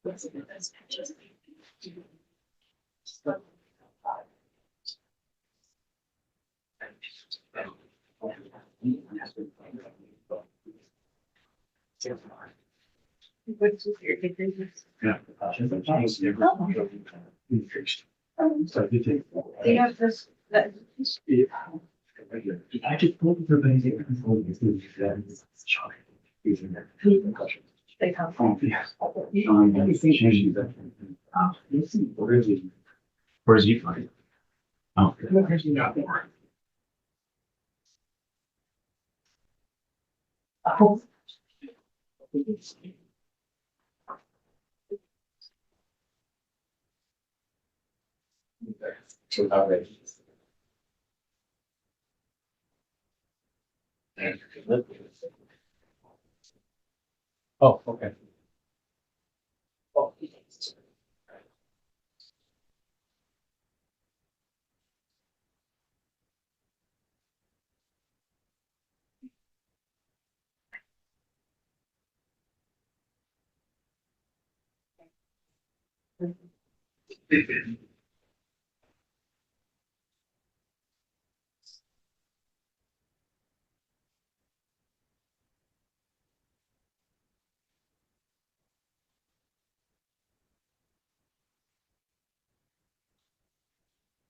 I just pulled everybody they come from. Where's he from? Oh. Oh, okay.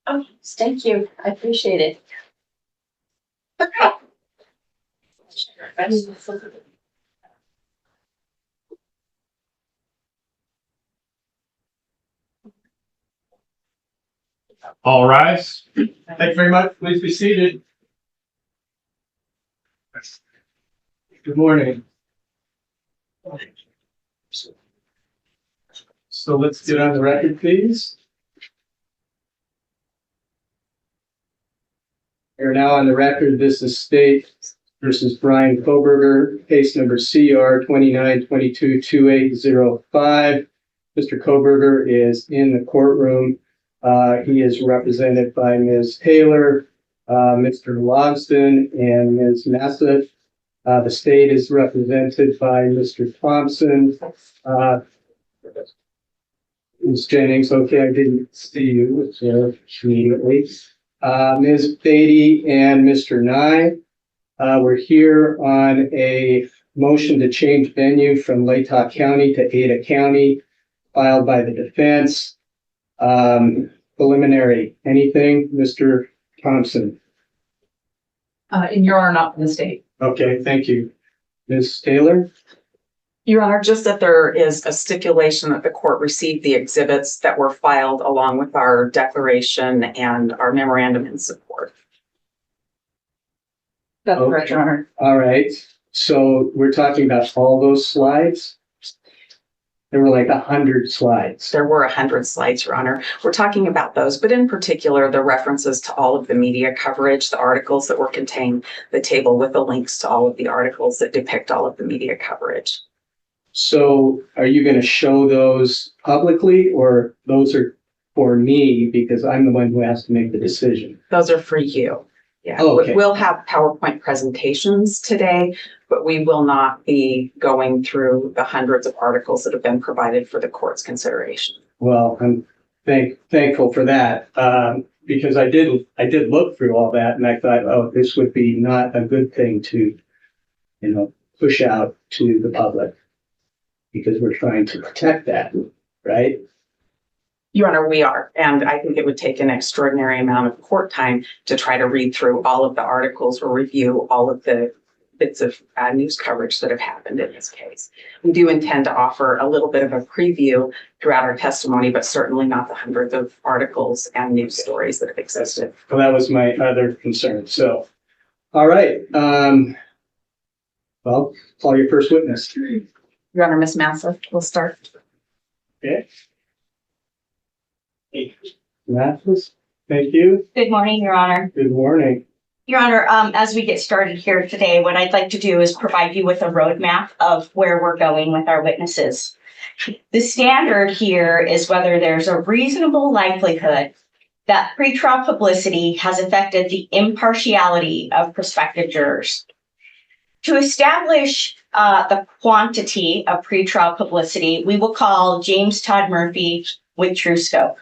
Oh, thank you. I appreciate it. All rise. Thank you very much. Please be seated. Good morning. So let's get on the record, please. We're now on the record. This is State versus Bryan Kohberger, case number CR 29222805. Mr. Kohberger is in the courtroom. He is represented by Ms. Taylor, Mr. Logston, and Ms. Nassif. The state is represented by Mr. Thompson. Ms. Jennings, okay, I didn't see you immediately. Ms. Beatty and Mr. Nye. We're here on a motion to change venue from Latah County to Ada County, filed by the defense. Preliminary, anything, Mr. Thompson? In your honor, not from the state. Okay, thank you. Ms. Taylor? Your Honor, just that there is a stipulation that the court received the exhibits that were filed along with our declaration and our memorandum in support. That's correct, Your Honor. All right, so we're talking about all those slides? There were like 100 slides. There were 100 slides, Your Honor. We're talking about those, but in particular, the references to all of the media coverage, the articles that were contained, the table with the links to all of the articles that depict all of the media coverage. So are you going to show those publicly, or those are for me because I'm the one who has to make the decision? Those are for you. Yeah, okay. We'll have PowerPoint presentations today, but we will not be going through the hundreds of articles that have been provided for the court's consideration. Well, I'm thankful for that, because I did look through all that, and I thought, oh, this would be not a good thing to, push out to the public, because we're trying to protect that, right? Your Honor, we are, and I think it would take an extraordinary amount of court time to try to read through all of the articles or review all of the bits of news coverage that have happened in this case. We do intend to offer a little bit of a preview throughout our testimony, but certainly not the hundreds of articles and news stories that have existed. Well, that was my other concern. So, all right. Well, call your first witness. Your Honor, Ms. Massa, we'll start. Okay. Mathis, thank you. Good morning, Your Honor. Good morning. Your Honor, as we get started here today, what I'd like to do is provide you with a roadmap of where we're going with our witnesses. The standard here is whether there's a reasonable likelihood that pretrial publicity has affected the impartiality of prospective jurors. To establish the quantity of pretrial publicity, we will call James Todd Murphy with true scope.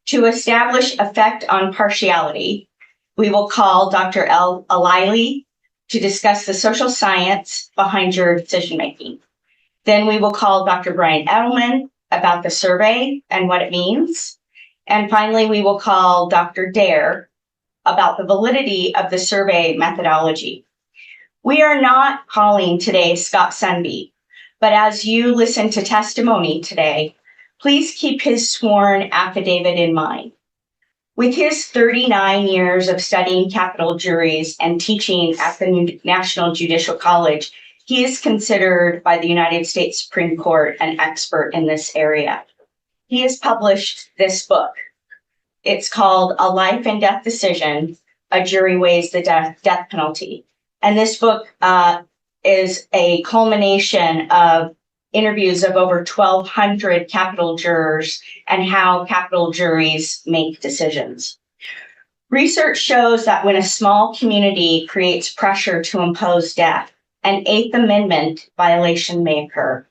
To establish effect on partiality, we will call Dr. Al-Aly to discuss the social science behind juror decision-making. Then we will call Dr. Bryan Edelman about the survey and what it means. And finally, we will call Dr. Dahir about the validity of the survey methodology. We are not calling today Scott Sunby, but as you listen to testimony today, please keep his sworn affidavit in mind. With his 39 years of studying capital juries and teaching at the National Judicial College, he is considered by the United States Supreme Court an expert in this area. He has published this book. It's called A Life and Death Decision, A Jury Weighs the Death Penalty. And this book is a culmination of interviews of over 1,200 capital jurors and how capital juries make decisions. Research shows that when a small community creates pressure to impose death, an Eighth Amendment violation may occur.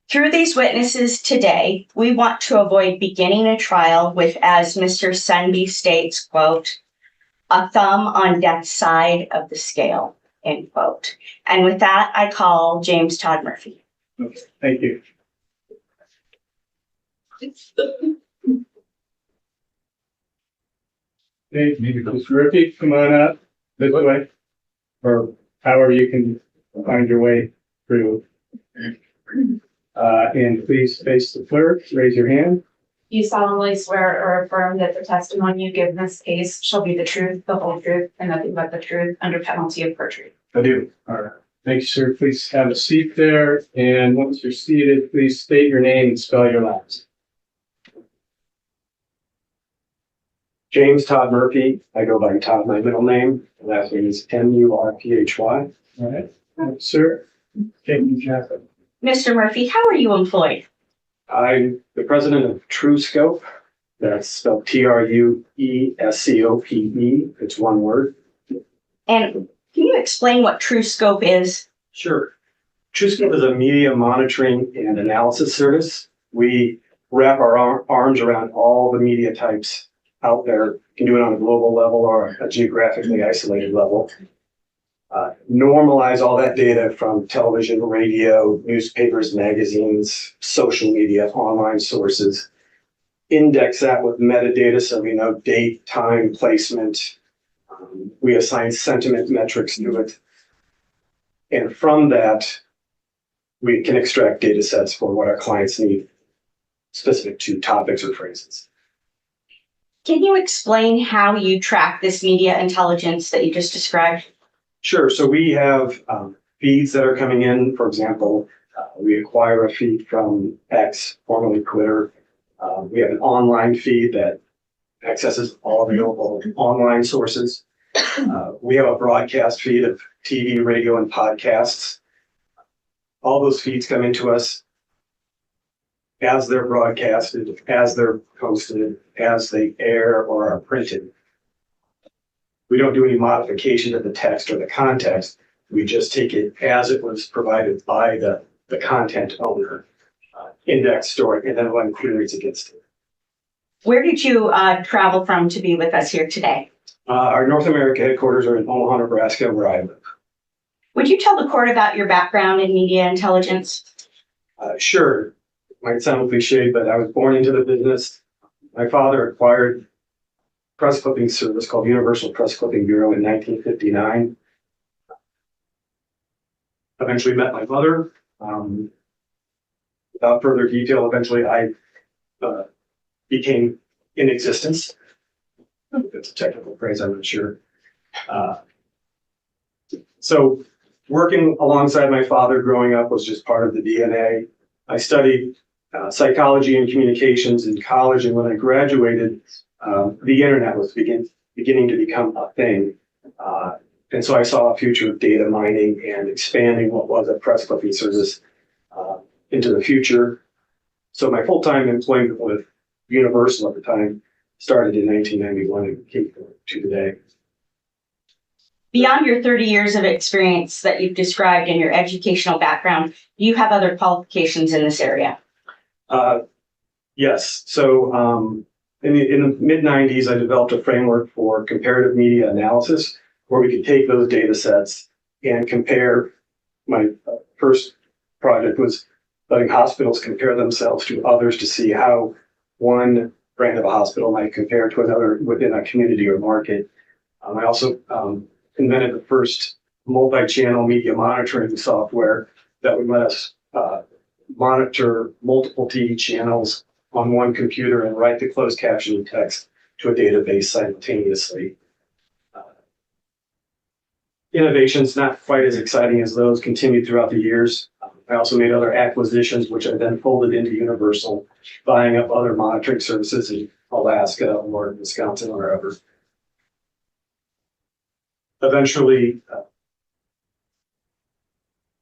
Through these witnesses today, we want to avoid beginning a trial with, as Mr. Sunby states, quote, a thumb on death's side of the scale, end quote. And with that, I call James Todd Murphy. Okay, thank you. Okay, maybe Mr. Murphy, come on up this way, or however you can find your way through. And please face the clerk, raise your hand. You solemnly swear or affirm that the testimony you give in this case shall be the truth, the whole truth, and nothing but the truth under penalty of perjury. I do. All right. Thank you, sir. Please have a seat there. And once you're seated, please state your name and spell your last. James Todd Murphy. I go by Todd, my middle name. Last name is Murphy. All right. Sir, taking Jackson. Mr. Murphy, how are you employed? I'm the president of TrueScope. That's spelled TrueScope. It's one word. And can you explain what TrueScope is? Sure. TrueScope is a media monitoring and analysis service. We wrap our arms around all the media types out there. You can do it on a global level or a geographically isolated level. Normalize all that data from television, radio, newspapers, magazines, social media, online sources. Index that with metadata so we know date, time, placement. We assign sentiment metrics to it. And from that, we can extract data sets for what our clients need, specific to topics or phrases. Can you explain how you track this media intelligence that you just described? Sure. So we have feeds that are coming in. For example, we acquire a feed from X, formerly Twitter. We have an online feed that accesses all available online sources. We have a broadcast feed of TV, radio, and podcasts. All those feeds come into us as they're broadcasted, as they're posted, as they air or are printed. We don't do any modification of the text or the context. We just take it as it was provided by the content owner, index, store, and then run queries against it. Where did you travel from to be with us here today? Our North America headquarters are in Omaha, Nebraska, where I live. Would you tell the court about your background in media intelligence? Sure. Might sound cliche, but I was born into the business. My father acquired press clipping service called Universal Press Clipping Bureau in 1959. Eventually met my mother. Without further detail, eventually I became in existence. If it's a technical phrase, I'm not sure. So working alongside my father growing up was just part of the DNA. I studied psychology and communications in college, and when I graduated, the internet was beginning to become a thing. And so I saw a future of data mining and expanding what was a press clipping service into the future. So my full-time employment with Universal at the time started in 1991 and came to today. Beyond your 30 years of experience that you've described in your educational background, do you have other qualifications in this area? Yes. So in the mid-90s, I developed a framework for comparative media analysis where we could take those data sets and compare. My first project was letting hospitals compare themselves to others to see how one brand of a hospital might compare to another within a community or market. I also invented the first multi-channel media monitoring software that would let us monitor multiple TV channels on one computer and write the closed captioning text to a database simultaneously. Innovations not quite as exciting as those continued throughout the years. I also made other acquisitions, which I then folded into Universal, buying up other monitoring services in Alaska or Wisconsin or wherever. Eventually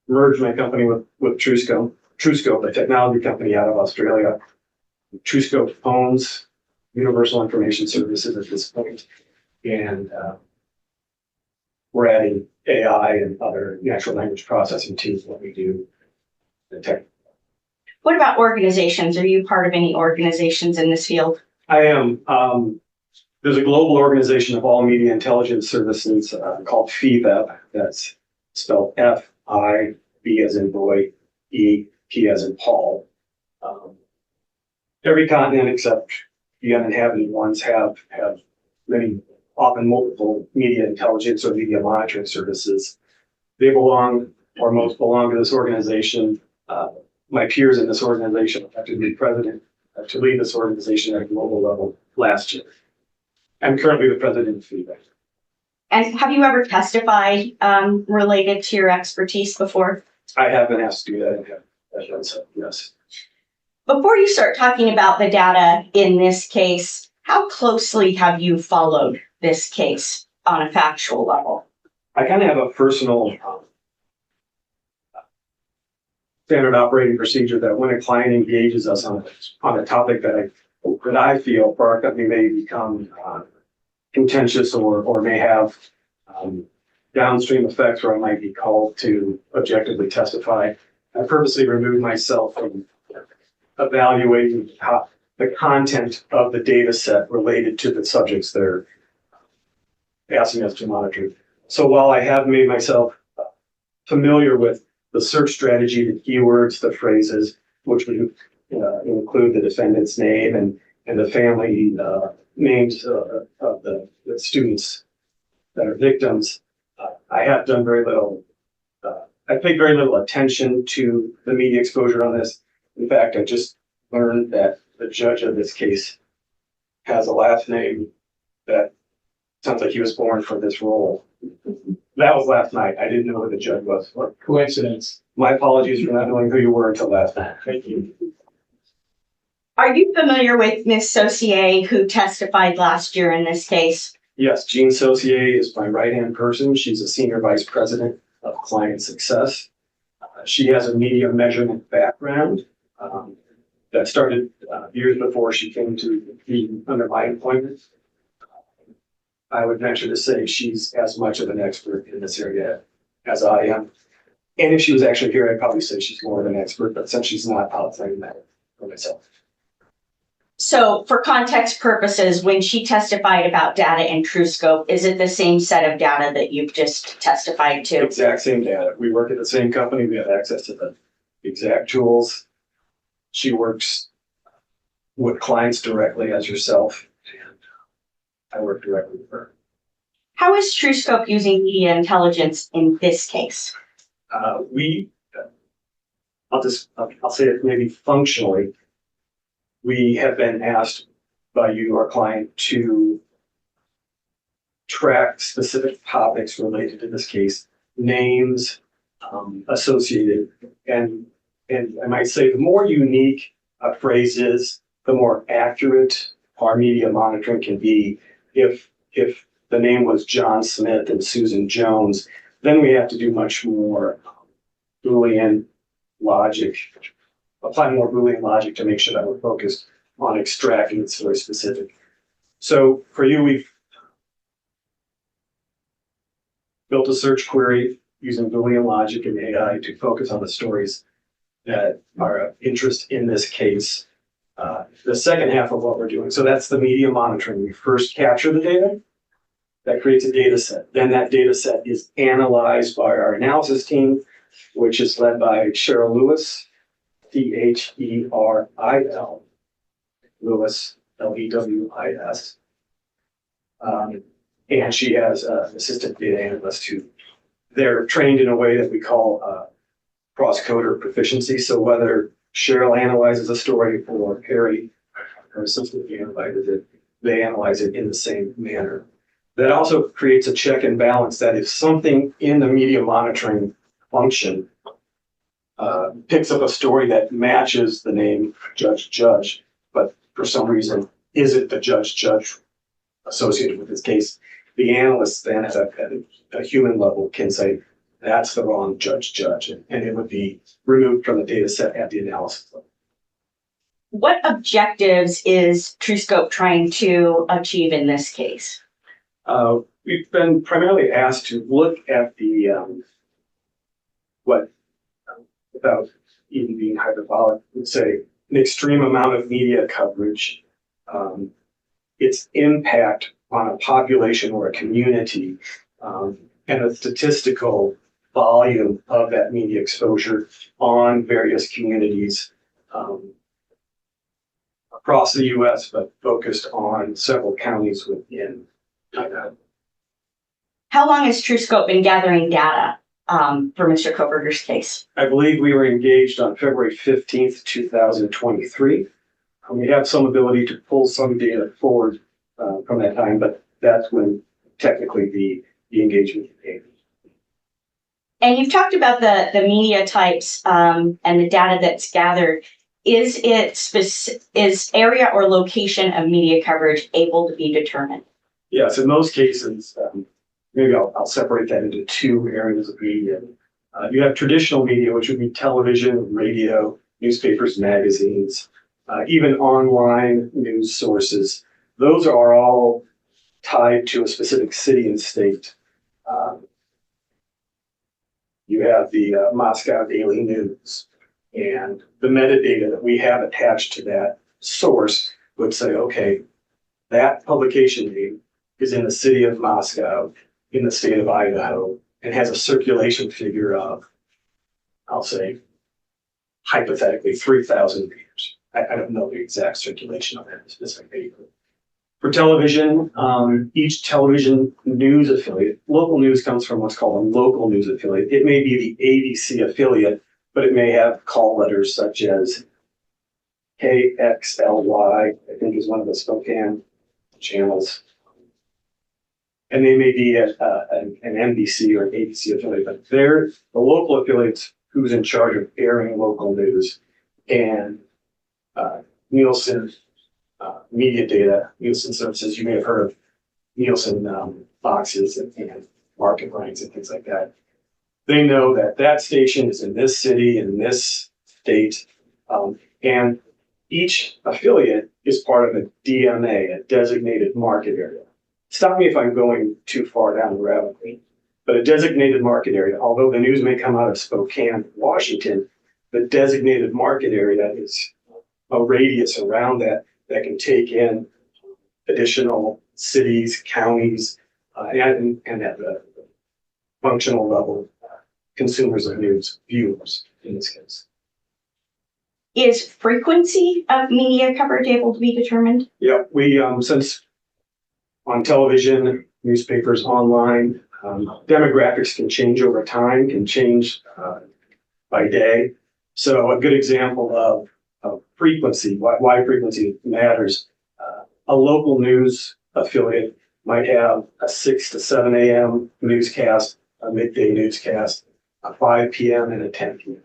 merged my company with TrueScope, a technology company out of Australia. TrueScope owns Universal Information Services at this point, and we're adding AI and other natural language processing to what we do. What about organizations? Are you part of any organizations in this field? I am. There's a global organization of all media intelligence services called FIVEB. That's spelled F-I-B as in boy, E-P as in Paul. Every continent except the uninhabited ones have many, often multiple media intelligence or media monitoring services. They belong, or most belong, to this organization. My peers in this organization elected me president to lead this organization at a global level last year. I'm currently the president of FIVEB. And have you ever testified related to your expertise before? I have been asked to do that and have done so, yes. Before you start talking about the data in this case, how closely have you followed this case on a factual level? I kind of have a personal standard operating procedure that when a client engages us on a topic that I feel for our company may become contentious or may have downstream effects where I might be called to objectively testify, I purposely remove myself from evaluating the content of the data set related to the subjects they're asking us to monitor. So while I have made myself familiar with the search strategy, the keywords, the phrases, which would include the defendant's name and the family names of the students that are victims, I have done very little. I paid very little attention to the media exposure on this. In fact, I just learned that the judge of this case has a last name that sounds like he was born for this role. That was last night. I didn't know who the judge was. Coincidence. My apologies for not knowing who you were until last night. Thank you. Are you familiar with Ms. Saucier, who testified last year in this case? Yes, Jean Saucier is my right-hand person. She's a senior vice president of client success. She has a media measurement background that started years before she came to be under my employment. I would venture to say she's as much of an expert in this area as I am. And if she was actually here, I'd probably say she's more of an expert, but since she's not, I'll tell you that for myself. So for context purposes, when she testified about data in TrueScope, is it the same set of data that you've just testified to? Exact same data. We work at the same company. We have access to the exact tools. She works with clients directly as yourself, and I work directly with her. How is TrueScope using media intelligence in this case? I'll say it maybe functionally. We have been asked by you, our client, to track specific topics related to this case, names associated, and I might say the more unique a phrase is, the more accurate our media monitoring can be. If the name was John Smith and Susan Jones, then we have to do much more Boolean logic, apply more Boolean logic to make sure that we're focused on extracting it's very specific. So for you, built a search query using Boolean logic and AI to focus on the stories that are of interest in this case. The second half of what we're doing, so that's the media monitoring. We first capture the data. That creates a data set. Then that data set is analyzed by our analysis team, which is led by Cheryl Lewis, Dheril, Lewis, Lewis. And she has an assistant data analyst who they're trained in a way that we call cross-coder proficiency. So whether Cheryl analyzes a story or Harry, her assistant analyzes it, they analyze it in the same manner. That also creates a check and balance that if something in the media monitoring function picks up a story that matches the name Judge, but for some reason isn't the Judge associated with this case, the analyst then at a human level can say, that's the wrong Judge, and it would be removed from the data set at the analysis level. What objectives is TrueScope trying to achieve in this case? We've been primarily asked to look at the, without even being hyperbolic, would say an extreme amount of media coverage, its impact on a population or a community, and the statistical volume of that media exposure on various communities across the U.S., but focused on several counties within China. How long has TrueScope been gathering data for Mr. Kohberger's case? I believe we were engaged on February 15th, 2023. We have some ability to pull some data forward from that time, but that's when technically the engagement came. And you've talked about the media types and the data that's gathered. Is area or location of media coverage able to be determined? Yes, in most cases, maybe I'll separate that into two areas of media. You have traditional media, which would be television, radio, newspapers, magazines, even online news sources. Those are all tied to a specific city and state. You have the Moscow Daily News, and the metadata that we have attached to that source would say, okay, that publication name is in the city of Moscow, in the state of Idaho, and has a circulation figure of, I'll say, hypothetically 3,000 readers. I don't know the exact circulation of that specific paper. For television, each television news affiliate, local news comes from what's called a local news affiliate. It may be the ABC affiliate, but it may have call letters such as KXLY, I think is one of the Spokane channels. And they may be an NBC or an ABC affiliate, but they're the local affiliates who's in charge of airing local news. And Nielsen media data, Nielsen services, you may have heard of Nielsen boxes and market ranks and things like that. They know that that station is in this city, in this state, and each affiliate is part of a DMA, a designated market area. Stop me if I'm going too far down the rabbit hole, but a designated market area, although the news may come out of Spokane, Washington, the designated market area is a radius around that can take in additional cities, counties, and at the functional level, consumers of news, viewers in this case. Is frequency of media coverage able to be determined? Yeah, we, since on television, newspapers, online, demographics can change over time, can change by day. So a good example of frequency, why frequency matters. A local news affiliate might have a 6 to 7 a.m. newscast, a midday newscast, a 5 p.m. and a 10 p.m.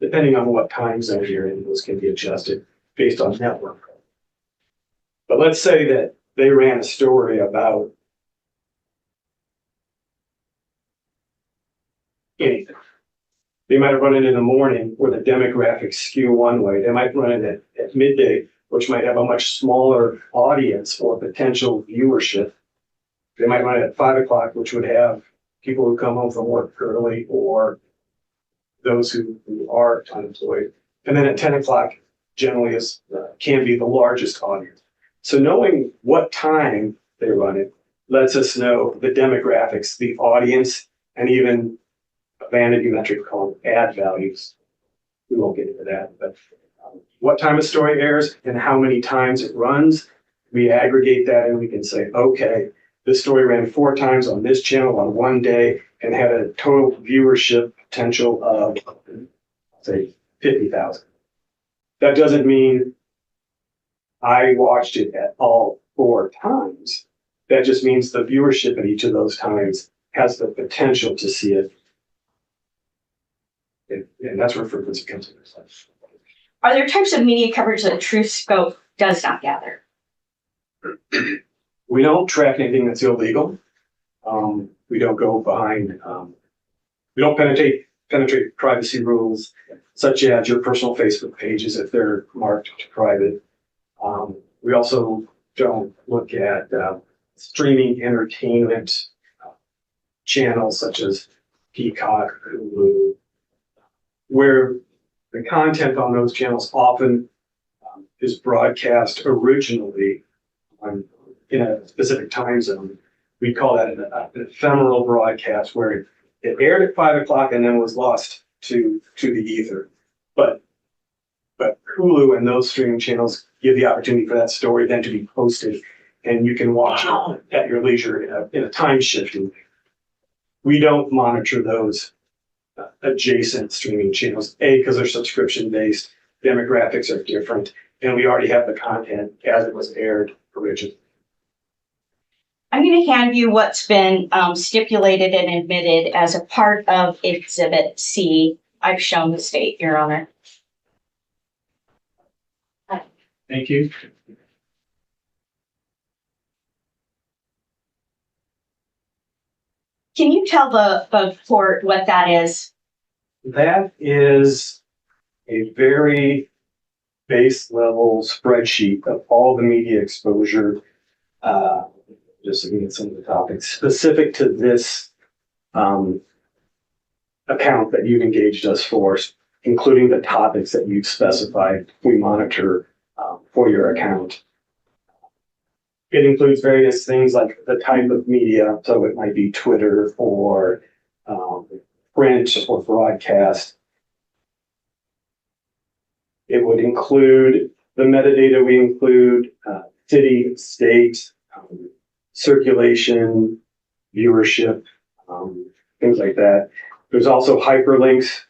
Depending on what time zone you're in, those can be adjusted based on network. But let's say that they ran a story about anything. They might run it in the morning where the demographics skew one way. They might run it at midday, which might have a much smaller audience or potential viewership. They might run it at 5 o'clock, which would have people who come home from work early or those who are unemployed. And then at 10 o'clock generally can be the largest audience. So knowing what time they run it lets us know the demographics, the audience, and even a vanity metric called ad values. We won't get into that, but what time a story airs and how many times it runs, we aggregate that and we can say, okay, this story ran 4 times on this channel on one day and had a total viewership potential of, say, 50,000. That doesn't mean I watched it at all 4 times. That just means the viewership at each of those times has the potential to see it. And that's where frequency comes into play. Are there types of media coverage that Truth Scope does not gather? We don't track anything that's illegal. We don't go behind, we don't penetrate privacy rules, such as your personal Facebook pages if they're marked to private. We also don't look at streaming entertainment channels such as Peacock, Hulu, where the content on those channels often is broadcast originally in a specific time zone. We call that an ephemeral broadcast, where it aired at 5 o'clock and then was lost to the ether. But Hulu and those streaming channels give the opportunity for that story then to be posted, and you can watch it at your leisure in a time shifting. We don't monitor those adjacent streaming channels, because they're subscription based, demographics are different, and we already have the content as it was aired originally. I'm going to hand you what's been stipulated and admitted as a part of Exhibit C. I've shown the state, Your Honor. Thank you. Can you tell the court what that is? That is a very base level spreadsheet of all the media exposure, just looking at some of the topics specific to this account that you've engaged us for, including the topics that you've specified we monitor for your account. It includes various things like the type of media, so it might be Twitter or print or broadcast. It would include the metadata we include, city, state, circulation, viewership, things like that. There's also hyperlinks.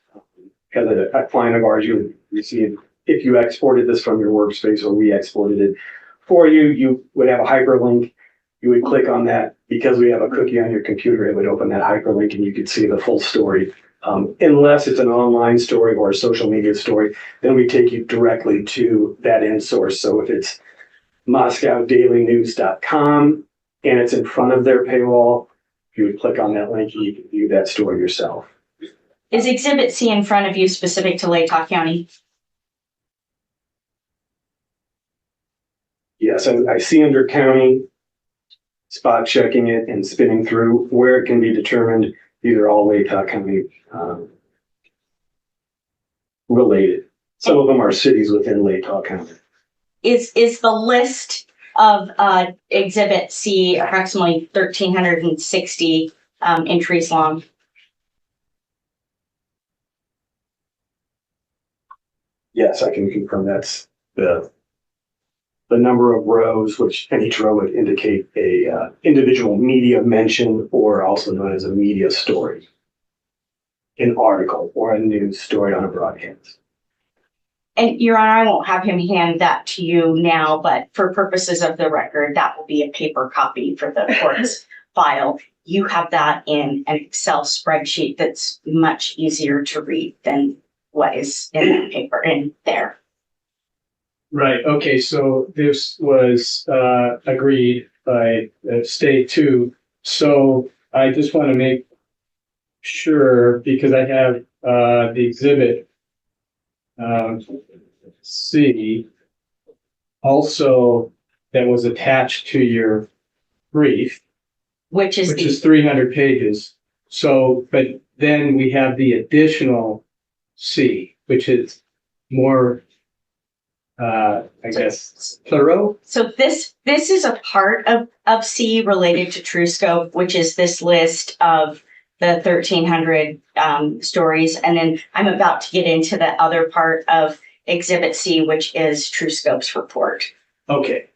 As a client of ours, you would receive, if you exported this from your workspace or we exported it for you, you would have a hyperlink. You would click on that. Because we have a cookie on your computer, it would open that hyperlink and you could see the full story. Unless it's an online story or a social media story, then we take you directly to that end source. So if it's MoscowDailyNews.com and it's in front of their paywall, you would click on that link and you can view that story yourself. Is Exhibit C in front of you specific to Latah County? Yes, I see under county, spot checking it and spinning through where it can be determined these are all Latah County related. Some of them are cities within Latah County. Is the list of Exhibit C approximately 1,360 entries long? Yes, I can confirm that's the number of rows, which and each row would indicate a individual media mention, or also known as a media story, an article or a news story on a broadcast. And Your Honor, I won't have him hand that to you now, but for purposes of the record, that will be a paper copy for the court's file. You have that in an Excel spreadsheet that's much easier to read than what is in that paper in there. Right, okay, so this was agreed by the state too. So I just want to make sure, because I have the exhibit C also that was attached to your brief, Which is which is 300 pages. So, but then we have the additional C, which is more, I guess, thorough. So this is a part of C related to TrueScope, which is this list of the 1,300 stories. And then I'm about to get into the other part of Exhibit C, which is TrueScope's report. Okay.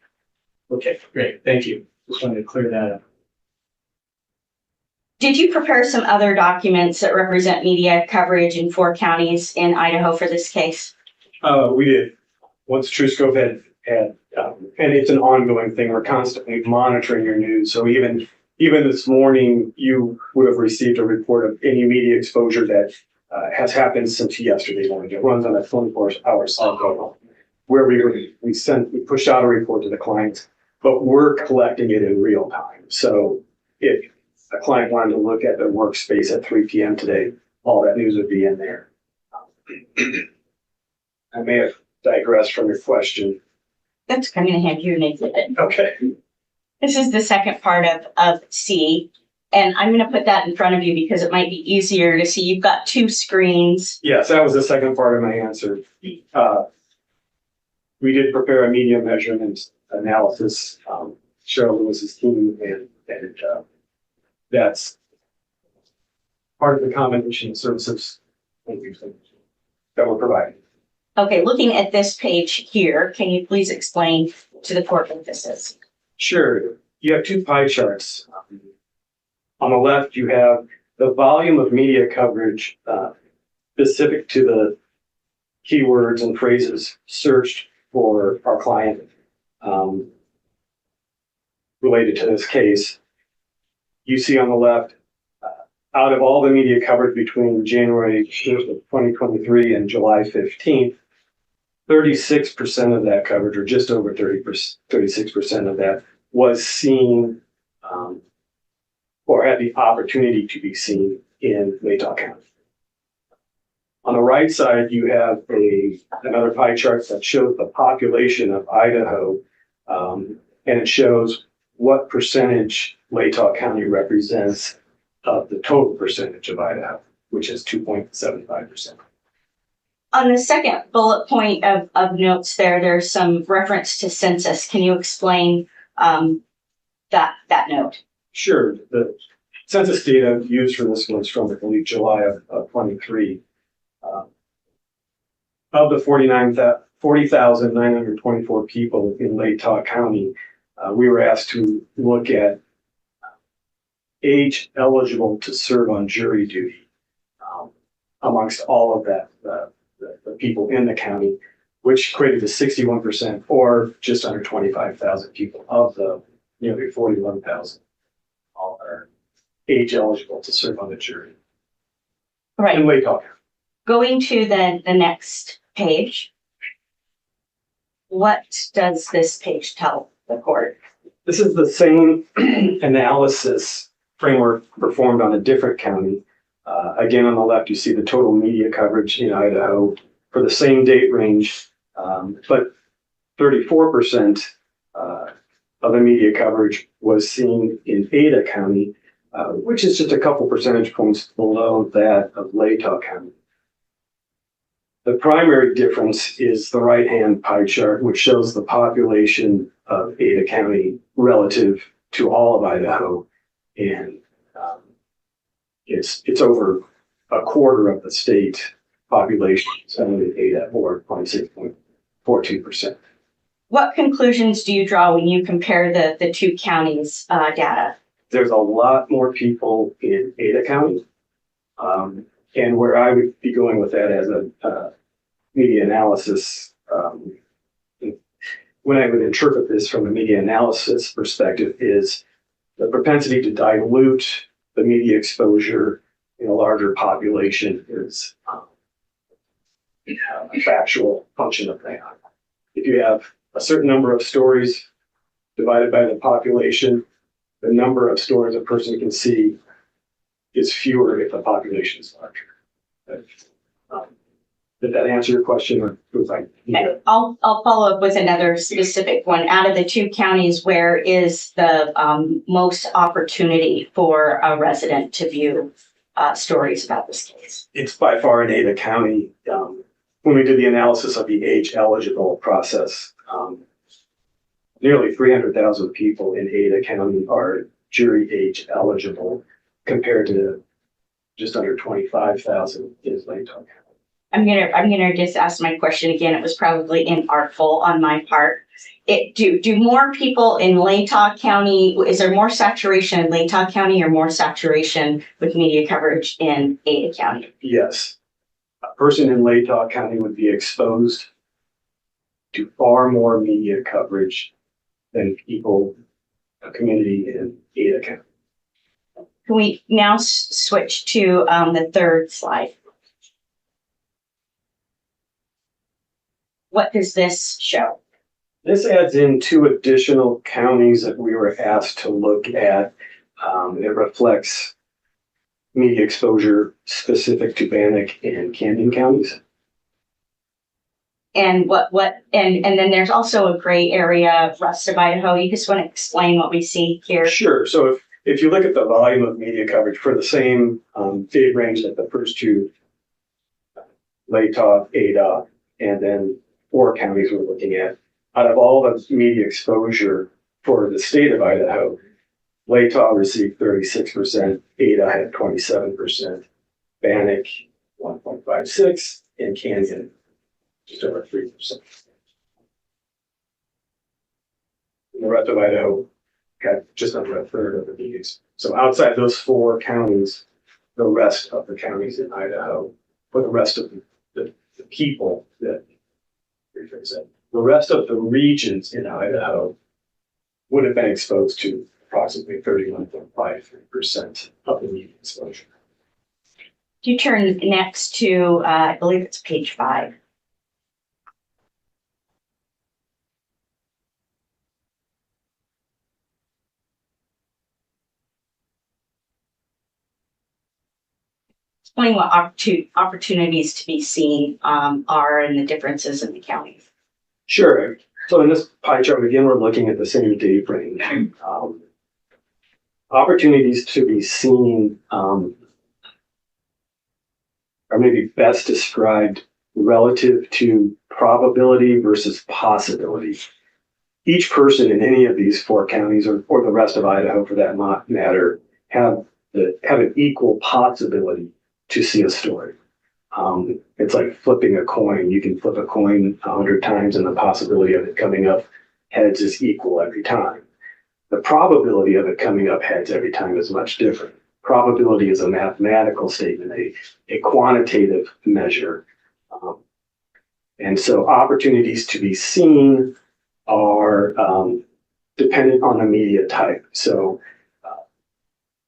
Okay, great. Thank you. Just wanted to clear that up. Did you prepare some other documents that represent media coverage in 4 counties in Idaho for this case? We did. Once TrueScope had, and it's an ongoing thing. We're constantly monitoring your news. So even this morning, you would have received a report of any media exposure that has happened since yesterday morning. It runs on a 24-hour cycle where we pushed out a report to the clients, but we're collecting it in real time. So if a client wanted to look at their workspace at 3 p.m. today, all that news would be in there. I may have digressed from your question. That's coming to hand you an exhibit. Okay. This is the second part of C. And I'm going to put that in front of you because it might be easier to see. You've got 2 screens. Yes, that was the second part of my answer. We did prepare a media measurement analysis. Cheryl Lewis's team, and that's part of the combination of services that we're providing. Okay, looking at this page here, can you please explain to the court what this is? Sure. You have 2 pie charts. On the left, you have the volume of media coverage specific to the keywords and phrases searched for our client related to this case. You see on the left, out of all the media coverage between January 1st of 2023 and July 15th, 36% of that coverage, or just over 36% of that, was seen or had the opportunity to be seen in Latah County. On the right side, you have another pie chart that shows the population of Idaho, and it shows what percentage Latah County represents of the total percentage of Idaho, which is 2.75%. On the second bullet point of notes there's some reference to census. Can you explain that note? Sure. The census data used for this was from, I believe, July of 23. Of the 40,924 people in Latah County, we were asked to look at age eligible to serve on jury duty amongst all of that, the people in the county, which equated to 61%, or just under 25,000 people of the nearly 41,000 all are age eligible to serve on the jury Right. in Latah County. Going to the next page, what does this page tell the court? This is the same analysis framework performed on a different county. Again, on the left, you see the total media coverage in Idaho for the same date range, but 34% of the media coverage was seen in Ada County, which is just a couple percentage points below that of Latah County. The primary difference is the right-hand pie chart, which shows the population of Ada County relative to all of Idaho, and it's over a quarter of the state population, so Ada, or 26.42%. What conclusions do you draw when you compare the 2 counties' data? There's a lot more people in Ada County, and where I would be going with that as a media analysis, when I would interpret this from a media analysis perspective, is the propensity to dilute the media exposure in a larger population is a factual function of that. If you have a certain number of stories divided by the population, the number of stories a person can see is fewer if the population is larger. Did that answer your question, or was I? Okay, I'll follow up with another specific one. Out of the 2 counties, where is the most opportunity for a resident to view stories about this case? It's by far in Ada County. When we did the analysis of the age eligible process, nearly 300,000 people in Ada County are jury age eligible compared to just under 25,000 in Layton County. I'm gonna just ask my question again. It was probably inartful on my part. Do more people in Layton County, is there more saturation in Layton County or more saturation with media coverage in Ada County? Yes. A person in Layton County would be exposed to far more media coverage than people, a community in Ada County. Can we now switch to the third slide? What does this show? This adds in 2 additional counties that we were asked to look at. It reflects media exposure specific to Bannock and Camden counties. And and then there's also a gray area, rest of Idaho. You just want to explain what we see here? Sure. So if you look at the volume of media coverage for the same date range that the first 2, Layton, Ada, and then 4 counties we're looking at, out of all the media exposure for the state of Idaho, Layton received 36%, Ada had 27%, Bannock 1.56%, and Camden just over 3%. And the rest of Idaho got just under a third of the meetings. So outside those 4 counties, the rest of the counties in Idaho, or the rest of the people that, rephrase that, the rest of the regions in Idaho would have been exposed to approximately 31.53% of the media exposure. You turn next to, I believe it's page 5. Explain what opportunities to be seen are and the differences in the counties. Sure. So in this pie chart, again, we're looking at the same date range. Opportunities to be seen are maybe best described relative to probability versus possibility. Each person in any of these 4 counties, or the rest of Idaho for that matter, have an equal possibility to see a story. It's like flipping a coin. You can flip a coin 100 times and the possibility of it coming up heads is equal every time. The probability of it coming up heads every time is much different. Probability is a mathematical statement, a quantitative measure. And so opportunities to be seen are dependent on the media type. So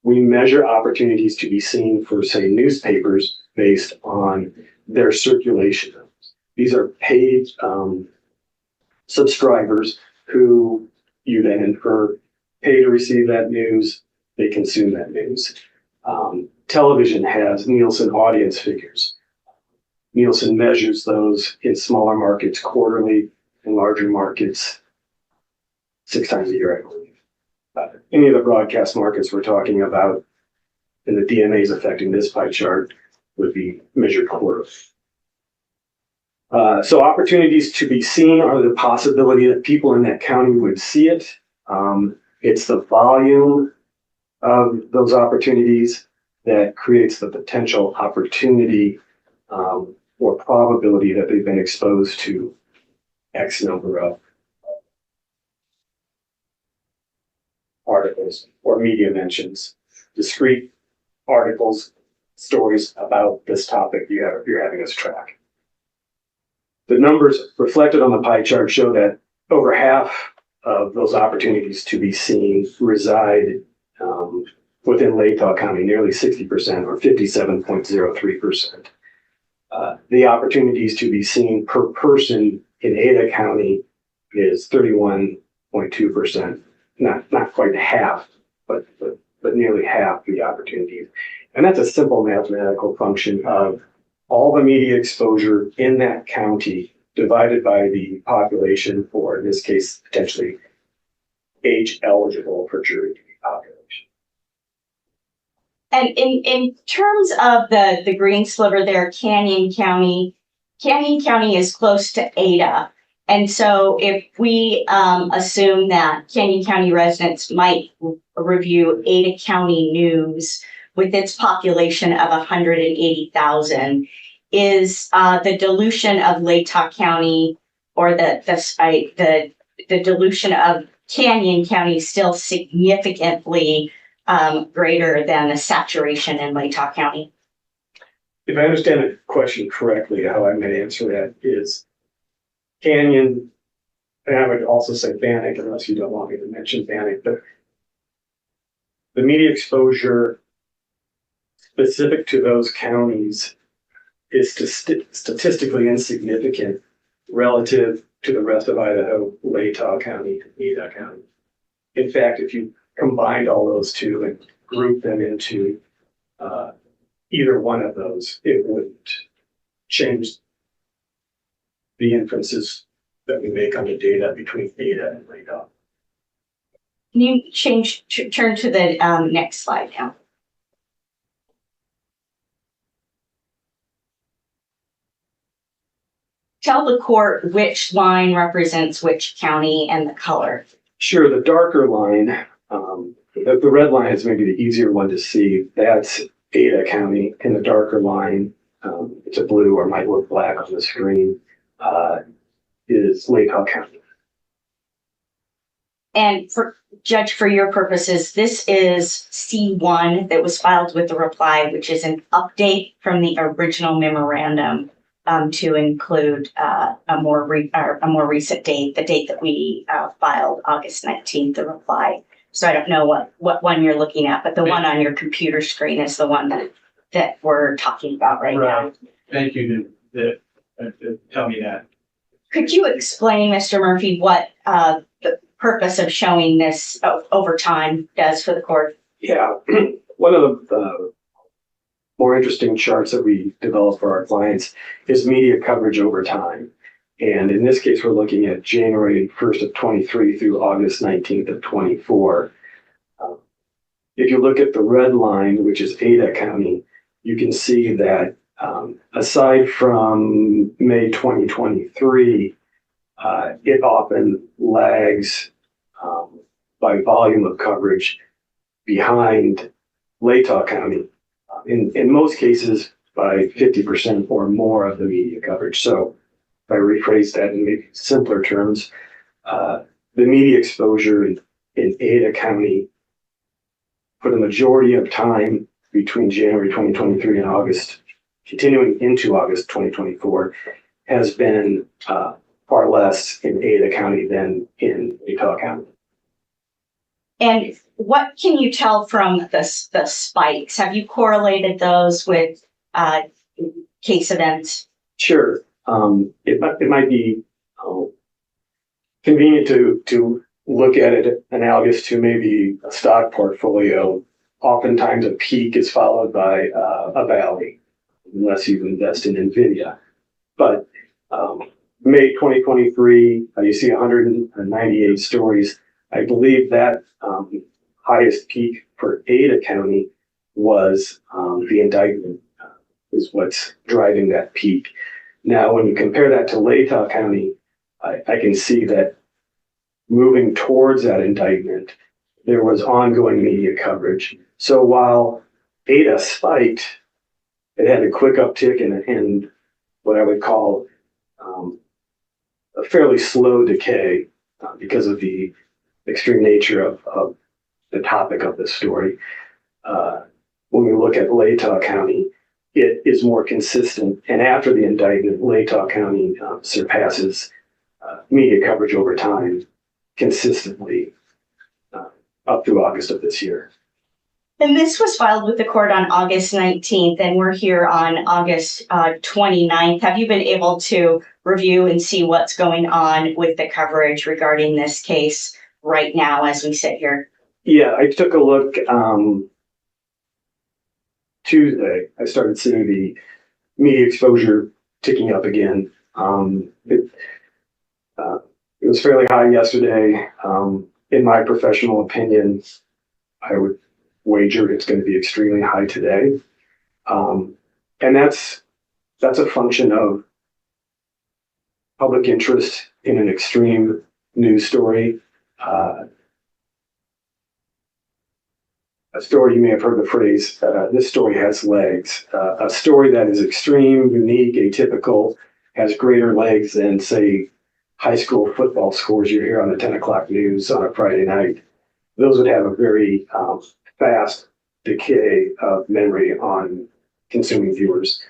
we measure opportunities to be seen for, say, newspapers based on their circulation. These are paid subscribers who you then infer pay to receive that news, they consume that news. Television has Nielsen audience figures. Nielsen measures those in smaller markets quarterly, in larger markets 6 times a year, I believe. Any of the broadcast markets we're talking about and the DMAs affecting this pie chart would be measured quarterly. So opportunities to be seen are the possibility that people in that county would see it. It's the volume of those opportunities that creates the potential opportunity or probability that they've been exposed to X number of articles or media mentions, discrete articles, stories about this topic you're having us track. The numbers reflected on the pie chart show that over half of those opportunities to be seen reside within Layton County, nearly 60% or 57.03%. The opportunities to be seen per person in Ada County is 31.2%, not quite half, but nearly half the opportunities. And that's a simple mathematical function of all the media exposure in that county divided by the population for, in this case, potentially age eligible for jury duty population. And in terms of the green sliver there, Canyon County is close to Ada. And so if we assume that Canyon County residents might review Ada County News with its population of 180,000, is the dilution of Latah County or the dilution of Canyon County still significantly greater than the saturation in Latah County? If I understand the question correctly, how I might answer that is Canyon, and I would also say Bannock, unless you don't want me to mention Bannock, but the media exposure specific to those counties is statistically insignificant relative to the rest of Idaho, Latah County, and Ada County. In fact, if you combined all those two and grouped them into either one of those, it wouldn't change the inferences that we make on the data between Ada and Latah. Can you turn to the next slide now? Tell the court which line represents which county and the color. Sure, the darker line, the red line is maybe the easier one to see. That's Ada County, and the darker line, it's a blue or might look black on the screen, is Latah County. And Judge, for your purposes, this is C1 that was filed with the reply, which is an update from the original memorandum to include a more recent date, the date that we filed, August 19th, the reply. So I don't know what one you're looking at, but the one on your computer screen is the one that we're talking about right now. Thank you to tell me that. Could you explain, Mr. Murphy, what the purpose of showing this over time does for the court? Yeah, one of the more interesting charts that we develop for our clients is media coverage over time. And in this case, we're looking at January 1st of 23 through August 19th of 24. If you look at the red line, which is Ada County, you can see that aside from May 2023, it often lags by volume of coverage behind Latah County, in most cases by 50% or more of the media coverage. So if I rephrase that in maybe simpler terms, the media exposure in Ada County for the majority of time between January 2023 and August, continuing into August 2024, has been far less in Ada County than in Latah County. And what can you tell from the spikes? Have you correlated those with case events? Sure. It might be convenient to look at it analogous to maybe a stock portfolio. Oftentimes a peak is followed by a valley, unless you invest in NVIDIA. But May 2023, you see 198 stories. I believe that highest peak for Ada County was the indictment is what's driving that peak. Now, when you compare that to Latah County, I can see that moving towards that indictment, there was ongoing media coverage. So while Ada spiked, it had a quick uptick and what I would call a fairly slow decay because of the extreme nature of the topic of this story. When we look at Latah County, it is more consistent. And after the indictment, Latah County surpasses media coverage over time consistently up through August of this year. And this was filed with the court on August 19th, and we're here on August 29th. Have you been able to review and see what's going on with the coverage regarding this case right now as we sit here? Yeah, I took a look Tuesday. I started seeing the media exposure ticking up again. It was fairly high yesterday. In my professional opinion, I would wager it's going to be extremely high today. And that's a function of public interest in an extreme news story. A story, you may have heard the phrase, this story has legs. A story that is extreme, unique, atypical, has greater legs than, say, high school football scores you hear on the 10 o'clock news on a Friday night. Those would have a very fast decay of memory on consuming viewers.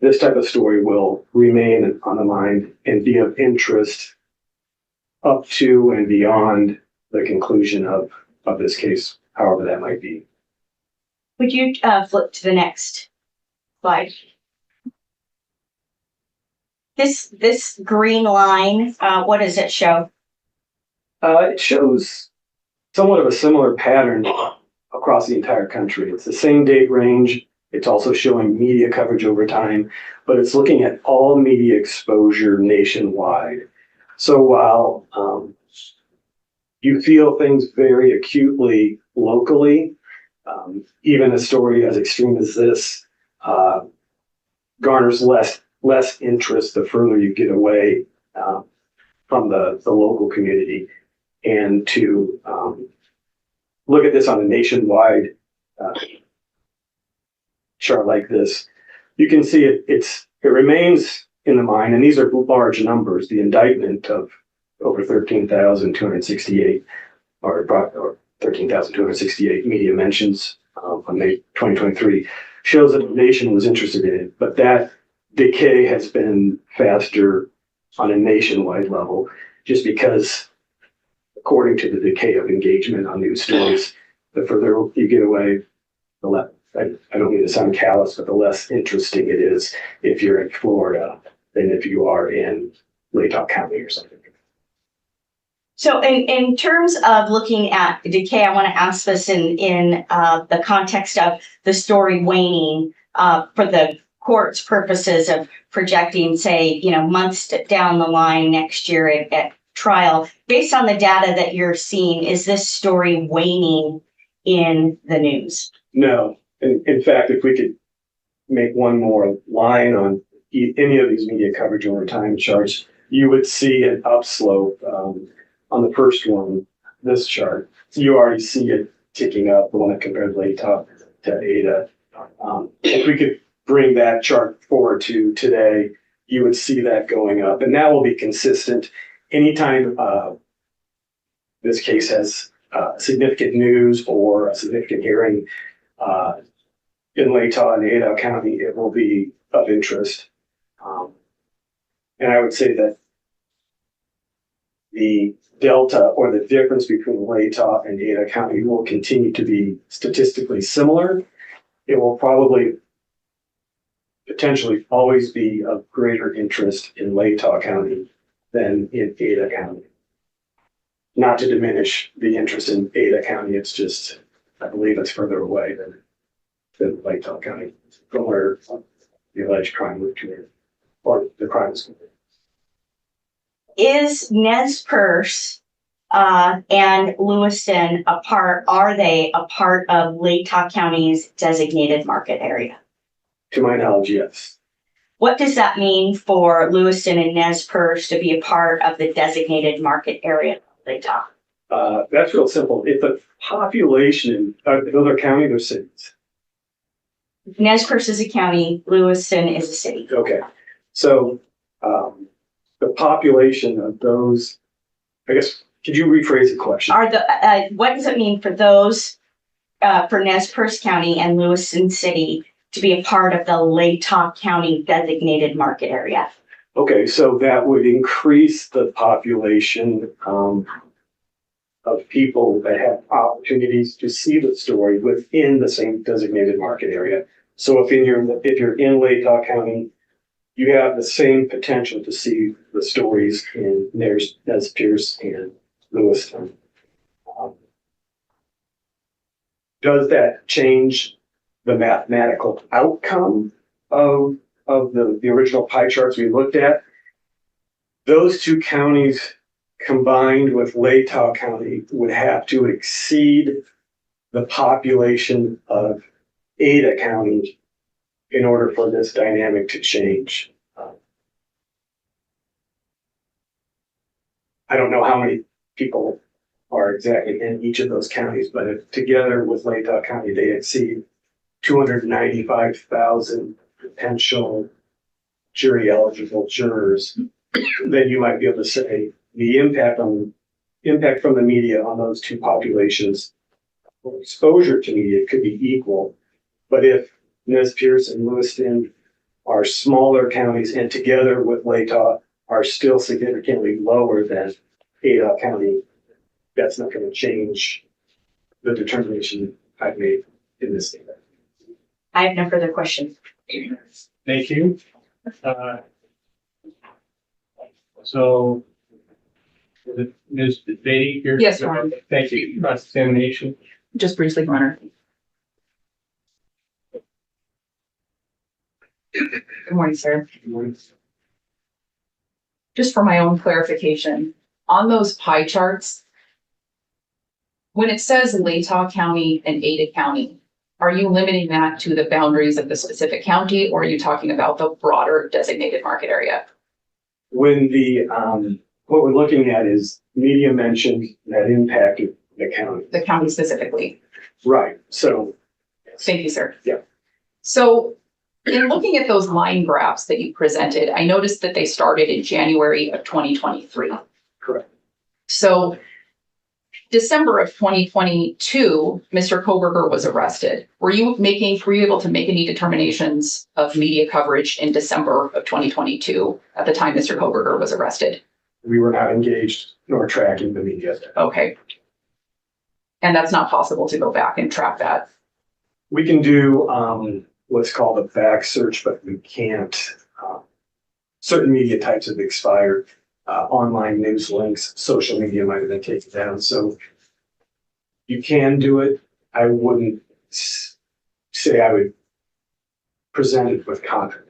This type of story will remain on the mind and be of interest up to and beyond the conclusion of this case, however that might be. Would you flip to the next slide? This green line, what does it show? It shows somewhat of a similar pattern across the entire country. It's the same date range. It's also showing media coverage over time, but it's looking at all media exposure nationwide. So while you feel things very acutely locally, even a story as extreme as this garners less interest the further you get away from the local community. And to look at this on a nationwide chart like this, you can see it remains in the mind, and these are large numbers. The indictment of over 13,268 or 13,268 media mentions on May 2023 shows that the nation was interested in it, but that decay has been faster on a nationwide level, just because, according to the decay of engagement on news stories, the further you get away, the less, I don't mean to sound callous, but the less interesting it is if you're in Florida than if you are in Latah County or something. So in terms of looking at decay, I want to ask this in the context of the story waning for the court's purposes of projecting, say, months down the line next year at trial. Based on the data that you're seeing, is this story waning in the news? No. In fact, if we could make one more line on any of these media coverage over time charts, you would see an upslope on the first one, this chart. You already see it ticking up, the one that compared Latah to Ada. If we could bring that chart forward to today, you would see that going up, and that will be consistent anytime this case has significant news or a significant hearing in Latah and Ada County. It will be of interest. And I would say that the delta or the difference between Latah and Ada County will continue to be statistically similar. It will probably potentially always be of greater interest in Latah County than in Ada County. Not to diminish the interest in Ada County, it's just, I believe it's further away than Latah County from where the alleged crime was committed, or the crime was committed. Is Nez Perce and Lewiston are they a part of Latah County's designated market area? To my knowledge, yes. What does that mean for Lewiston and Nez Perce to be a part of the designated market area of Latah? That's real simple. If the population, those are counties or cities? Nez Perce is a county, Lewiston is a city. Okay. So the population of those, I guess, could you rephrase the question? What does it mean for those, for Nez Perce County and Lewiston City to be a part of the Latah County designated market area? Okay, so that would increase the population of people that have opportunities to see the story within the same designated market area. So if you're in Latah County, you have the same potential to see the stories in Nez Perce and Lewiston. Does that change the mathematical outcome of the original pie charts we looked at? Those two counties combined with Latah County would have to exceed the population of Ada County in order for this dynamic to change. I don't know how many people are exactly in each of those counties, but if together with Latah County, they exceed 295,000 potential jury eligible jurors, then you might be able to say the impact from the media on those two populations or exposure to media could be equal. But if Nez Perce and Lewiston are smaller counties and together with Latah are still significantly lower than Ada County, that's not going to change the determination I've made in this data. I have no further questions. Thank you. So, is it Ms. Beatty here? Yes, Your Honor. Thank you. Cross-examination. Just briefly, Your Honor. Good morning, sir. Just for my own clarification, on those pie charts, when it says Latah County and Ada County, are you limiting that to the boundaries of the specific county, or are you talking about the broader designated market area? When what we're looking at is media mentioned that impacted the county. The county specifically? Right. So. Thank you, sir. Yeah. So in looking at those line graphs that you presented, I noticed that they started in January of 2023. Correct. So December of 2022, Mr. Kohberger was arrested. Were you able to make any determinations of media coverage in December of 2022 at the time Mr. Kohberger was arrested? We were not engaged nor tracking the media. Okay. And that's not possible to go back and track that? We can do what's called a back search, but we can't. Certain media types have expired. Online news links, social media might have been taken down. So you can do it. I wouldn't say I would present it with confidence.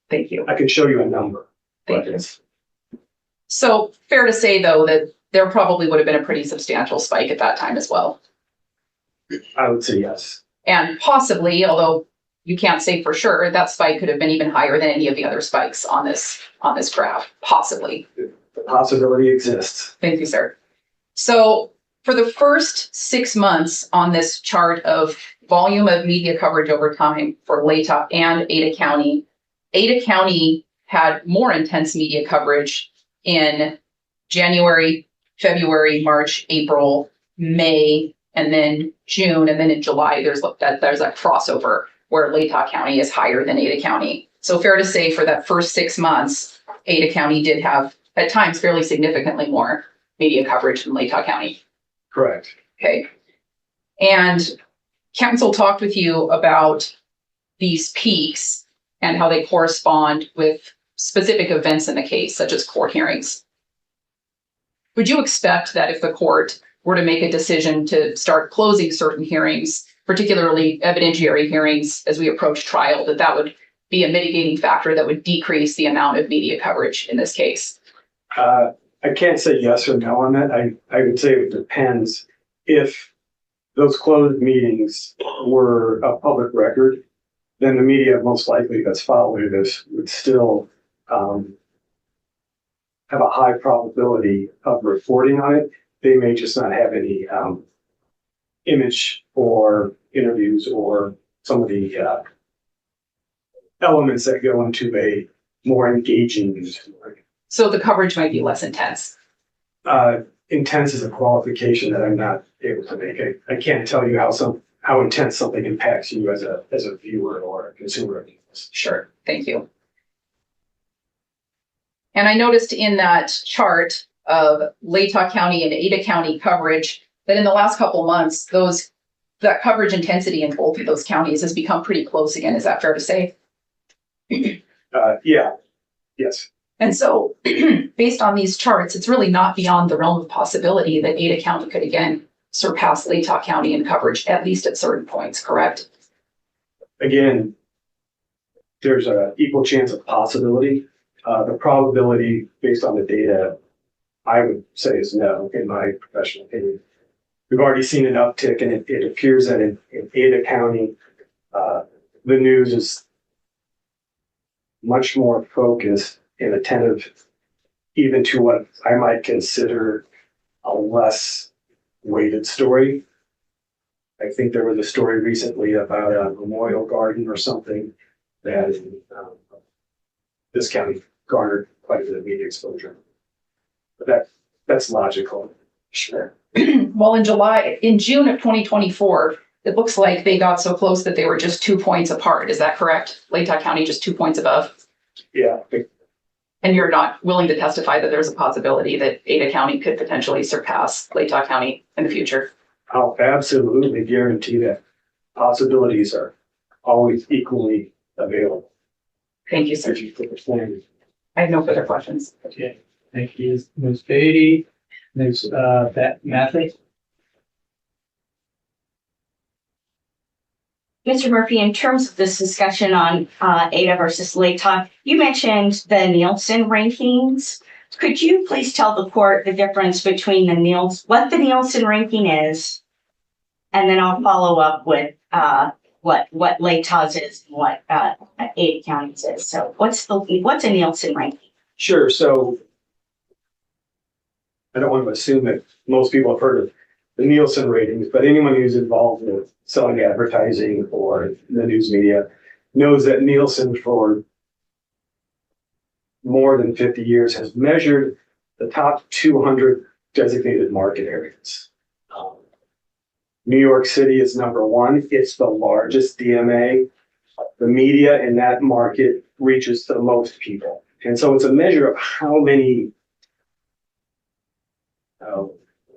Thank you. I can show you a number. Thank you. So fair to say, though, that there probably would have been a pretty substantial spike at that time as well. I would say yes. And possibly, although you can't say for sure, that spike could have been even higher than any of the other spikes on this graph, possibly. The possibility exists. Thank you, sir. So for the first 6 months on this chart of volume of media coverage over time for Latah and Ada County had more intense media coverage in January, February, March, April, May, and then June, and then in July, there's a crossover where Latah County is higher than Ada County. So fair to say for that first 6 months, Ada County did have, at times, fairly significantly more media coverage than Latah County. Correct. Okay. And counsel talked with you about these peaks and how they correspond with specific events in the case, such as court hearings. Would you expect that if the court were to make a decision to start closing certain hearings, particularly evidentiary hearings as we approach trial, that would be a mitigating factor that would decrease the amount of media coverage in this case? I can't say yes or no on that. I would say it depends. If those closed meetings were a public record, then the media most likely that's following this would still have a high probability of reporting on it. They may just not have any image or interviews or some of the elements that go into a more engaging news story. So the coverage might be less intense. Intense is a qualification that I'm not able to make. I can't tell you how intense something impacts you as a viewer or a consumer of news. Sure, thank you. And I noticed in that chart of Latah County and Ada County coverage that in the last couple months, that coverage intensity in both of those counties has become pretty close again. Is that fair to say? Yeah. Yes. And so based on these charts, it's really not beyond the realm of possibility that Ada County could again surpass Latah County in coverage, at least at certain points, correct? Again, there's an equal chance of possibility. The probability based on the data, I would say is no, in my professional opinion. we've already seen an uptick, and it appears that in Ada County, the news is much more focused and attentive even to what I might consider a less weighted story. I think there was a story recently about a memorial garden or something that this county garnered quite a bit of media exposure. But that's logical. Sure. Well, in June of 2024, it looks like they got so close that they were just 2 points apart. Is that correct? Latah County just 2 points above? Yeah. And you're not willing to testify that there's a possibility that Ada County could potentially surpass Latah County in the future? I'll absolutely guarantee that possibilities are always equally available. Thank you, sir. I have no further questions. Okay, thank you, Ms. Beatty. Ms. Mathis? Mr. Murphy, in terms of this discussion on Ada versus Latah, you mentioned the Nielsen rankings. Could you please tell the court the difference between what the Nielsen ranking is, and then I'll follow up with what Latah's is and what Ada County's is. So what's a Nielsen ranking? Sure. So I don't want to assume that most people have heard of the Nielsen ratings, but anyone who's involved with selling advertising or the news media knows that Nielsen for more than 50 years has measured the top 200 designated market areas. New York City is number one. It's the largest DMA. The media in that market reaches the most people. And so it's a measure of how many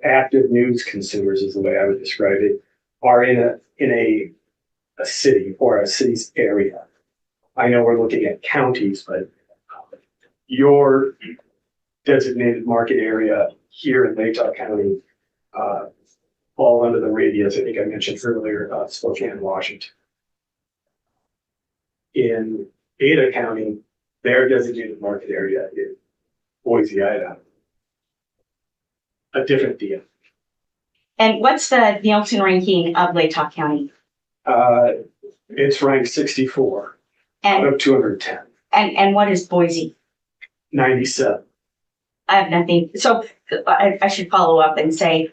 active news consumers, is the way I would describe it, are in a city or a city's area. I know we're looking at counties, but your designated market area here in Latah County fall under the radius, I think I mentioned earlier, Spokane, Washington. In Ada County, their designated market area is Boise, Idaho. A different deal. And what's the Nielsen ranking of Latah County? It's ranked 64 out And of 210. and what is Boise? 97. I have nothing. So I should follow up and say,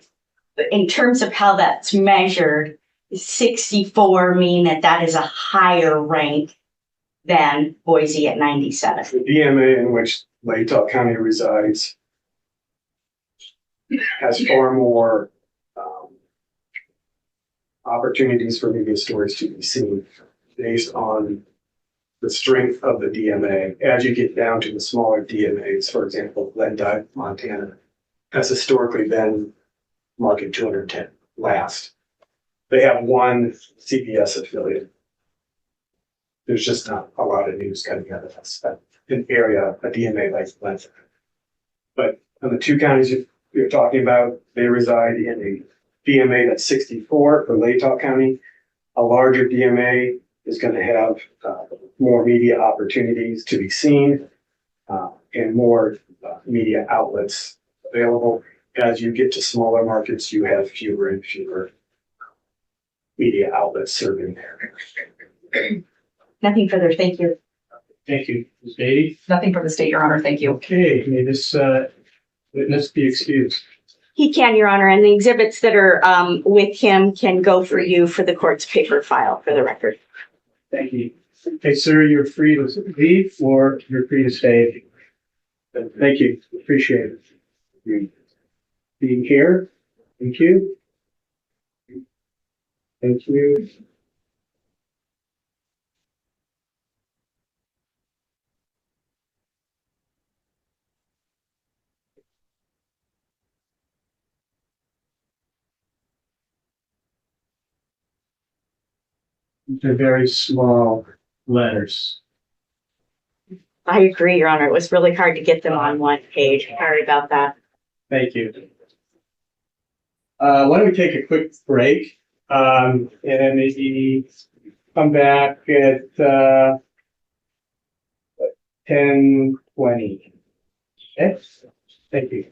in terms of how that's measured, 64 mean that is a higher rank than Boise at 97. The DMA in which Latah County resides has far more opportunities for media stories to be seen based on the strength of the DMA. As you get down to the smaller DMAs, for example, Glendive, Montana, has historically been market 210 last. They have one CBS affiliate. There's just not a lot of news coming out of an area, a DMA like Glendive. But on the two counties you're talking about, they reside in a DMA that's 64 for Latah County. A larger DMA is going to have more media opportunities to be seen and more media outlets available. As you get to smaller markets, you have fewer and fewer media outlets serving there. Nothing further. Thank you. Thank you, Ms. Beatty. Nothing from the state, Your Honor. Thank you. Okay, may this witness be excused. He can, Your Honor, and the exhibits that are with him can go for you for the court's paper file for the record. Thank you. Okay, sir, you're free to leave or you're free to stay. Thank you. Appreciate it. Being here. Thank you. Thank you. They're very small letters. I agree, Your Honor. It was really hard to get them on one page. Sorry about that. Thank you. Why don't we take a quick break and maybe come back at 10:20. Okay, thank you.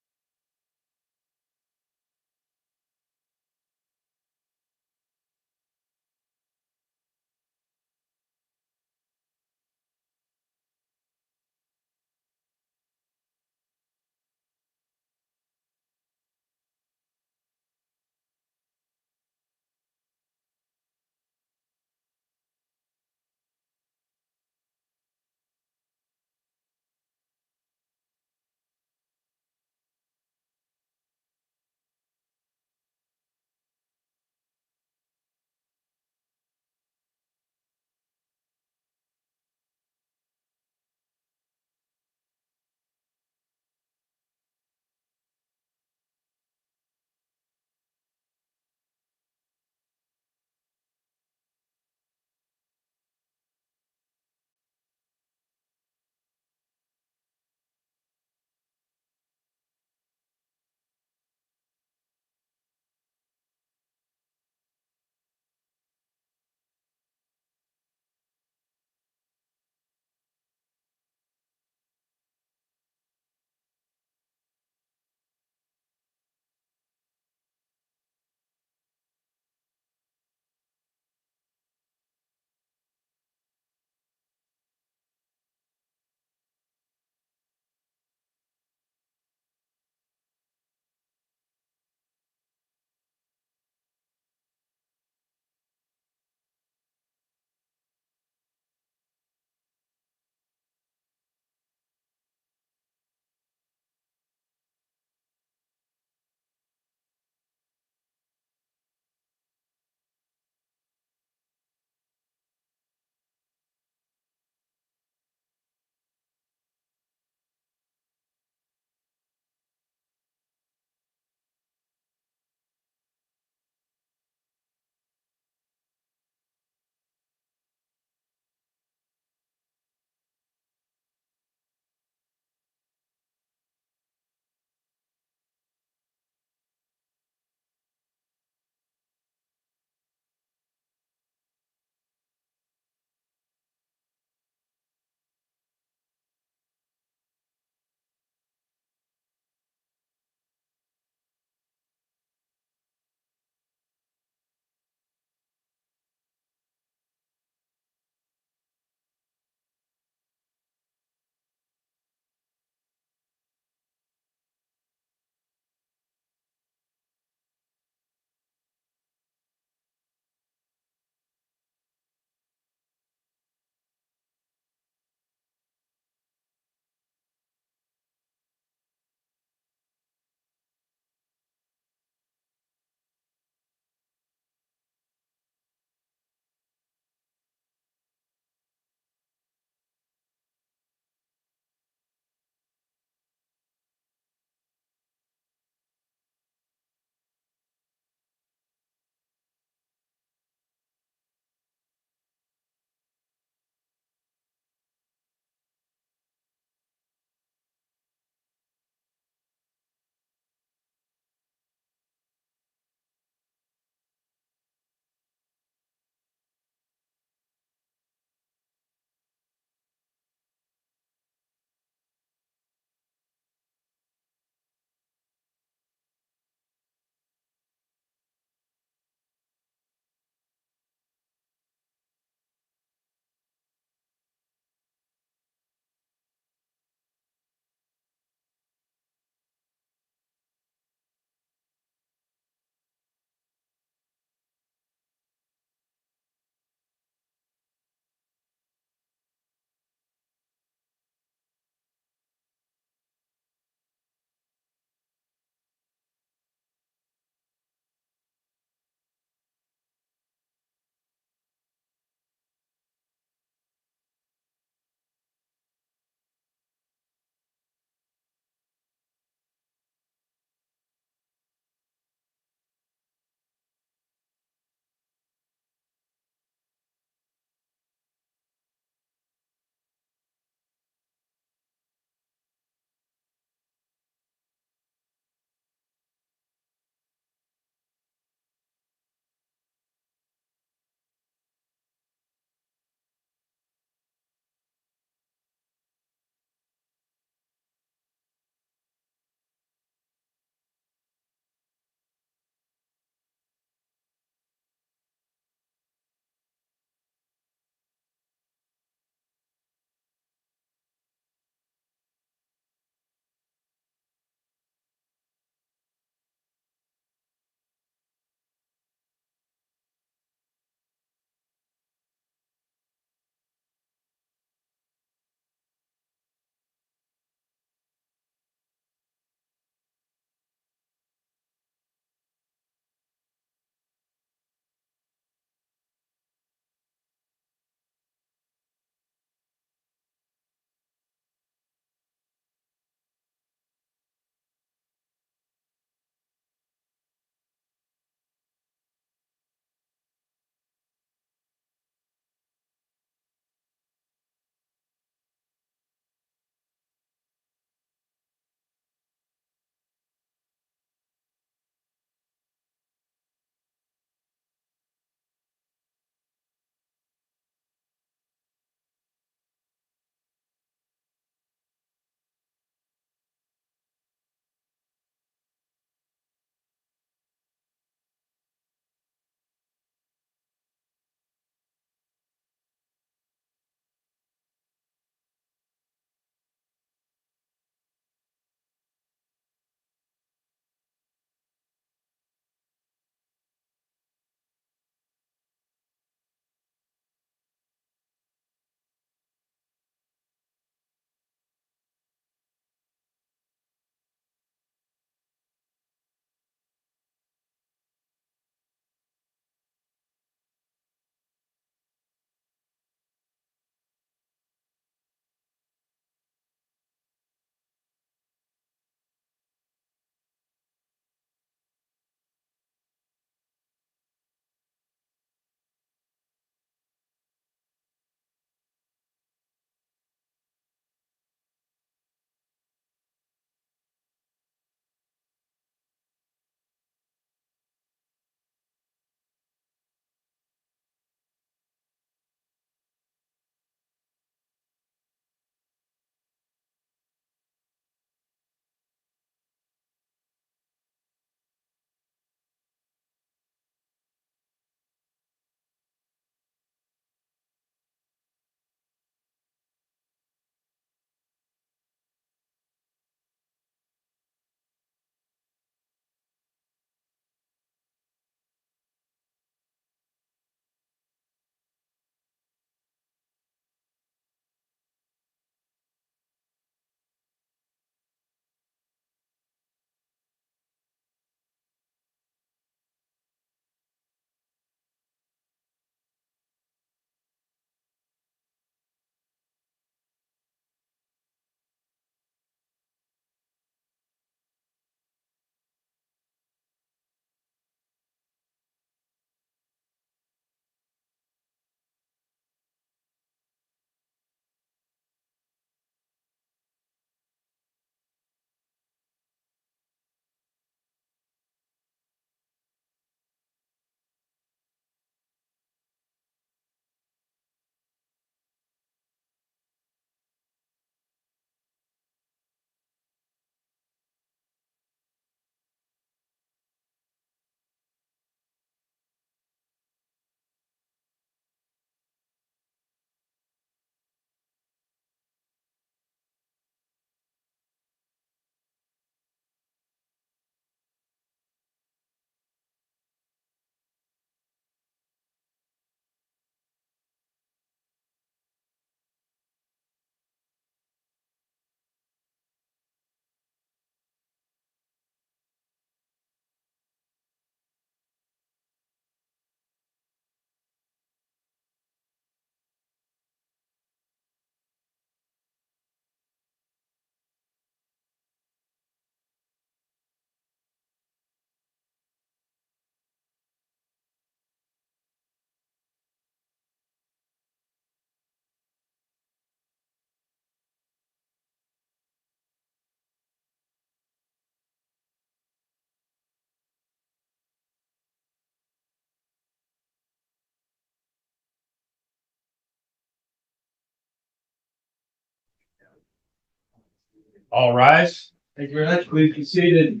All rise. Thank you very much. Please be seated.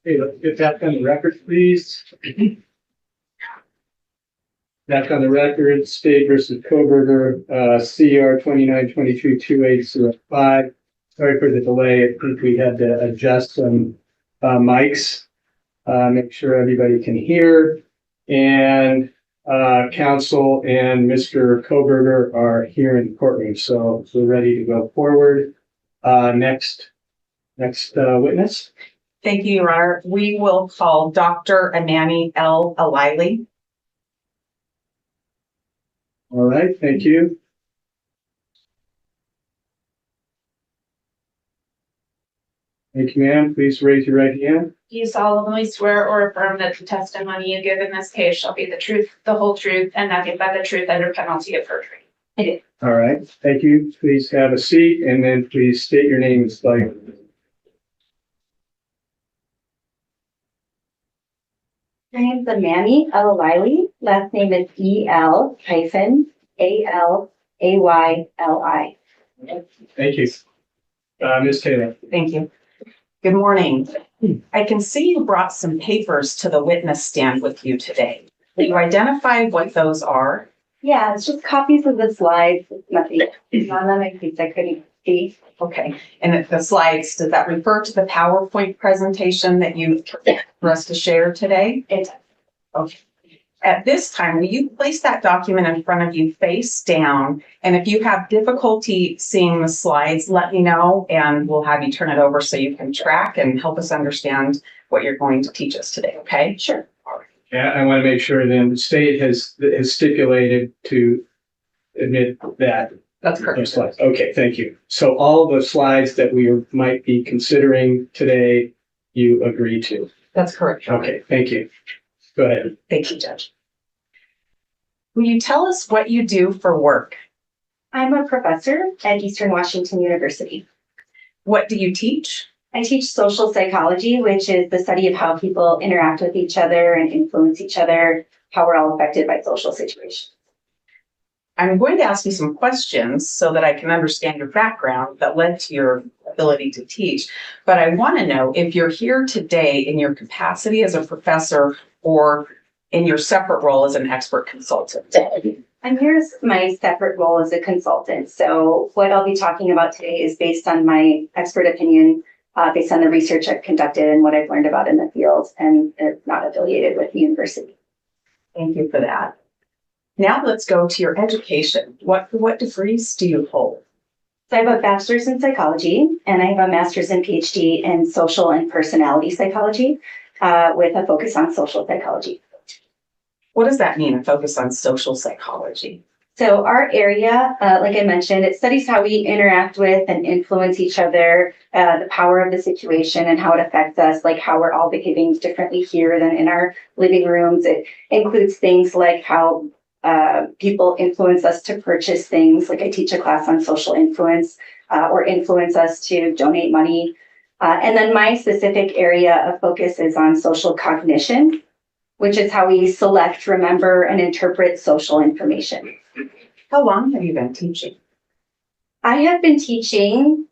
Okay, let's get back on the record, please. Back on the record, Spade versus Kohberger, CR 2922-2805. Sorry for the delay. I think we had to adjust some mics. Make sure everybody can hear. And counsel and Mr. Kohberger are here in the courtroom, so we're ready to go forward. Next witness. Thank you, Your Honor. We will call Dr. Aman Al-Aly. All right, thank you. Thank you, ma'am. Please raise your right hand. Do you solemnly swear or affirm that the testimony you give in this case shall be the truth, the whole truth, and nothing but the truth under penalty of perjury? I do. All right, thank you. Please have a seat and then please state your name and spell your name. My name's Aman Al-Aly. Last name is E-L-A-L-A-Y-L-I. Thank you. Ms. Taylor. Thank you. Good morning. I can see you brought some papers to the witness stand with you today. Will you identify what those are? Yeah, it's just copies of the slides. It's nothing on them in case I couldn't see. Okay. And the slides, does that refer to the PowerPoint presentation that you for us to share today? It Okay. At this time, will you place that document in front of you face down? And if you have difficulty seeing the slides, let me know and we'll have you turn it over so you can track and help us understand what you're going to teach us today, okay? Sure. Yeah, I want to make sure then the state has stipulated to admit that. That's correct. Those slides. Okay, thank you. So all the slides that we might be considering today, you agree to. That's correct. Okay, thank you. Go ahead. Thank you, Judge. Will you tell us what you do for work? I'm a professor at Eastern Washington University. What do you teach? I teach social psychology, which is the study of how people interact with each other and influence each other, how we're all affected by social situations. I'm going to ask you some questions so that I can understand your background that led to your ability to teach. But I want to know if you're here today in your capacity as a professor or in your separate role as an expert consultant. I'm here as my separate role as a consultant. So what I'll be talking about today is based on my expert opinion, based on the research I've conducted and what I've learned about in the field, and it's not affiliated with the university. Thank you for that. Now let's go to your education. What degrees do you hold? So I have a bachelor's in psychology, and I have a master's and PhD in social and personality psychology, with a focus on social psychology. What does that mean, a focus on social psychology? So our area, like I mentioned, it studies how we interact with and influence each other, the power of the situation and how it affects us, like how we're all behaving differently here than in our living rooms. It includes things like how people influence us to purchase things. Like I teach a class on social influence, or influence us to donate money. And then my specific area of focus is on social cognition, which is how we select, remember, and interpret social information. How long have you been teaching? I have been teaching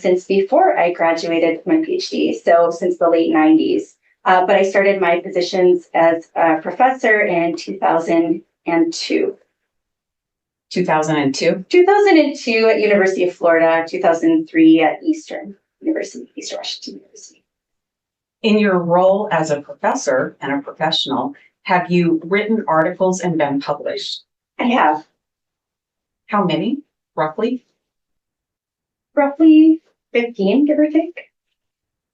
since before I graduated with my PhD, so since the late 90s. But I started my positions as a professor in 2002. 2002? 2002 at University of Florida, 2003 at Eastern Washington University. In your role as a professor and a professional, have you written articles and been published? I have. How many, roughly? Roughly 15, give or take.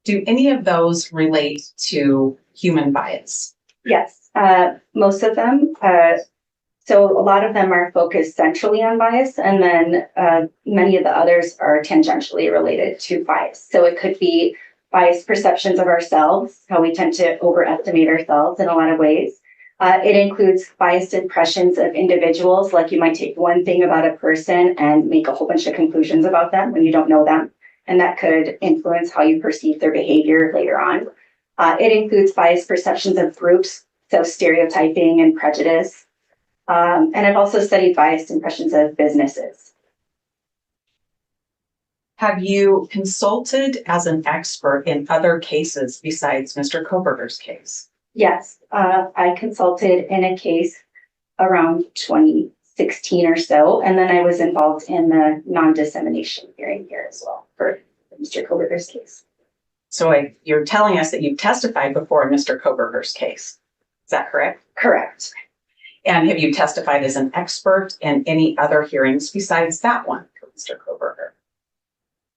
Do any of those relate to human bias? Yes, most of them. So a lot of them are focused centrally on bias, and then many of the others are tangentially related to bias. So it could be biased perceptions of ourselves, how we tend to overestimate ourselves in a lot of ways. It includes biased impressions of individuals, like you might take one thing about a person and make a whole bunch of conclusions about them when you don't know them. And that could influence how you perceive their behavior later on. It includes biased perceptions of groups, so stereotyping and prejudice. And I've also studied biased impressions of businesses. Have you consulted as an expert in other cases besides Mr. Kohberger's case? Yes, I consulted in a case around 2016 or so, and then I was involved in the non-dissemination hearing here as well for Mr. Kohberger's case. So you're telling us that you testified before Mr. Kohberger's case. Is that correct? Correct. And have you testified as an expert in any other hearings besides that one for Mr. Kohberger?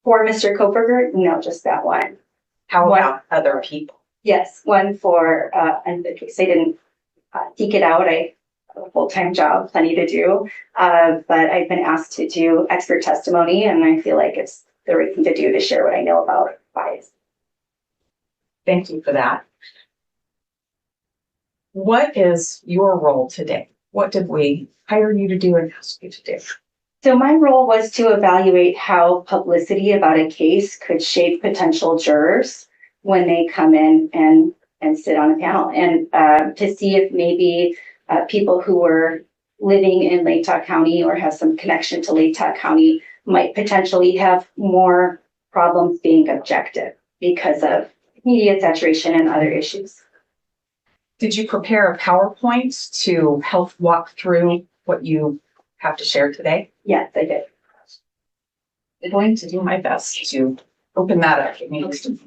For Mr. Kohberger, no, just that one. How One- about other people? Yes, one for, and the case, I didn't seek it out. I have a full-time job, plenty to do. But I've been asked to do expert testimony, and I feel like it's the right thing to do to share what I know about bias. Thank you for that. What is your role today? What did we hire you to do and ask you to do? So my role was to evaluate how publicity about a case could shape potential jurors when they come in and sit on a panel, and to see if maybe people who were living in Latah County or have some connection to Latah County might potentially have more problems being objective because of media saturation and other issues. Did you prepare a PowerPoint to help walk through what you have to share today? Yes, I did. I'm going to do my best to open that up. It needs to.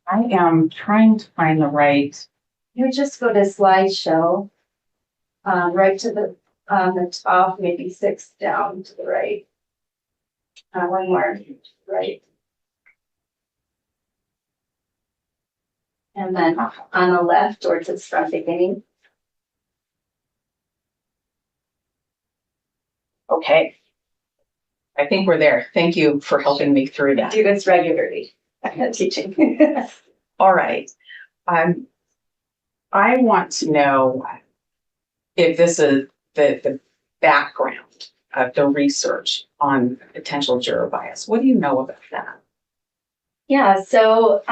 I am trying to find the right. You would just go to slideshow, right to the top, maybe 6 down to the right. One more, right. And then on the left or to the front beginning. Okay. I think we're there. Thank you for helping me through that. Do this regularly. I'm teaching. All right. I want to know if this is the background of the research on potential juror bias. What do you know about that? Yeah, so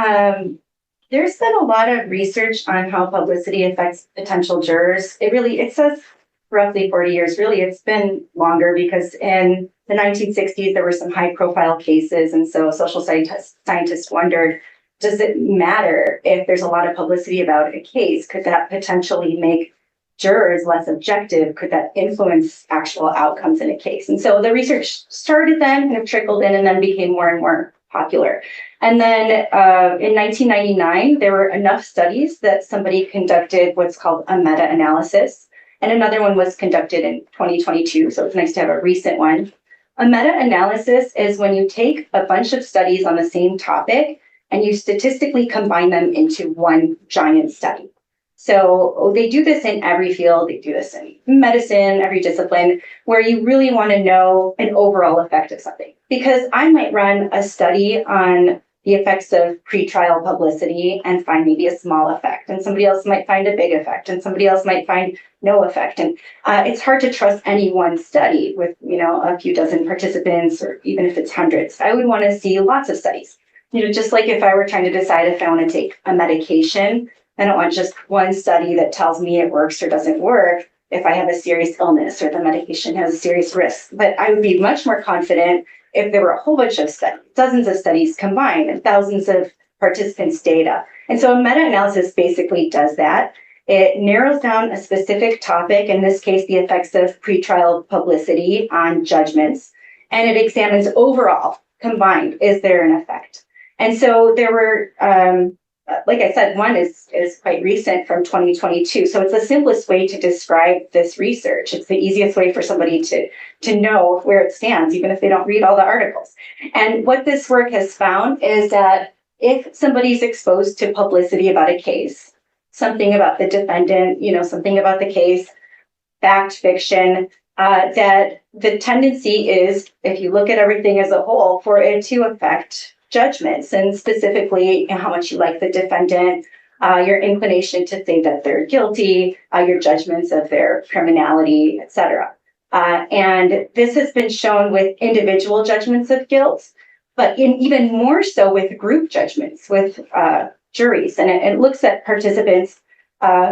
there's been a lot of research on how publicity affects potential jurors. It says roughly 40 years. Really, it's been longer because in the 1960s, there were some high profile cases. And so social scientists wondered, does it matter if there's a lot of publicity about a case? Could that potentially make jurors less objective? Could that influence actual outcomes in a case? And so the research started then, kind of trickled in, and then became more and more popular. And then in 1999, there were enough studies that somebody conducted what's called a meta-analysis. And another one was conducted in 2022. So it's nice to have a recent one. A meta-analysis is when you take a bunch of studies on the same topic and you statistically combine them into one giant study. So they do this in every field. They do this in medicine, every discipline, where you really want to know an overall effect of something. Because I might run a study on the effects of pretrial publicity and find maybe a small effect, and somebody else might find a big effect, and somebody else might find no effect. And it's hard to trust any one study with, a few dozen participants, or even if it's hundreds. I would want to see lots of studies. Just like if I were trying to decide if I want to take a medication, I don't want just one study that tells me it works or doesn't work if I have a serious illness or the medication has a serious risk. But I would be much more confident if there were a whole bunch of studies, dozens of studies combined, and thousands of participants' data. And so a meta-analysis basically does that. It narrows down a specific topic, in this case, the effects of pretrial publicity on judgments, and it examines overall, combined, is there an effect? And so there were, like I said, one is quite recent from 2022. So it's the simplest way to describe this research. It's the easiest way for somebody to know where it stands, even if they don't read all the articles. And what this work has found is that if somebody's exposed to publicity about a case, something about the defendant, something about the case, fact, fiction, that the tendency is, if you look at everything as a whole, for it to affect judgments, and specifically how much you like the defendant, your inclination to think that they're guilty, your judgments of their criminality, etc. And this has been shown with individual judgments of guilt, but even more so with group judgments with juries. And it looks at participants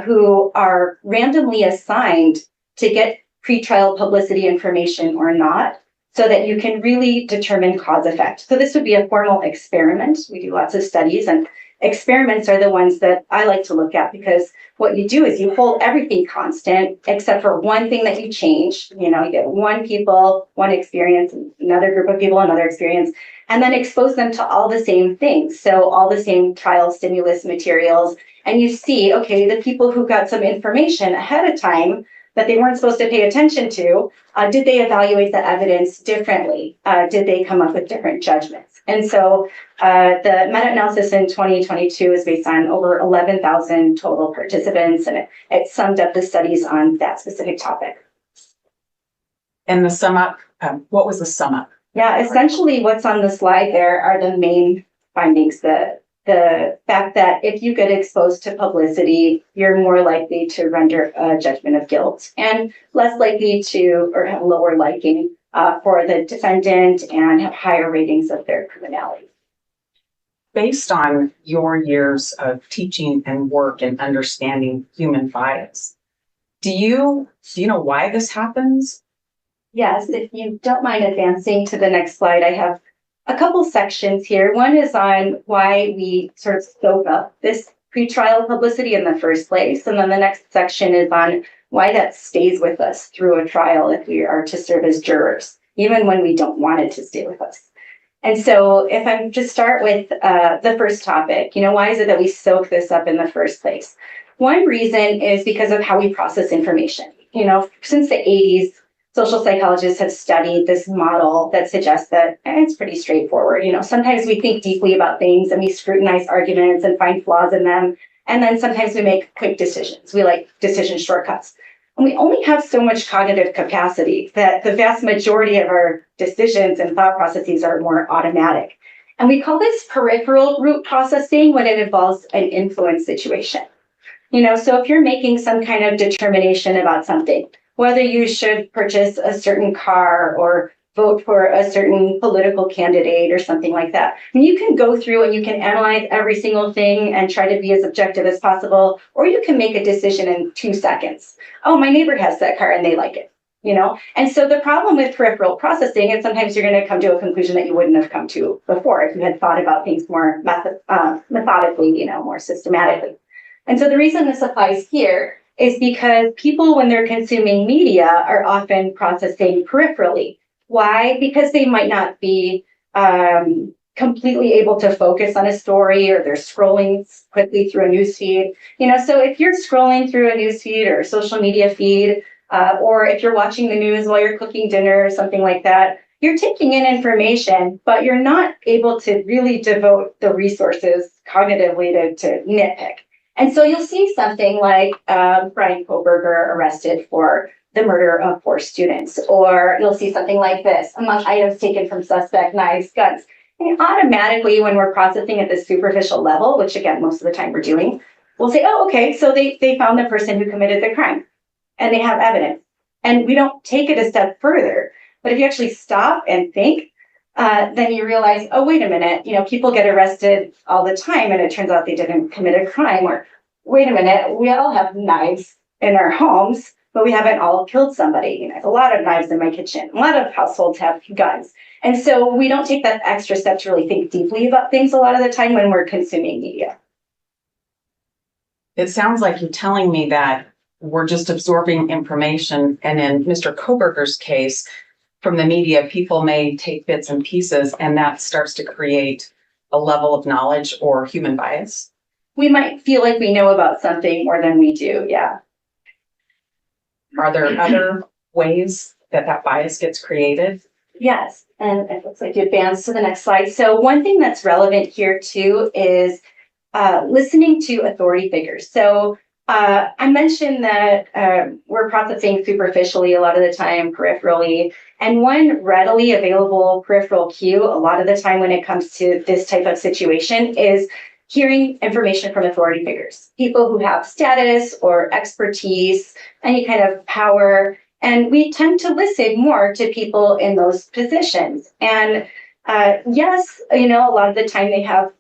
who are randomly assigned to get pretrial publicity information or not, so that you can really determine cause effect. So this would be a formal experiment. We do lots of studies, and experiments are the ones that I like to look at, because what you do is you hold everything constant except for one thing that you change. You get one people, one experience, another group of people, another experience, and then expose them to all the same things. So all the same trial stimulus materials. And you see, okay, the people who got some information ahead of time that they weren't supposed to pay attention to, did they evaluate the evidence differently? Did they come up with different judgments? And so the meta-analysis in 2022 is based on over 11,000 total participants, and it summed up the studies on that specific topic. And the sum up, what was the sum up? Yeah, essentially what's on the slide there are the main findings. The fact that if you get exposed to publicity, you're more likely to render a judgment of guilt and less likely to, or have lower liking for the defendant, and have higher ratings of their criminality. Based on your years of teaching and work and understanding human bias, do you know why this happens? Yes, if you don't mind advancing to the next slide, I have a couple sections here. One is on why we sort of soak up this pretrial publicity in the first place. And then the next section is on why that stays with us through a trial if we are to serve as jurors, even when we don't want it to stay with us. And so if I'm to start with the first topic, why is it that we soak this up in the first place? One reason is because of how we process information. Since the 80s, social psychologists have studied this model that suggests that it's pretty straightforward. Sometimes we think deeply about things and we scrutinize arguments and find flaws in them. And then sometimes we make quick decisions. We like decision shortcuts. And we only have so much cognitive capacity that the vast majority of our decisions and thought processes are more automatic. And we call this peripheral root processing when it involves an influence situation. So if you're making some kind of determination about something, whether you should purchase a certain car or vote for a certain political candidate or something like that. And you can go through and you can analyze every single thing and try to be as objective as possible, or you can make a decision in 2 seconds. Oh, my neighbor has that car and they like it, And so the problem with peripheral processing is sometimes you're going to come to a conclusion that you wouldn't have come to before if you had thought about things more methodically, more systematically. And so the reason this applies here is because people, when they're consuming media, are often processing peripherally. Why? Because they might not be completely able to focus on a story, or they're scrolling quickly through a newsfeed. So if you're scrolling through a newsfeed or a social media feed, or if you're watching the news while you're cooking dinner or something like that, you're taking in information, but you're not able to really devote the resources cognitively to nitpick. And so you'll see something like Bryan Kohberger arrested for the murder of 4 students, or you'll see something like this, among items taken from suspect, knives, guns. And automatically, when we're processing at the superficial level, which again, most of the time we're doing, we'll say, oh, okay, so they found the person who committed the crime and they have evidence. And we don't take it a step further. But if you actually stop and think, then you realize, oh, wait a minute, people get arrested all the time and it turns out they didn't commit a crime. Or wait a minute, we all have knives in our homes, but we haven't all killed somebody. I have a lot of knives in my kitchen. A lot of households have guns. And so we don't take that extra step to really think deeply about things a lot of the time when we're consuming media. It sounds like you're telling me that we're just absorbing information. And in Mr. Kohberger's case, from the media, people may take bits and pieces, and that starts to create a level of knowledge or human bias. We might feel like we know about something more than we do, yeah. Are there other ways that bias gets created? Yes, and it looks like you advance to the next slide. So one thing that's relevant here too is listening to authority figures. So I mentioned that we're processing superficially a lot of the time, peripherally, and one readily available peripheral cue a lot of the time when it comes to this type of situation is hearing information from authority figures, people who have status or expertise, any kind of power, and we tend to listen more to people in those positions. And yes, a lot of the time they have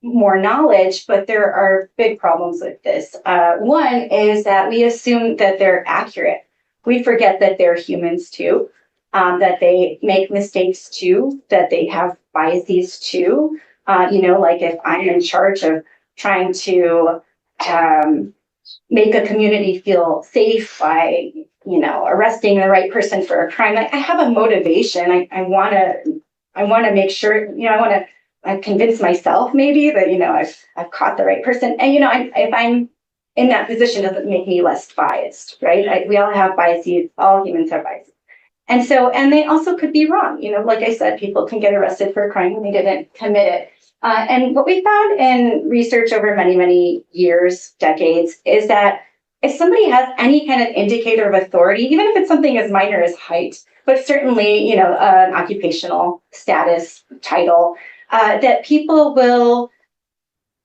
more knowledge, but there are big problems with this. One is that we assume that they're accurate. We forget that they're humans too, that they make mistakes too, that they have biases too. Like if I'm in charge of trying to make a community feel safe by, arresting the right person for a crime, I have a motivation. I want to make sure, I convince myself maybe that, I've caught the right person. And, if I'm in that position, doesn't make me less biased, right? We all have biases. All humans have biases. And they also could be wrong. Like I said, people can get arrested for a crime when they didn't commit it. And what we found in research over many, many years, decades, is that if somebody has any kind of indicator of authority, even if it's something as minor as height, but certainly, an occupational status, title, that people will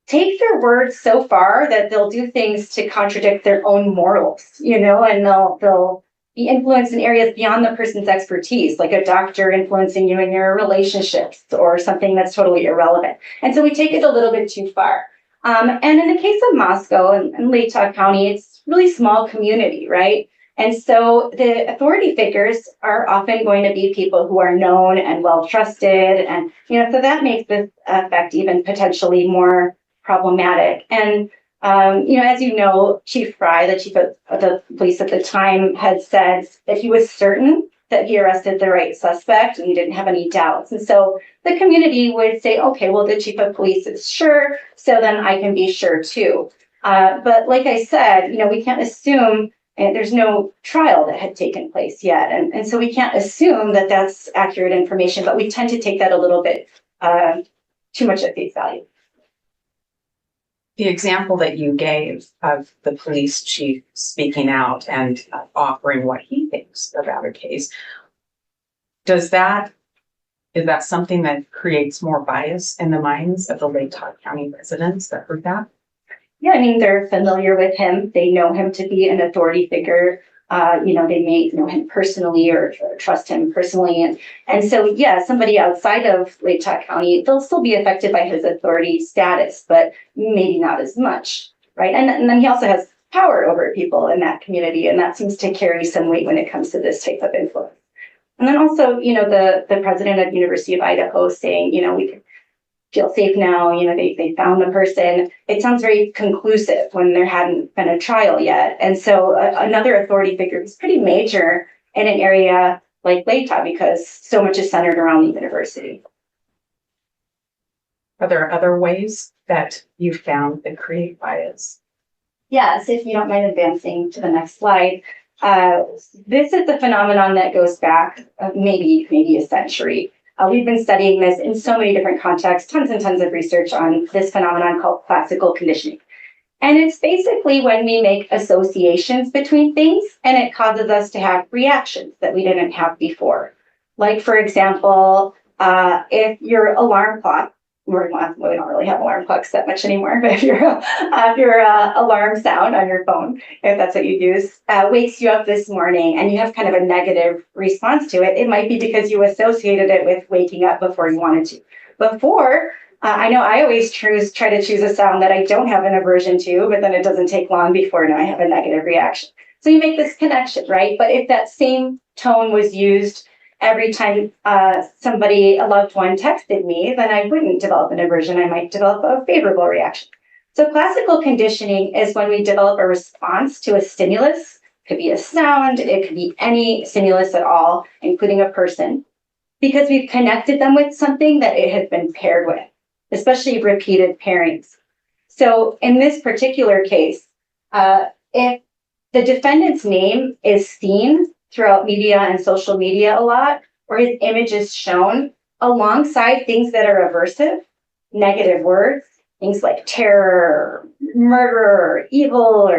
take their words so far that they'll do things to contradict their own morals, and they'll be influenced in areas beyond the person's expertise, like a doctor influencing you in your relationships or something that's totally irrelevant. And so we take it a little bit too far. And in the case of Moscow and Lake Tahoe County, it's a really small community, right? And so the authority figures are often going to be people who are known and well trusted. And, so that makes this effect even potentially more problematic. And, as you know, Chief Fry, the chief of the police at the time, had said that he was certain that he arrested the right suspect and he didn't have any doubts. And so the community would say, okay, well, the chief of police is sure, so then I can be sure too. But like I said, we can't assume. And there's no trial that had taken place yet. And so we can't assume that that's accurate information, but we tend to take that a little bit too much at face value. The example that you gave of the police chief speaking out and offering what he thinks about a case, is that something that creates more bias in the minds of the Lake Tahoe County residents that heard that? Yeah, they're familiar with him. They know him to be an authority figure. They may know him personally or trust him personally. And so, yeah, somebody outside of Lake Tahoe County, they'll still be affected by his authority status, but maybe not as much, right? And then he also has power over people in that community, and that seems to carry some weight when it comes to this type of influence. And then also, the president of University of Idaho saying, we can feel safe now, they found the person. It sounds very conclusive when there hadn't been a trial yet. And so another authority figure is pretty major in an area like Lake Tahoe because so much is centered around the university. Are there other ways that you found that create bias? Yes, if you don't mind advancing to the next slide. This is a phenomenon that goes back maybe a century. We've been studying this in so many different contexts, tons and tons of research on this phenomenon called classical conditioning. And it's basically when we make associations between things and it causes us to have reactions that we didn't have before. Like, for example, if your alarm clock, we don't really have alarm clocks that much anymore, but if your alarm sound on your phone, if that's what you use, wakes you up this morning and you have kind of a negative response to it, it might be because you associated it with waking up before you wanted to. Before, I know I always try to choose a sound that I don't have an aversion to, but then it doesn't take long before now I have a negative reaction. So you make this connection, right? But if that same tone was used every time a loved one texted me, then I wouldn't develop an aversion. I might develop a favorable reaction. So classical conditioning is when we develop a response to a stimulus. It could be a sound, it could be any stimulus at all, including a person, because we've connected them with something that it has been paired with, especially repeated pairings. So in this particular case, if the defendant's name is seen throughout media and social media a lot, or his image is shown alongside things that are aversive, negative words, things like terror, murder, or evil,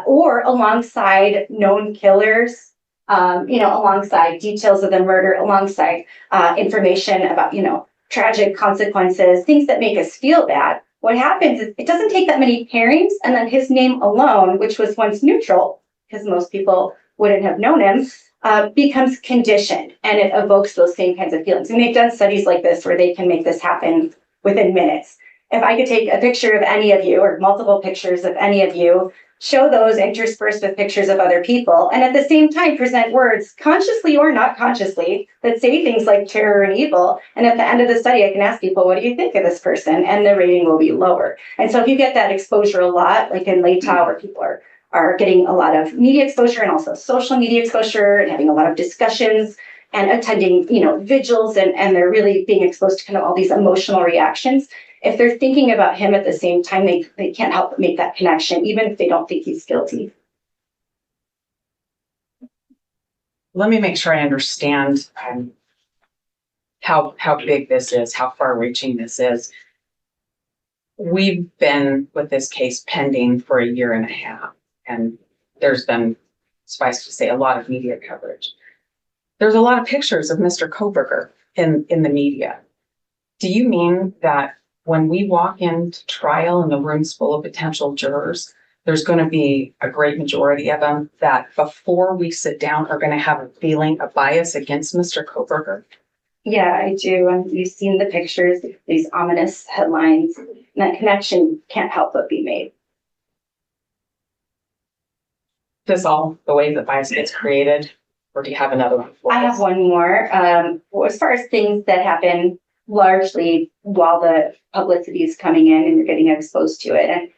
or alongside known killers, alongside details of the murder, alongside information about, tragic consequences, things that make us feel bad. What happens is it doesn't take that many pairings, and then his name alone, which was once neutral, because most people wouldn't have known him, becomes conditioned, and it evokes those same kinds of feelings. And they've done studies like this where they can make this happen within minutes. If I could take a picture of any of you or multiple pictures of any of you, show those interspersed with pictures of other people, and at the same time present words, consciously or not consciously, that say things like terror and evil. And at the end of the study, I can ask people, what do you think of this person? And the rating will be lower. And so if you get that exposure a lot, like in LATAW, where people are getting a lot of media exposure and also social media exposure and having a lot of discussions and attending, vigils, and they're really being exposed to kind of all these emotional reactions. If they're thinking about him at the same time, they can't help but make that connection, even if they don't think he's guilty. Let me make sure I understand how big this is, how far-reaching this is. We've been with this case pending for 1.5 years, and there's been, suffice to say, a lot of media coverage. There's a lot of pictures of Mr. Kohberger in the media. Do you mean that when we walk into trial and the room's full of potential jurors, there's going to be a great majority of them that before we sit down are going to have a feeling, a bias against Mr. Kohberger? Yeah, I do. And you've seen the pictures, these ominous headlines, and that connection can't help but be made. This all the way that bias gets created, or do you have another one for I have us? one more. As far as things that happen largely while the publicity is coming in and you're getting exposed to it. And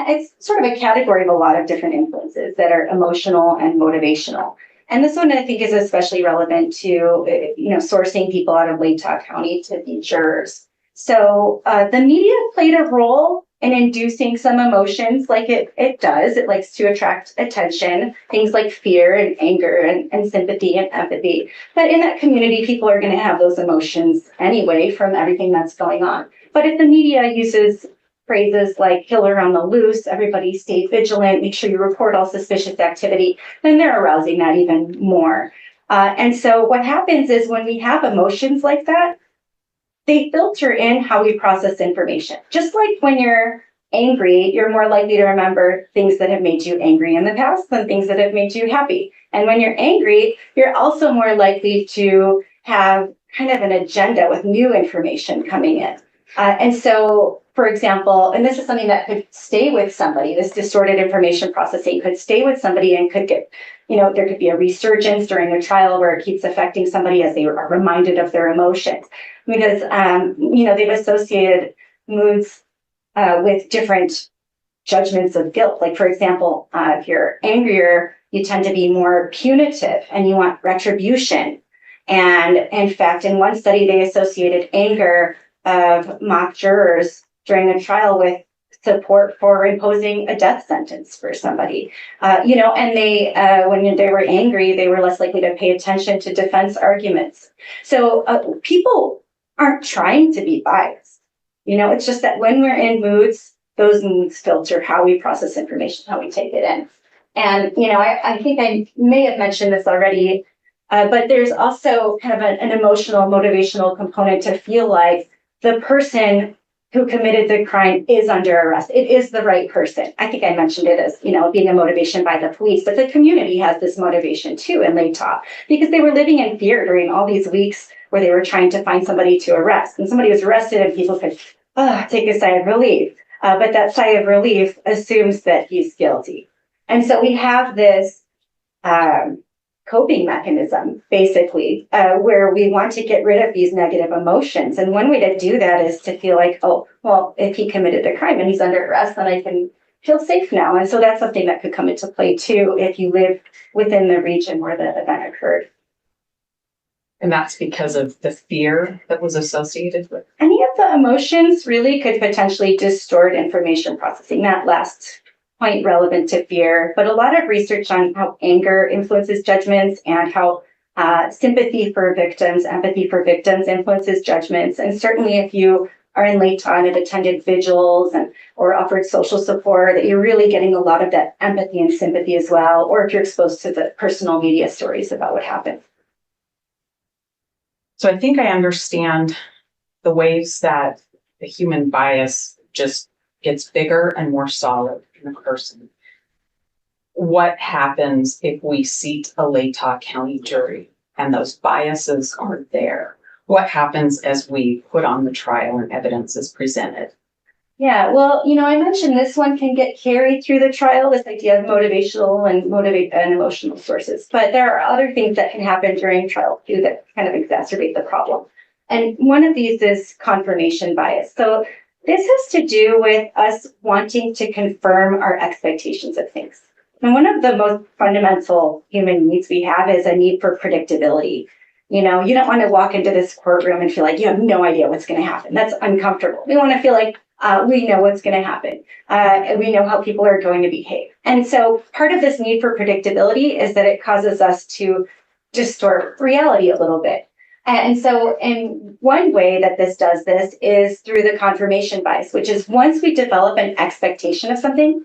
it's sort of a category of a lot of different influences that are emotional and motivational. And this one I think is especially relevant to, sourcing people out of LATAW County to be jurors. So the media played a role in inducing some emotions like it does. It likes to attract attention, things like fear and anger and sympathy and empathy. But in that community, people are going to have those emotions anyway from everything that's going on. But if the media uses phrases like killer on the loose, everybody stay vigilant, make sure you report all suspicious activity, then they're arousing that even more. And so what happens is when we have emotions like that, they filter in how we process information. Just like when you're angry, you're more likely to remember things that have made you angry in the past than things that have made you happy. And when you're angry, you're also more likely to have kind of an agenda with new information coming in. And so, for example, and this is something that could stay with somebody, this distorted information processing could stay with somebody and could get, there could be a resurgence during a trial where it keeps affecting somebody as they are reminded of their emotions. Because, they've associated moods with different judgments of guilt. Like, for example, if you're angrier, you tend to be more punitive and you want retribution. And in fact, in one study, they associated anger of mock jurors during a trial with support for imposing a death sentence for somebody. And they, when they were angry, they were less likely to pay attention to defense arguments. So people aren't trying to be biased. It's just that when we're in moods, those moods filter how we process information, how we take it in. And, I think I may have mentioned this already, but there's also kind of an emotional, motivational component to feel like the person who committed the crime is under arrest. It is the right person. I think I mentioned it as, being a motivation by the police, but the community has this motivation too in LATAW because they were living in fear during all these weeks where they were trying to find somebody to arrest. And somebody was arrested and people could take a sigh of relief. But that sigh of relief assumes that he's guilty. And so we have this coping mechanism, basically, where we want to get rid of these negative emotions. And one way to do that is to feel like, oh, well, if he committed a crime and he's under arrest, then I can feel safe now. And so that's something that could come into play too if you live within the region where the event occurred. And that's because of the fear that was associated with Any of the emotions really could potentially distort information processing. That last point relevant to fear, but a lot of research on how anger influences judgments and how sympathy for victims, empathy for victims influences judgments. And certainly if you are in late time and attended vigils and or offered social support, that you're really getting a lot of that empathy and sympathy as well, or if you're exposed to the personal media stories about what happened. So I think I understand the ways that the human bias just gets bigger and more solid in a person. What happens if we seat a Latah County jury and those biases are there? What happens as we put on the trial and evidence is presented? Yeah, well, I mentioned this one can get carried through the trial, this idea of motivational and emotional sources. But there are other things that can happen during trial too that kind of exacerbate the problem. And one of these is confirmation bias. So this has to do with us wanting to confirm our expectations of things. And one of the most fundamental human needs we have is a need for predictability. You don't want to walk into this courtroom and feel like you have no idea what's going to happen. That's uncomfortable. We want to feel like we know what's going to happen. And we know how people are going to behave. And so part of this need for predictability is that it causes us to distort reality a little bit. And so in one way that this does this is through the confirmation bias, which is once we develop an expectation of something,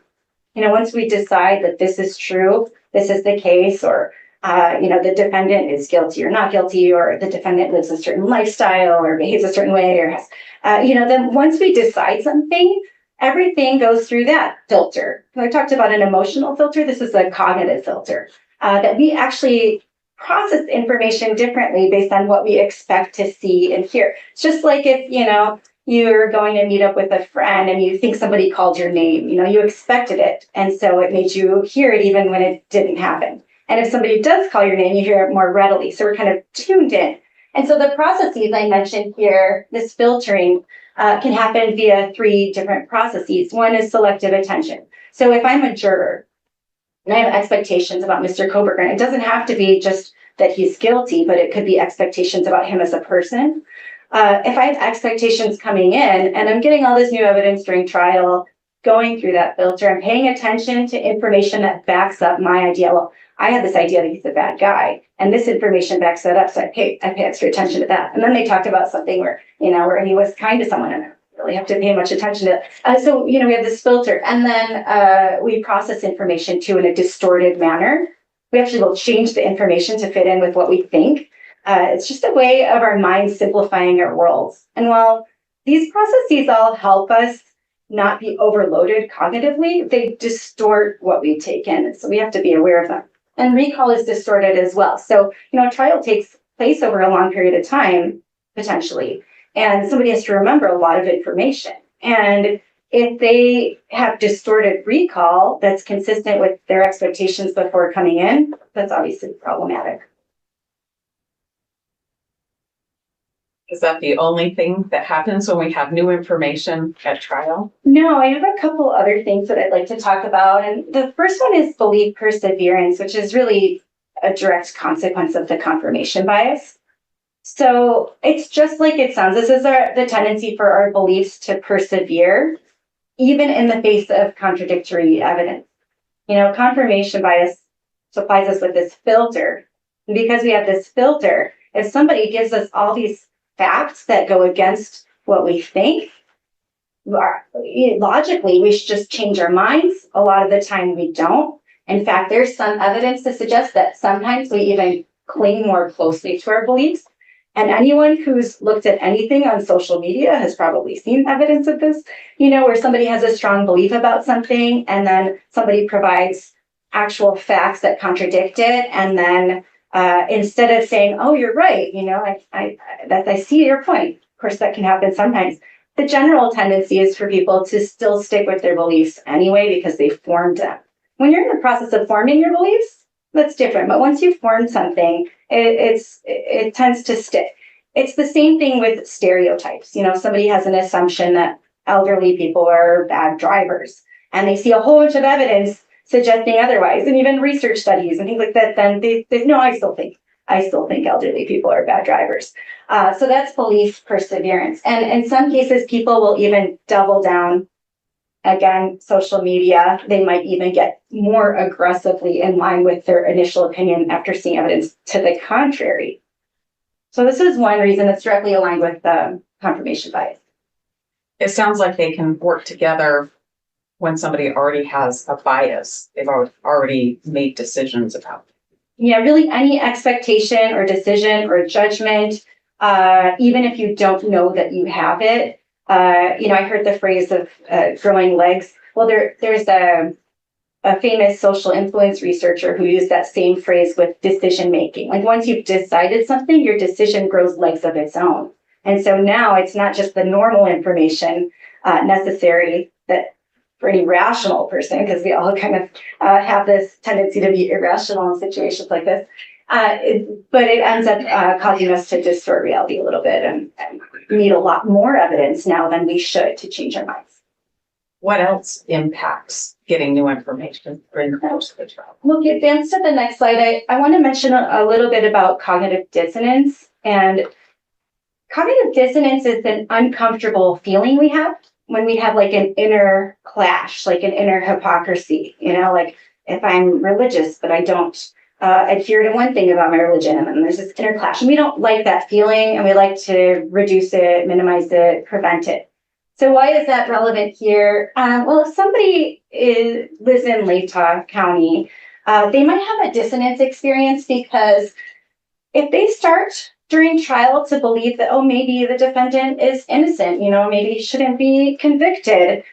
once we decide that this is true, this is the case, or the defendant is guilty or not guilty, or the defendant lives a certain lifestyle or behaves a certain way, or has, then once we decide something, everything goes through that filter. I talked about an emotional filter. This is a cognitive filter that we actually process information differently based on what we expect to see and hear. It's just like if, you're going to meet up with a friend and you think somebody called your name, you expected it. And so it made you hear it even when it didn't happen. And if somebody does call your name, you hear it more readily. So we're kind of tuned in. And so the processes I mentioned here, this filtering can happen via 3 different processes. One is selective attention. So if I'm a juror and I have expectations about Mr. Kohberger, and it doesn't have to be just that he's guilty, but it could be expectations about him as a person. If I have expectations coming in and I'm getting all this new evidence during trial, going through that filter and paying attention to information that backs up my idea. Well, I had this idea that he's a bad guy, and this information backs that up, so I pay extra attention to that. And then they talked about something where he was kind to someone, and I really have to pay much attention to it. So we have this filter, and then we process information too in a distorted manner. We actually will change the information to fit in with what we think. It's just a way of our minds simplifying our worlds. And while these processes all help us not be overloaded cognitively, they distort what we take in. So we have to be aware of them. And recall is distorted as well. So, trial takes place over a long period of time, potentially, and somebody has to remember a lot of information. And if they have distorted recall that's consistent with their expectations before coming in, that's obviously problematic. Is that the only thing that happens when we have new information at trial? No, I have a couple other things that I'd like to talk about. And the first one is belief perseverance, which is really a direct consequence of the confirmation bias. So it's just like it sounds. This is the tendency for our beliefs to persevere, even in the face of contradictory evidence. Confirmation bias supplies us with this filter. And because we have this filter, if somebody gives us all these facts that go against what we think, logically, we should just change our minds. A lot of the time we don't. In fact, there's some evidence to suggest that sometimes we even cling more closely to our beliefs. And anyone who's looked at anything on social media has probably seen evidence of this, where somebody has a strong belief about something and then somebody provides actual facts that contradict it. And then instead of saying, oh, you're right, I see your point. Of course, that can happen sometimes. The general tendency is for people to still stick with their beliefs anyway because they formed them. When you're in the process of forming your beliefs, that's different. But once you've formed something, it tends to stick. It's the same thing with stereotypes. Somebody has an assumption that elderly people are bad drivers, and they see a whole bunch of evidence suggesting otherwise, and even research studies and things like that. Then they no, I still think elderly people are bad drivers. So that's belief perseverance. And in some cases, people will even double down. Again, social media, they might even get more aggressively in line with their initial opinion after seeing evidence to the contrary. So this is one reason that's directly aligned with the confirmation bias. It sounds like they can work together when somebody already has a bias. They've already made decisions about it. Yeah, really any expectation or decision or judgment, even if you don't know that you have it. I heard the phrase of growing legs. Well, there's a famous social influence researcher who used that same phrase with decision making. Like once you've decided something, your decision grows legs of its own. And so now it's not just the normal information necessary that for any rational person, because we all kind of have this tendency to be irrational in situations like this. But it ends up causing us to distort reality a little bit and need a lot more evidence now than we should to change our minds. What else impacts getting new information during the course of the trial? We'll advance to the next slide. I want to mention a little bit about cognitive dissonance. And cognitive dissonance is an uncomfortable feeling we have when we have like an inner clash, like an inner hypocrisy, like if I'm religious, but I don't adhere to one thing about my religion, and then there's this inner clash. And we don't like that feeling, and we like to reduce it, minimize it, prevent it. So why is that relevant here? Well, if somebody lives in Latah County, they might have a dissonance experience because if they start during trial to believe that, oh, maybe the defendant is innocent, maybe he shouldn't be convicted,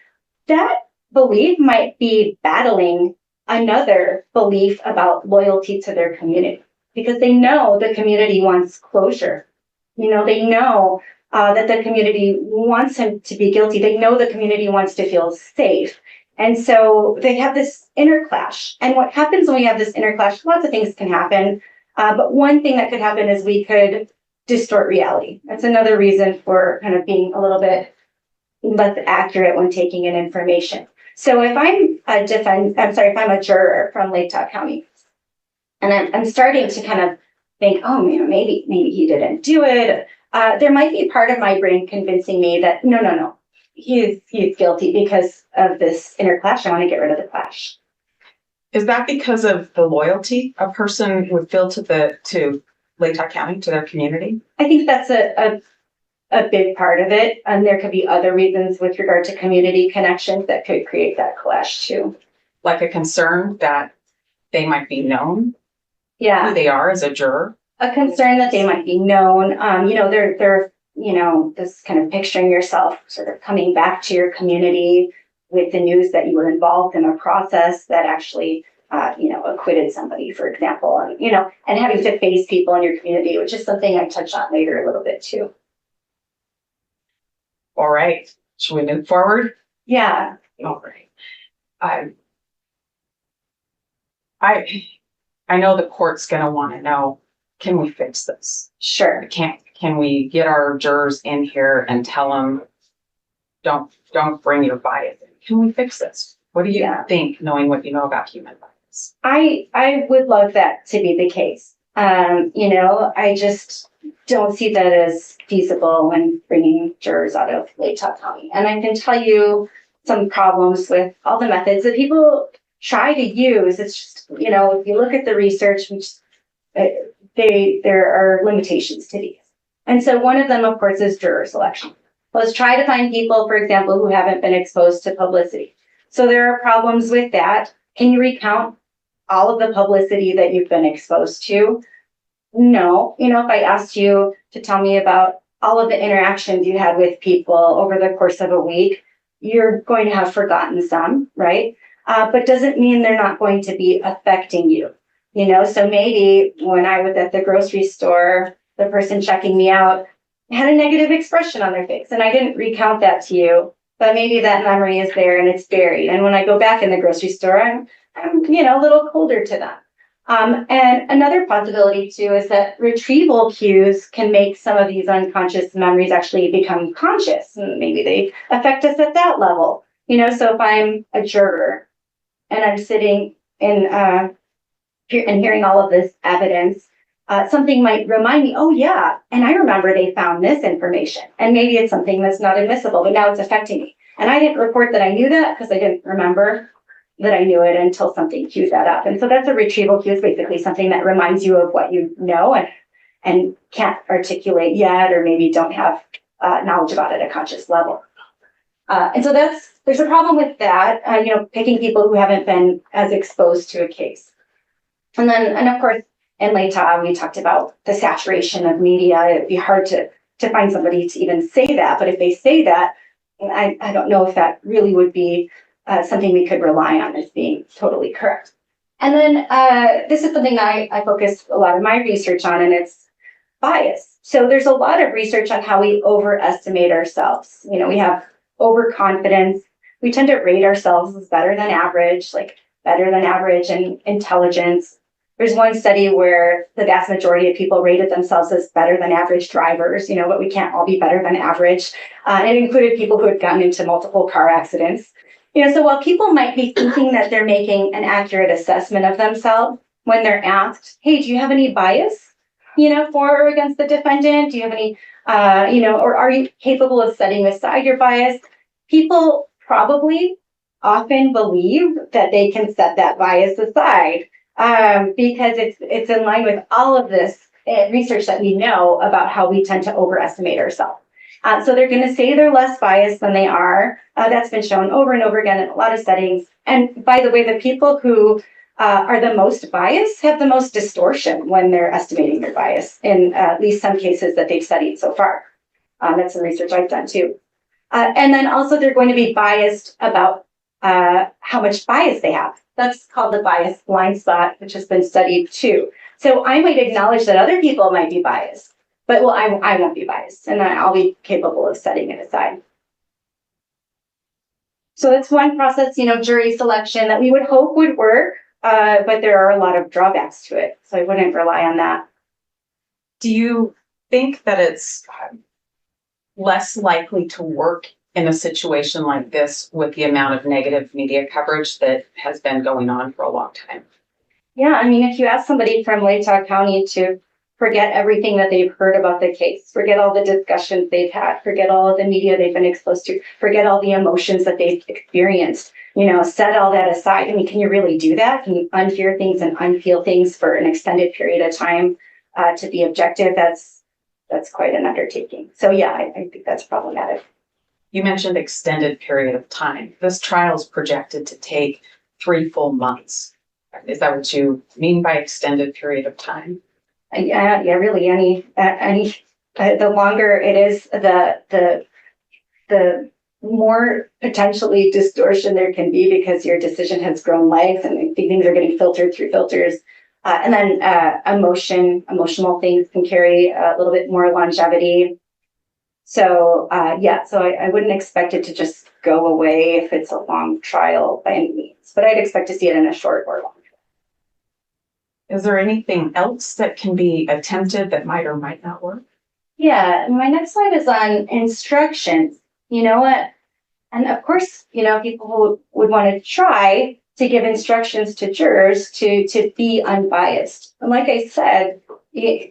that belief might be battling another belief about loyalty to their community because they know the community wants closure. They know that the community wants him to be guilty. They know the community wants to feel safe. And so they have this inner clash. And what happens when we have this inner clash, lots of things can happen. But one thing that could happen is we could distort reality. That's another reason for kind of being a little bit less accurate when taking in information. So if I'm if I'm a juror from Latah County, and I'm starting to kind of think, oh, maybe he didn't do it. There might be part of my brain convincing me that no, he's guilty because of this inner clash. I want to get rid of the clash. Is that because of the loyalty a person would feel to Latah County, to their community? I think that's a big part of it. And there could be other reasons with regard to community connections that could create that clash too. Like a concern that they might be known Yeah. who they are as a juror? A concern that they might be known. They're this kind of picturing yourself sort of coming back to your community with the news that you were involved in a process that actually, acquitted somebody, for example, and having to face people in your community, which is something I touch on later a little bit too. All right. Should we move forward? Yeah. All right. I know the court's going to want to know, can we fix this? Sure. Can we get our jurors in here and tell them, don't bring your bias in? Can we fix this? What do you think, knowing what you know about human bias? I would love that to be the case. I just don't see that as feasible when bringing jurors out of Latah County. And I can tell you some problems with all the methods that people try to use. It's just, if you look at the research, there are limitations to these. And so one of them, of course, is juror selection. Let's try to find people, for example, who haven't been exposed to publicity. So there are problems with that. Can you recount all of the publicity that you've been exposed to? No. If I asked you to tell me about all of the interactions you had with people over the course of a week, you're going to have forgotten some, right? But doesn't mean they're not going to be affecting you. So maybe when I was at the grocery store, the person checking me out had a negative expression on their face, and I didn't recount that to you, but maybe that memory is there and it's buried. And when I go back in the grocery store, I'm a little colder to them. And another possibility too is that retrieval cues can make some of these unconscious memories actually become conscious, and maybe they affect us at that level. So if I'm a juror and I'm sitting in and hearing all of this evidence, something might remind me, oh yeah, and I remember they found this information, and maybe it's something that's not admissible, but now it's affecting me. And I didn't report that I knew that because I didn't remember that I knew it until something cued that up. And so that's a retrieval cue. It's basically something that reminds you of what you know and can't articulate yet, or maybe don't have knowledge about it at a conscious level. And so there's a problem with that, picking people who haven't been as exposed to a case. And of course, in LATA, we talked about the saturation of media. It'd be hard to find somebody to even say that, but if they say that, I don't know if that really would be something we could rely on as being totally correct. And then this is something that I focus a lot of my research on, and it's bias. So there's a lot of research on how we overestimate ourselves. We have overconfidence. We tend to rate ourselves as better than average, like better than average in intelligence. There's one study where the vast majority of people rated themselves as better than average drivers, but we can't all be better than average. It included people who had gotten into multiple car accidents. So while people might be thinking that they're making an accurate assessment of themselves, when they're asked, hey, do you have any bias, for or against the defendant? Do you have any, or are you capable of setting aside your bias? People probably often believe that they can set that bias aside because it's in line with all of this research that we know about how we tend to overestimate ourselves. So they're going to say they're less biased than they are. That's been shown over and over again in a lot of settings. And by the way, the people who are the most biased have the most distortion when they're estimating their bias in at least some cases that they've studied so far. That's some research I've done too. And then also they're going to be biased about how much bias they have. That's called the bias blind spot, which has been studied too. So I might acknowledge that other people might be biased, but I won't be biased, and I'll be capable of setting it aside. So that's one process, jury selection that we would hope would work, but there are a lot of drawbacks to it. So I wouldn't rely on that. Do you think that it's less likely to work in a situation like this with the amount of negative media coverage that has been going on for a long time? Yeah, if you ask somebody from Latah County to forget everything that they've heard about the case, forget all the discussions they've had, forget all of the media they've been exposed to, forget all the emotions that they've experienced, set all that aside. Can you really do that? Can you unhear things and unfeel things for an extended period of time to be objective? That's quite an undertaking. So yeah, I think that's problematic. You mentioned extended period of time. This trial is projected to take 3 full months. Is that what you mean by extended period of time? Yeah, really. The longer it is, the more potentially distortion there can be because your decision has grown legs and things are getting filtered through filters. And then emotional things can carry a little bit more longevity. So so I wouldn't expect it to just go away if it's a long trial by any means, but I'd expect to see it in a short or long trial. Is there anything else that can be attempted that might or might not work? Yeah, my next slide is on instructions. And of course, people would want to try to give instructions to jurors to be unbiased. And like I said,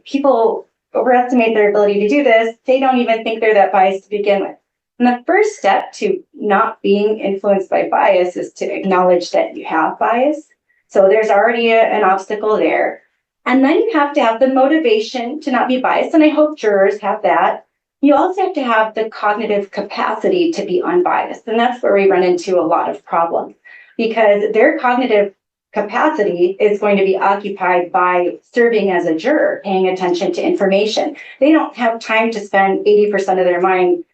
people overestimate their ability to do this. They don't even think they're that biased to begin with. And the first step to not being influenced by bias is to acknowledge that you have bias. So there's already an obstacle there. And then you have to have the motivation to not be biased. And I hope jurors have that. You also have to have the cognitive capacity to be unbiased. And that's where we run into a lot of problems because their cognitive capacity is going to be occupied by serving as a juror, paying attention to information. They don't have time to spend 80% of their mind,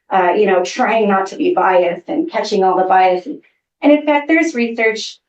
trying not to be biased and catching all the bias. And in fact, there's research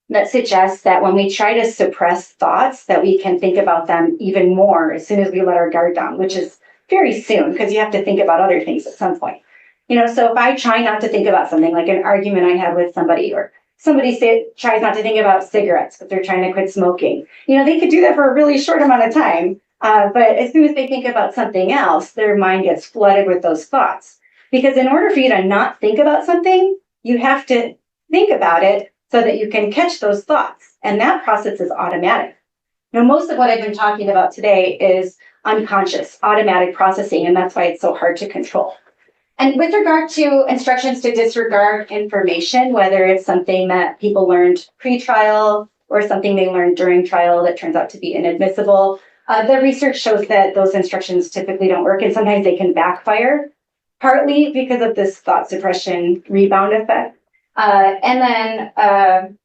that suggests that when we try to suppress thoughts, that we can think about them even more as soon as we let our guard down, which is very soon because you have to think about other things at some point. So if I try not to think about something like an argument I had with somebody or somebody tries not to think about cigarettes because they're trying to quit smoking. They could do that for a really short amount of time. But as soon as they think about something else, their mind gets flooded with those thoughts. Because in order for you to not think about something, you have to think about it so that you can catch those thoughts. And that process is automatic. Most of what I've been talking about today is unconscious, automatic processing, and that's why it's so hard to control. And with regard to instructions to disregard information, whether it's something that people learned pre-trial or something they learned during trial that turns out to be inadmissible, the research shows that those instructions typically don't work and sometimes they can backfire. partly because of this thought suppression rebound effect. And then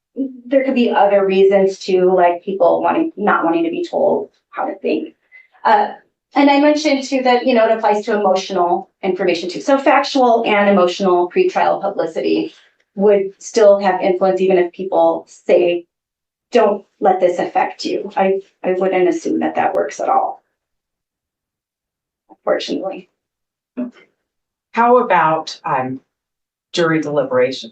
there could be other reasons too, like people not wanting to be told how to think. And I mentioned too that, it applies to emotional information too. So factual and emotional pretrial publicity would still have influence even if people say, don't let this affect you. I wouldn't assume that works at all, unfortunately. How about jury deliberation?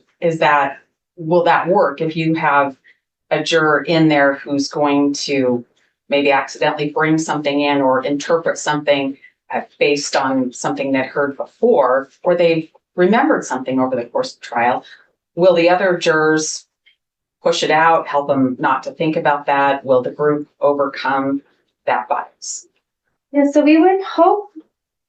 Will that work if you have a juror in there who's going to maybe accidentally bring something in or interpret something based on something they'd heard before, or they've remembered something over the course of the trial? Will the other jurors push it out, help them not to think about that? Will the group overcome that bias? Yeah, so we would hope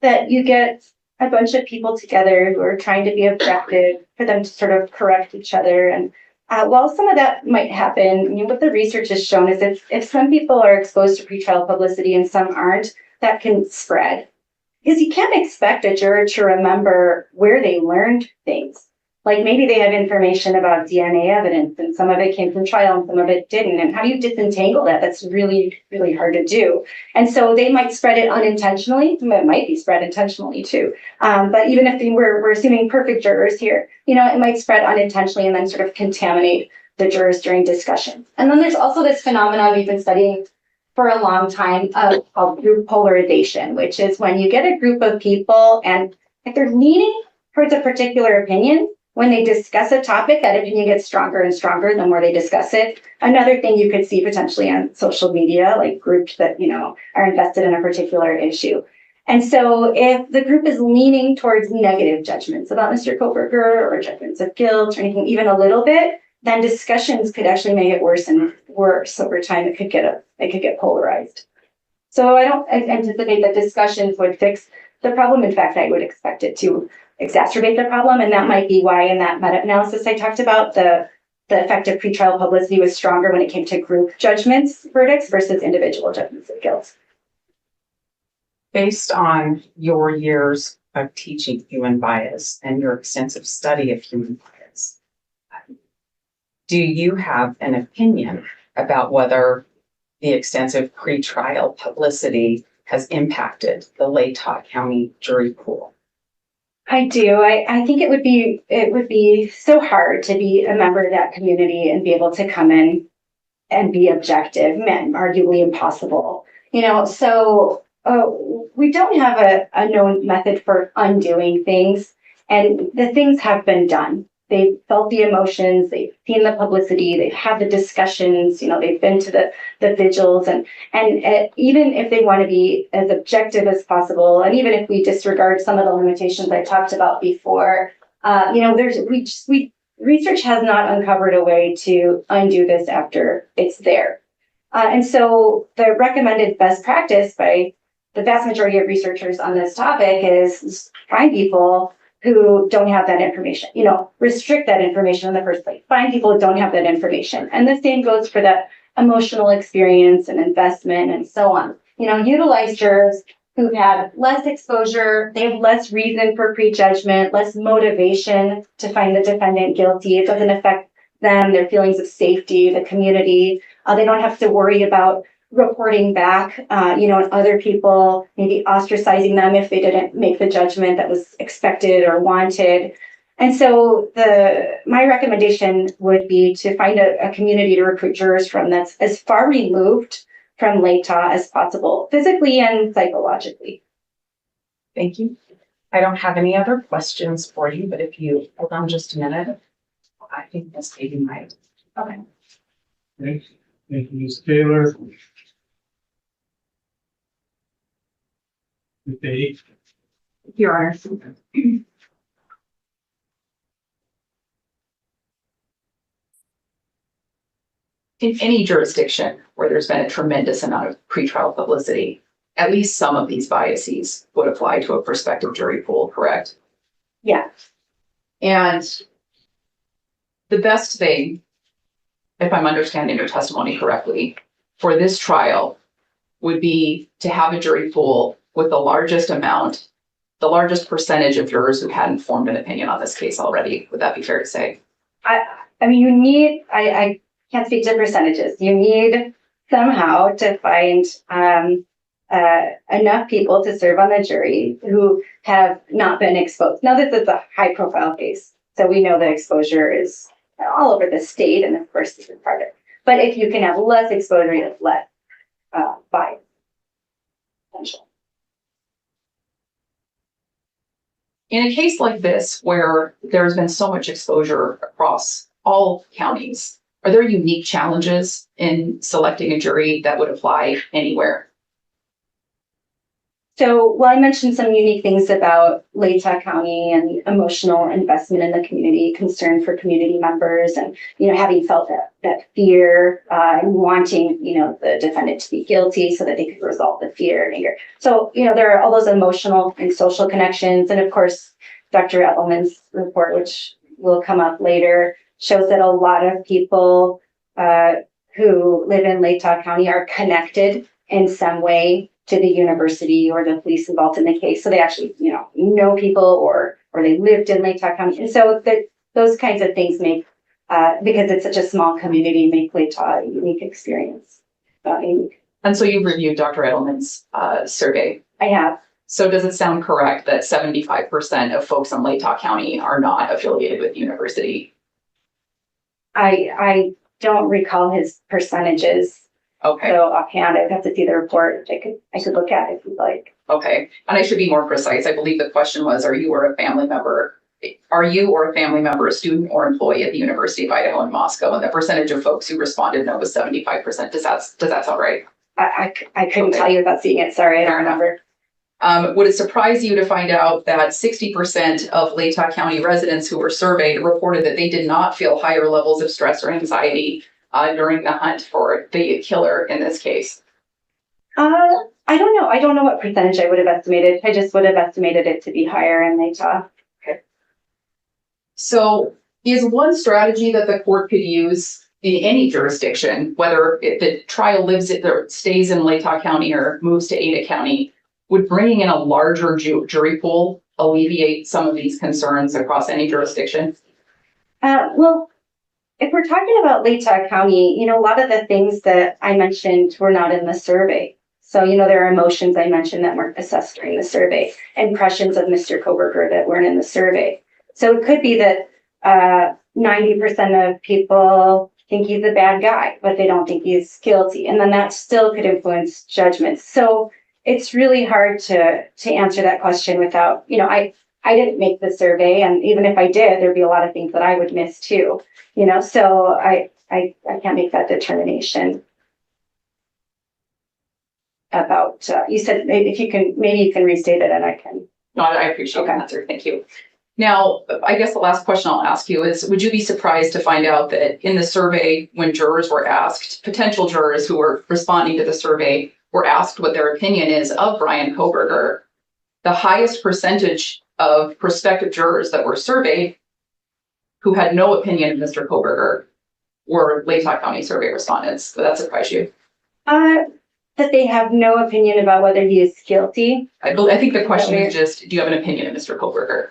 that you get a bunch of people together who are trying to be objective for them to sort of correct each other. And while some of that might happen, what the research has shown is if some people are exposed to pretrial publicity and some aren't, that can spread. Because you can't expect a juror to remember where they learned things. Like maybe they have information about DNA evidence and some of it came from trial and some of it didn't. And how do you disentangle that? That's really, really hard to do. And so they might spread it unintentionally. It might be spread intentionally too. But even if we're assuming perfect jurors here, it might spread unintentionally and then sort of contaminate the jurors during discussion. And then there's also this phenomenon we've been studying for a long time called group polarization, which is when you get a group of people and if they're leaning towards a particular opinion, when they discuss a topic, that opinion gets stronger and stronger the more they discuss it. Another thing you could see potentially on social media, like groups that, are invested in a particular issue. And so if the group is leaning towards negative judgments about Mr. Kohberger or judgments of guilt or anything, even a little bit, then discussions could actually make it worse and worse over time. It could get polarized. So I don't anticipate that discussions would fix the problem. In fact, I would expect it to exacerbate the problem. And that might be why in that meta-analysis I talked about, the effect of pretrial publicity was stronger when it came to group judgments, verdicts versus individual judgments of guilt. Based on your years of teaching human bias and your extensive study of human bias, do you have an opinion about whether the extensive pretrial publicity has impacted the Latah County jury pool? I do. I think it would be so hard to be a member of that community and be able to come in and be objective, arguably impossible. So we don't have a known method for undoing things, and the things have been done. They've felt the emotions, they've seen the publicity, they've had the discussions, they've been to the vigils, and even if they want to be as objective as possible, and even if we disregard some of the limitations I talked about before, research has not uncovered a way to undo this after it's there. And so the recommended best practice by the vast majority of researchers on this topic is find people who don't have that information, restrict that information in the first place. Find people who don't have that information. And the same goes for that emotional experience and investment and so on. Utilize jurors who've had less exposure, they have less reason for prejudgment, less motivation to find the defendant guilty. It doesn't affect them, their feelings of safety, the community. They don't have to worry about reporting back, and other people maybe ostracizing them if they didn't make the judgment that was expected or wanted. And so my recommendation would be to find a community to recruit jurors from that's as far removed from Latah as possible, physically and psychologically. Thank you. I don't have any other questions for you, but if you hold on just a minute, I think Ms. Katie might. Okay. Thank you, Ms. Taylor. Ms. Beatty. Your Honor. In any jurisdiction where there's been a tremendous amount of pretrial publicity, at least some of these biases would apply to a prospective jury pool, correct? Yeah. And the best thing, if I'm understanding your testimony correctly, for this trial would be to have a jury pool with the the largest percentage of jurors who hadn't formed an opinion on this case already. Would that be fair to say? I mean, you need, I can't speak to percentages. You need somehow to find enough people to serve on the jury who have not been exposed. Now, this is a high profile case, so we know the exposure is all over the state, and of course, this is part of it. But if you can have less exposure, you have less bias potential. In a case like this, where there's been so much exposure across all counties, are there unique challenges in selecting a jury that would apply anywhere? So, well, I mentioned some unique things about Latah County and emotional investment in the community, concern for community members, and, you know, having felt that fear and wanting, you know, the defendant to be guilty so that they could resolve the fear and anger. So, you know, there are all those emotional and social connections. And of course, Dr. Edelman's report, which will come up later, shows that a lot of people who live in Latah County are connected in some way to the university or the police involved in the case. So they actually, you know people or they lived in Latah County. And so those kinds of things make, because it's such a small community, make Latah a unique experience. And so you've reviewed Dr. Edelman's survey. I have. So does it sound correct that 75% of folks in Latah County are not affiliated with the university? I don't recall his percentages. Okay. So offhand, I'd have to see the report, which I could look at if you'd like. Okay. And I should be more precise. I believe the question was, are you or a family member a student or employee at the University of Idaho in Moscow? And the percentage of folks who responded no was 75%. Does that sound right? I couldn't tell you without seeing it. Sorry, I don't remember. Would it surprise you to find out that 60% of Latah County residents who were surveyed reported that they did not feel higher levels of stress or anxiety during the hunt for the killer in this case? I don't know. I don't know what percentage I would have estimated. I just would have estimated it to be higher in Latah. Okay. So is one strategy that the court could use in any jurisdiction, whether the trial stays in Latah County or moves to Ada County, would bringing in a larger jury pool alleviate some of these concerns across any jurisdiction? Well, if we're talking about Latah County, you know, a lot of the things that I mentioned were not in the survey. So, you know, there are emotions I mentioned that weren't assessed during the survey, impressions of Mr. Kohberger that weren't in the survey. So it could be that 90% of people think he's a bad guy, but they don't think he's guilty. And then that still could influence judgments. So it's really hard to answer that question without, you know, I didn't make the survey, and even if I did, there'd be a lot of things that I would miss too, you know, so I can't make that determination about, you said maybe you can restate it and I can. No, I appreciate the answer. Thank you. Now, I guess the last question I'll ask you is, would you be surprised to find out that in the survey, when jurors were asked, potential jurors who were responding to the survey were asked what their opinion is of Bryan Kohberger, the highest percentage of prospective jurors that were surveyed who had no opinion of Mr. Kohberger were Latah County survey respondents? Would that surprise you? That they have no opinion about whether he is guilty. I think the question is just, do you have an opinion of Mr. Kohberger?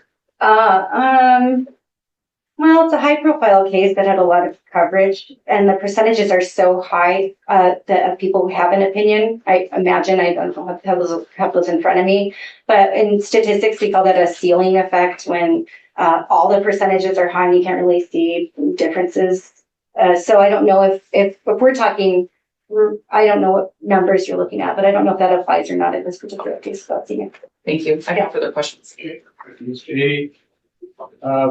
Well, it's a high profile case that had a lot of coverage, and the percentages are so high that of people who have an opinion. I imagine, I don't have those in front of me, but in statistics, we call that a ceiling effect, when all the percentages are high and you can't really see differences. So I don't know if we're talking, I don't know what numbers you're looking at, but I don't know if that applies or not in this particular case without seeing it. Thank you. I have further questions. Ms. Beatty,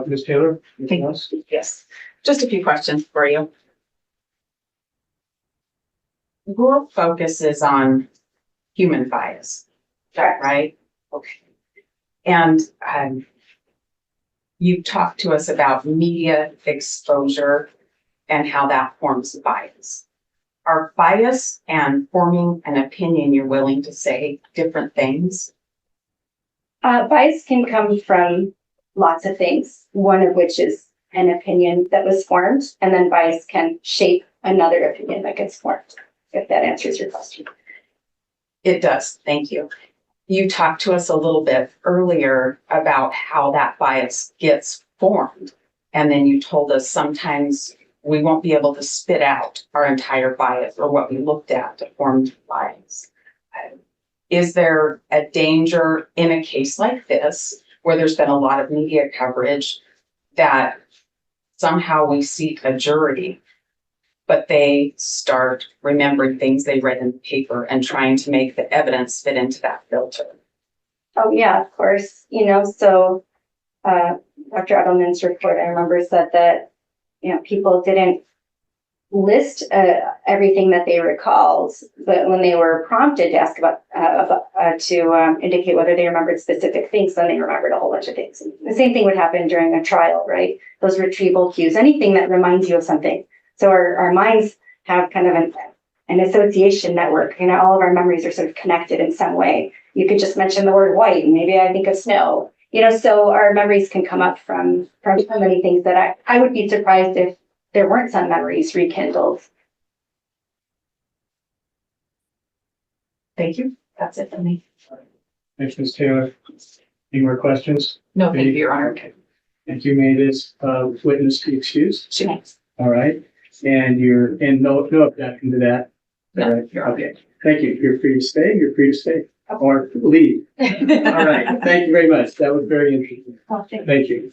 Ms. Taylor, anything else? Yes, just a few questions for you. Your focus is on human bias, is that right? Okay. And you talked to us about media exposure and how that forms bias. Are bias and forming an opinion, you're willing to say, different things? Bias can come from lots of things, one of which is an opinion that was formed, and then bias can shape another opinion that gets formed, if that answers your question. It does, thank you. you talked to us a little bit earlier about how that bias gets formed. And then you told us sometimes we won't be able to spit out our entire bias or what we looked at to form bias. Is there a danger in a case like this where there's been a lot of media coverage that somehow we seat a jury, but they start remembering things they read in the paper and trying to make the evidence fit into that filter? Oh, yeah, of course. So Dr. Edelman's report, I remember, said that, people didn't list everything that they recalled, but when they were prompted to ask to indicate whether they remembered specific things, then they remembered a whole bunch of things. And the same thing would happen during a trial, right? Those retrieval cues, anything that reminds you of something. So our minds have kind of an association network. All of our memories are sort of connected in some way. You could just mention the word white, and maybe I think of snow. So our memories can come up from so many things that I would be surprised if there weren't some memories rekindled. Thank you. That's it for me. Thanks, Ms. Taylor. Any more questions? No, thank you, Your Honor. Okay. Thank you, may this witness be excused? She makes. All right. And no objection to that? No, All right. Your Honor. Okay. Thank you. You're free to stay. You're free to stay or leave. All right. Thank you very much. That was very interesting. Thank you.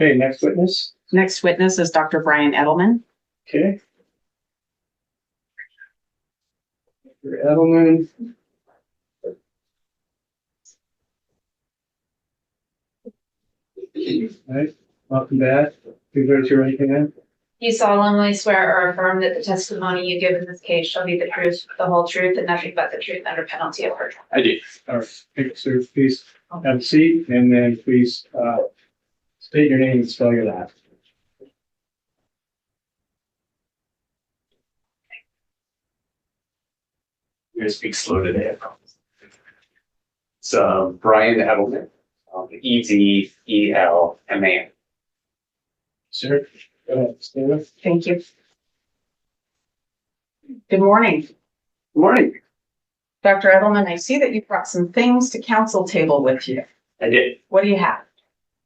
Okay, next witness. Next witness is Dr. Bryan Edelman. Okay. Dr. Edelman. All right, welcome back. Please raise your right hand. You solemnly swear or affirm that the testimony you give in this case shall be the truth, the whole truth, and nothing but the truth under penalty of perjury. I do. All right, thank you, sir. Please have a seat and then please state your name and spell your last. I'm going to speak slow today, I promise. So Bryan Edelman, Edelman. Sir, go ahead. Stay with. Thank you. Good morning. Good morning. Dr. Edelman, I see that you brought some things to council table with you. I did. What do you have?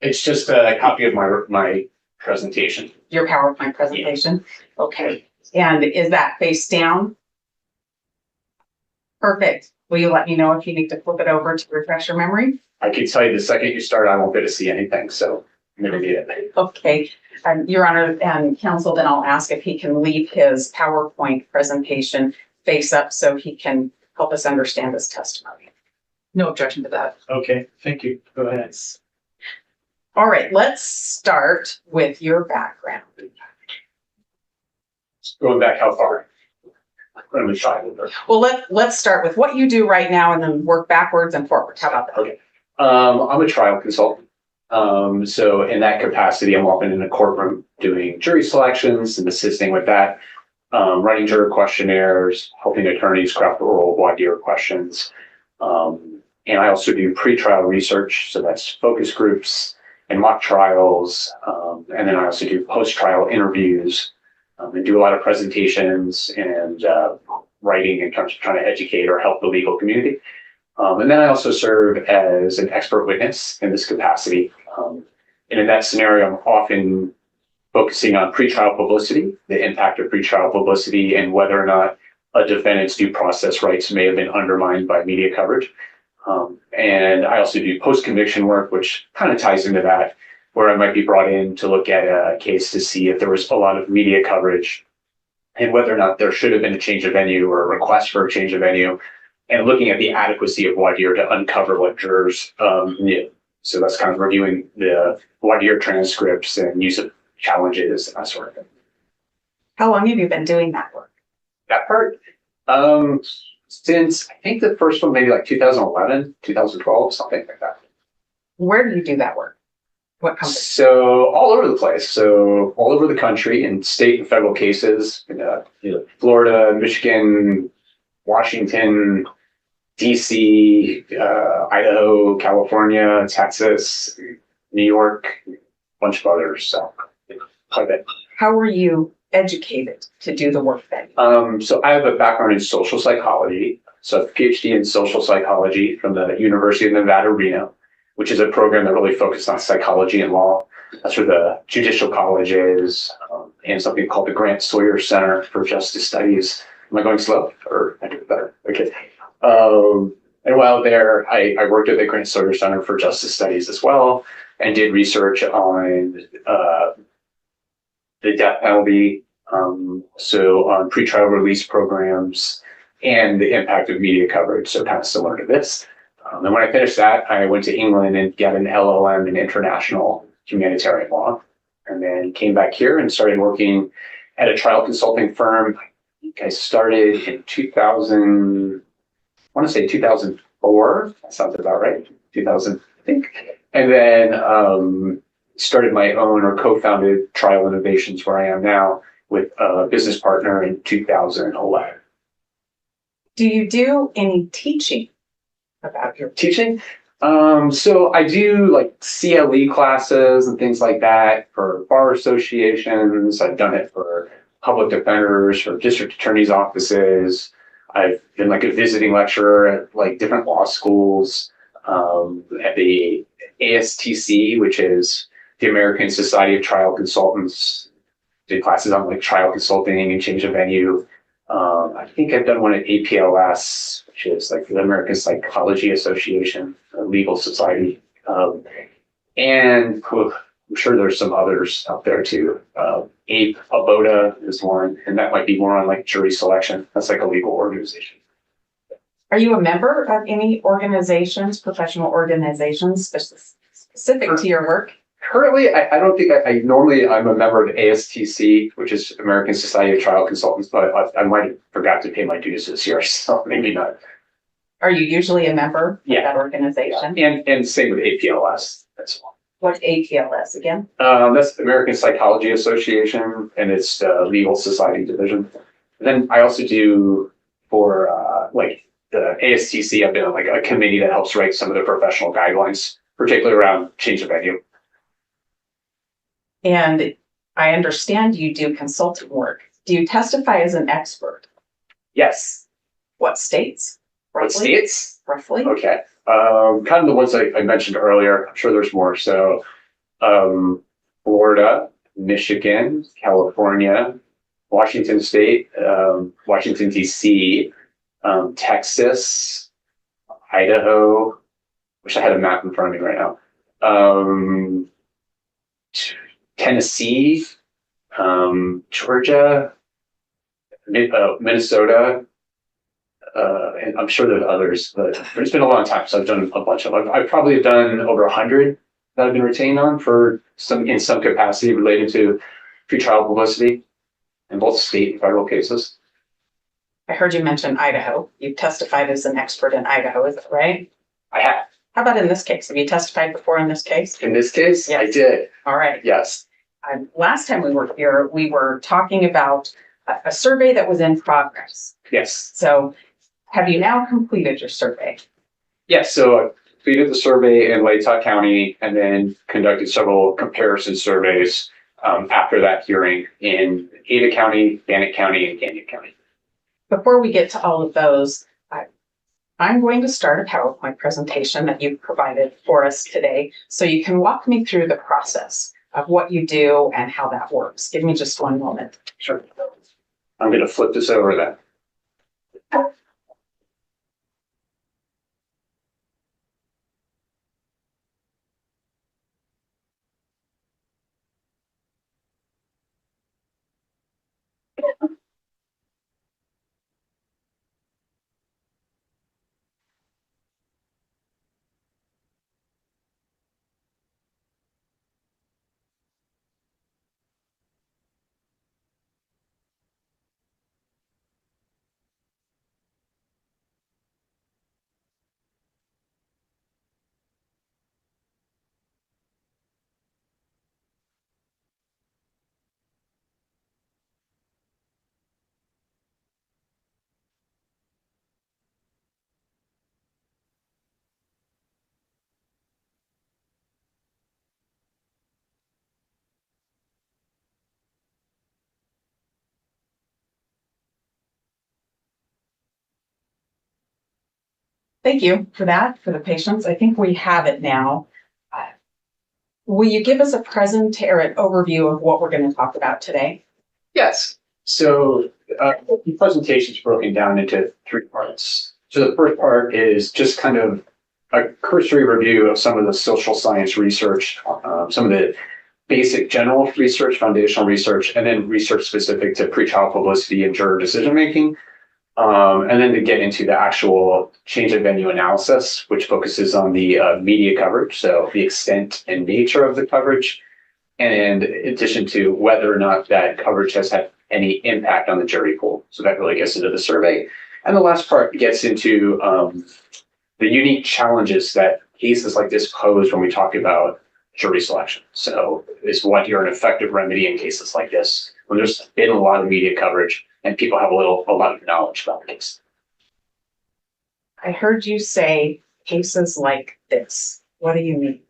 It's just a copy of my presentation. Your PowerPoint presentation? Okay. And is that face down? Perfect. Will you let me know if you need to flip it over to refresh your memory? I can tell you the second you start, I won't be able to see anything, so I'm going to need it. Okay. Your Honor and counsel, then I'll ask if he can leave his PowerPoint presentation face up so he can help us understand his testimony. No objection to that. Okay, thank you. Go ahead. All right, let's start with your background. Going back how far? Let me try it. Well, let's start with what you do right now and then work backwards and forward. How about that? Okay. I'm a trial consultant. So in that capacity, I'm often in a courtroom doing jury selections and assisting with that, writing juror questionnaires, helping attorneys craft oral voir dire questions. And I also do pretrial research. So that's focus groups and mock trials. And then I also do post-trial interviews and do a lot of presentations and writing in terms of trying to educate or help the legal community. And then I also serve as an expert witness in this capacity. And in that scenario, I'm often focusing on pretrial publicity, the impact of pretrial publicity, and whether or not a defendant's due process rights may have been undermined by media coverage. And I also do post-conviction work, which kind of ties into that, where I might be brought in to look at a case to see if there was a lot of media coverage and whether or not there should have been a change of venue or a request for a change of venue, and looking at the adequacy of voir dire to uncover what jurors knew. So that's kind of reviewing the voir dire transcripts and use of challenges and that sort of thing. How long have you been doing that work? That part, since I think the first one, maybe like 2011, 2012, something like that. Where do you do that work? What company? So all over the place. So all over the country in state and federal cases, Florida, Michigan, Washington, DC, Idaho, California, Texas, New York, a bunch of others. So quite a bit. How were you educated to do the work that So I have a background in social psychology. So I have a PhD in social psychology from the University of Nevada, Reno, which is a program that really focused on psychology and law. That's where the judicial college is, and something called the Grant Sawyer Center for Justice Studies. Am I going slow or I do it better? Okay. And while there, I worked at the Grant Sawyer Center for Justice Studies as well, and did research on the death penalty, so on pretrial release programs and the impact of media coverage. So kind of similar to this. And when I finished that, I went to England and got an LLM in international humanitarian law, and then came back here and started working at a trial consulting firm. I think I started in 2000, I want to say 2004. That sounds about right. 2000, I think. And then started my own or co-founded Trial Innovations, where I am now, with a business partner in 2011. do you do any teaching about your Teaching? So I do like CLE classes and things like that for bar associations. I've done it for public defenders, for district attorneys' offices. I've been like a visiting lecturer at like different law schools, at the ASTC, which is the American Society of Trial Consultants. Did classes on like trial consulting and change of venue. I think I've done one at APLS, which is like the American Psychology Association, a legal society. And I'm sure there's some others out there too. APE, ABOTA is one, and that might be more on like jury selection. That's like a legal organization. Are you a member of any organizations, professional organizations specific to your work? Currently, I don't think I'm a member of ASTC, which is American Society of Trial Consultants, but I might have forgot to pay my dues this year, so maybe not. Are you usually a member of Yeah. that organization? And same with APLS. That's one. What's APLS again? That's the American Psychology Association, and it's the legal society division. And then I also do for like the ASTC, I've been on like a committee that helps write some of the professional guidelines, particularly around change of venue. And I understand you do consulting work. Do you testify as an expert? Yes. What states? What Roughly? states? Roughly? Okay. Kind of the ones I mentioned earlier. I'm sure there's more. So, Florida, Michigan, California, Washington State, Washington, D.C., Texas, Idaho. Wish I had a map in front of me right now. Tennessee, Georgia, Minnesota, and I'm sure there's others, but it's been a long time, so I've done a bunch of them. I've probably done over 100 that I've been retained on in some capacity related to pretrial publicity in both state and federal cases. I heard you mention Idaho. You've testified as an expert in Idaho, is that right? I have. How about in this case? Have you testified before in this case? In this case, Yes. I did. All right. Yes. Last time we were here, we were talking about a survey that was in progress. Yes. So have you now completed your survey? Yes. So I completed the survey in Latah County and then conducted several comparison surveys after that hearing in Ada County, Bannock County, and Canyon County. Before we get to all of those, I'm going to start a PowerPoint presentation that you've provided for us today, so you can walk me through the process of what you do and how that works. Give me just one moment. Sure. I'm going to flip this over then. Thank you for that, for the patience. I think we have it now. Will you give us a present or an overview of what we're going to talk about today? Yes. So the presentation is broken down into three parts. So the first part is just kind of a cursory review of some of the social science research, some of the basic general research, foundational research, and then research specific to pretrial publicity and juror decision making. And then to get into the actual change of venue analysis, which focuses on the media coverage, so the extent and nature of the coverage, and in addition to whether or not that coverage has had any impact on the jury pool. So that really gets into the survey. And the last part gets into the unique challenges that cases like this pose when we talk about jury selection. So is what you're an effective remedy in cases like this, when there's been a lot of media coverage and people have a lot of knowledge about the case. I heard you say cases like this. What do you mean?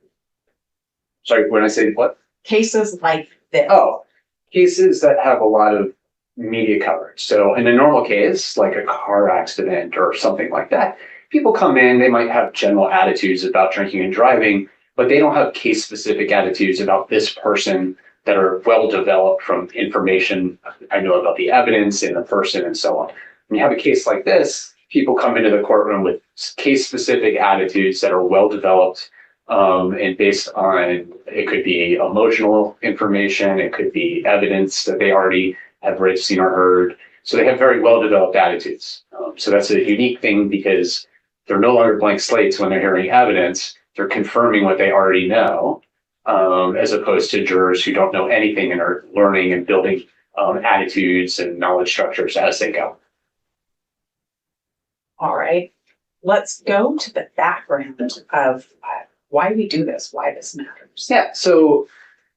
Sorry, when I say what? Cases like this. Oh, cases that have a lot of media coverage. So in a normal case, like a car accident or something like that, people come in, they might have general attitudes about drinking and driving, but they don't have case-specific attitudes about this person that are well developed from information I know about the evidence and the person and so on. When you have a case like this, people come into the courtroom with case-specific attitudes that are well developed and based on, it could be emotional information, it could be evidence that they already have read, seen, or heard. So they have very well developed attitudes. So that's a unique thing because they're no longer blank slates when they're hearing evidence. They're confirming what they already know, as opposed to jurors who don't know anything and are learning and building attitudes and knowledge structures as they go. All right. Let's go to the background of why we do this, why this matters. Yeah, so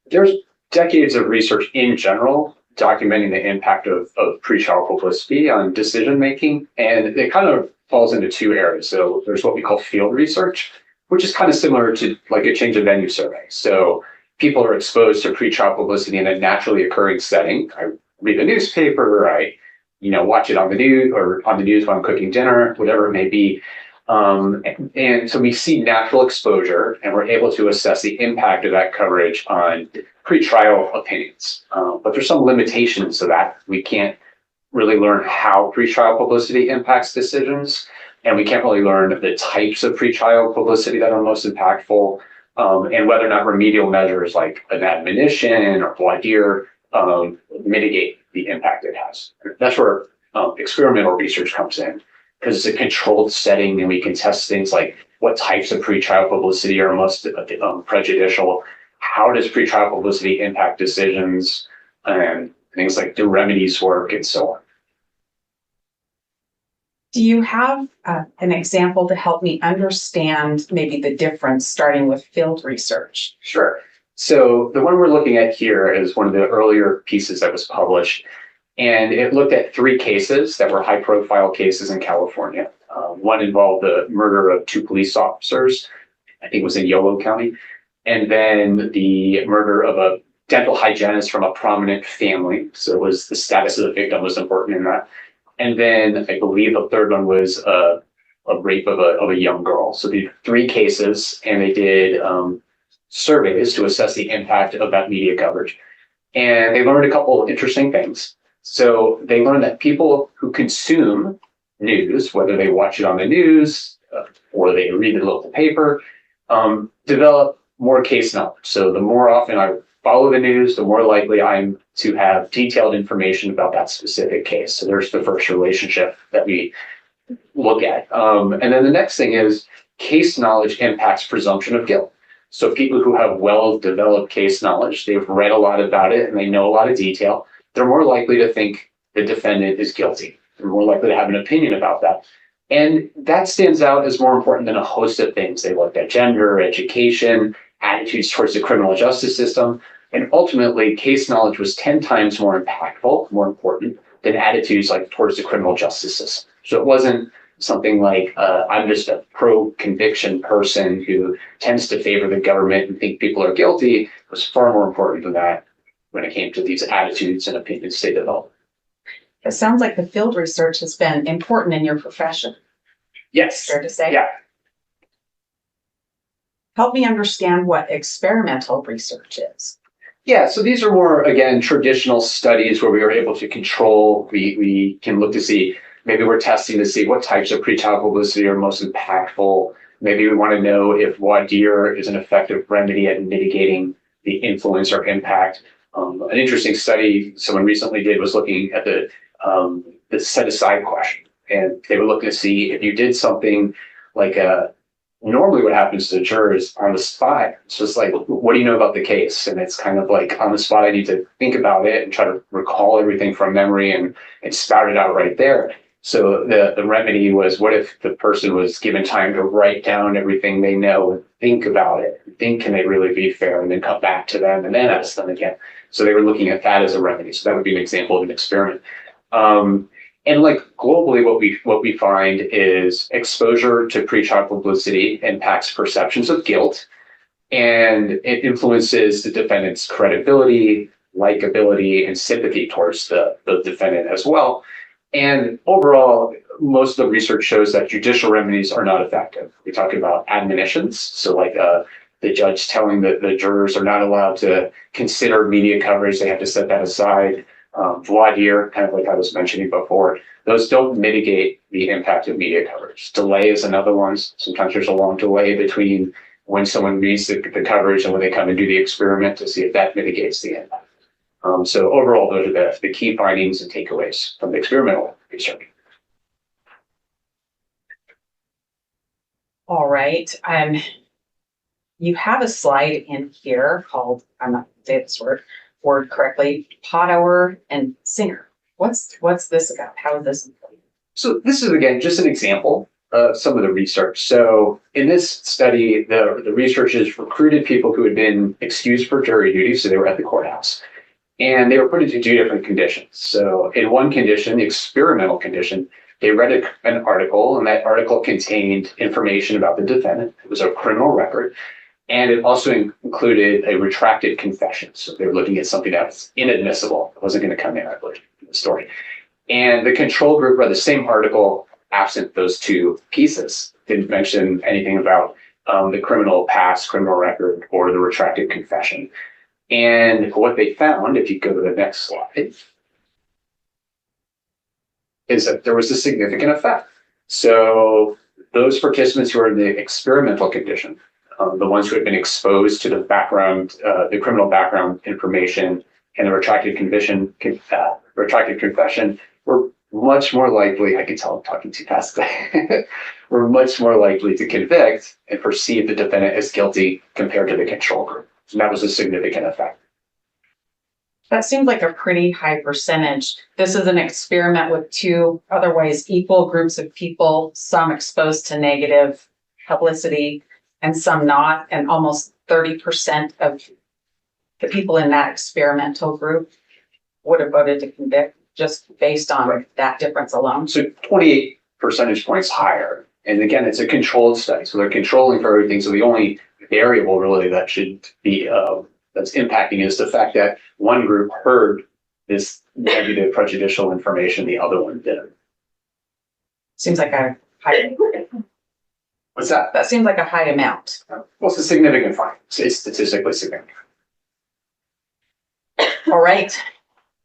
there's decades of research in general documenting the impact of pretrial publicity on decision making, and it kind of falls into two areas. So there's what we call field research, which is kind of similar to like a change of venue survey. So people are exposed to pretrial publicity in a naturally occurring setting. I read a newspaper, I watch it on the news or on the news when I'm cooking dinner, whatever it may be. And so we see natural exposure and we're able to assess the impact of that coverage on pretrial opinions. But there's some limitations to that. We can't really learn how pretrial publicity impacts decisions. And we can't really learn the types of pretrial publicity that are most impactful, and whether or not remedial measures like an admonition or voir dire mitigate the impact it has. That's where experimental research comes in, because it's a controlled setting and we can test things like what types of pretrial publicity are most prejudicial, how does pretrial publicity impact decisions, and things like do remedies work, and so on. Do you have an example to help me understand maybe the difference starting with field research? Sure. So the one we're looking at here is one of the earlier pieces that was published, and it looked at three cases that were high-profile cases in California. One involved the murder of 2 police officers, I think it was in Yolo County, and then the murder of a dental hygienist from a prominent family. So it was the status of the victim was important in that. And then I believe the third one was a rape of a young girl. So the 3 cases, and they did surveys to assess the impact of that media coverage. And they learned a couple of interesting things. So they learned that people who consume news, whether they watch it on the news or they read the local paper, develop more case knowledge. So the more often I follow the news, the more likely I'm to have detailed information about that specific case. So there's the first relationship that we look at. And then the next thing is case knowledge impacts presumption of guilt. So people who have well-developed case knowledge, they've read a lot about it and they know a lot of detail, they're more likely to think the defendant is guilty. They're more likely to have an opinion about that. And that stands out as more important than a host of things. They looked at gender, education, attitudes towards the criminal justice system. And ultimately, case knowledge was 10 times more impactful, more important than attitudes like towards the criminal justice system. So it wasn't something like, I'm just a pro-conviction person who tends to favor the government and think people are guilty. It was far more important than that when it came to these attitudes and opinions they developed. It sounds like the field research has been important in your profession. Yes. Fair to say? Yeah. Help me understand what experimental research is. Yeah, so these are more, again, traditional studies where we are able to control. We can look to see, maybe we're testing to see what types of pretrial publicity are most impactful. Maybe we want to know if voir dire is an effective remedy at mitigating the influence or impact. An interesting study someone recently did was looking at the set aside question. And they were looking to see if you did something like normally what happens to jurors on the spot, it's just like, what do you know about the case? And it's kind of like on the spot, I need to think about it and try to recall everything from memory and spout it out right there. So the remedy was, what if the person was given time to write down everything they know and think about it, think, can they really be fair, and then come back to them and then ask them again. So they were looking at that as a remedy. So that would be an example of an experiment. And like globally, what we find is exposure to pretrial publicity impacts perceptions of guilt, and it influences the defendant's credibility, likability, and sympathy towards the defendant as well. And overall, most of the research shows that judicial remedies are not effective. We talk about admonitions, so like the judge telling the jurors are not allowed to consider media coverage; they have to set that aside. Voir dire, kind of like I was mentioning before, those don't mitigate the impact of media coverage. Delay is another one. Sometimes there's a long delay between when someone reads the coverage and when they come and do the experiment to see if that mitigates the impact. So overall, those are the key findings and takeaways from the experimental research. All right. You have a slide in here called, I'm not going to say this word correctly, Potower and Singer. What's this about? How is this important? So this is, again, just an example of some of the research. So in this study, the researchers recruited people who had been excused for jury duty, so they were at the courthouse, and they were put into two different conditions. So in one condition, the experimental condition, they read an article, and that article contained information about the defendant. It was a criminal record. And it also included a retracted confession. So they were looking at something that was inadmissible. It wasn't going to come in, I believe, in the story. And the control group read the same article absent those two pieces. Didn't mention anything about the criminal past, criminal record, or the retracted confession. And what they found, if you go to the next slide, is that there was a significant effect. So those participants who were in the experimental condition, the ones who had been exposed to the background, the criminal background information and the retracted confession, were much more likely, I can tell I'm talking too fast, were much more likely to convict and perceive the defendant as guilty compared to the control group. And that was a significant effect. That seems like a pretty high percentage. This is an experiment with two otherwise equal groups of people, some exposed to negative publicity and some not, and almost 30% of the people in that experimental group would have voted to convict just based on that difference alone. So 28 percentage points higher. And again, it's a controlled study. So they're controlling for everything. So the only variable really that should be, that's impacting is the fact that one group heard this negative prejudicial information, the other one didn't. Seems like a high. What's that? That seems like a high amount. Well, it's a significant finding. It's statistically significant. All right,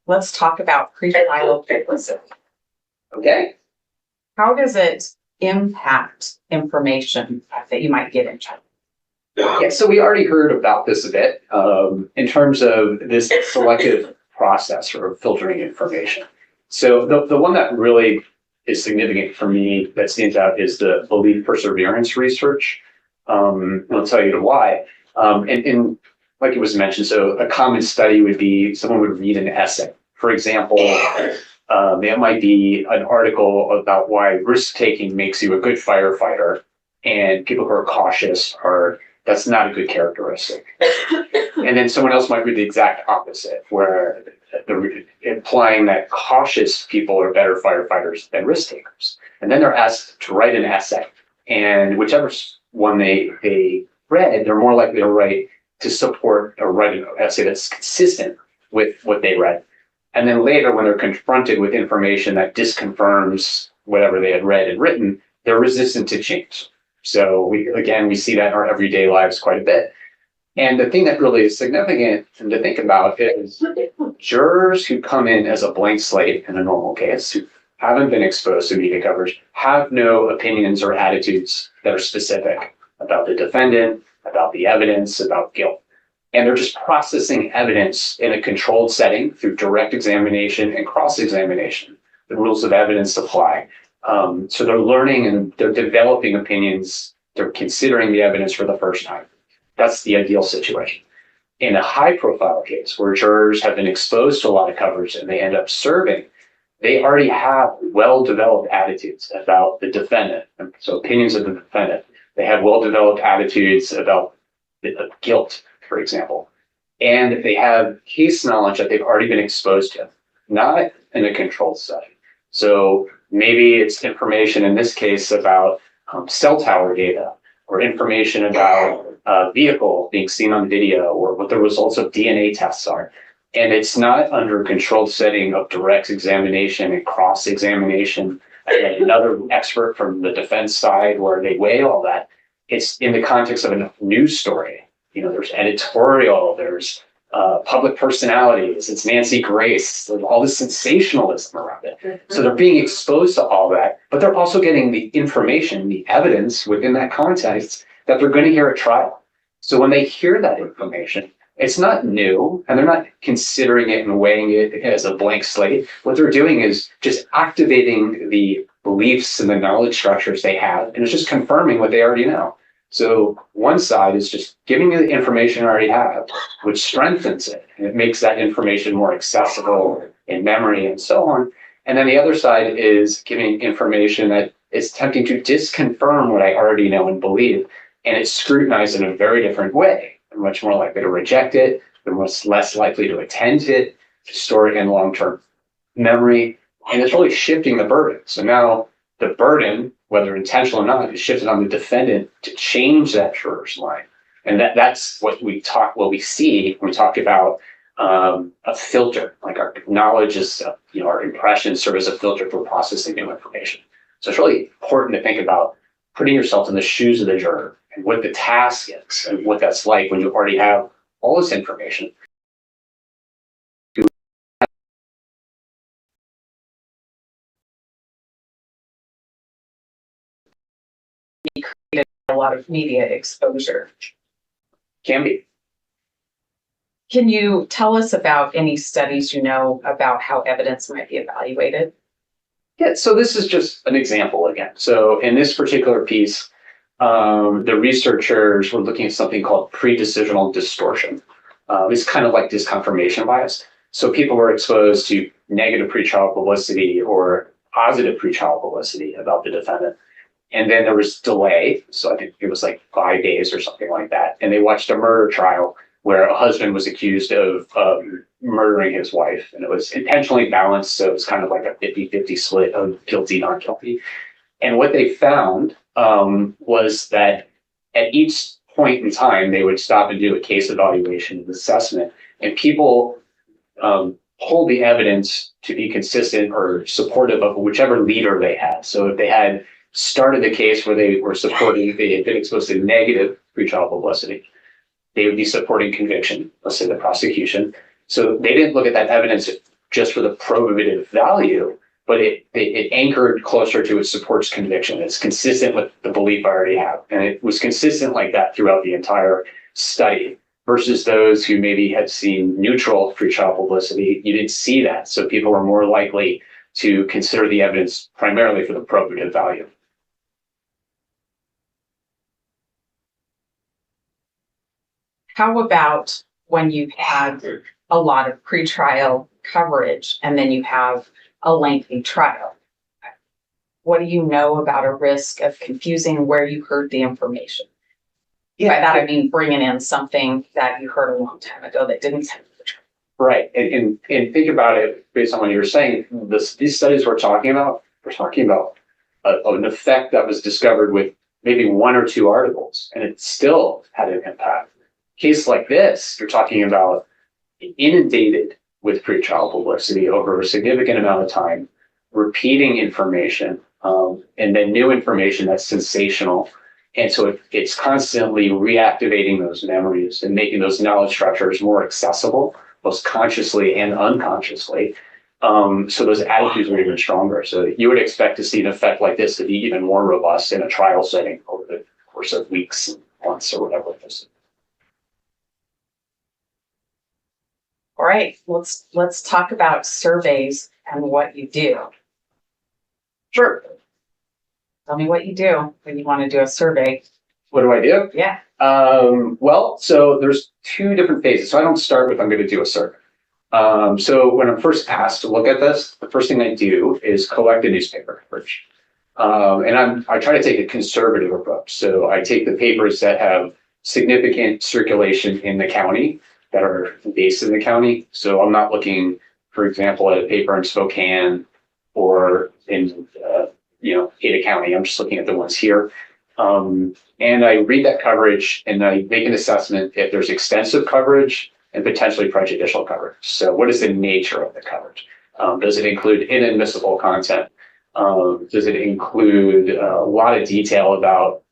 let's talk about pretrial publicity. Okay. How does it impact information that you might get in trial? Yeah, so we already heard about this a bit in terms of this selective process for filtering information. So the one that really is significant for me that stands out is the belief perseverance research. I'll tell you why. And like it was mentioned, so a common study would be someone would read an essay. For example, it might be an article about why risk-taking makes you a good firefighter, and people who are cautious that's not a good characteristic. And then someone else might read the exact opposite, where implying that cautious people are better firefighters than risk takers. And then they're asked to write an essay. And whichever one they read, they're more likely to write to support or write an essay that's consistent with what they read. And then later, when they're confronted with information that disconfirms whatever they had read and written, they're resistant to change. So we see that in our everyday lives quite a bit. And the thing that really is significant to think about is jurors who come in as a blank slate in a normal case, who haven't been exposed to media coverage, have no opinions or attitudes that are specific about the defendant, about the evidence, about guilt. And they're just processing evidence in a controlled setting through direct examination and cross-examination. The rules of evidence apply. So they're learning and they're developing opinions. They're considering the evidence for the first time. That's the ideal situation. In a high-profile case where jurors have been exposed to a lot of coverage and they end up serving, they already have well-developed attitudes about the defendant. So opinions of the defendant. They have well-developed attitudes about guilt, for example. And they have case knowledge that they've already been exposed to, not in a controlled setting. So maybe it's information in this case about cell tower data, or information about a vehicle being seen on video, or what the results of DNA tests are. And it's not under a controlled setting of direct examination and cross-examination, another expert from the defense side where they weigh all that. It's in the context of a news story. There's editorial, there's public personalities, it's Nancy Grace, there's all this sensationalism around it. So they're being exposed to all that, but they're also getting the information, the evidence within that context that they're going to hear at trial. So when they hear that information, it's not new, and they're not considering it and weighing it as a blank slate. What they're doing is just activating the beliefs and the knowledge structures they have, and it's just confirming what they already know. So one side is just giving you the information I already have, which strengthens it, and it makes that information more accessible in memory and so on. And then the other side is giving information that is attempting to disconfirm what I already know and believe, and it's scrutinized in a very different way. They're much more likely to reject it. They're much less likely to attend it, to store it in long-term memory, and it's really shifting the burden. So now the burden, whether intentional or not, is shifted on the defendant to change that juror's mind. And that's what we see when we talk about a filter, like our knowledge is, our impressions serve as a filter for processing new information. So it's really important to think about putting yourself in the shoes of the juror and what the task is and what that's like when you already have all this information. A lot of media exposure. Can be. Can you tell us about any studies you know about how evidence might be evaluated? Yeah, so this is just an example again. So in this particular piece, the researchers were looking at something called pre-decisional distortion. It's kind of like disconfirmation bias. So people were exposed to negative pretrial publicity or positive pretrial publicity about the defendant. And then there was delay. So I think it was like 5 days or something like that. And they watched a murder trial where a husband was accused of murdering his wife. And it was intentionally balanced. So it was kind of like a 50-50 split of guilty, not guilty. And what they found was that at each point in time, they would stop and do a case evaluation and assessment. And people pulled the evidence to be consistent or supportive of whichever leader they had. So if they had started the case where they were supporting, they had been exposed to negative pretrial publicity, they would be supporting conviction, let's say the prosecution. So they didn't look at that evidence just for the probative value, but it anchored closer to it supports conviction. It's consistent with the belief I already have. And it was consistent like that throughout the entire study versus those who maybe had seen neutral pretrial publicity. You didn't see that. So people were more likely to consider the evidence primarily for the probative value. How about when you've had a lot of pretrial coverage and then you have a lengthy trial? What do you know about a risk of confusing where you heard the information? By that, I mean bringing in something that you heard a long time ago that didn't tell the truth. Right. And think about it based on what you were saying. These studies we're talking about an effect that was discovered with maybe 1 or 2 articles, and it still had an impact. Case like this, you're talking about inundated with pretrial publicity over a significant amount of time, repeating information, and then new information that's sensational. And so it's constantly reactivating those memories and making those knowledge structures more accessible, both consciously and unconsciously. So those attitudes are even stronger. So you would expect to see an effect like this to be even more robust in a trial setting over the course of weeks and months or whatever it is. All right, let's talk about surveys and what you do. Sure. Tell me what you do when you want to do a survey. What do I do? Yeah. Well, so there's two different phases. So I don't start with I'm going to do a survey. So when I'm first asked to look at this, the first thing I do is collect a newspaper coverage. And I try to take a conservative approach. So I take the papers that have significant circulation in the county, that are based in the county. So I'm not looking, for example, at a paper in Spokane or in Ada County. I'm just looking at the ones here. And I read that coverage and I make an assessment if there's extensive coverage and potentially prejudicial coverage. So what is the nature of the coverage? Does it include inadmissible content? Does it include a lot of detail about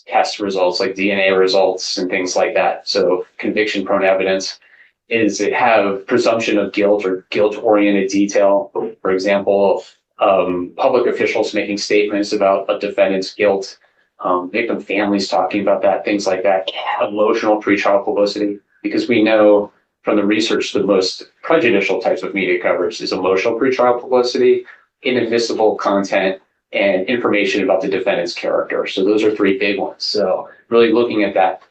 test results like DNA results and things like that? So conviction-prone evidence. Does it have presumption of guilt or guilt-oriented detail? For example, public officials making statements about a defendant's guilt, victim families talking about that, things like that. Emotional pretrial publicity, because we know from the research the most prejudicial types of media coverage is emotional pretrial publicity, inadmissible content, and information about the defendant's character. So those are three big ones. So really looking at that.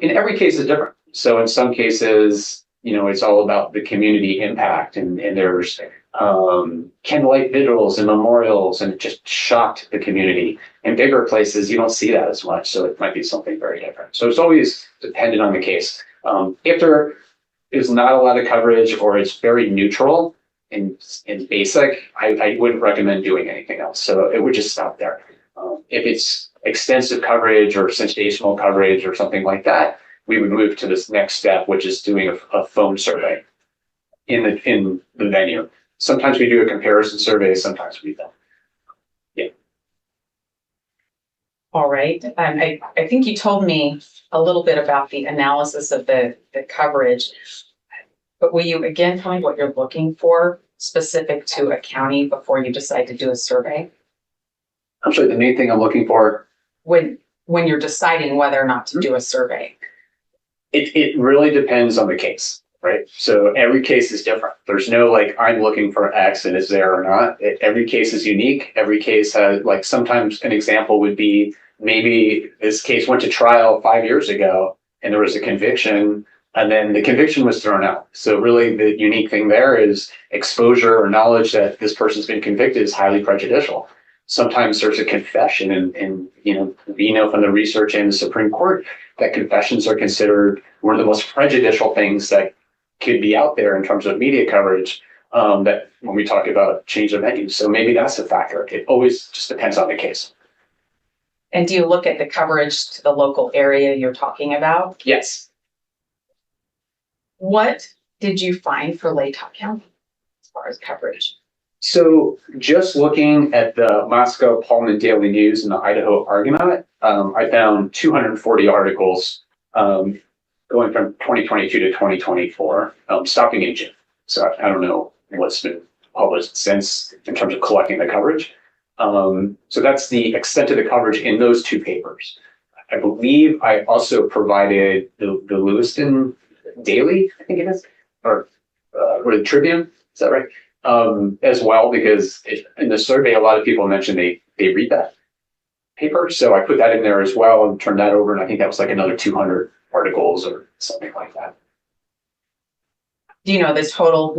In every case is different. So in some cases, it's all about the community impact, and there's candlelight vigils and memorials, and it just shocked the community. In bigger places, you don't see that as much. So it might be something very different. So it's always dependent on the case. If there is not a lot of coverage or it's very neutral and basic, I wouldn't recommend doing anything else. So it would just stop there. If it's extensive coverage or sensational coverage or something like that, we would move to this next step, which is doing a phone survey in the venue. Sometimes we do a comparison survey, sometimes we don't. Yeah. All right. I think you told me a little bit about the analysis of the coverage, but will you again tell me what you're looking for specific to a county before you decide to do a survey? Actually, the main thing I'm looking for When you're deciding whether or not to do a survey. It really depends on the case, right? So every case is different. There's no I'm looking for X and it's there or not. Every case is unique. Every case has sometimes an example would be maybe this case went to trial 5 years ago and there was a conviction and then the conviction was thrown out. So really the unique thing there is exposure or knowledge that this person's been convicted is highly prejudicial. Sometimes there's a confession and we know from the research and the Supreme Court that confessions are considered one of the most prejudicial things that could be out there in terms of media coverage, that when we talk about change of venue. So maybe that's a factor. It always just depends on the case. And do you look at the coverage to the local area you're talking about? Yes. What did you find for Latah County as far as coverage? So just looking at the Moscow Pullman Daily News and the Idaho Argonaut, I found 240 articles going from 2022 to 2024, stopping in June. So I don't know what's been published since in terms of collecting the coverage. So that's the extent of the coverage in those two papers. I believe I also provided the Lewiston Daily, I think it is, or the Tribune, is that right? As well, because in the survey, a lot of people mentioned they read that paper. So I put that in there as well and turned that over. And I think that was another 200 articles or something like that. Do you know the total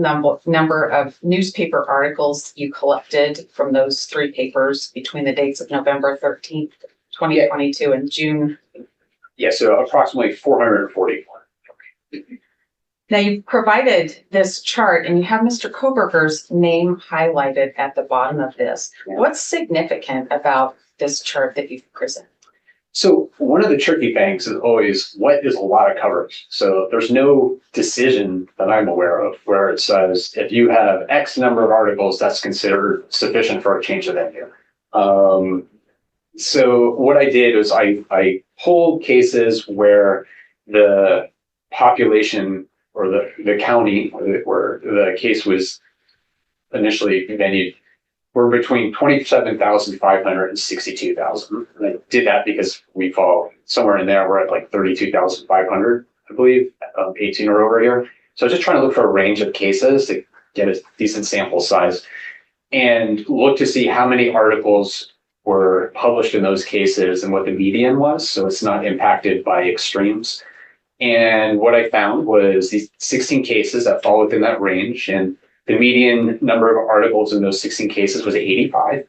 number of newspaper articles you collected from those three papers between the dates of November 13th, 2022 and June? Yeah, so approximately 441. Now you've provided this chart and you have Mr. Kohberger's name highlighted at the bottom of this. Yeah. What's significant about this chart that you've presented? So one of the tricky things is always what is a lot of coverage. So there's no decision that I'm aware of where it says if you have X number of articles, that's considered sufficient for a change of venue. So what I did was I pulled cases where the population or the county where the case was initially venue were between 27,500 and 62,000. And I did that because we fall somewhere in there. We're at like 32,500, I believe, 18 or over here. So I was just trying to look for a range of cases to get a decent sample size and look to see how many articles were published in those cases and what the median was. So it's not impacted by extremes. And what I found was these 16 cases that fall within that range. And the median number of articles in those 16 cases was 85.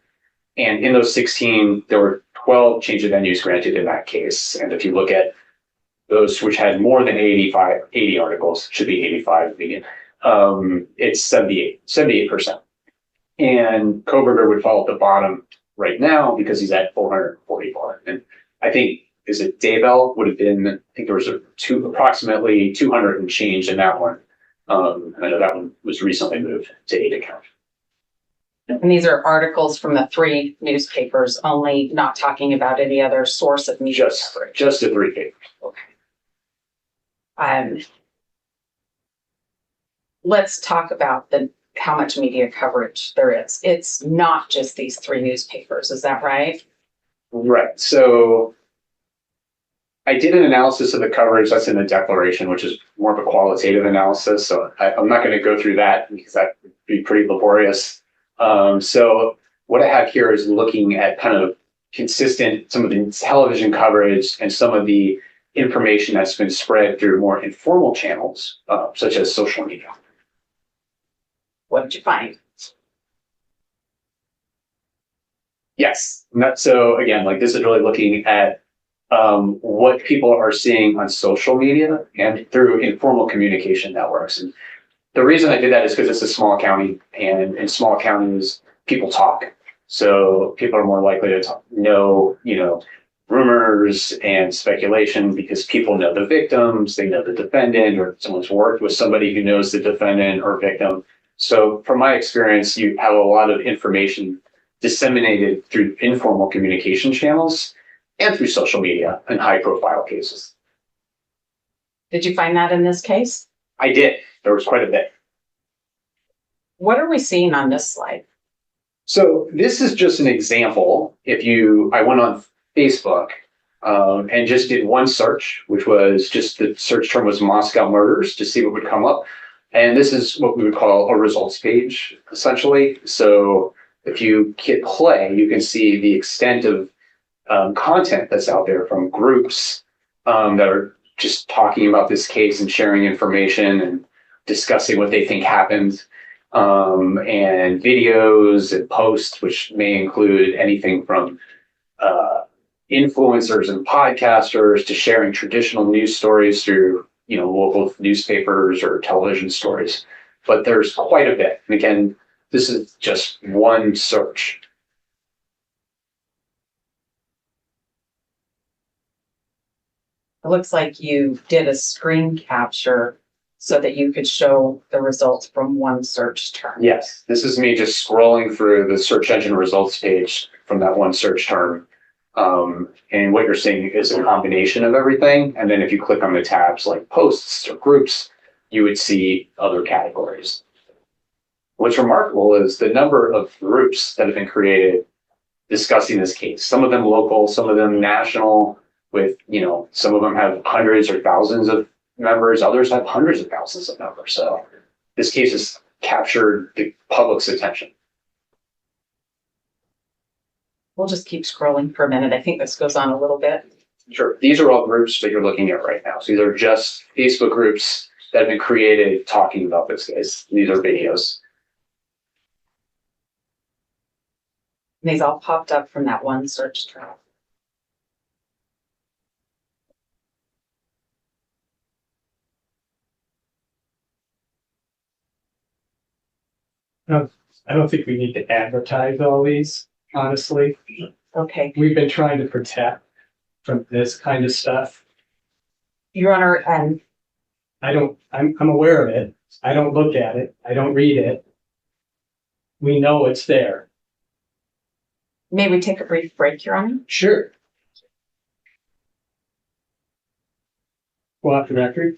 And in those 16, there were 12 change of venues granted in that case. And if you look at those which had more than 80 articles, should be 85 median, it's 78%. And Kohberger would fall at the bottom right now because he's at 444. And I think, is it Daybell would have been, I think there was approximately 200 and change in that one. I know that one was recently moved to 8 account. And these are articles from the 3 newspapers, only not talking about any other source of media coverage. Just the 3 papers. Okay. Let's talk about how much media coverage there is. It's not just these 3 newspapers, is that right? Right. So I did an analysis of the coverage that's in the declaration, which is more of a qualitative analysis. So I'm not going to go through that because that would be pretty laborious. So what I have here is looking at kind of consistent, some of the television coverage and some of the information that's been spread through more informal channels, such as social media. What did you find? Yes. So again, like this is really looking at what people are seeing on social media and through informal communication networks. And the reason I did that is because it's a small county, and in small counties, people talk. So people are more likely to know, rumors and speculation because people know the victims, they know the defendant, or someone's worked with somebody who knows the defendant or victim. So from my experience, you have a lot of information disseminated through informal communication channels and through social media in high profile cases. Did you find that in this case? I did. There was quite a bit. What are we seeing on this slide? So this is just an example. I went on Facebook and just did one search, which was just the search term was Moscow murders to see what would come up. And this is what we would call a results page, essentially. So if you hit play, you can see the extent of content that's out there from groups that are just talking about this case and sharing information and discussing what they think happened, and videos and posts, which may include anything from influencers and podcasters to sharing traditional news stories through local newspapers or television stories. But there's quite a bit. And again, this is just one search. It looks like you did a screen capture so that you could show the results from one search term. Yes, this is me just scrolling through the search engine results page from that one search term. And what you're seeing is a combination of everything. And then if you click on the tabs like posts or groups, you would see other categories. What's remarkable is the number of groups that have been created discussing this case. Some of them local, some of them national, with, some of them have hundreds or thousands of members, others have hundreds of thousands of members. So this case has captured the public's attention. We'll just keep scrolling for a minute. I think this goes on a little bit. Sure. These are all groups that you're looking at right now. So these are just Facebook groups that have been created talking about this case. These are videos. And these all popped up from that one search term. I don't think we need to advertise all these, honestly. Okay. We've been trying to protect from this kind of stuff. Your Honor, I'm aware of it. I don't look at it. I don't read it. We know it's there. May we take a brief break, Your Honor? Sure. Go off the record.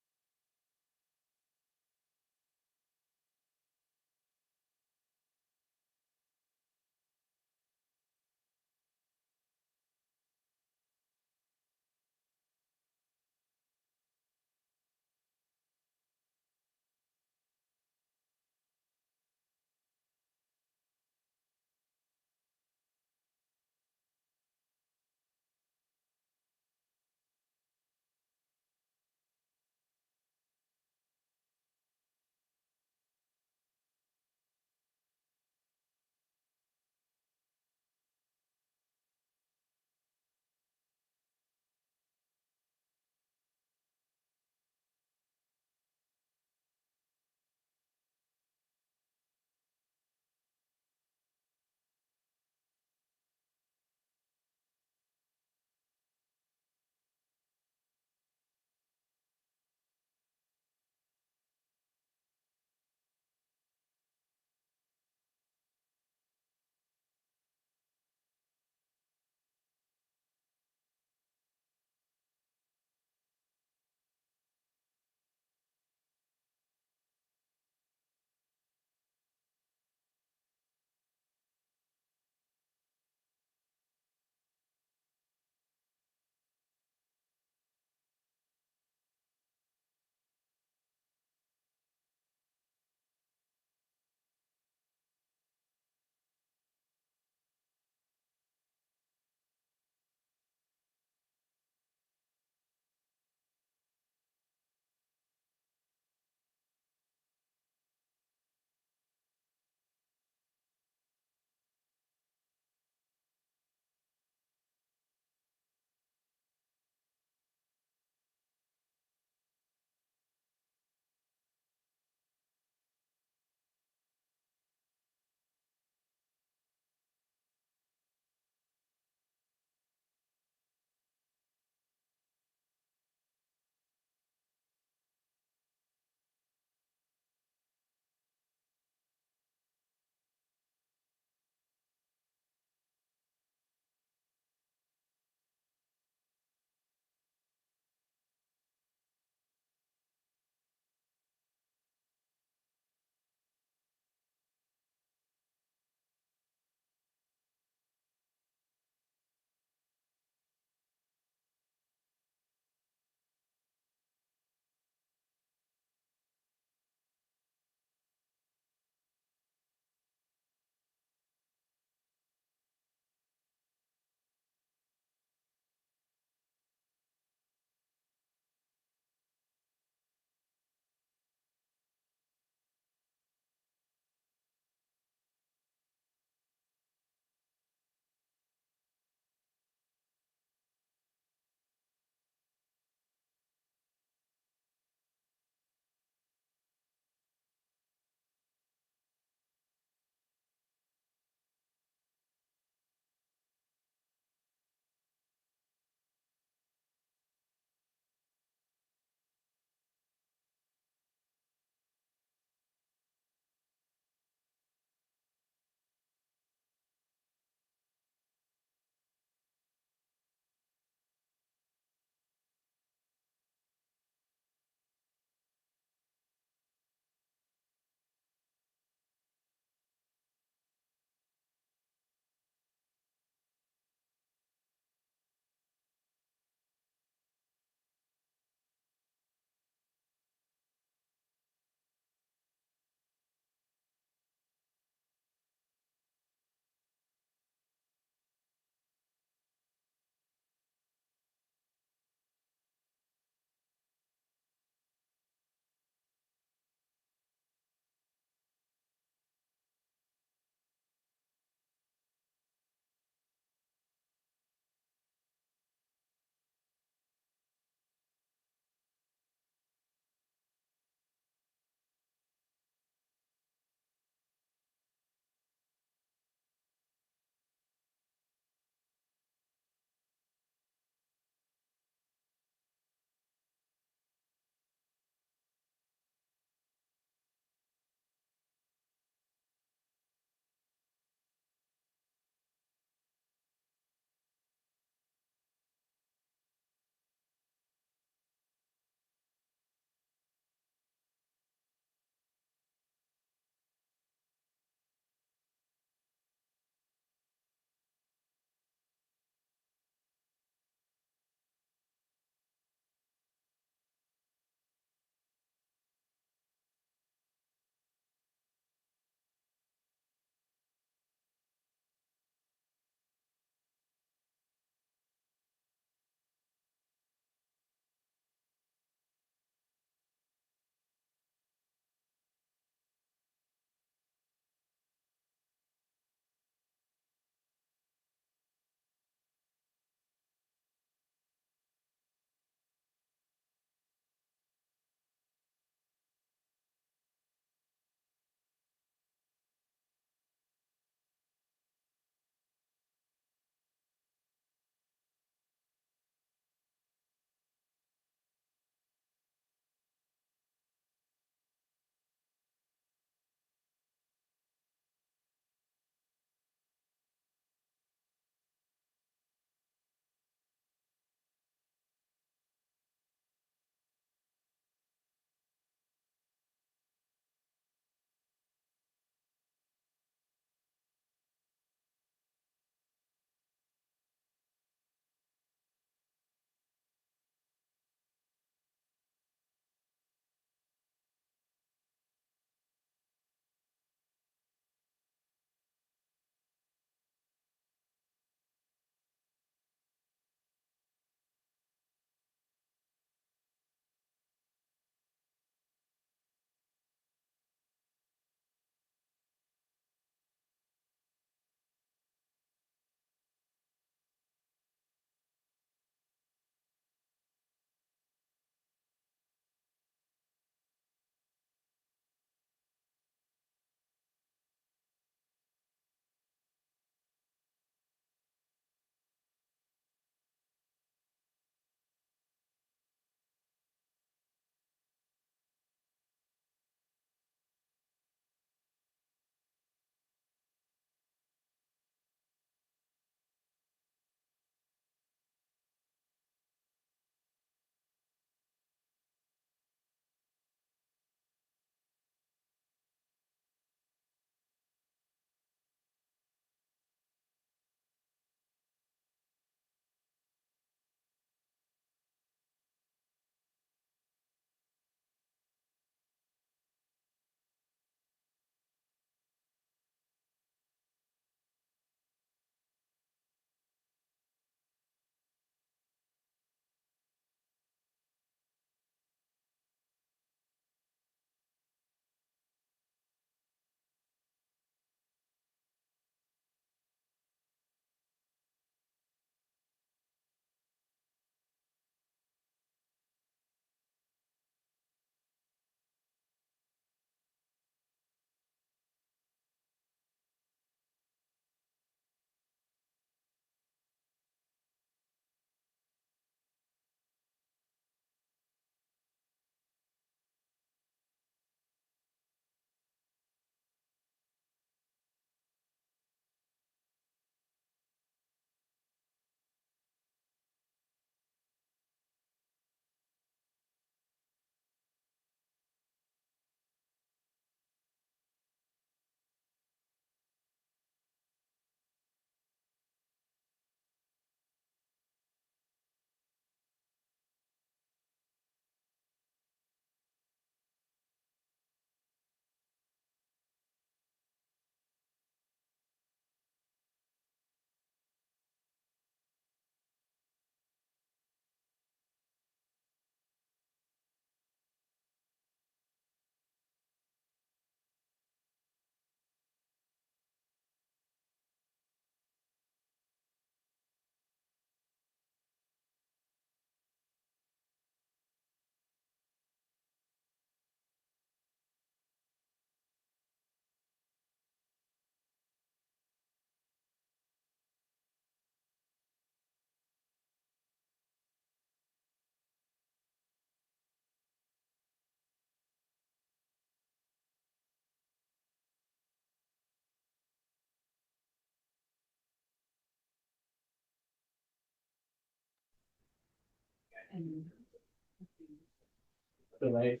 Delay.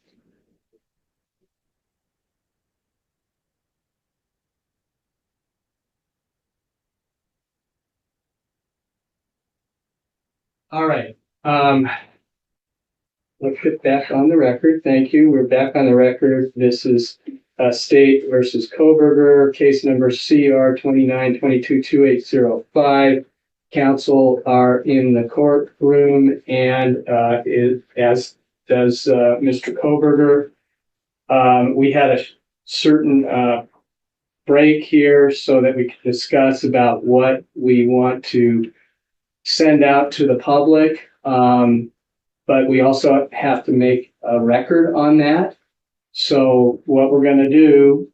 All right, let's get back on the record. Thank you. We're back on the record. This is State versus Kohberger, case number CR 29222805. Counsel are in the courtroom and as does Mr. Kohberger. We had a certain break here so that we could discuss about what we want to send out to the public. But we also have to make a record on that. So what we're going to do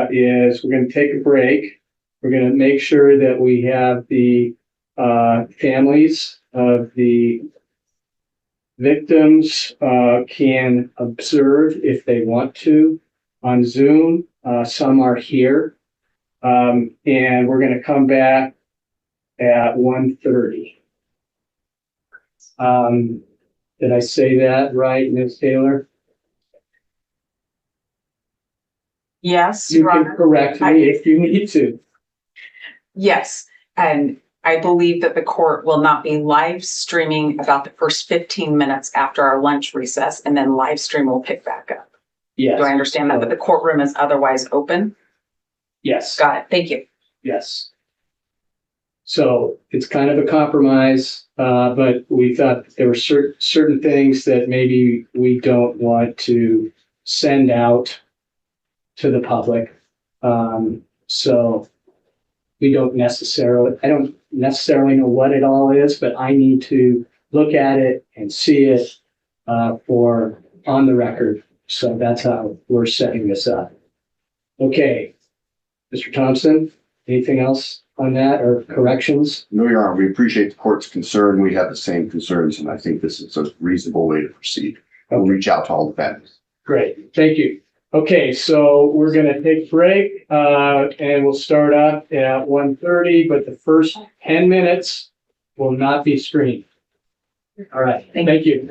is we're going to take a break. We're going to make sure that we have the families of the victims can observe if they want to on Zoom. Some are here. And we're going to come back at 1:30. Did I say that right, Ms. Taylor? Yes, You Your can Honor. correct me if you need to. Yes, and I believe that the court will not be live streaming about the first 15 minutes after our lunch recess, and then live stream will pick back up. Yes. Do I understand that? But the courtroom is otherwise open? Yes. Got it. Thank you. Yes. So it's kind of a compromise, but we thought there were certain things that maybe we don't want to send out to the public. So I don't necessarily know what it all is, but I need to look at it and see it for on the record. So that's how we're setting this up. Okay, Mr. Thompson, anything else on that or corrections? No, Your Honor, we appreciate the court's concern. We have the same concerns, and I think this is a reasonable way to proceed. We'll reach out to all the families. Great, thank you. Okay, so we're gonna take a break, and we'll start up at 1:30, but the first 10 minutes will not be streamed. All right, thank you.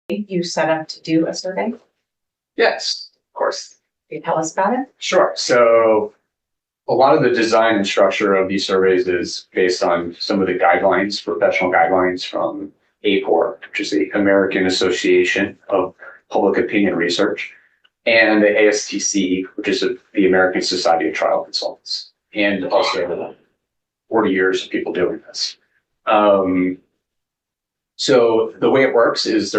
you set up to do a survey? Yes, of course. Can you tell us about it? Sure. So a lot of the design and structure of these surveys is based on some of the guidelines, professional guidelines from APOR, which is the American Association of Public Opinion Research, and the ASTC, which is the American Society of Trial Consultants, and also 40 years of people doing this. So the way it works is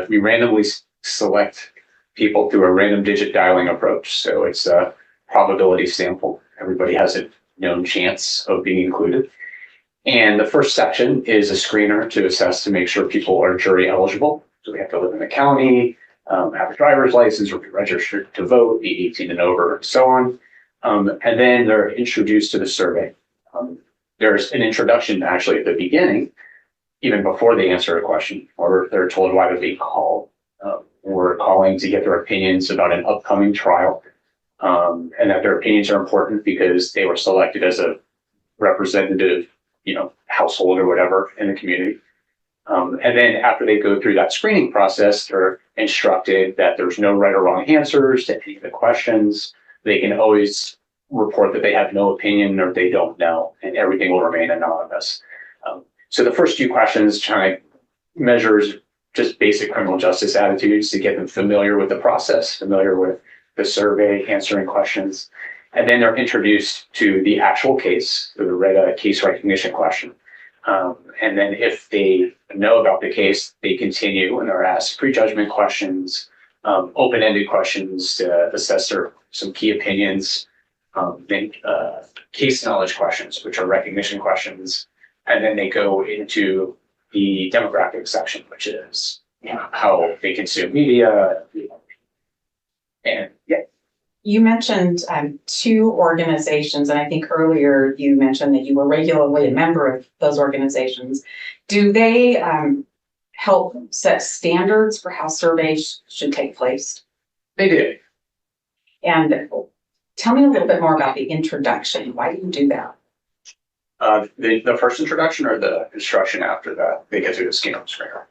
we randomly select people through a random digit dialing approach. So it's a probability sample. Everybody has a known chance of being included. And the first section is a screener to assess to make sure people are jury eligible. So we have to live in the county, have a driver's license, or be registered to vote, be 18 and over, and so on. And then they're introduced to the survey. There's an introduction actually at the beginning, even before they answer a question, or they're told why they're being called. We're calling to get their opinions about an upcoming trial, and that their opinions are important because they were selected as a representative, household or whatever in the community. And then after they go through that screening process, they're instructed that there's no right or wrong answers to any of the questions. They can always report that they have no opinion or they don't know, and everything will remain anonymous. So the first few questions try to measures just basic criminal justice attitudes to get them familiar with the process, familiar with the survey, answering questions. And then they're introduced to the actual case, the RETA case recognition question. And then if they know about the case, they continue and they're asked prejudgment questions, open-ended questions to assess some key opinions, then case knowledge questions, which are recognition questions. And then they go into the demographic section, which is how they consume media. And yeah. You mentioned two organizations, and I think earlier you mentioned that you were regularly a member of those organizations. Do they help set standards for how surveys should take place? They do. And tell me a little bit more about the introduction. Why do you do that? The first introduction or the instruction after that, they get through the skin screener?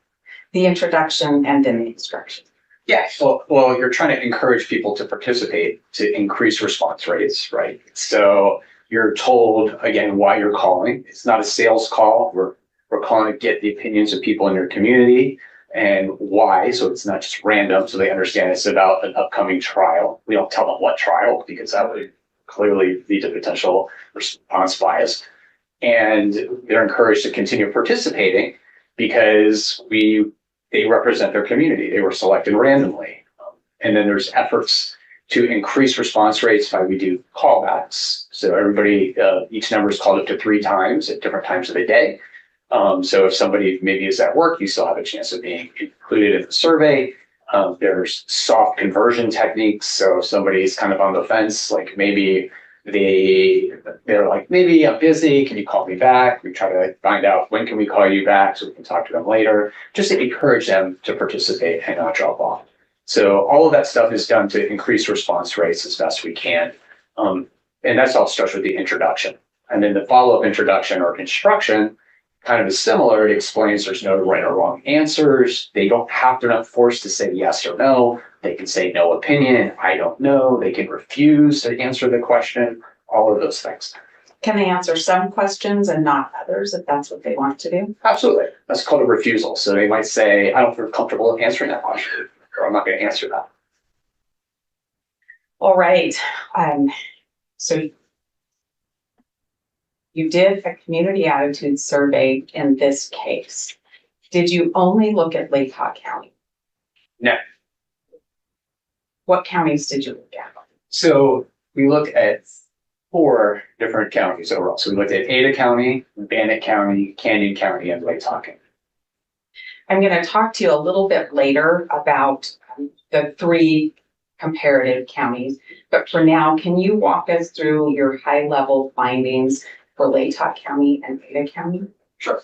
The introduction and then the instruction. Yeah, well, you're trying to encourage people to participate to increase response rates, right? So you're told, again, why you're calling. It's not a sales call. We're calling to get the opinions of people in your community and why. So it's not just random. So they understand it's about an upcoming trial. We don't tell them what trial because that would clearly lead to potential response bias. And they're encouraged to continue participating because they represent their community. They were selected randomly. And then there's efforts to increase response rates by we do callbacks. So everybody, each number is called up to 3 times at different times of the day. So if somebody maybe is at work, you still have a chance of being included in the survey. There's soft conversion techniques. So if somebody's kind of on the fence, like maybe they're like, maybe I'm busy, can you call me back? We try to find out when can we call you back so we can talk to them later, just to encourage them to participate and not drop off. So all of that stuff is done to increase response rates as best we can. And that's all starts with the introduction. And then the follow-up introduction or instruction kind of is similar. It explains there's no right or wrong answers. They're not forced to say yes or no. They can say no opinion, I don't know. They can refuse to answer the question, all of those things. Can they answer some questions and not others if that's what they want to do? Absolutely. That's called a refusal. So they might say, I don't feel comfortable answering that question, or I'm not going to answer that. All right. So you did a community attitude survey in this case. Did you only look at Lake County? No. What counties did you look at? So we looked at 4 different counties overall. So we looked at Ada County, Bannock County, Canyon County, and Lake County. I'm going to talk to you a little bit later about the 3 comparative counties. But for now, can you walk us through your high-level findings for Lake County and Ada County? Sure.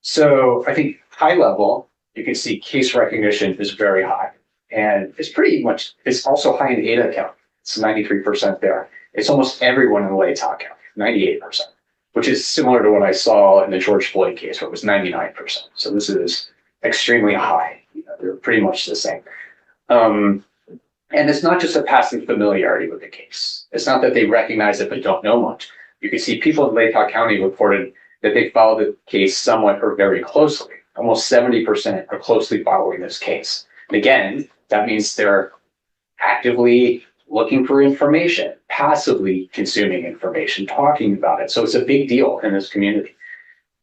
So I think high level, you can see case recognition is very high. And it's also high in Ada County. It's 93% there. It's almost everyone in Lake County, 98%, which is similar to what I saw in the George Floyd case, where it was 99%. So this is extremely high. They're pretty much the same. And it's not just a passing familiarity with the case. It's not that they recognize it but don't know much. You can see people in Latah County reported that they followed the case somewhat or very closely. Almost 70% are closely following this case. And again, that means they're actively looking for information, passively consuming information, talking about it. So it's a big deal in this community.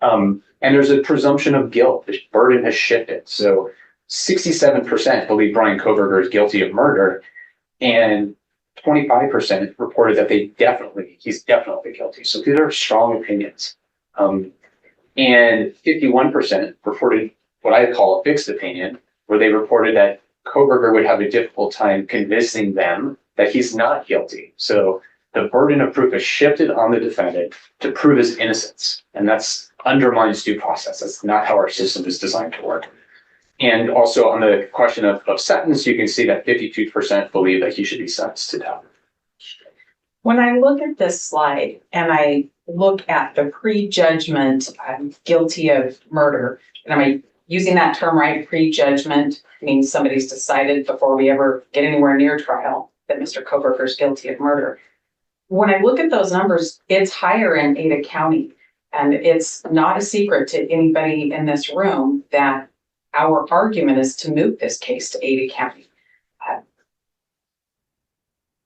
And there's a presumption of guilt. The burden has shifted. So 67% believe Bryan Kohberger is guilty of murder, and 25% reported that he's definitely guilty. So these are strong opinions. And 51% reported what I call a fixed opinion, where they reported that Kohberger would have a difficult time convincing them that he's not guilty. So the burden of proof is shifted on the defendant to prove his innocence. And that's undermines due process. That's not how our system is designed to work. And also on the question of sentence, you can see that 52% believe that he should be sentenced to death. When I look at this slide and I look at the prejudgment, I'm guilty of murder, and am I using that term right? Prejudgment means somebody's decided before we ever get anywhere near trial that Mr. Kohberger is guilty of murder. When I look at those numbers, it's higher in Ada County. And it's not a secret to anybody in this room that our argument is to move this case to Ada County.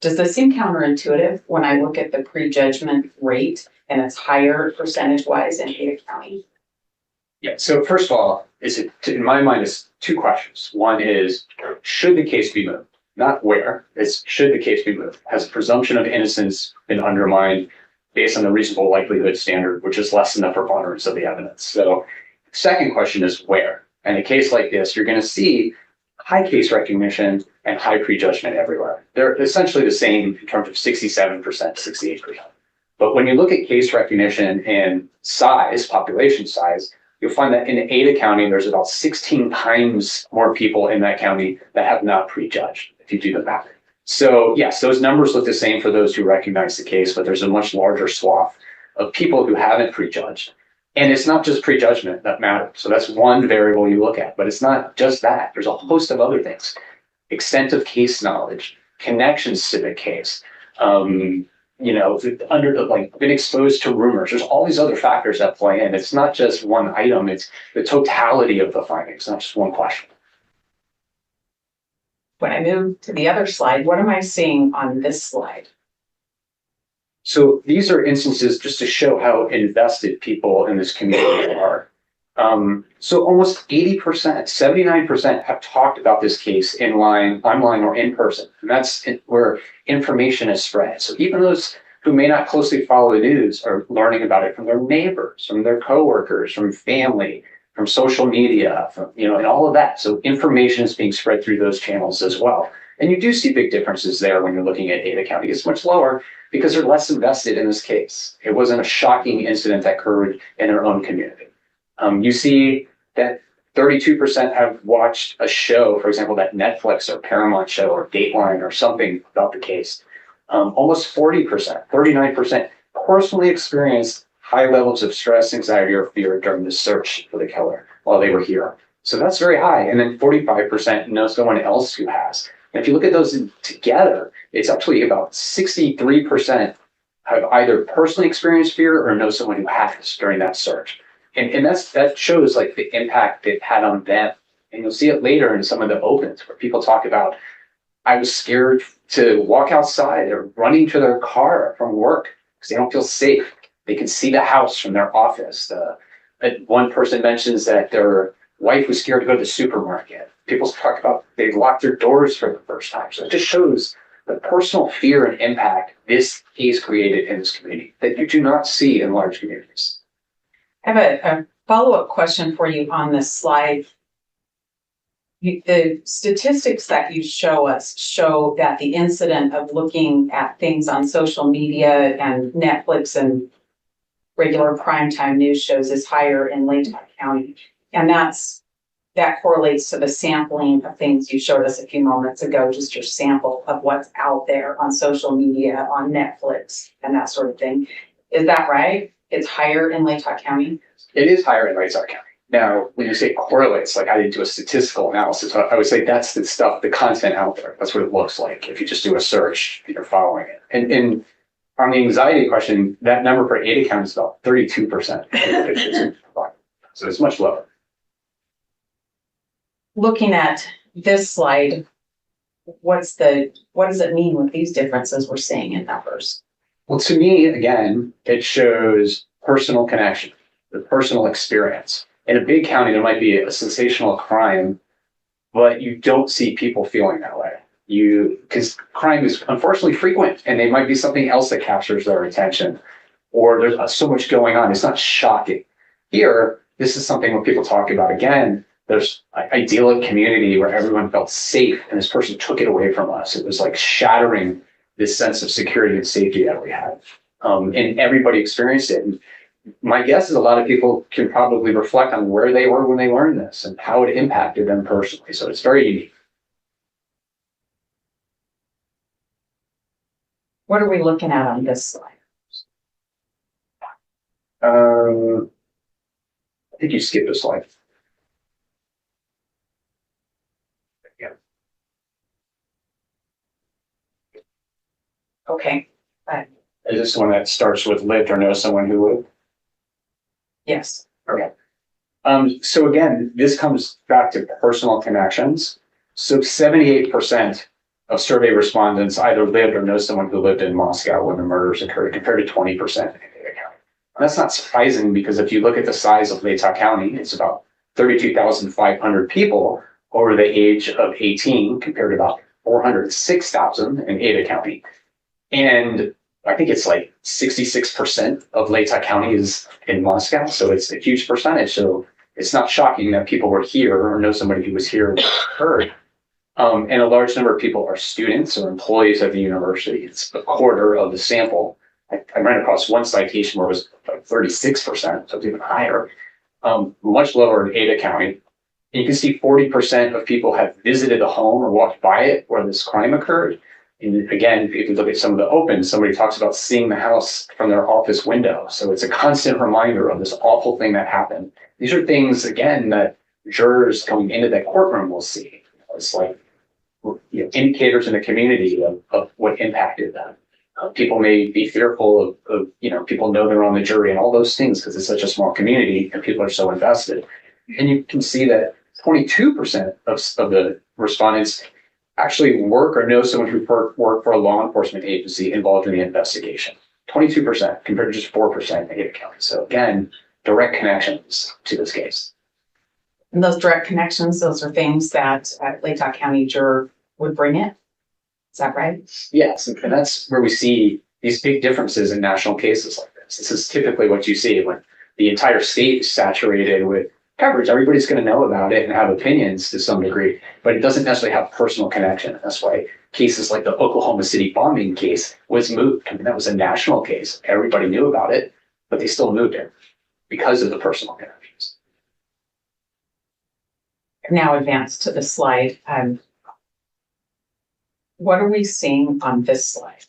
Does this seem counterintuitive when I look at the prejudgment rate and it's higher percentage-wise in Ada County? Yeah, so first of all, in my mind, it's two questions. One is, should the case be moved? Not where, it's should the case be moved? Has the presumption of innocence been undermined based on the reasonable likelihood standard, which is less than the preponderance of the evidence? So second question is where? In a case like this, you're going to see high case recognition and high prejudgment everywhere. They're essentially the same in terms of 67%, 68%. But when you look at case recognition and size, population size, you'll find that in Ada County, there's about 16 times more people in that county that have not prejudged, if you do the math. So yes, those numbers look the same for those who recognize the case, but there's a much larger swath of people who haven't prejudged. And it's not just prejudgment that matters. So that's one variable you look at, but it's not just that. There's a host of other things. Extent of case knowledge, connections to the case, been exposed to rumors. There's all these other factors that play in. It's not just one item, it's the totality of the findings, not just one question. When I move to the other slide, what am I seeing on this slide? So these are instances just to show how invested people in this community are. So almost 80%, 79% have talked about this case online or in person. And that's where information is spread. So even those who may not closely follow the news are learning about it from their neighbors, from their coworkers, from family, from social media, and all of that. So information is being spread through those channels as well. And you do see big differences there when you're looking at Ada County. It's much lower because they're less invested in this case. It wasn't a shocking incident that occurred in their own community. You see that 32% have watched a show, for example, that Netflix or Paramount show or Dateline or something about the case. Almost 40%, 39% personally experienced high levels of stress, anxiety, or fear during the search for the killer while they were here. So that's very high. And then 45% know someone else who has. And if you look at those together, it's actually about 63% have either personally experienced fear or know someone who has during that search. And that shows like the impact they've had on them. And you'll see it later in some of the opens where people talk about, I was scared to walk outside. They're running to their car from work because they don't feel safe. They can see the house from their office. One person mentions that their wife was scared to go to the supermarket. People talk about they locked their doors for the first time. So it just shows the personal fear and impact this case created in this community that you do not see in large communities. I have a follow-up question for you on this slide. The statistics that you show us show that the incident of looking at things on social media and Netflix and regular primetime news shows is higher in Latah County. And that correlates to the sampling of things you showed us a few moments ago, just your sample of what's out there on social media, on Netflix, and that sort of thing. Is that right? It's higher in Latah County? It is higher in Latah County. Now, when you say correlates, like I didn't do a statistical analysis, I would say that's the stuff, the content out there. That's what it looks like. If you just do a search, you're following it. And on the anxiety question, that number for Ada County is about 32%. So it's much lower. Looking at this slide, what does it mean with these differences we're seeing in numbers? Well, to me, again, it shows personal connection, the personal experience. In a big county, there might be a sensational crime, but you don't see people feeling that way. Because crime is unfortunately frequent, and they might be something else that captures their attention, or there's so much going on. It's not shocking. Here, this is something when people talk about, again, there's an idyllic community where everyone felt safe, and this person took it away from us. It was like shattering this sense of security and safety that we had. And everybody experienced it. And my guess is a lot of people can probably reflect on where they were when they learned this and how it impacted them personally. So it's very unique. What are we looking at on this slide? I think you skipped a slide. Yeah. Okay, Is this one that starts with lived or know someone who would? yes. Okay. So again, this comes back to personal connections. So 78% of survey respondents either lived or know someone who lived in Moscow when the murders occurred, compared to 20% in Ada County. And that's not surprising because if you look at the size of Latah County, it's about 32,500 people over the age of 18, compared to about 406,000 in Ada County. And I think it's like 66% of Latah County is in Moscow, so it's a huge percentage. So it's not shocking that people were here or know somebody who was here when it occurred. And a large number of people are students or employees at the university. It's a quarter of the sample. I ran across one citation where it was like 36%, so it's even higher, much lower in Ada County. And you can see 40% of people have visited the home or walked by it where this crime occurred. And again, if you look at some of the opens, somebody talks about seeing the house from their office window. So it's a constant reminder of this awful thing that happened. These are things, again, that jurors coming into that courtroom will see. It's like, indicators in the community of what impacted them. People may be fearful of people know they're on the jury and all those things because it's such a small community and people are so invested. And you can see that 22% of the respondents actually work or know someone who worked for a law enforcement agency involved in the investigation. 22% compared to just 4% in Ada County. So again, direct connections to this case. And those direct connections, those are things that a Latah County juror would bring in. Is that right? Yes, and that's where we see these big differences in national cases like this. This is typically what you see when the entire state is saturated with coverage. Everybody's going to know about it and have opinions to some degree, but it doesn't necessarily have personal connection. That's why cases like the Oklahoma City bombing case was moved. I mean, that was a national case. Everybody knew about it, but they still moved it because of the personal connections. Now advance to the slide. What are we seeing on this slide?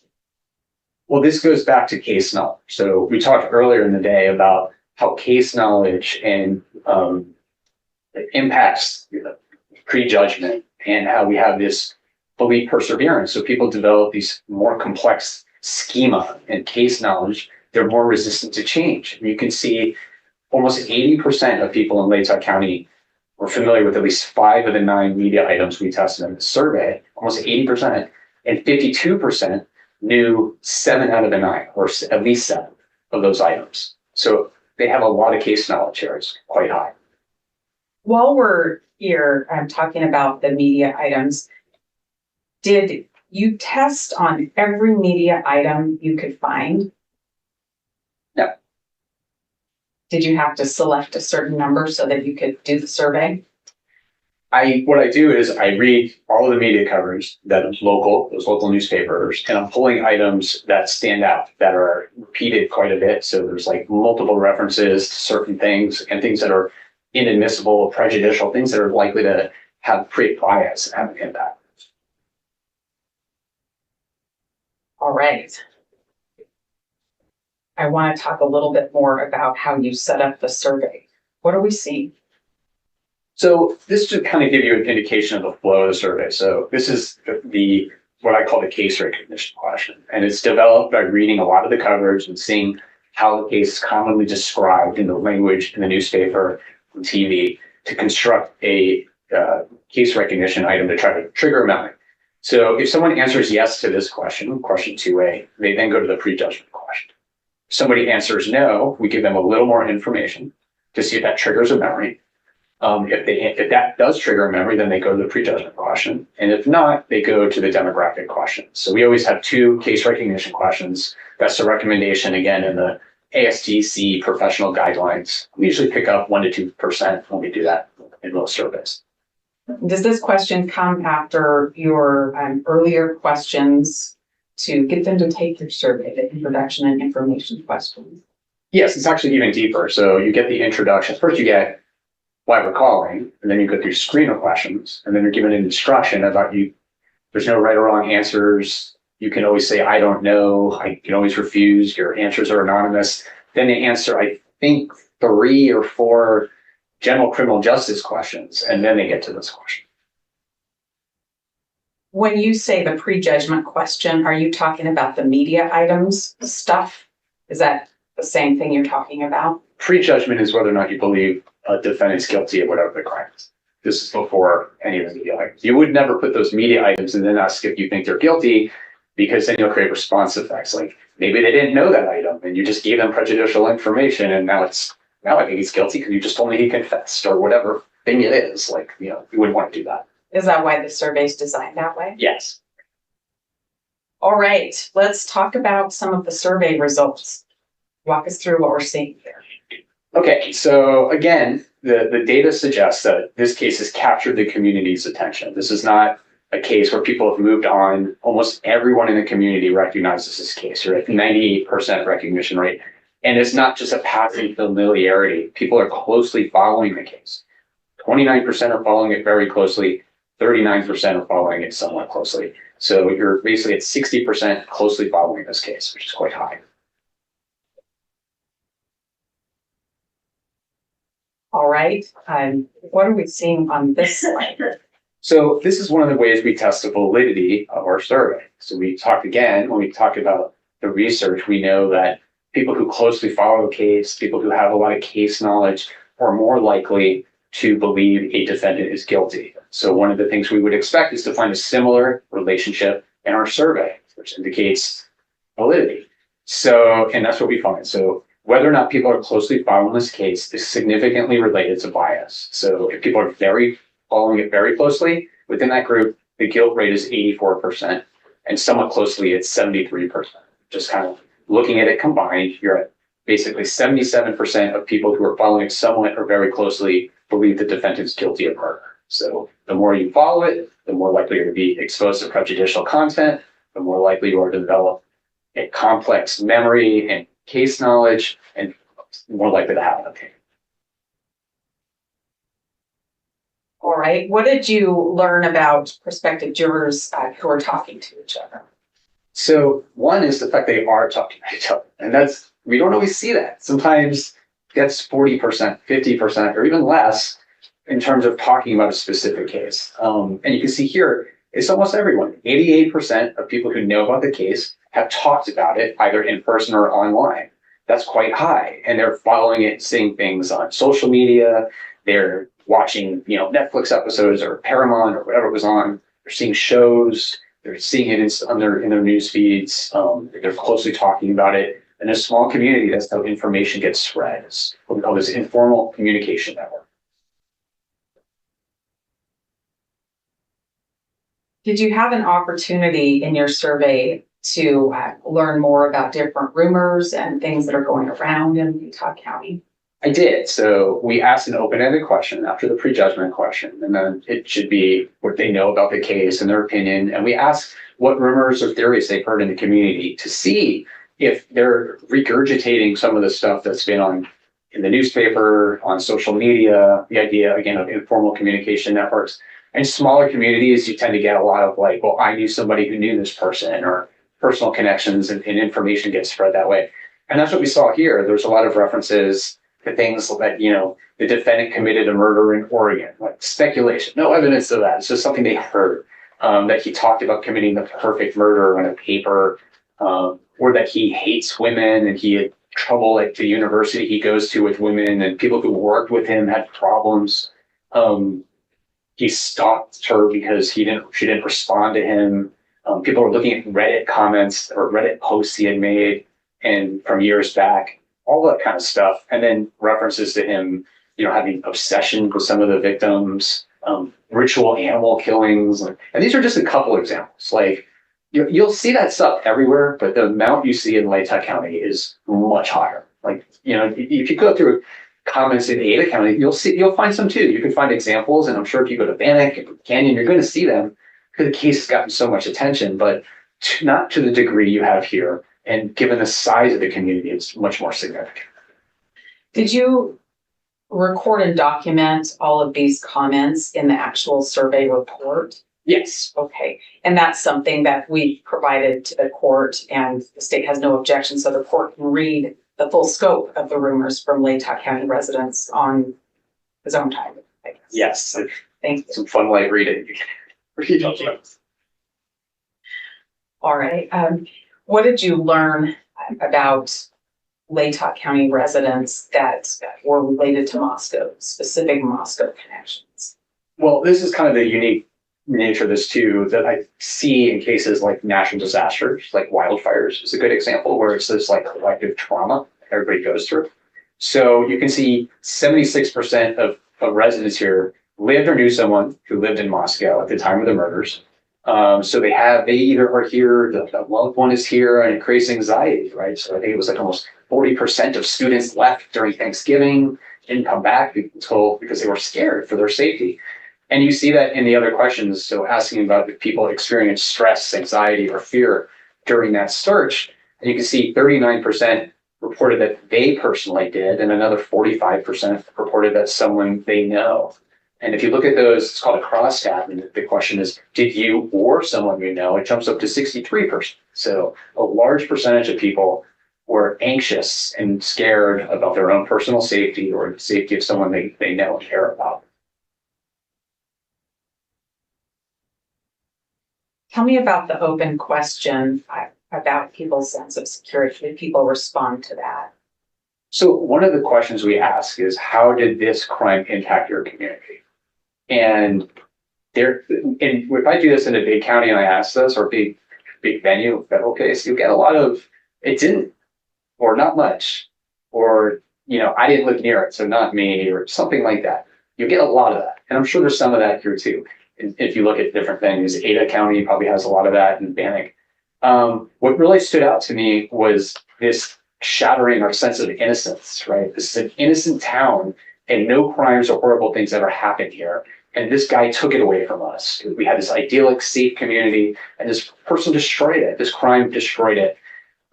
Well, this goes back to case knowledge. So we talked earlier in the day about how case knowledge and impacts prejudgment and how we have this belief perseverance. So people develop these more complex schema and case knowledge. They're more resistant to change. And you can see almost 80% of people in Latah County were familiar with at least 5 of the 9 media items we tested in the survey, almost 80%, and 52% knew 7 out of the 9, or at least 7 of those items. So they have a lot of case knowledge here. It's quite high. While we're here, I'm talking about the media items. Did you test on every media item you could find? No. Did you have to select a certain number so that you could do the survey? What I do is I read all of the media coverage that is local, those local newspapers, and I'm pulling items that stand out, that are repeated quite a bit. So there's like multiple references to certain things and things that are inadmissible, prejudicial, things that are likely to have create bias and have an impact. All right. I want to talk a little bit more about how you set up the survey. What are we seeing? So this should kind of give you an indication of the flow of the survey. So this is the what I call the case recognition question. And it's developed by reading a lot of the coverage and seeing how the case is commonly described in the language in the newspaper and TV to construct a case recognition item to try to trigger a memory. So if someone answers yes to this question, question 2A, they then go to the prejudgment question. If somebody answers no, we give them a little more information to see if that triggers a memory. If that does trigger a memory, then they go to the prejudgment question. And if not, they go to the demographic question. So we always have 2 case recognition questions. That's the recommendation, again, in the ASTC professional guidelines. We usually pick up 1 to 2% when we do that in most surveys. Does this question come after your earlier questions to get them to take your survey, the introduction and information questions? Yes, it's actually even deeper. So you get the introduction. First, you get why we're calling, and then you go through screen of questions, and then you're given an instruction about you. There's no right or wrong answers. You can always say, I don't know. I can always refuse. Your answers are anonymous. Then they answer, I think, 3 or 4 general criminal justice questions, and then they get to this question. When you say the prejudgment question, are you talking about the media items stuff? Is that the same thing you're talking about? Prejudgment is whether or not you believe a defendant's guilty of whatever the crime is. This is before any of the media items. You would never put those media items and then ask if you think they're guilty, because then you'll create response effects. Like maybe they didn't know that item and you just gave them prejudicial information, and now I think he's guilty because you just told me he confessed, or whatever thing it is. Like, you wouldn't want to do that. Is that why the survey is designed that way? Yes. All right, let's talk about some of the survey results. Walk us through what we're seeing here. Okay, so again, the data suggests that this case has captured the community's attention. This is not a case where people have moved on. Almost everyone in the community recognizes this case. You're at 98% recognition rate. And it's not just a passing familiarity. People are closely following the case. 29% are following it very closely. 39% are following it somewhat closely. So you're basically at 60% closely following this case, which is quite high. All right, what are we seeing on this slide? So this is one of the ways we test the validity of our survey. So we talked again, when we talk about the research, we know that people who closely follow a case, people who have a lot of case knowledge, are more likely to believe a defendant is guilty. So one of the things we would expect is to find a similar relationship in our survey, which indicates validity. So, and that's what we find. So whether or not people are closely following this case is significantly related to bias. So if people are following it very closely, within that group, the guilt rate is 84%, and somewhat closely it's 73%. Just kind of looking at it combined, you're at basically 77% of people who are following it somewhat or very closely believe the defendant's guilty of murder. So the more you follow it, the more likely you're to be exposed to prejudicial content, the more likely you are to develop a complex memory and case knowledge, and more likely to have an opinion. All right, what did you learn about prospective jurors who are talking to each other? So one is the fact they are talking to each other, and we don't always see that. Sometimes that's 40%, 50%, or even less in terms of talking about a specific case. And you can see here, it's almost everyone. 88% of people who know about the case have talked about it either in person or online. That's quite high. And they're following it, seeing things on social media. They're watching, Netflix episodes or Paramount or whatever it was on. They're seeing shows. They're seeing it in their news feeds. They're closely talking about it. In a small community, that's how information gets spread. It's what we call this informal communication network. Did you have an opportunity in your survey to learn more about different rumors and things that are going around in Utah County? I did. So we asked an open-ended question after the prejudgment question, and then it should be what they know about the case and their opinion. And we asked what rumors or theories they've heard in the community to see if they're regurgitating some of the stuff that's been in the newspaper, on social media, the idea, again, of informal communication networks. In smaller communities, you tend to get a lot of like, well, I knew somebody who knew this person, or personal connections, and information gets spread that way. And that's what we saw here. There's a lot of references to things that, the defendant committed a murder in Oregon, like speculation, no evidence of that. It's just something they heard, that he talked about committing the perfect murder on a paper, or that he hates women and he had trouble at the university he goes to with women, and people who worked with him had problems. He stalked her because she didn't respond to him. People were looking at Reddit comments or Reddit posts he had made and from years back, all that kind of stuff. And then references to him, having obsession with some of the victims, ritual animal killings. And these are just a couple examples. Like, you'll see that stuff everywhere, but the amount you see in Latah County is much higher. Like, if you go through comments in Ada County, you'll find some too. You can find examples, and I'm sure if you go to Bannock and Canyon, you're going to see them because the case has gotten so much attention, but not to the degree you have here. And given the size of the community, it's much more significant. Did you record and document all of these comments in the actual survey report? Yes. Okay. And that's something that we provided to the court, and the state has no objection, so the court can read the full scope of the rumors from Latah County residents on his own time, I guess. Yes. Thank you. Some fun light reading. All right. What did you learn about Latah County residents that were related to Moscow, specific Moscow connections? Well, this is kind of the unique nature of this too, that I see in cases like natural disasters, like wildfires is a good example, where it's this like collective trauma everybody goes through. So you can see 76% of residents here lived or knew someone who lived in Moscow at the time of the murders. So they either are here, the loved one is here, and it creates anxiety, right? So I think it was like almost 40% of students left during Thanksgiving, didn't come back because they were scared for their safety. And you see that in the other questions. So asking about if people experience stress, anxiety, or fear during that search, and you can see 39% reported that they personally did, and another 45% reported that someone they know. And if you look at those, it's called a crosstab. And the question is, did you or someone you know? It jumps up to 63%. So a large percentage of people were anxious and scared about their own personal safety or the safety of someone they know and care about. Tell me about the open question about people's sense of security. Did people respond to that? So one of the questions we ask is, how did this crime impact your community? And if I do this in a big county and I ask this, or big venue, federal case, you get a lot of, it didn't, or not much, or, I didn't live near it, so not me, or something like that. You get a lot of that. And I'm sure there's some of that here too. If you look at different things, Ada County probably has a lot of that, and Bannock. What really stood out to me was this shattering our sense of innocence, right? This is an innocent town, and no crimes or horrible things ever happened here. And this guy took it away from us. We had this idyllic, safe community, and this person destroyed it. This crime destroyed it.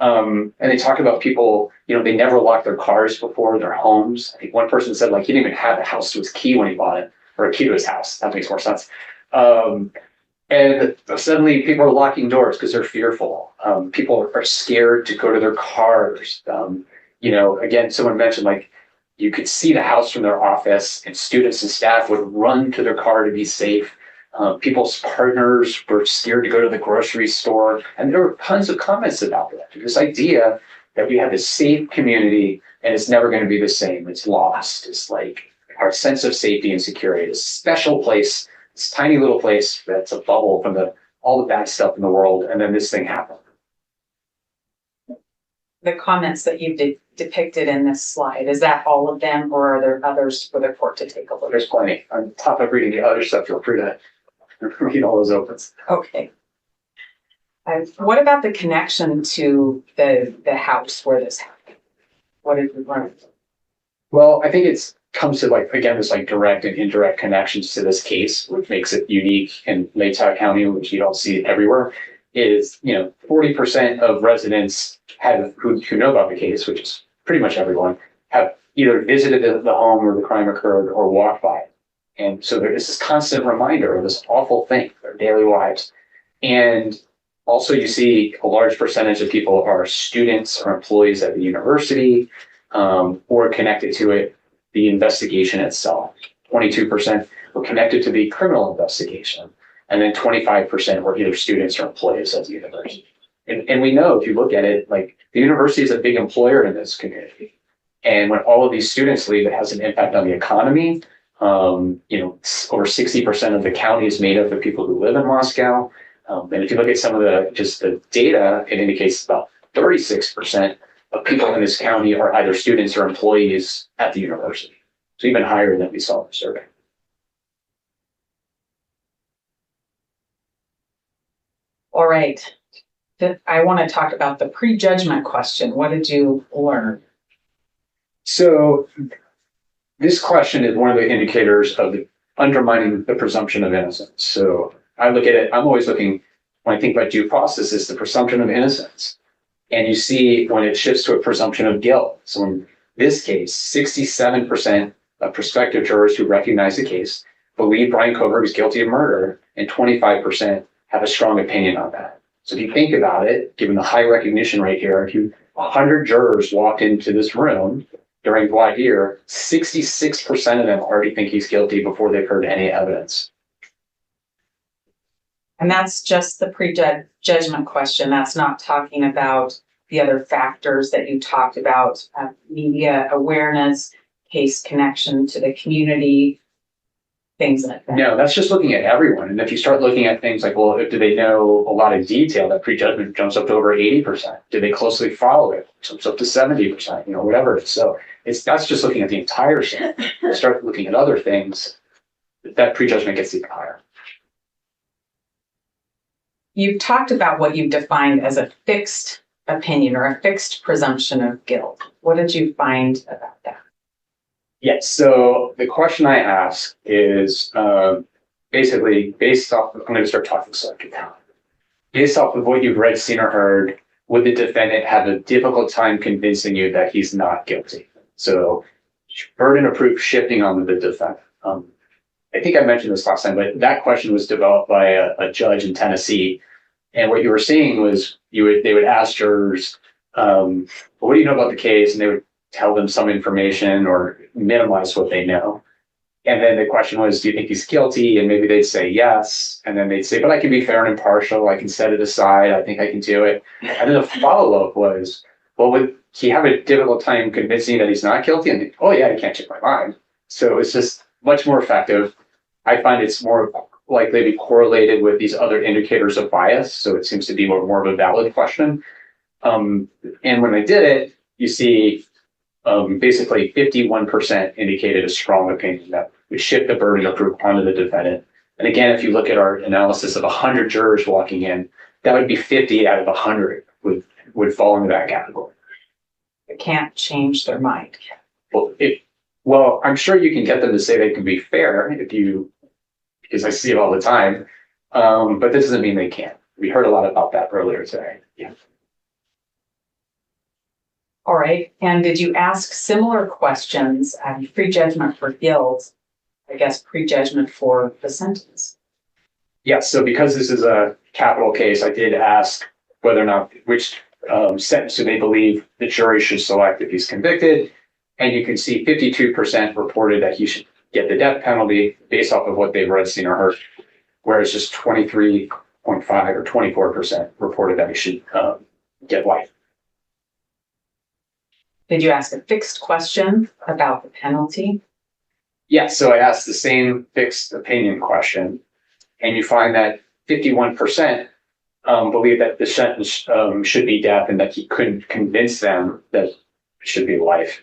And they talk about people, they never locked their cars before, their homes. I think one person said, he didn't even have a house to his key when he bought it, or a key to his house. That makes more sense. And suddenly people are locking doors because they're fearful. People are scared to go to their cars. Again, someone mentioned, you could see the house from their office, and students and staff would run to their car to be safe. People's partners were scared to go to the grocery store. And there were tons of comments about that. This idea that we have this safe community and it's never going to be the same. It's lost. It's like our sense of safety and security, this special place, this tiny little place that's a bubble from all the bad stuff in the world. And then this thing happened. The comments that you depicted in this slide, is that all of them, or are there others for the court to take a look at? There's plenty. On top of reading the other stuff, feel free to read all those opens. Okay. What about the connection to the house where this happened? What did we learn? Well, I think it comes to this direct and indirect connections to this case, which makes it unique in Latah County, which you don't see everywhere. Is 40% of residents who know about the case, which is pretty much everyone, have either visited the home where the crime occurred or walked by it. And so there is this constant reminder of this awful thing in their daily lives. And also you see a large percentage of people are students or employees at the university. or connected to it, the investigation itself. 22% were connected to the criminal investigation. And then 25% were either students or employees of the university. And we know, if you look at it, like the university is a big employer in this community. And when all of these students leave, it has an impact on the economy. Over 60% of the county is made up of people who live in Moscow. And if you look at some of the data, it indicates about 36% of people in this county are either students or employees at the university. So even higher than we saw in the survey. All right. I want to talk about the prejudgment question. What did you learn? So this question is one of the indicators of undermining the presumption of innocence. So I look at it, I'm always looking, when I think about due process, is the presumption of innocence. And you see when it shifts to a presumption of guilt. So in this case, 67% of prospective jurors who recognize the case believe Bryan Kohberger is guilty of murder, and 25% have a strong opinion on that. So if you think about it, given the high recognition rate here, if 100 jurors walked into this room during voir dire, 66% of them already think he's guilty before they've heard any evidence. And that's just the prejudgment question. That's not talking about the other factors that you talked about, media awareness, case connection to the community, things like that. No, that's just looking at everyone. And if you start looking at things like, well, do they know a lot of detail? That prejudgment jumps up to over 80%. Do they closely follow it? Jumps up to 70%, whatever it is. So that's just looking at the entire set. Start looking at other things, that prejudgment gets even higher. You've talked about what you've defined as a fixed opinion or a fixed presumption of guilt. What did you find about that? Yes. So the question I ask is basically based off, I'm going to start talking selective now. Based off of what you've read, seen, or heard, would the defendant have a difficult time convincing you that he's not guilty? So burden of proof shifting on the defendant. I think I mentioned this last time, but that question was developed by a judge in Tennessee. And what you were seeing was they would ask jurors, well, what do you know about the case? And they would tell them some information or minimize what they know. And then the question was, do you think he's guilty? And maybe they'd say yes. And then they'd say, but I can be fair and impartial. I can set it aside. I think I can do it. And then the follow-up was, well, would he have a difficult time convincing that he's not guilty? And oh yeah, I can't change my mind. So it's just much more effective. I find it's more likely to be correlated with these other indicators of bias. So it seems to be more of a valid question. And when I did it, you see basically 51% indicated a strong opinion that would shift the burden of proof onto the defendant. And again, if you look at our analysis of 100 jurors walking in, that would be 50 out of 100 would fall into that category. They can't change their mind. Well, I'm sure you can get them to say they can be fair because I see it all the time. But this doesn't mean they can't. We heard a lot about that earlier today. Yeah. All right. And did you ask similar questions, prejudgment for guilt, I guess prejudgment for the sentence? Yes. So because this is a capital case, I did ask whether or not which sentence do they believe the jury should select if he's convicted. And you can see 52% reported that he should get the death penalty based off of what they've read, seen, or heard, whereas just 23.5 or 24% reported that he should get life. Did you ask a fixed question about the penalty? Yes. So I asked the same fixed opinion question, and you find that 51% believe that the sentence should be death and that he couldn't convince them that it should be life.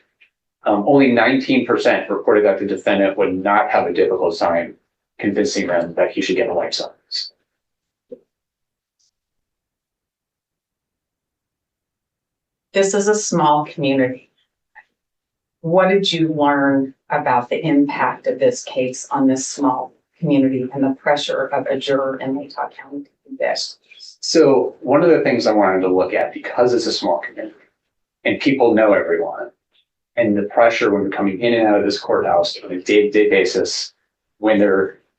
Only 19% reported that the defendant would not have a difficult time convincing them that he should get a life sentence. This is a small community. What did you learn about the impact of this case on this small community and the pressure of a juror in Latah County to convict? So one of the things I wanted to look at, because it's a small community and people know everyone, and the pressure when coming in and out of this courthouse on a day-to-day basis, when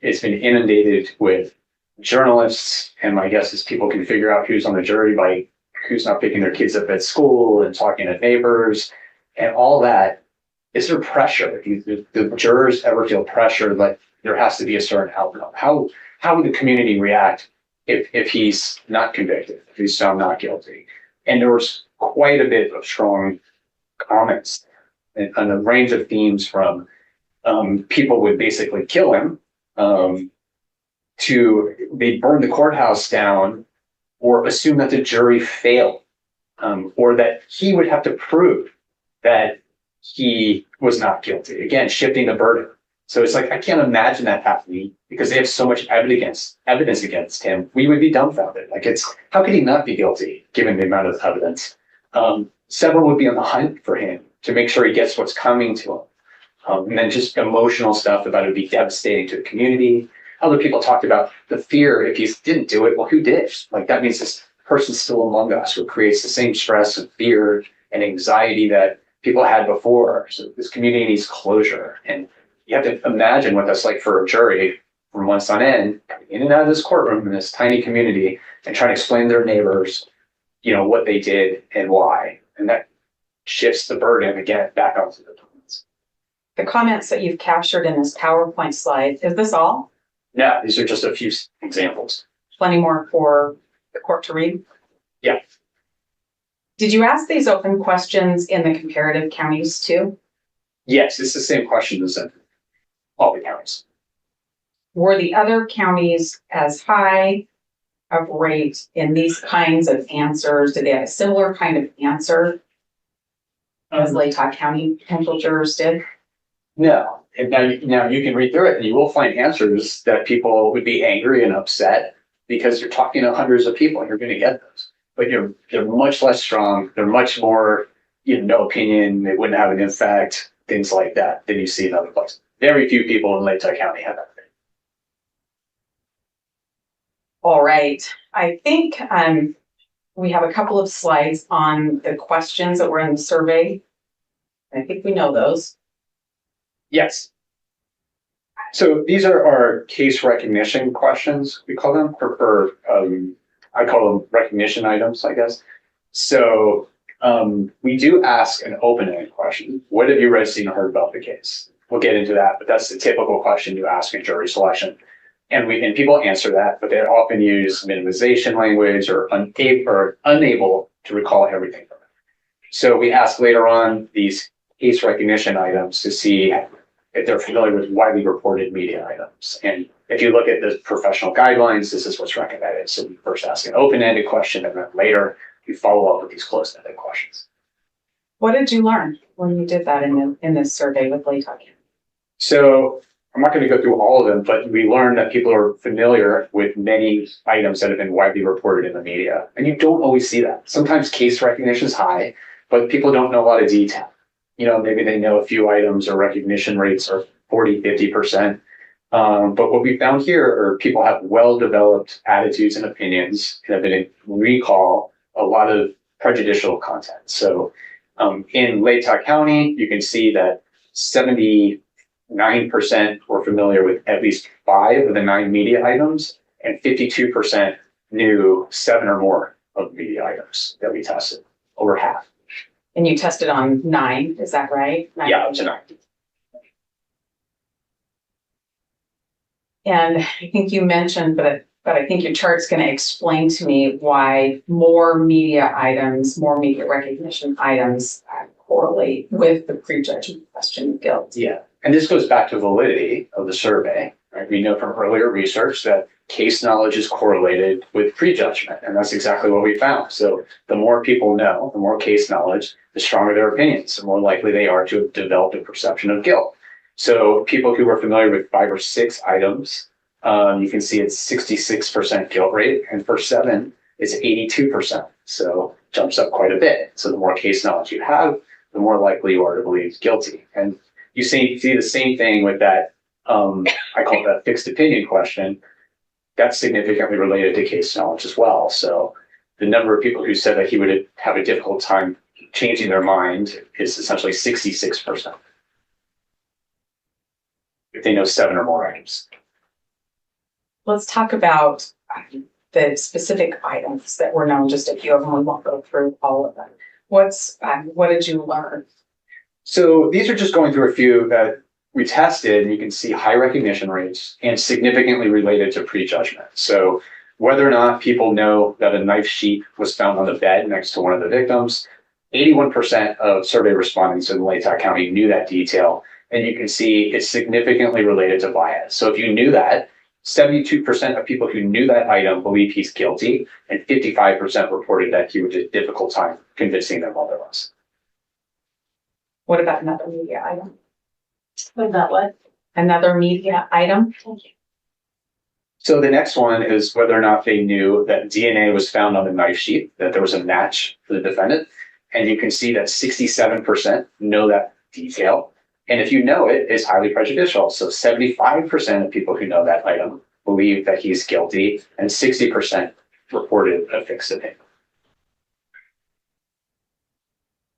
it's been inundated with journalists, and my guess is people can figure out who's on the jury by who's not picking their kids up at school and talking to neighbors. and all that. Is there pressure? Do the jurors ever feel pressure like there has to be a certain outcome? How would the community react if he's not convicted, if he's found not guilty? And there was quite a bit of strong comments and a range of themes from people would basically kill him, to they burn the courthouse down, or assume that the jury failed, or that he would have to prove that he was not guilty. Again, shifting the burden. So it's like, I can't imagine that happening because they have so much evidence against him. We would be dumbfounded. Like, how could he not be guilty given the amount of evidence? Several would be on the hunt for him to make sure he gets what's coming to him. And then just emotional stuff about it would be devastating to the community. Other people talked about the fear if he didn't do it, well, who did? Like, that means this person's still among us, who creates the same stress and fear and anxiety that people had before. So this community needs closure. And you have to imagine what that's like for a jury from months on end, in and out of this courtroom in this tiny community and trying to explain to their neighbors, what they did and why. And that shifts the burden again back onto the defendants. The comments that you've captured in this PowerPoint slide, is this all? Yeah, these are just a few examples. Plenty more for the court to read? Yeah. Did you ask these open questions in the comparative counties too? Yes, it's the same question as in all the counties. Were the other counties as high of rate in these kinds of answers? Did they have a similar kind of answer as Latah County potential jurors did? No. And now you can read through it and you will find answers that people would be angry and upset because you're talking to hundreds of people and you're going to get those. But they're much less strong. They're much more, no opinion. They wouldn't have an effect, things like that, than you see in other places. Very few people in Latah County have that. All right. I think we have a couple of slides on the questions that were in the survey. I think we know those. Yes. So these are our case recognition questions, we call them, or I call them recognition items, I guess. So we do ask an open-ended question. What have you read, seen, or heard about the case? We'll get into that, but that's the typical question you ask in jury selection. And people answer that, but they often use minimization language or unable to recall everything from it. So we ask later on these case recognition items to see if they're familiar with widely reported media items. And if you look at the professional guidelines, this is what's recommended. So we first ask an open-ended question, and then later we follow up with these closed-ended questions. What did you learn when you did that in this survey with Latah County? So I'm not going to go through all of them, but we learned that people are familiar with many items that have been widely reported in the media. And you don't always see that. Sometimes case recognition is high, but people don't know a lot of detail. Maybe they know a few items or recognition rates are 40, 50%. But what we found here are people have well-developed attitudes and opinions and have been recall a lot of prejudicial content. So in Latah County, you can see that 79% were familiar with at least 5 of the 9 media items, and 52% knew 7 or more of the media items that we tested, over half. And you tested on 9, is that right? 9. Yeah, up to 9. And I think you mentioned, but I think your chart's going to explain to me why more media items, more media recognition items correlate with the prejudgment question of guilt. Yeah, and this goes back to validity of the survey. Right? We know from earlier research that case knowledge is correlated with prejudgment, and that's exactly what we found. So the more people know, the more case knowledge, the stronger their opinions, the more likely they are to have developed a perception of guilt. So people who are familiar with 5 or 6 items, you can see it's 66% guilt rate, and for 7, it's 82%. So jumps up quite a bit. So the more case knowledge you have, the more likely you are to believe guilty. And you see the same thing with that, I call it that fixed opinion question. That's significantly related to case knowledge as well. So the number of people who said that he would have a difficult time changing their mind is essentially 66%. If they know 7 or more items. Let's talk about the specific items that were known, just a few of them. We won't go through all of them. What did you learn? So these are just going through a few that we tested, and you can see high recognition rates and significantly related to prejudgment. So whether or not people know that a knife sheath was found on the bed next to one of the victims, 81% of survey respondents in Latah County knew that detail. And you can see it's significantly related to bias. So if you knew that, 72% of people who knew that item believe he's guilty, and 55% reported that he would have a difficult time convincing them otherwise. What about another media item? What about what? Another media item? So the next one is whether or not they knew that DNA was found on the knife sheath, that there was a match for the defendant. And you can see that 67% know that detail. And if you know it, it's highly prejudicial. So 75% of people who know that item believe that he's guilty, and 60% reported a fixed opinion.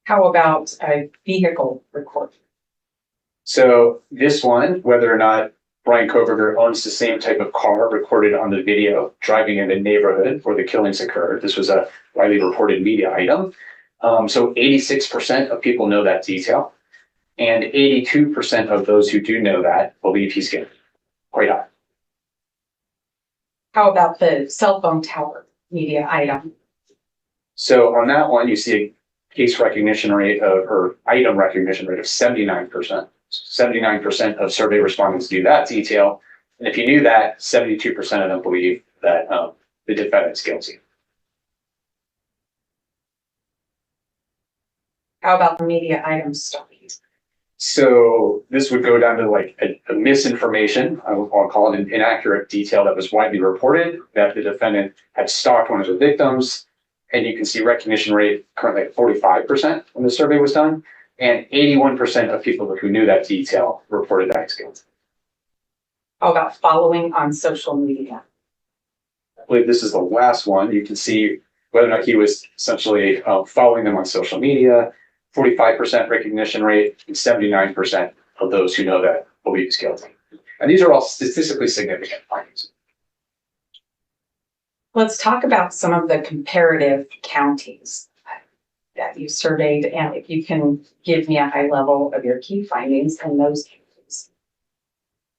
How about a vehicle recording? So this one, whether or not Bryan Kohberger owns the same type of car recorded on the video driving in the neighborhood where the killings occurred. This was a widely reported media item. So 86% of people know that detail, and 82% of those who do know that believe he's guilty. Quite high. How about the cell phone tower media item? So on that one, you see a case recognition rate or item recognition rate of 79%. 79% of survey respondents knew that detail. And if you knew that, 72% of them believe that the defendant's guilty. How about the media item studies? So this would go down to like a misinformation, I'll call it an inaccurate detail that was widely reported, that the defendant had stalked one of the victims. And you can see recognition rate currently at 45% when the survey was done. And 81% of people who knew that detail reported that he's guilty. How about following on social media? I believe this is the last one. You can see whether or not he was essentially following them on social media, 45% recognition rate, and 79% of those who know that believe he's guilty. And these are all statistically significant findings. Let's talk about some of the comparative counties that you surveyed, and if you can give me a high level of your key findings in those counties.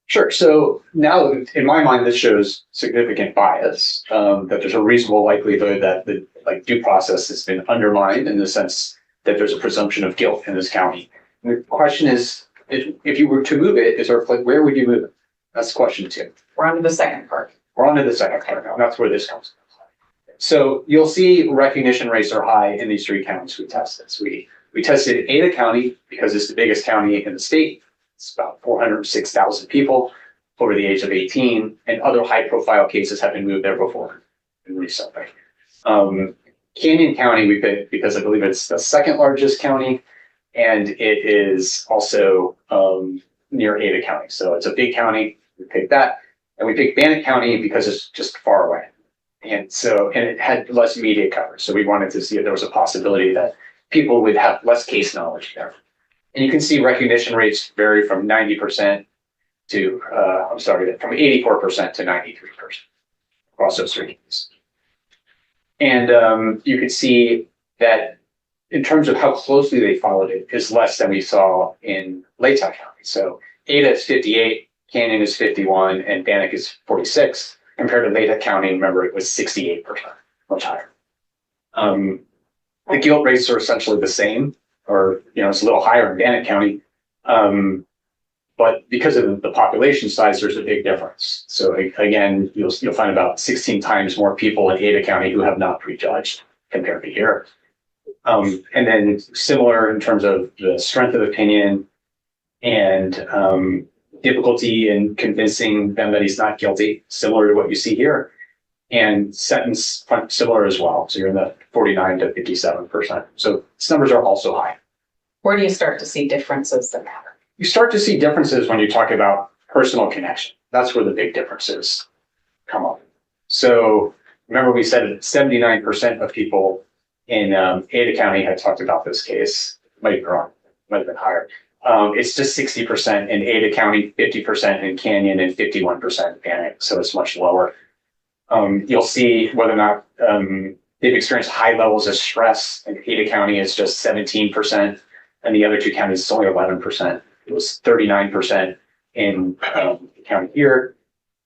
Sure. So now, in my mind, this shows significant bias, that there's a reasonable likelihood that the due process has been undermined in the sense that there's a presumption of guilt in this county. And the question is, if you were to move it, is sort of like, where would you move it? That's question 2. We're on to the second part. We're on to the second part now. That's where this comes from. So you'll see recognition rates are high in these 3 counties we tested. So we tested Ada County because it's the biggest county in the state. It's about 406,000 people over the age of 18, and other high-profile cases have been moved there before recently. Canyon County we picked because I believe it's the second largest county, and it is also near Ada County. So it's a big county. We picked that, and we picked Bannock County because it's just far away, and it had less media coverage. So we wanted to see if there was a possibility that people would have less case knowledge there. And you can see recognition rates vary from 90% to from 84% to 93% across those 3 cases. And you can see that in terms of how closely they followed it is less than we saw in Latah County. So Ada is 58, Canyon is 51, and Bannock is 46. Compared to Latah County, remember, it was 68%, much higher. The guilt rates are essentially the same, or it's a little higher in Bannock County. But because of the population size, there's a big difference. So again, you'll find about 16 times more people in Ada County who have not prejudged compared to here. And then similar in terms of the strength of opinion and difficulty in convincing them that he's not guilty, similar to what you see here. And sentence similar as well. So you're in the 49 to 57%. So these numbers are also high. Where do you start to see differences that matter? You start to see differences when you talk about personal connection. That's where the big differences come up. So remember we said that 79% of people in Ada County had talked about this case. Might be wrong, might have been higher. It's just 60% in Ada County, 50% in Canyon, and 51% in Bannock. So it's much lower. You'll see whether or not they've experienced high levels of stress. In Ada County, it's just 17%. and the other two counties, it's only 11%. It was 39% in the county here.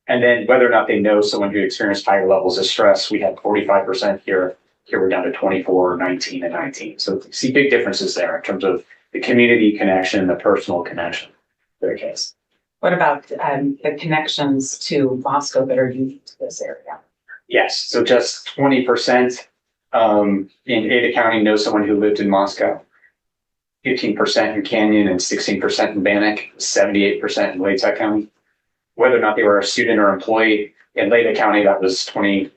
And then whether or not they know someone who experienced higher levels of stress, we had 45% here. Here we're down to 24, 19, and 19. So you see big differences there in terms of the community connection, the personal connection. Their case. What about the connections to Moscow that are unique to this area? Yes, so just 20% in Ada County know someone who lived in Moscow. 15% in Canyon and 16% in Bannock, 78% in Latah County. Whether or not they were a student or employee in Latah County, that was 25%,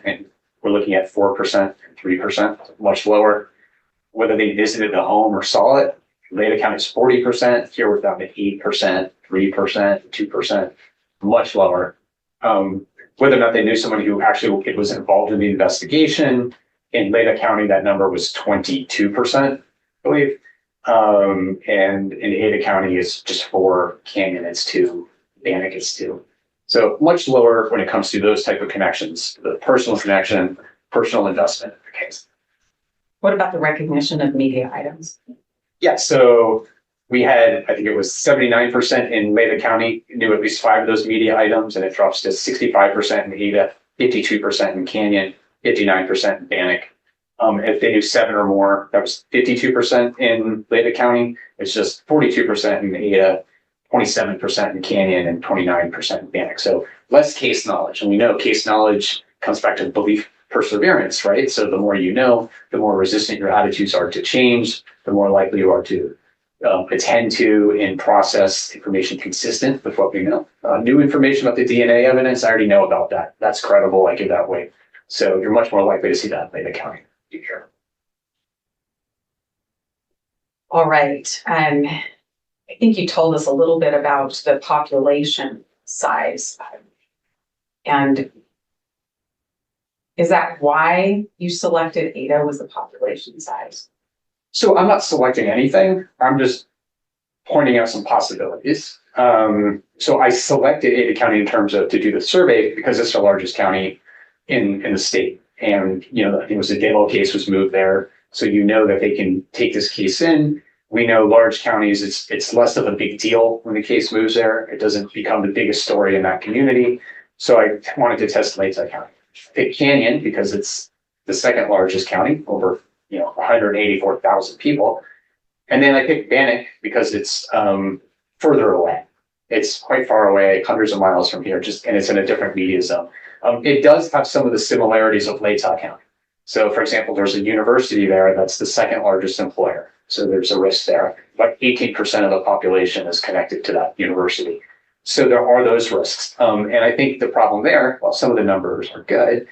and we're looking at 4% and 3%, much lower. Whether they visited the home or saw it, Latah County is 40%. Here we're down to 8%, 3%, 2%, much lower. Whether or not they knew someone who actually was involved in the investigation, in Latah County, that number was 22%, I believe. And in Ada County, it's just 4, Canyon, it's 2, Bannock, it's 2. So much lower when it comes to those type of connections, the personal connection, personal investment in the case. What about the recognition of media items? Yeah, so we had, I think it was 79% in Latah County knew at least 5 of those media items, and it drops to 65% in Ada, 52% in Canyon, 59% in Bannock. If they knew 7 or more, that was 52% in Latah County. It's just 42% in Ada, 27% in Canyon, and 29% in Bannock. So less case knowledge. And we know case knowledge comes back to belief perseverance, right? So the more you know, the more resistant your attitudes are to change, the more likely you are to attend to and process information consistent with what we know. New information about the DNA evidence, I already know about that. That's credible, I give that weight. So you're much more likely to see that in Latah County. All right. I think you told us a little bit about the population size. And is that why you selected Ada was the population size? So I'm not selecting anything. I'm just pointing out some possibilities. So I selected Ada County in terms of to do the survey because it's the largest county in the state. And, you know, I think it was a Dalo case was moved there. So you know that they can take this case in. We know large counties, it's less of a big deal when the case moves there. It doesn't become the biggest story in that community. So I wanted to test Latah County. Pick Canyon because it's the second largest county, over 184,000 people. And then I picked Bannock because it's further away. It's quite far away, hundreds of miles from here, and it's in a different media zone. It does have some of the similarities of Latah County. So, for example, there's a university there that's the second largest employer. So there's a risk there. About 18% of the population is connected to that university. So there are those risks. And I think the problem there, while some of the numbers are good,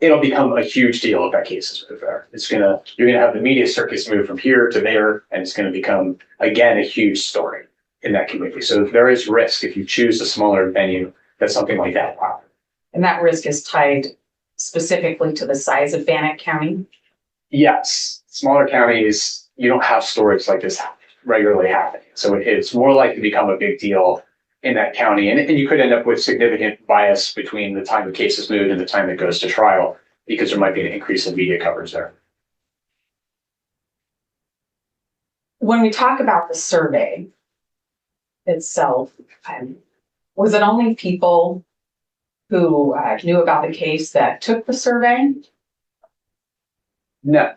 it'll become a huge deal if that case is moved there. You're gonna have the media circus move from here to there, and it's gonna become, again, a huge story in that community. So there is risk if you choose a smaller venue that something like that will happen. And that risk is tied specifically to the size of Bannock County? Yes. Smaller counties, you don't have stories like this regularly happening. So it's more likely to become a big deal in that county. And you could end up with significant bias between the time the case is moved and the time it goes to trial, because there might be an increase in media coverage there. When we talk about the survey itself, was it only people who knew about the case that took the survey? No.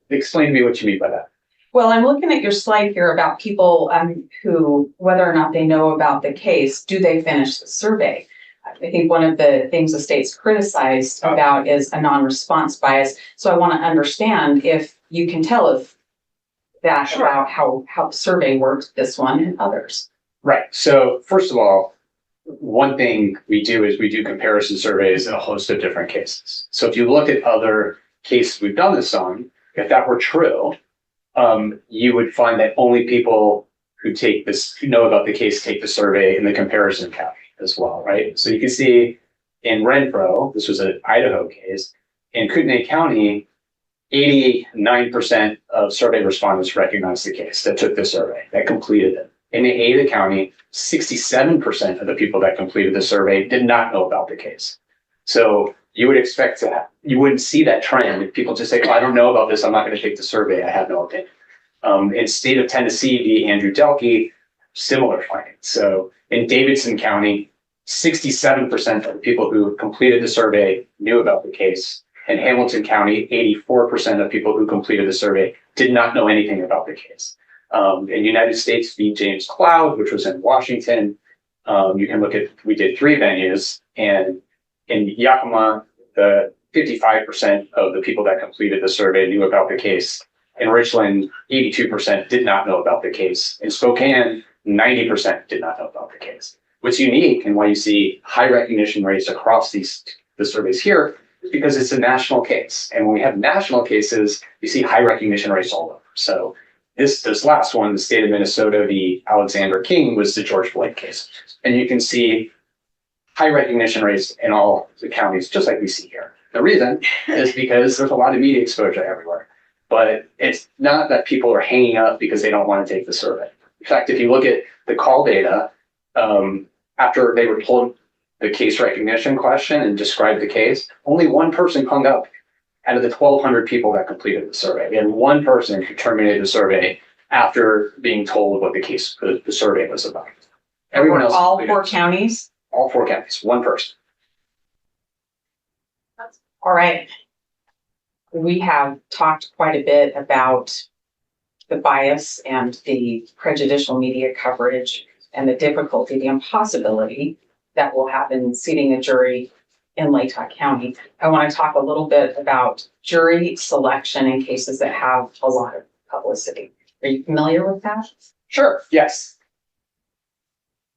Explain to me what you mean by that. Well, I'm looking at your slide here about people who, whether or not they know about the case, do they finish the survey? I think one of the things the state's criticized about is a non-response bias. So I want to understand if you can tell if that about how the survey works, this one and others. Right. So first of all, one thing we do is we do comparison surveys in a host of different cases. So if you look at other cases we've done this on, if that were true, you would find that only people who know about the case take the survey in the comparison count as well, right? So you can see in Renfro, this was an Idaho case, in Kootenai County, 89% of survey respondents recognized the case that took the survey, that completed it. In Ada County, 67% of the people that completed the survey did not know about the case. So you would expect you wouldn't see that trend. If people just say, oh, I don't know about this, I'm not going to take the survey, I have no opinion. In state of Tennessee, v. Andrew Delkey, similar findings. So in Davidson County, 67% of the people who completed the survey knew about the case. In Hamilton County, 84% of people who completed the survey did not know anything about the case. In United States v. James Cloud, which was in Washington, you can look at, we did 3 venues, and in Yakima, the 55% of the people that completed the survey knew about the case. In Richland, 82% did not know about the case. In Spokane, 90% did not know about the case. What's unique and why you see high recognition rates across the surveys here is because it's a national case. And when we have national cases, you see high recognition rates all over. So this last one, the state of Minnesota v. Alexander King, was the George Floyd case. And you can see high recognition rates in all the counties, just like we see here. The reason is because there's a lot of media exposure everywhere. But it's not that people are hanging up because they don't want to take the survey. In fact, if you look at the call data, after they were told the case recognition question and described the case, only one person hung up out of the 1,200 people that completed the survey. We had one person who terminated the survey after being told what the survey was about. Everyone else. All 4 counties? All 4 counties, one person. All right. We have talked quite a bit about the bias and the prejudicial media coverage and the difficulty, the impossibility that will happen in seating a jury in Latah County. I want to talk a little bit about jury selection in cases that have a lot of publicity. Are you familiar with that? Sure, yes.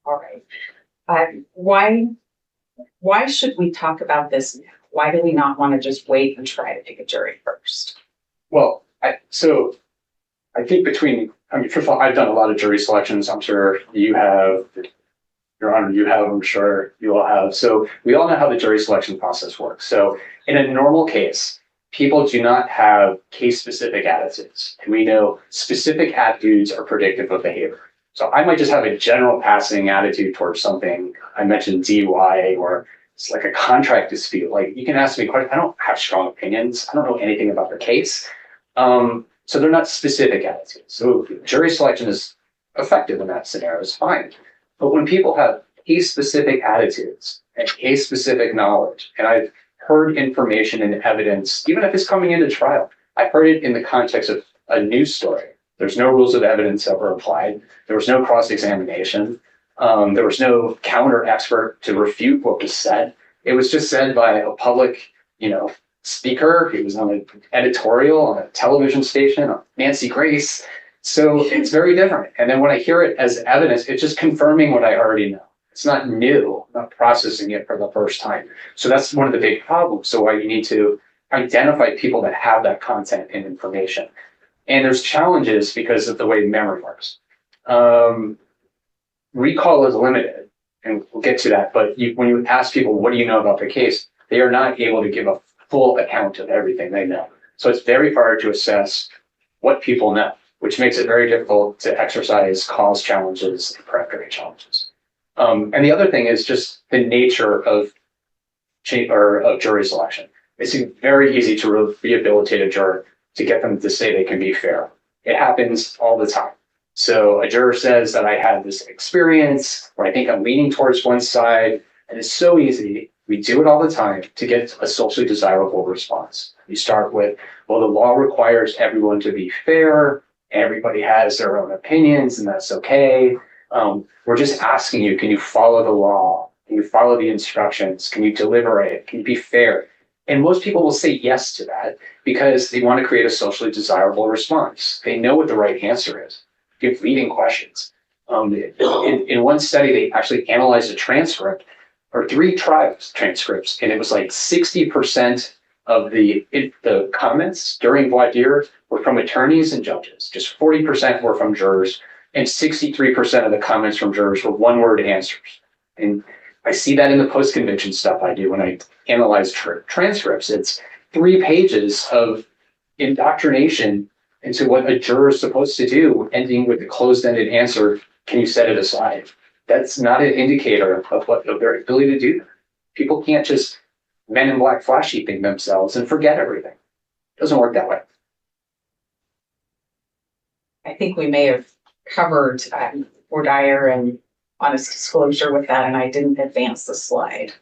All right. Why should we talk about this now? Why do we not want to just wait and try to pick a jury first? Well, I think first of all, I've done a lot of jury selections. I'm sure you have, Your Honor, you have, I'm sure you all have. So we all know how the jury selection process works. So in a normal case, people do not have case-specific attitudes. And we know specific attitudes are predictive of behavior. So I might just have a general passing attitude towards something. I mentioned DUI, or it's like a contract dispute. Like, you can ask me questions. I don't have strong opinions. I don't know anything about the case. So they're not specific attitudes. So jury selection is effective in that scenario. It's fine. But when people have case-specific attitudes and case-specific knowledge, and I've heard information and evidence, even if it's coming into trial, I've heard it in the context of a news story. There's no rules of evidence that were applied. There was no cross-examination. There was no counter expert to refute what was said. It was just said by a public, speaker. He was on an editorial on a television station, on Nancy Grace. So it's very different. And then when I hear it as evidence, it's just confirming what I already know. It's not new, not processing it for the first time. So that's one of the big problems. So why you need to identify people that have that content and information. And there's challenges because of the way memory works. Recall is limited, and we'll get to that. But when you ask people, what do you know about the case? They are not able to give a full account of everything they know. So it's very hard to assess what people know, which makes it very difficult to exercise cause challenges and predicate challenges. And the other thing is just the nature of jury selection. It's very easy to rehabilitate a juror to get them to say they can be fair. It happens all the time. So a juror says that I had this experience, or I think I'm leaning towards one side, and it's so easy. We do it all the time to get a socially desirable response. You start with, well, the law requires everyone to be fair. Everybody has their own opinions, and that's okay. We're just asking you, can you follow the law? Can you follow the instructions? Can you deliberate? Can you be fair? And most people will say yes to that because they want to create a socially desirable response. They know what the right answer is. Give leading questions. In one study, they actually analyzed a transcript or 3 trial transcripts, and it was like 60% of the comments during voir dire were from attorneys and judges. Just 40% were from jurors, and 63% of the comments from jurors were one-word answers. And I see that in the post-conviction stuff I do when I analyze transcripts. It's 3 pages of indoctrination into what a juror is supposed to do, ending with a closed-ended answer, can you set it aside? That's not an indicator of their ability to do that. People can't just men in black flash heaping themselves and forget everything. It doesn't work that way. I think we may have covered Dahir and honest disclosure with that, and I didn't advance the slide.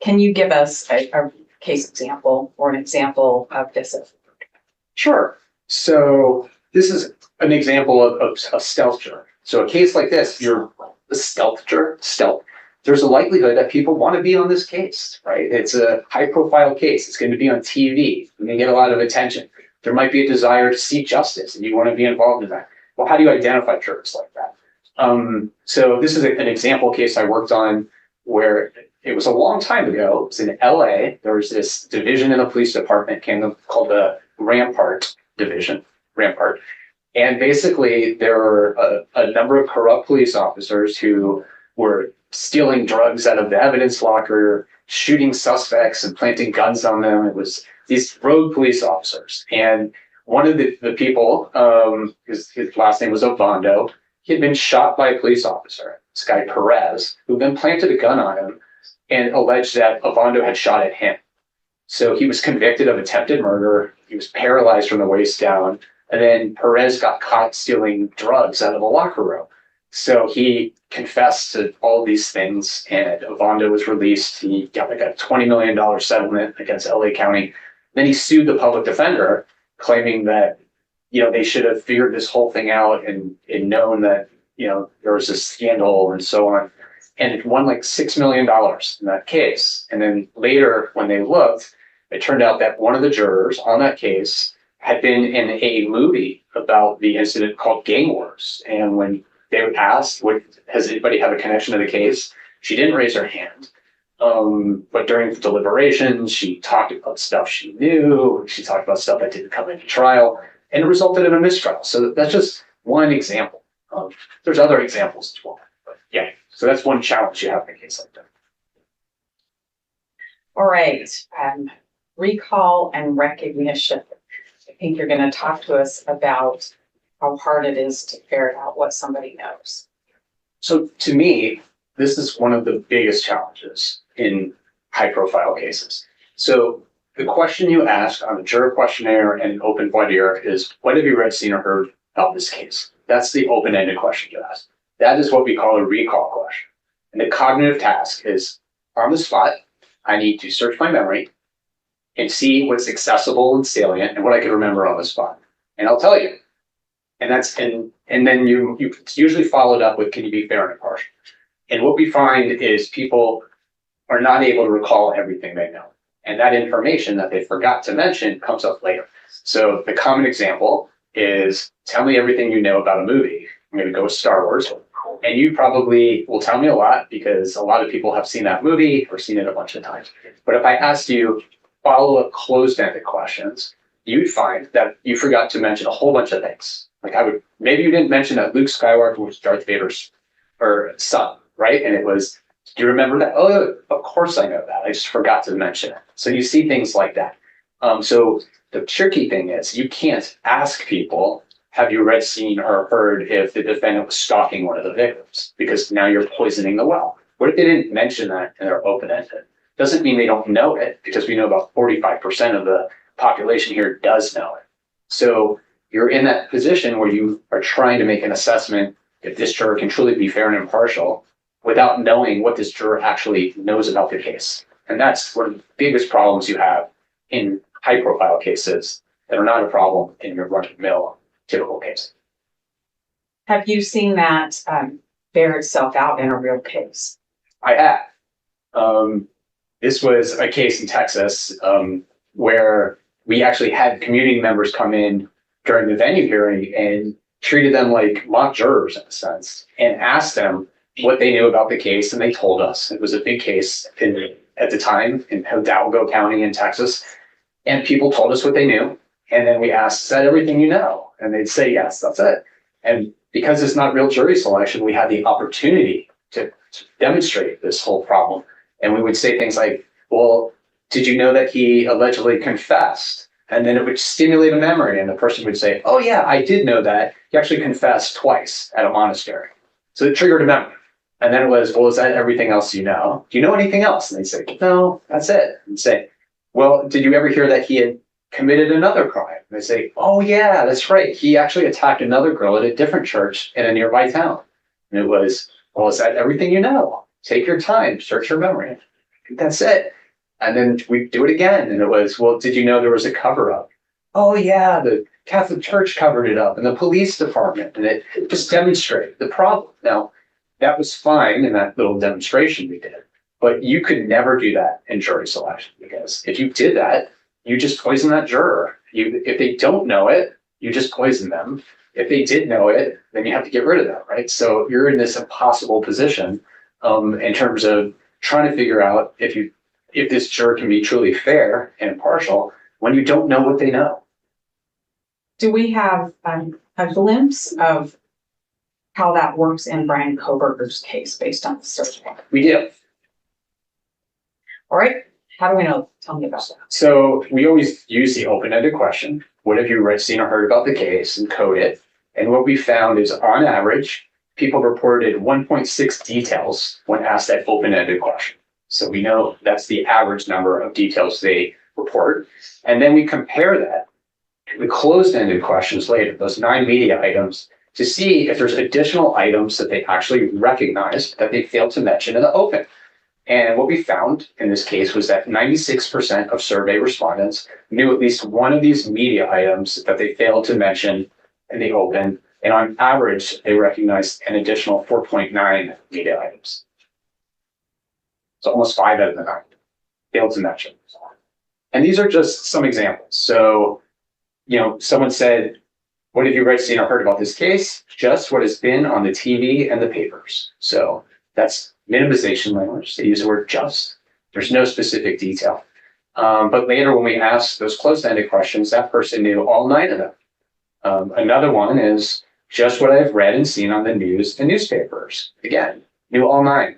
Can you give us a case example or an example of this? Sure. So this is an example of a stealth juror. So a case like this, you're a stealth juror, there's a likelihood that people want to be on this case, right? It's a high profile case. It's going to be on TV. You're going to get a lot of attention. There might be a desire to seek justice and you want to be involved in that. Well, how do you identify jurors like that? So this is an example case I worked on where it was a long time ago. It was in LA. There was this division in the police department called the Rampart Division, Rampart. And basically there were a number of corrupt police officers who were stealing drugs out of the evidence locker, shooting suspects and planting guns on them. It was these rogue police officers. And one of the people, his last name was Ovando, he had been shot by a police officer, this guy Perez, who then planted a gun on him and alleged that Ovando had shot at him. So he was convicted of attempted murder. He was paralyzed from the waist down. And then Perez got caught stealing drugs out of a locker room. So he confessed to all these things and Ovando was released. He got like a $20 million settlement against LA County. Then he sued the public defender, claiming that, they should have figured this whole thing out and known that, there was a scandal and so on. And it won like $6 million in that case. And then later when they looked, it turned out that one of the jurors on that case had been in a movie about the incident called Gang Wars. And when they were asked, has anybody have a connection to the case? She didn't raise her hand. But during the deliberations, she talked about stuff she knew. She talked about stuff that didn't come into trial, and it resulted in a mistrial. So that's just one example. There's other examples as well. But yeah, so that's one challenge you have in a case like that. All right, recall and recognition. I think you're going to talk to us about how hard it is to ferret out what somebody knows. So to me, this is one of the biggest challenges in high profile cases. So the question you ask on a juror questionnaire and an open voir dire is, what have you read, seen, or heard about this case? That's the open-ended question you ask. That is what we call a recall question. And the cognitive task is, on the spot, I need to search my memory and see what's accessible and salient and what I can remember on the spot. And I'll tell you. And then you it's usually followed up with, can you be fair and impartial? And what we find is people are not able to recall everything they know. And that information that they forgot to mention comes up later. So the common example is, tell me everything you know about a movie. I'm going to go with Star Wars. And you probably will tell me a lot because a lot of people have seen that movie or seen it a bunch of times. But if I asked you follow-up closed-ended questions, you'd find that you forgot to mention a whole bunch of things. Like maybe you didn't mention that Luke Skywalker was Darth Vader's son, right? And it was, do you remember that? Oh, of course I know that. I just forgot to mention it. So you see things like that. So the tricky thing is you can't ask people, have you read, seen, or heard if the defendant was stalking one of the victims? Because now you're poisoning the well. What if they didn't mention that and they're open-ended? Doesn't mean they don't know it, because we know about 45% of the population here does know it. So you're in that position where you are trying to make an assessment if this juror can truly be fair and impartial without knowing what this juror actually knows about the case. And that's one of the biggest problems you have in high profile cases that are not a problem in your run-of-the-mill typical case. Have you seen that bear itself out in a real case? I have. This was a case in Texas where we actually had community members come in during the venue hearing and treated them like mock jurors in a sense and asked them what they knew about the case. And they told us. It was a big case at the time in Hidalgo County in Texas. And people told us what they knew. And then we asked, is that everything you know? And they'd say, yes, that's it. And because it's not real jury selection, we had the opportunity to demonstrate this whole problem. And we would say things like, well, did you know that he allegedly confessed? And then it would stimulate a memory. And the person would say, oh, yeah, I did know that. He actually confessed twice at a monastery. So it triggered a memory. And then it was, well, is that everything else you know? Do you know anything else? And they say, no, that's it. And say, well, did you ever hear that he had committed another crime? And they say, oh yeah, that's right. He actually attacked another girl at a different church in a nearby town. And it was, well, is that everything you know? Take your time, search your memory. That's it. And then we do it again. And it was, well, did you know there was a cover up? Oh yeah, the Catholic Church covered it up and the police department. And it just demonstrated the problem. Now, that was fine in that little demonstration we did, but you could never do that in jury selection, because if you did that, you just poison that juror. If they don't know it, you just poison them. If they did know it, then you have to get rid of them, right? So you're in this impossible position in terms of trying to figure out if this juror can be truly fair and impartial when you don't know what they know. Do we have a glimpse of how that works in Bryan Kohberger's case based on the search warrant? We do. All right. How do we know? Tell me about that. So we always use the open-ended question. What have you seen or heard about the case, and code it? And what we found is, on average, people reported 1.6 details when asked that open-ended question. So we know that's the average number of details they report. And then we compare that to the closed-ended questions later, those 9 media items, to see if there's additional items that they actually recognized that they failed to mention in the open. And what we found in this case was that 96% of survey respondents knew at least one of these media items that they failed to mention in the open. And on average, they recognized an additional 4.9 media items. So almost 5 out of the 9 failed to mention. And these are just some examples. So, someone said, what have you seen or heard about this case? Just what has been on the TV and the papers. So that's minimization language. They use the word just. There's no specific detail. But later when we ask those closed-ended questions, that person knew all 9 of them. Another one is just what I've read and seen on the news and newspapers. Again, knew all 9.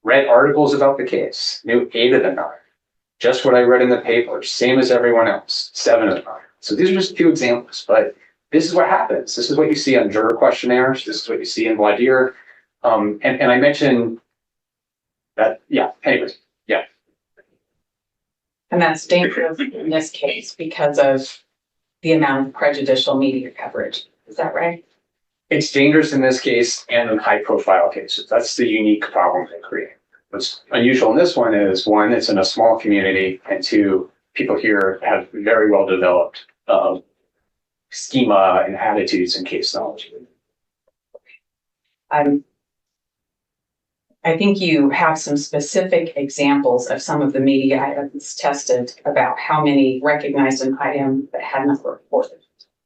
Read articles about the case, knew 8 of the 9. Just what I read in the papers, same as everyone else, 7 of the 9. So these are just a few examples, but this is what happens. This is what you see on juror questionnaires. This is what you see in voir dire. And I mentioned that, anyways. And that's dangerous in this case because of the amount of prejudicial media coverage. Is that right? It's dangerous in this case and in high profile cases. That's the unique problem they create. What's unusual in this one is, 1, it's in a small community, and 2, people here have very well developed schema and attitudes and case knowledge. I think you have some specific examples of some of the media items tested about how many recognized an item that had not reported.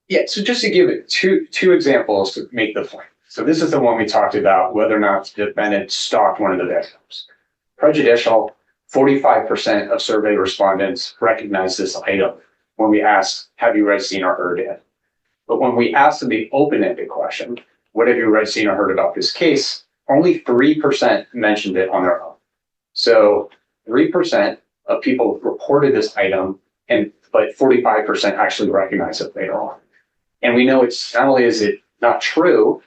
Yeah, so just to give it two examples to make the point. So this is the one we talked about, whether or not the defendant stalked one of the victims. Prejudicial, 45% of survey respondents recognized this item when we asked, have you read, seen, or heard it? But when we asked them the open-ended question, what have you read, seen, or heard about this case? Only 3% mentioned it on their own. So 3% of people reported this item, but 45% actually recognized it later on. And we know it's not only is it not true,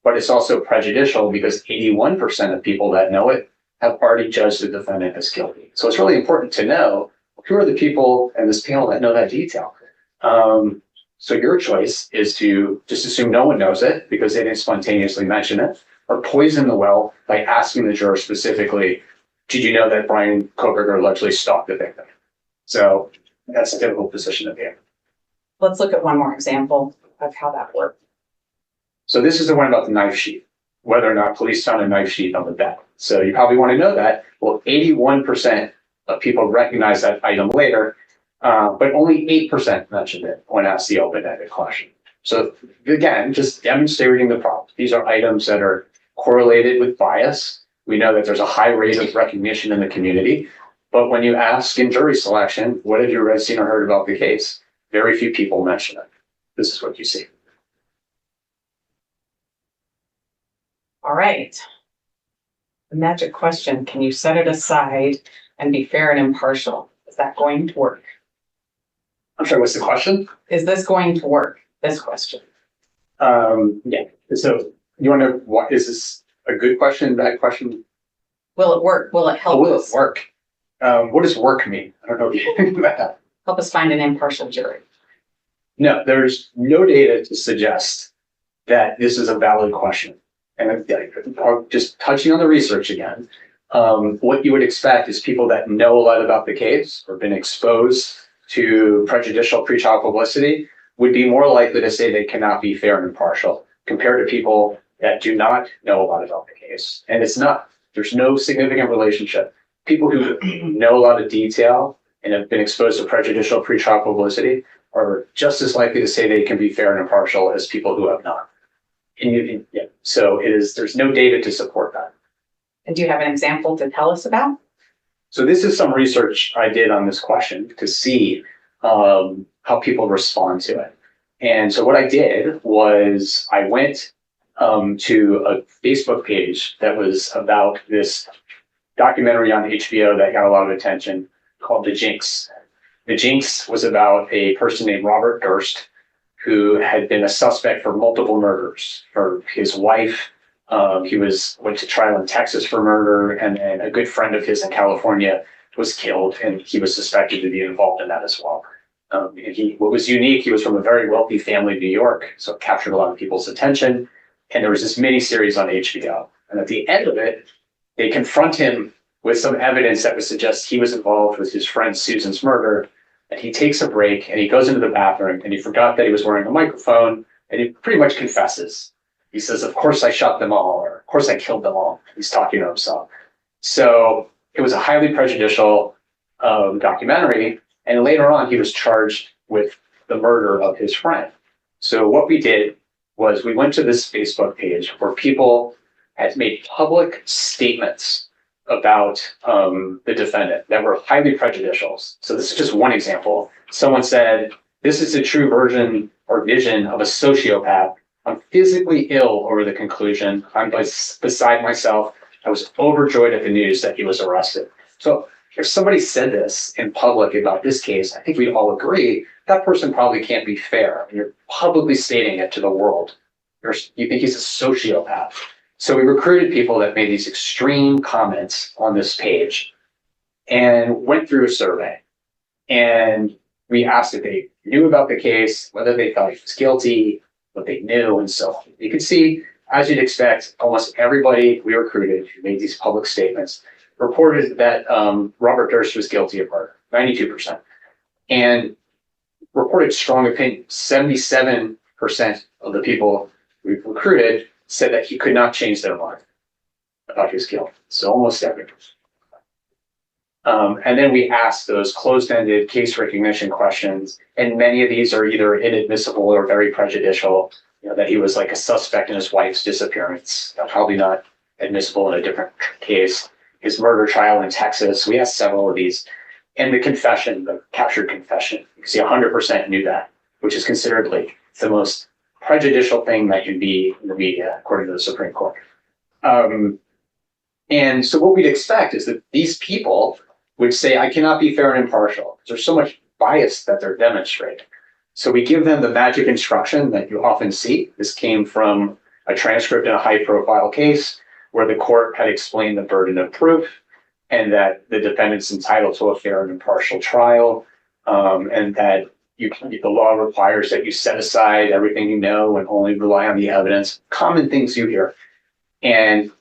but it's also prejudicial because 81% of people that know it have already judged the defendant as guilty. So it's really important to know who are the people in this panel that know that detail. So your choice is to just assume no one knows it because they didn't spontaneously mention it, or poison the well by asking the juror specifically, did you know that Bryan Kohberger allegedly stalked the victim? So that's a difficult position to be in. Let's look at one more example of how that worked. So this is the one about the knife sheath, whether or not police found a knife sheath on the bed. So you probably want to know that. Well, 81% of people recognize that item later, but only 8% mentioned it when asked the open-ended question. So again, just demonstrating the problem. These are items that are correlated with bias. We know that there's a high rate of recognition in the community, but when you ask in jury selection, what have you read, seen, or heard about the case? Very few people mention it. This is what you see. All right. The magic question, can you set it aside and be fair and impartial? Is that going to work? I'm sorry, what's the question? Is this going to work? This question. Yeah. So you want to, what is this? A good question, bad question? Will it work? Will it Oh, help will it us? work? What does work mean? I don't know if you think about that. Help us find an impartial jury. No, there's no data to suggest that this is a valid question. And just touching on the research again, what you would expect is people that know a lot about the case or been exposed to prejudicial pretrial publicity would be more likely to say they cannot be fair and impartial compared to people that do not know a lot about the case. And there's no significant relationship. People who know a lot of detail and have been exposed to prejudicial pretrial publicity are just as likely to say they can be fair and impartial as people who have not. So there's no data to support that. And do you have an example to tell us about? So this is some research I did on this question to see how people respond to it. And so what I did was I went to a Facebook page that was about this documentary on HBO that got a lot of attention called The Jinx. The Jinx was about a person named Robert Durst who had been a suspect for multiple murders for his wife. He went to trial in Texas for murder, and then a good friend of his in California was killed, and he was suspected to be involved in that as well. What was unique, he was from a very wealthy family in New York, so it captured a lot of people's attention. And there was this mini series on HBO. And at the end of it, they confront him with some evidence that would suggest he was involved with his friend Susan's murder. And he takes a break and he goes into the bathroom and he forgot that he was wearing a microphone, and he pretty much confesses. He says, "Of course I shot them all," or "Of course I killed them all." He's talking to himself. So it was a highly prejudicial documentary. And later on, he was charged with the murder of his friend. So what we did was we went to this Facebook page where people had made public statements about the defendant that were highly prejudicial. So this is just one example. Someone said, "This is a true version or vision of a sociopath. I'm physically ill over the conclusion. I'm beside myself. I was overjoyed at the news that he was arrested." So if somebody said this in public about this case, I think we'd all agree that person probably can't be fair. You're publicly stating it to the world. You think he's a sociopath. So we recruited people that made these extreme comments on this page and went through a survey. And we asked if they knew about the case, whether they thought he was guilty, what they knew, and so on. You can see, as you'd expect, almost everybody we recruited who made these public statements reported that Robert Durst was guilty of murder, 92%. And reported strong opinion. 77% of the people we've recruited said that he could not change their mind about his guilt. So almost everyone. And then we asked those closed-ended case recognition questions, and many of these are either inadmissible or very prejudicial. That he was like a suspect in his wife's disappearance, probably not admissible in a different case. His murder trial in Texas, we asked several of these. And the confession, the captured confession, you can see 100% knew that, which is considered like the most prejudicial thing that can be in the media, according to the Supreme Court. And so what we'd expect is that these people would say, "I cannot be fair and impartial." There's so much bias that they're demonstrating. So we give them the magic instruction that you often see. This came from a transcript in a high-profile case where the court had explained the burden of proof and that the defendant's entitled to a fair and impartial trial, and that the law requires that you set aside everything you know and only rely on the evidence. Common things you hear. And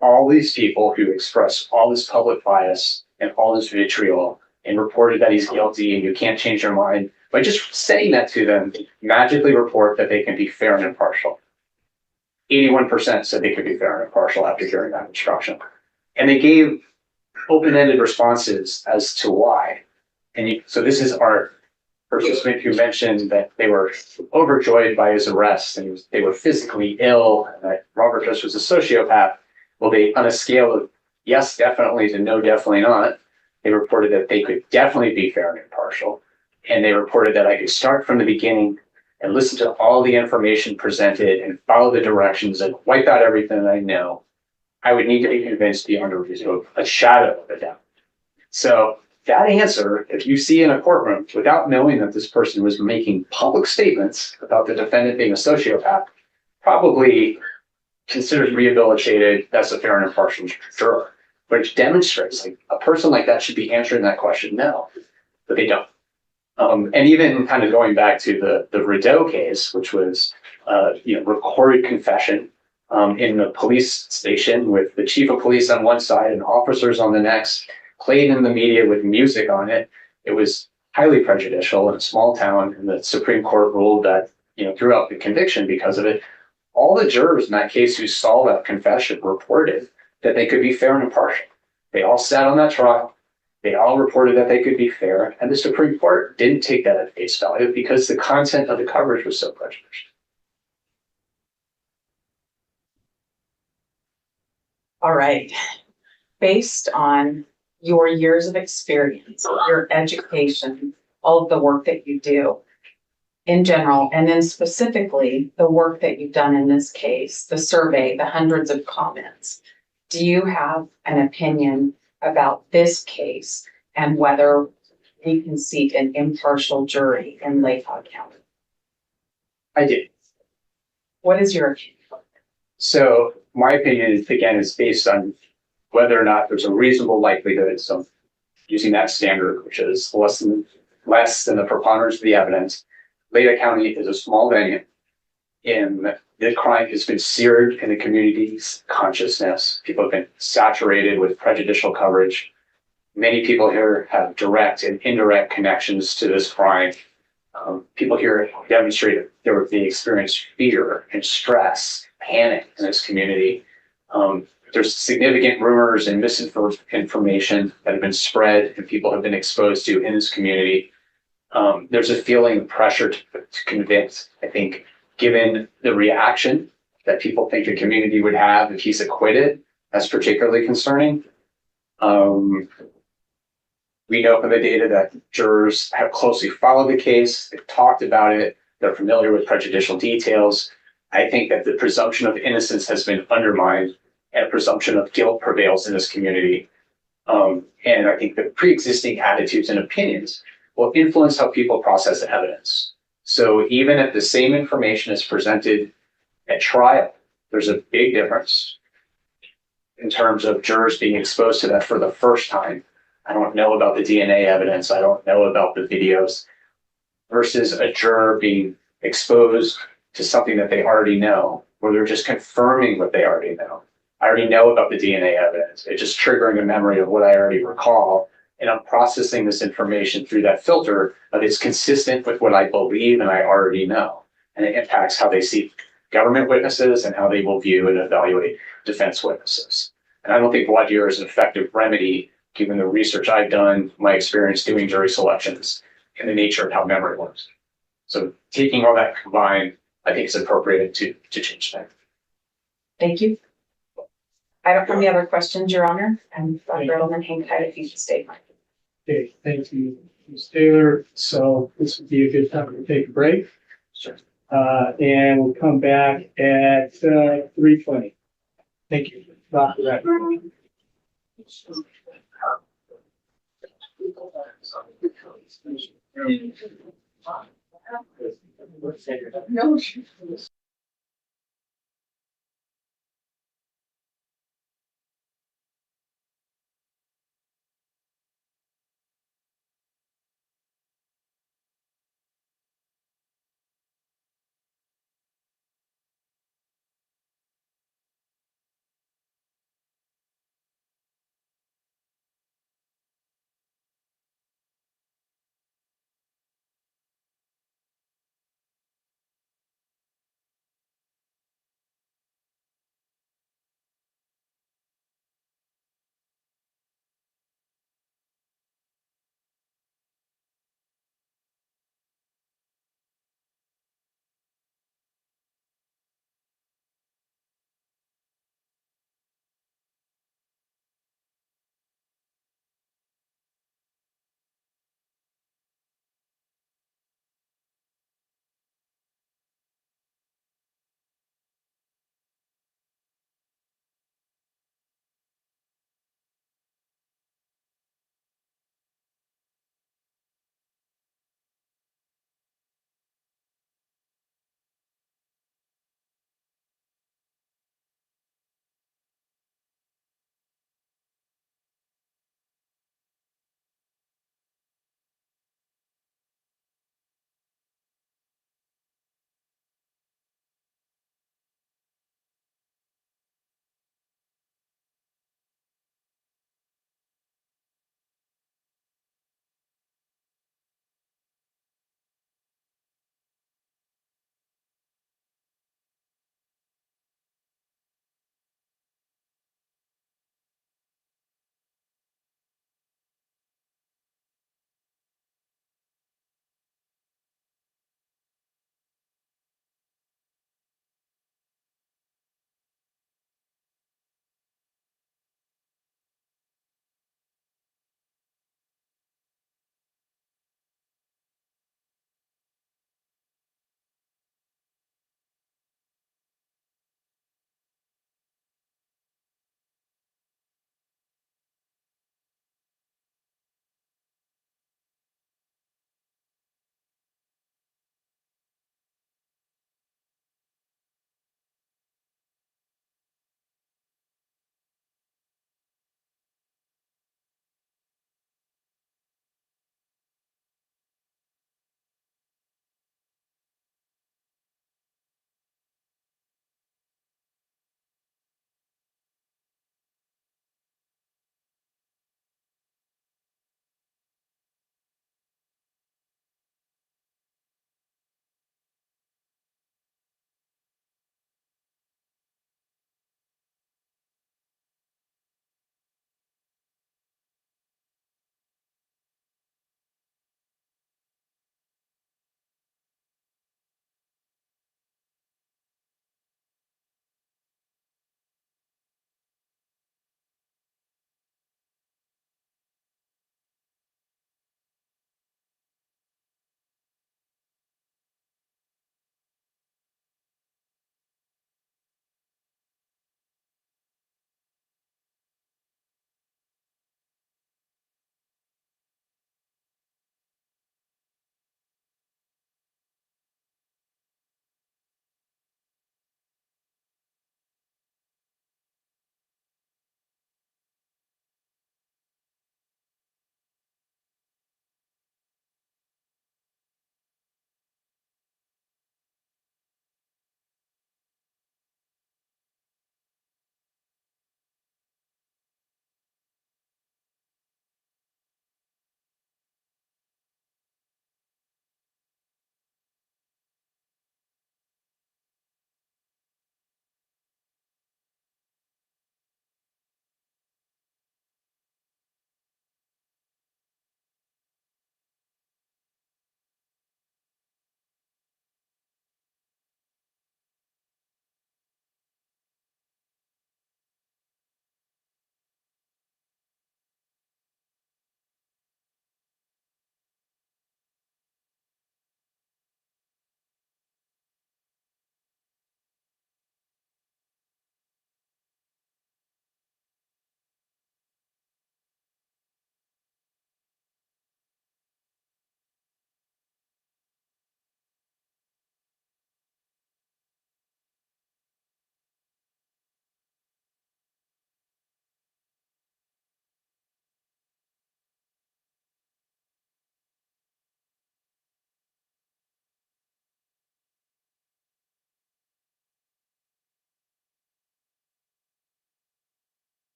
all these people who express all this public bias and all this vitriol and reported that he's guilty and you can't change your mind, by just saying that to them, magically report that they can be fair and impartial. 81% said they could be fair and impartial after hearing that instruction. And they gave open-ended responses as to why. So this is our participant who mentioned that they were overjoyed by his arrest and they were physically ill and that Robert Durst was a sociopath. Well, on a scale of yes, definitely to no, definitely not, they reported that they could definitely be fair and impartial. And they reported that I could start from the beginning and listen to all the information presented and follow the directions and wipe out everything that I know. I would need to be convinced beyond a shadow of a doubt. So that answer, if you see in a courtroom without knowing that this person was making public statements about the defendant being a sociopath, probably considered rehabilitated, that's a fair and impartial juror. But it demonstrates like a person like that should be answering that question, no, but they don't. And even kind of going back to the Rideau case, which was, recorded confession in the police station with the chief of police on one side and officers on the next, played in the media with music on it. It was highly prejudicial in a small town, and the Supreme Court ruled that, threw out the conviction because of it. All the jurors in that case who saw that confession reported that they could be fair and impartial. They all sat on that trial. They all reported that they could be fair, and the Supreme Court didn't take that at face value because the content of the coverage was so prejudicial. All right. Based on your years of experience, your education, all of the work that you do in general, and then specifically the work that you've done in this case, the survey, the hundreds of comments, do you have an opinion about this case and whether we can seat an impartial jury in Lake County? I did. What is your opinion? So my opinion is, again, is based on whether or not there's a reasonable likelihood, so using that standard, which is less than the preponderance of the evidence. Lake County is a small venue, and the crime has been seared in the community's consciousness. People have been saturated with prejudicial coverage. Many people here have direct and indirect connections to this crime. People here demonstrated they experienced fear and stress, panic in this community. There's significant rumors and misinformation that have been spread and people have been exposed to in this community. There's a feeling of pressure to convict. I think given the reaction that people think the community would have if he's acquitted, that's particularly concerning. We know from the data that jurors have closely followed the case, they've talked about it, they're familiar with prejudicial details. I think that the presumption of innocence has been undermined and a presumption of guilt prevails in this community. And I think the pre-existing attitudes and opinions will influence how people process the evidence. So even if the same information is presented at trial, there's a big difference in terms of jurors being exposed to that for the first time. I don't know about the DNA evidence. I don't know about the videos versus a juror being exposed to something that they already know, where they're just confirming what they already know. I already know about the DNA evidence. It's just triggering a memory of what I already recall. And I'm processing this information through that filter of it's consistent with what I believe and I already know. And it impacts how they see government witnesses and how they will view and evaluate defense witnesses. And I don't think voir dire is an effective remedy given the research I've done, my experience doing jury selections, and the nature of how memory works. So taking all that combined, I think it's appropriate to change that. Thank you. I don't have any other questions, Your Honor. And Dr. Edelman, hang tight if you should state mine. Okay, thank you, Ms. Taylor. So this would be a good time to take a break. Sure. And we'll come back at 3:20. Thank you. Dr. Edelman. No.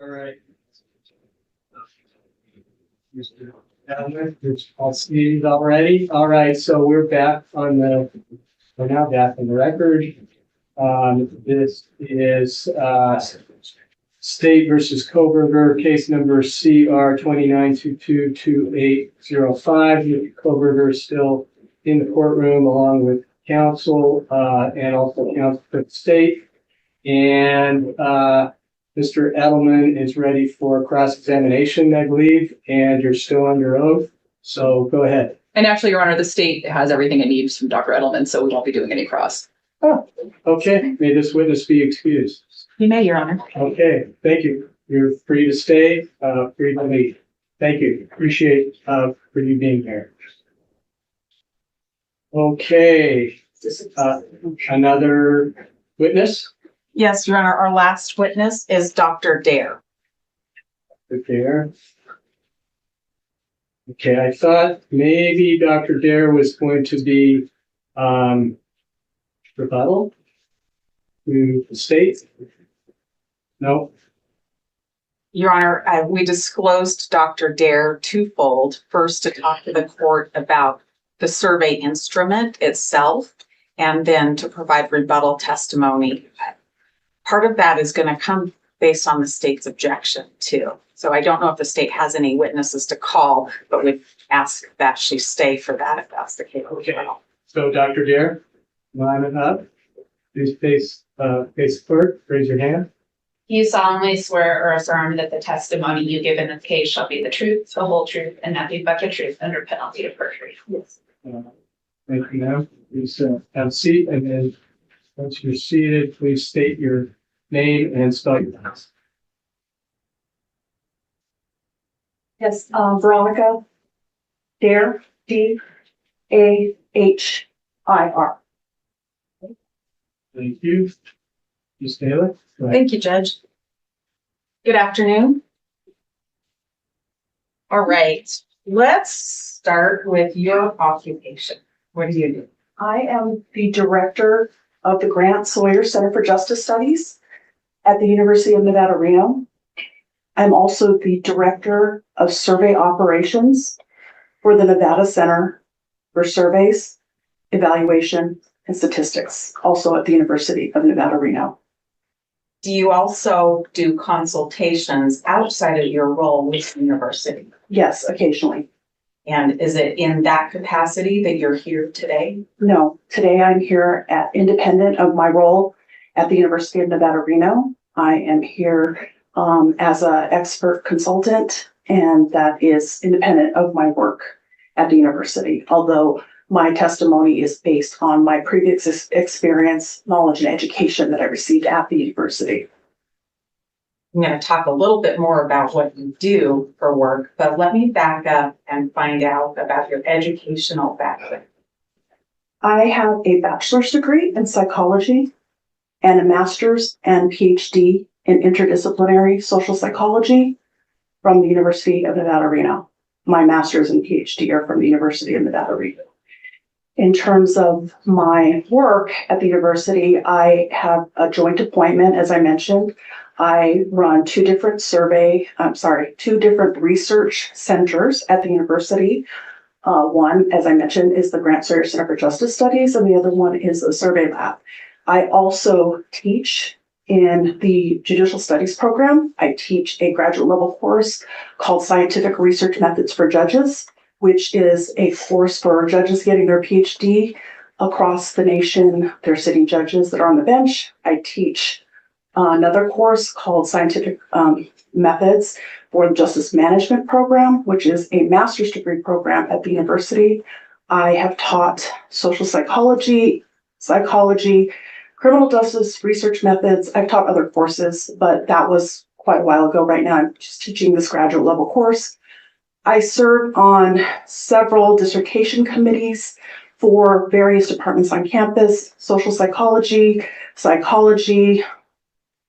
All right. Mr. Edelman, it's all seated already. All right, so we're now back on the record. This is, State versus Kohberger, case number CR 29222805. Kohberger is still in the courtroom along with counsel, and also counsel for the state. And, Mr. Edelman is ready for cross-examination, I believe, and you're still under oath. So go ahead. And actually, Your Honor, the state has everything it needs from Dr. Edelman, so we won't be doing any cross. Oh, okay. May this witness be excused. You may, Your Honor. Okay, thank you. You're free to stay, free to leave. Thank you. Appreciate, for you being here. Okay, another witness? Yes, Your Honor, our last witness is Dr. Dahir. There. Okay, I thought maybe Dr. Dahir was going to be, rebuttal to the state. No. Your Honor, we disclosed Dr. Dahir twofold. First, to talk to the court about the survey instrument itself, and then to provide rebuttal testimony. Part of that is going to come based on the state's objection too. So I don't know if the state has any witnesses to call, but we've asked that she stay for that if that's the case. Okay. So Dr. Dahir, line up. Please face the clerk. Raise your hand. You solemnly swear or affirm that the testimony you give in this case shall be the truth, the whole truth, and nothing but the truth under penalty of perjury. Yes. Thank you, ma'am. Please have a seat, and then once you're seated, please state your name and spell your last. Yes, Veronica Dahir, Dahir. Thank you. Ms. Taylor. Go ahead. Thank you, Judge. Good afternoon. All right, let's start with your occupation. What do you do? I am the director of the Grant Sawyer Center for Justice Studies at the University of Nevada, Reno. I'm also the director of survey operations for the Nevada Center for Surveys, Evaluation, and Statistics, also at the University of Nevada, Reno. Do you also do consultations outside of your role with the university? Yes, occasionally. And is it in that capacity that you're here today? No, today I'm here independent of my role at the University of Nevada, Reno. I am here as an expert consultant, and that is independent of my work at the university, although my testimony is based on my previous experience, knowledge, and education that I received at the university. I'm going to talk a little bit more about what you do for work, but let me back up and find out about your educational background. I have a bachelor's degree in psychology and a master's and PhD in interdisciplinary social psychology from the University of Nevada, Reno. My master's and PhD are from the University of Nevada, Reno. In terms of my work at the university, I have a joint appointment, as I mentioned. I run two different research centers at the university. One, as I mentioned, is the Grant Sawyer Center for Justice Studies, and the other one is a survey lab. I also teach in the Judicial Studies program. I teach a graduate level course called Scientific Research Methods for Judges, which is a course for judges getting their PhD across the nation. They're sitting judges that are on the bench. I teach another course called Scientific Methods for the Justice Management Program, which is a master's degree program at the university. I have taught social psychology, criminal justice research methods. I've taught other courses, but that was quite a while ago. Right now, I'm just teaching this graduate level course. I serve on several dissertation committees for various departments on campus: social psychology, psychology,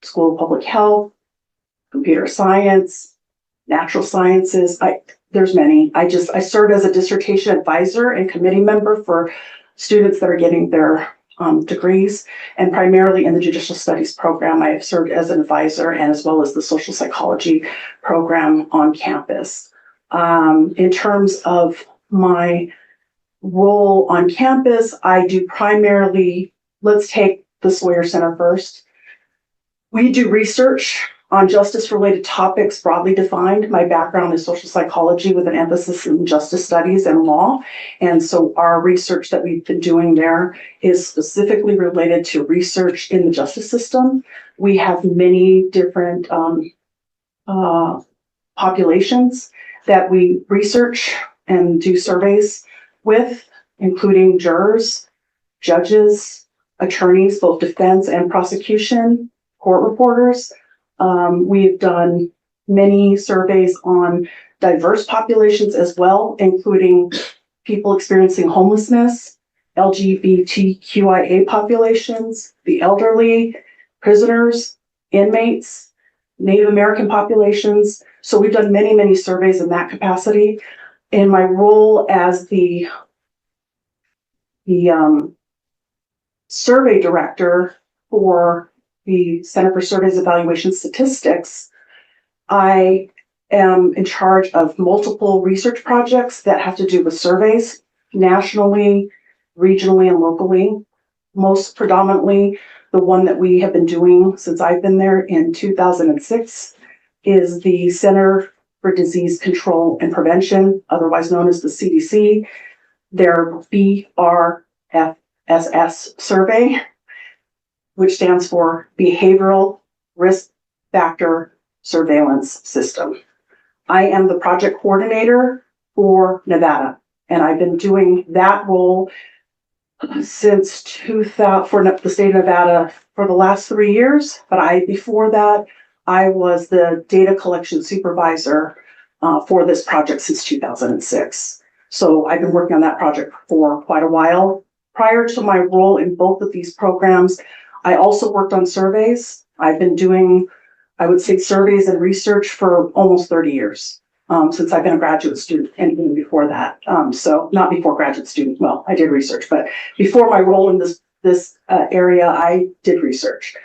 School of Public Health, computer science, natural sciences. There's many. I serve as a dissertation advisor and committee member for students that are getting their degrees, and primarily in the judicial studies program. I have served as an advisor and as well as the social psychology program on campus. In terms of my role on campus, I do primarily, let's take the Sawyer Center first. We do research on justice-related topics broadly defined. My background is social psychology with an emphasis in justice studies and law. And so our research that we've been doing there is specifically related to research in the justice system. We have many different populations that we research and do surveys with, including jurors, judges, attorneys, both defense and prosecution, court reporters. We've done many surveys on diverse populations as well, including people experiencing homelessness, LGBTQIA populations, the elderly, prisoners, inmates, Native American populations. So we've done many, many surveys in that capacity. In my role as the survey director for the Center for Surveys, Evaluation, Statistics, I am in charge of multiple research projects that have to do with surveys nationally, regionally, and locally. Most predominantly, the one that we have been doing since I've been there in 2006 is the Center for Disease Control and Prevention, otherwise known as the CDC, their BRFSS survey, which stands for Behavioral Risk Factor Surveillance System. I am the project coordinator for Nevada, and I've been doing that role since 2000 for the state of Nevada for the last 3 years. But before that, I was the data collection supervisor for this project since 2006. So I've been working on that project for quite a while. Prior to my role in both of these programs, I also worked on surveys. I've been doing, I would say, surveys and research for almost 30 years, since I've been a graduate student, and even before that. So not before graduate student, well, I did research, but before my role in this area, I did research.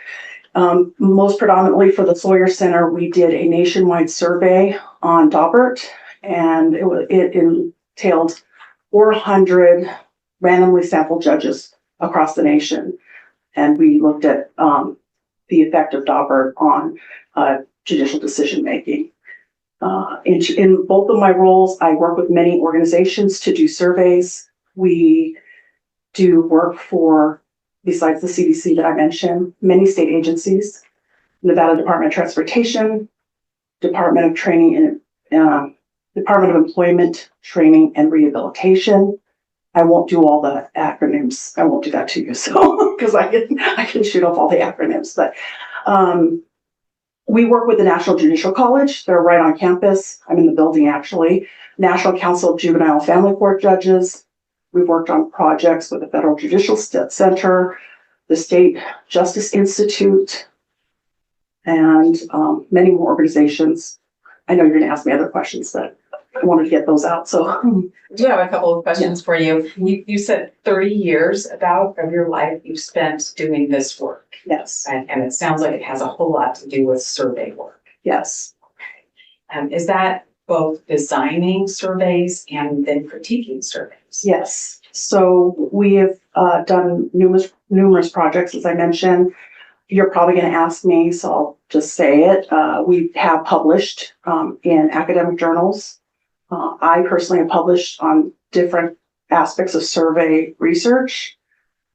Most predominantly for the Sawyer Center, we did a nationwide survey on Daubert, and it entailed 400 randomly sampled judges across the nation. And we looked at the effect of Daubert on judicial decision-making. In both of my roles, I work with many organizations to do surveys. We do work for, besides the CDC that I mentioned, many state agencies, Nevada Department of Transportation, Department of Training and Department of Employment, Training and Rehabilitation. I won't do all the acronyms. I won't do that to you, so because I can shoot off all the acronyms. But we work with the National Judicial College. They're right on campus. I'm in the building actually. National Council of Juvenile Family Court Judges. We've worked on projects with the Federal Judicial Center, the State Justice Institute, and many more organizations. I know you're going to ask me other questions, but I wanted to get those out. So I do have a couple of questions for you. You said 30 years of your life you've spent doing this work. yes, And it sounds like it has a whole lot to do with survey work. yes, Is that both designing surveys and then critiquing surveys? yes. So we have done numerous projects, as I mentioned. You're probably going to ask me, so I'll just say it. We have published in academic journals. I personally have published on different aspects of survey research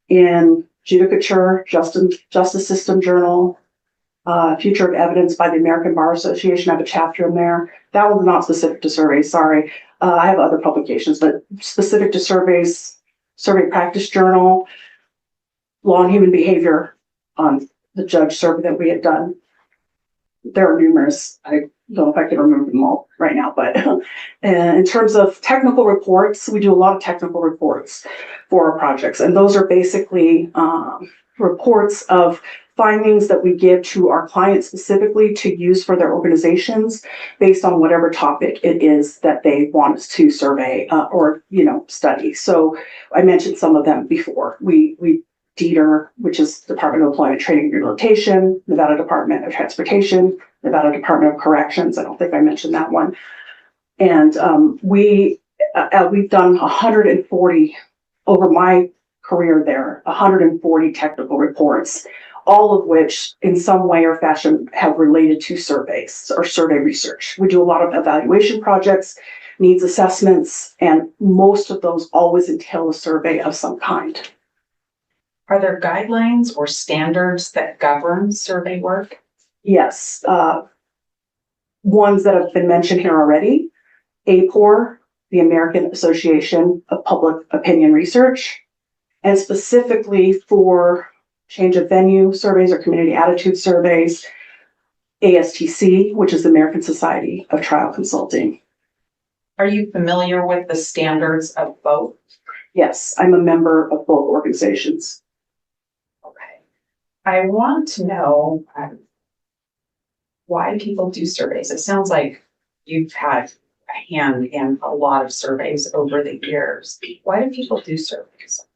in Judicature, Justice System Journal, Future of Evidence by the American Bar Association. I have a chapter in there. That one's not specific to surveys, sorry. I have other publications, but specific to surveys, Survey Practice Journal, Law and Human Behavior on the judge survey that we had done. There are numerous. I don't know if I can remember them all right now, but in terms of technical reports, we do a lot of technical reports for our projects. And those are basically reports of findings that we give to our clients specifically to use for their organizations based on whatever topic it is that they want us to survey or study. So I mentioned some of them before. We DETR, which is Department of Employment, Training and Rehabilitation, Nevada Department of Transportation, Nevada Department of Corrections. I don't think I mentioned that one. And we've done 140 over my career there, 140 technical reports, all of which in some way or fashion have related to surveys or survey research. We do a lot of evaluation projects, needs assessments, and most of those always entail a survey of some kind. Are there guidelines or standards that govern survey work? Yes, ones that have been mentioned here already, APOR, the American Association of Public Opinion Research, and specifically for change of venue surveys or community attitude surveys, ASTC, which is the American Society of Trial Consulting. Are you familiar with the standards of both? Yes, I'm a member of both organizations. Okay. I want to know why people do surveys. It sounds like you've had a hand in a lot of surveys over the years. Why do people do surveys?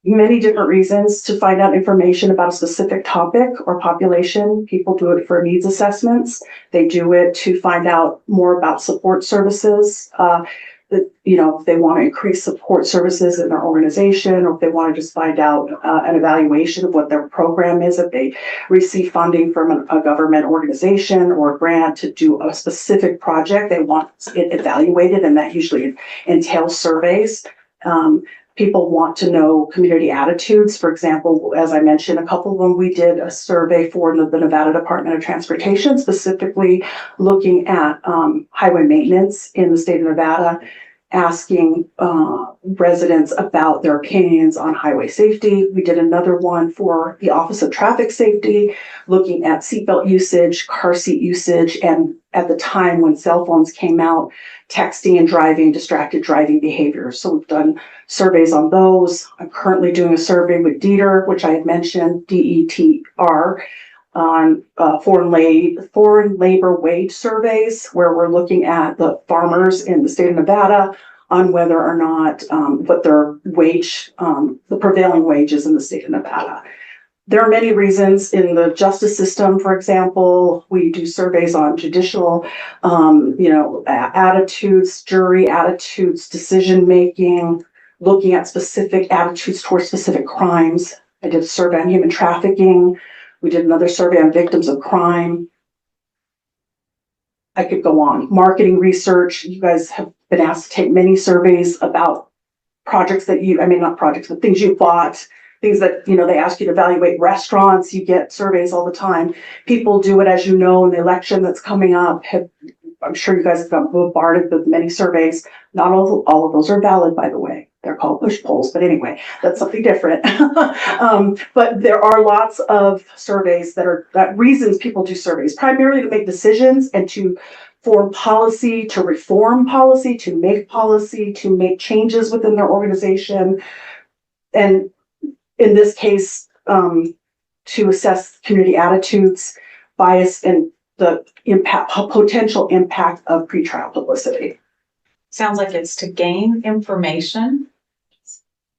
Many different reasons to find out information about a specific topic or population. People do it for needs assessments. They do it to find out more about support services. If they want to increase support services in their organization, or if they want to just find out an evaluation of what their program is, if they receive funding from a government organization or a grant to do a specific project, they want it evaluated, and that usually entails surveys. People want to know community attitudes. For example, as I mentioned, a couple of them, we did a survey for the Nevada Department of Transportation, specifically looking at highway maintenance in the state of Nevada, asking residents about their opinions on highway safety. We did another one for the Office of Traffic Safety, looking at seatbelt usage, car seat usage, and at the time when cell phones came out, texting and driving, distracted driving behaviors. So we've done surveys on those. I'm currently doing a survey with DETR, which I had mentioned, DETR, on foreign labor wage surveys, where we're looking at the farmers in the state of Nevada on whether or not what their wage, the prevailing wages in the state of Nevada. There are many reasons in the justice system. For example, we do surveys on judicial, attitudes, jury attitudes, decision-making, looking at specific attitudes towards specific crimes. I did a survey on human trafficking. We did another survey on victims of crime. I could go on. Marketing research. You guys have been asked to take many surveys about projects that not projects, but things you bought. Things that, they ask you to evaluate restaurants. You get surveys all the time. People do it, as you know, in the election that's coming up. I'm sure you guys have got bombarded with many surveys. Not all of those are valid, by the way. They're called push polls, but anyway, that's something different. But there are lots of surveys that reasons people do surveys, primarily to make decisions and to form policy, to reform policy, to make changes within their organization. And in this case, to assess community attitudes, bias, and the potential impact of pretrial publicity. Sounds like it's to gain information,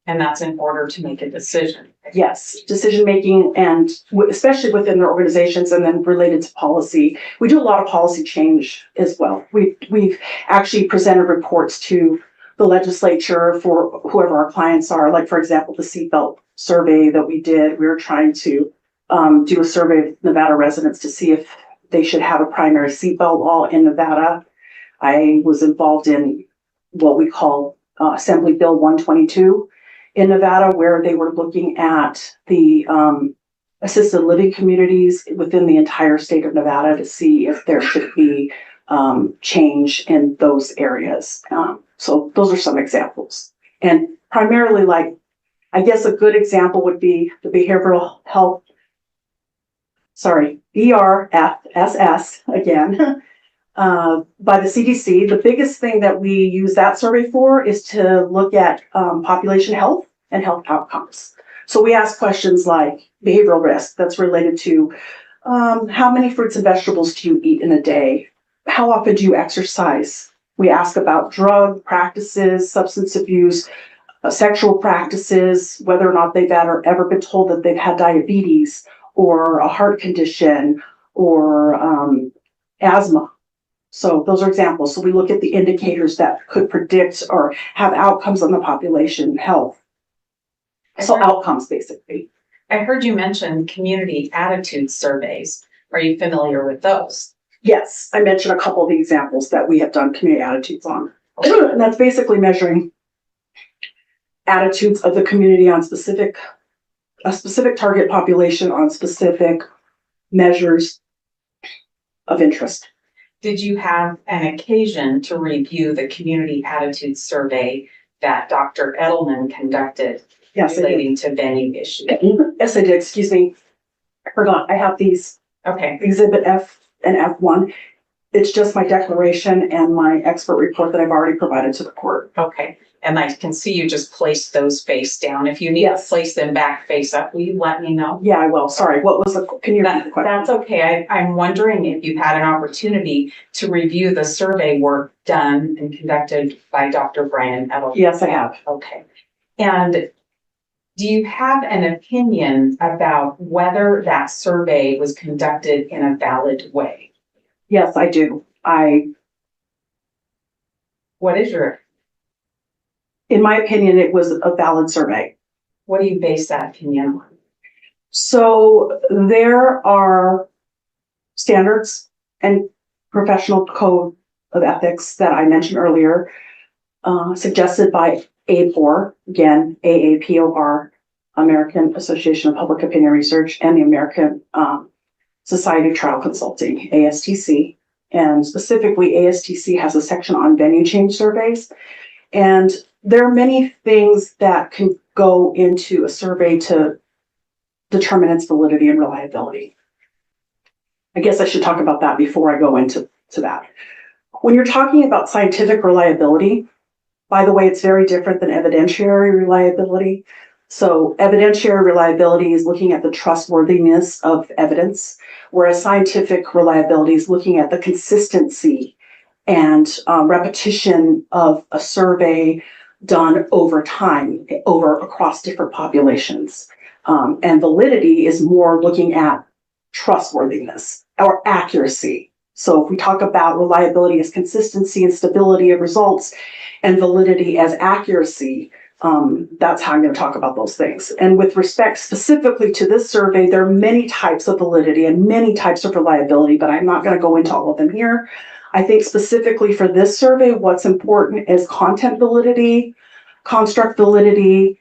and that's in order to make a decision. Yes, decision-making, and especially within their organizations, and then related to policy. We do a lot of policy change as well. We've actually presented reports to the legislature for whoever our clients are. Like, for example, the seatbelt survey that we did, we were trying to do a survey of Nevada residents to see if they should have a primary seatbelt law in Nevada. I was involved in what we call Assembly Bill 122 in Nevada, where they were looking at the assisted living communities within the entire state of Nevada to see if there should be change in those areas. So those are some examples. And primarily, I guess a good example would be the behavioral health, BRFSS again, by the CDC. The biggest thing that we use that survey for is to look at population health and health outcomes. So we ask questions like behavioral risk that's related to how many fruits and vegetables do you eat in a day? How often do you exercise? We ask about drug practices, substance abuse, sexual practices, whether or not they've ever been told that they've had diabetes or a heart condition or asthma. So those are examples. So we look at the indicators that could predict or have outcomes on the population health. So outcomes, basically. I heard you mention community attitude surveys. Are you familiar with those? Yes, I mentioned a couple of the examples that we have done community attitudes on. And that's basically measuring attitudes of the community on a specific target population on specific measures of interest. Did you have an occasion to review the community attitude survey that Dr. Edelman conducted Yes, I did. relating to venue issues? Yes, I did. Excuse me. I forgot. I have these Okay, Exhibit F and F1. It's just my declaration and my expert report that I've already provided to the court. okay. And I can see you just placed those face down. If you need to Yes. place them back face up, will you let me know? Yeah, I will. Sorry. What was can you repeat the question? That's okay. I'm wondering if you had an opportunity to review the survey work done and conducted by Dr. Bryan Edelman. Yes, I have. Okay. And do you have an opinion about whether that survey was conducted in a valid way? Yes, I do. What is your, In my opinion, it was a valid survey. what do you base that opinion on? So there are standards and professional code of ethics that I mentioned earlier, suggested by AAPOR, again, AAPOR, American Association of Public Opinion Research, and the American Society of Trial Consulting, ASTC. And specifically, ASTC has a section on venue change surveys. And there are many things that can go into a survey to determine its validity and reliability. I guess I should talk about that before I go into that. When you're talking about scientific reliability, by the way, it's very different than evidentiary reliability. So evidentiary reliability is looking at the trustworthiness of evidence, whereas scientific reliability is looking at the consistency and repetition of a survey done over time, across different populations. And validity is more looking at trustworthiness or accuracy. So if we talk about reliability as consistency and stability of results and validity as accuracy, that's how I'm going to talk about those things. And with respect specifically to this survey, there are many types of validity and many types of reliability, but I'm not going to go into all of them here. I think specifically for this survey, what's important is content validity, construct validity,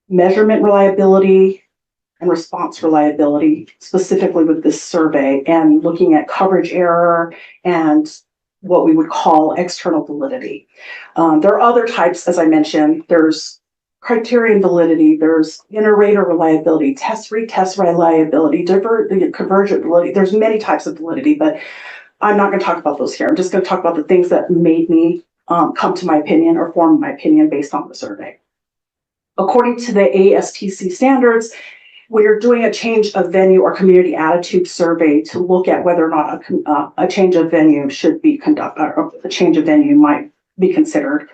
measurement reliability, and response reliability, specifically with this survey, and looking at coverage error and what we would call external validity. There are other types, as I mentioned. There's criterion validity, there's inter-rater reliability, test-retest reliability, convergent validity. There's many types of validity, but I'm not going to talk about those here. I'm just going to talk about the things that made me come to my opinion or form my opinion based on the survey. According to the ASTC standards, when you're doing a change of venue or community attitude survey to look at whether or not a change of venue should be conducted, or a change of venue might be considered,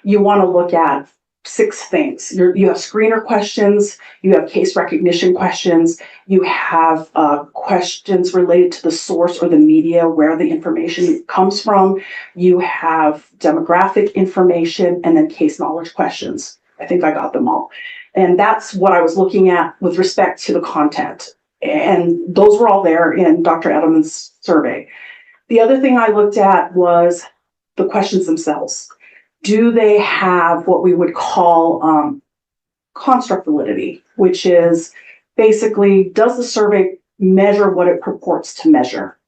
you want to look at 6 things. You have screener questions, you have case recognition questions, you have questions related to the source or the media where the information comes from, you have demographic information, and then case knowledge questions. I think I got them all. And that's what I was looking at with respect to the content. And those were all there in Dr. Edelman's survey. The other thing I looked at was the questions themselves. Do they have what we would call construct validity, which is basically, does the survey measure what it purports to measure?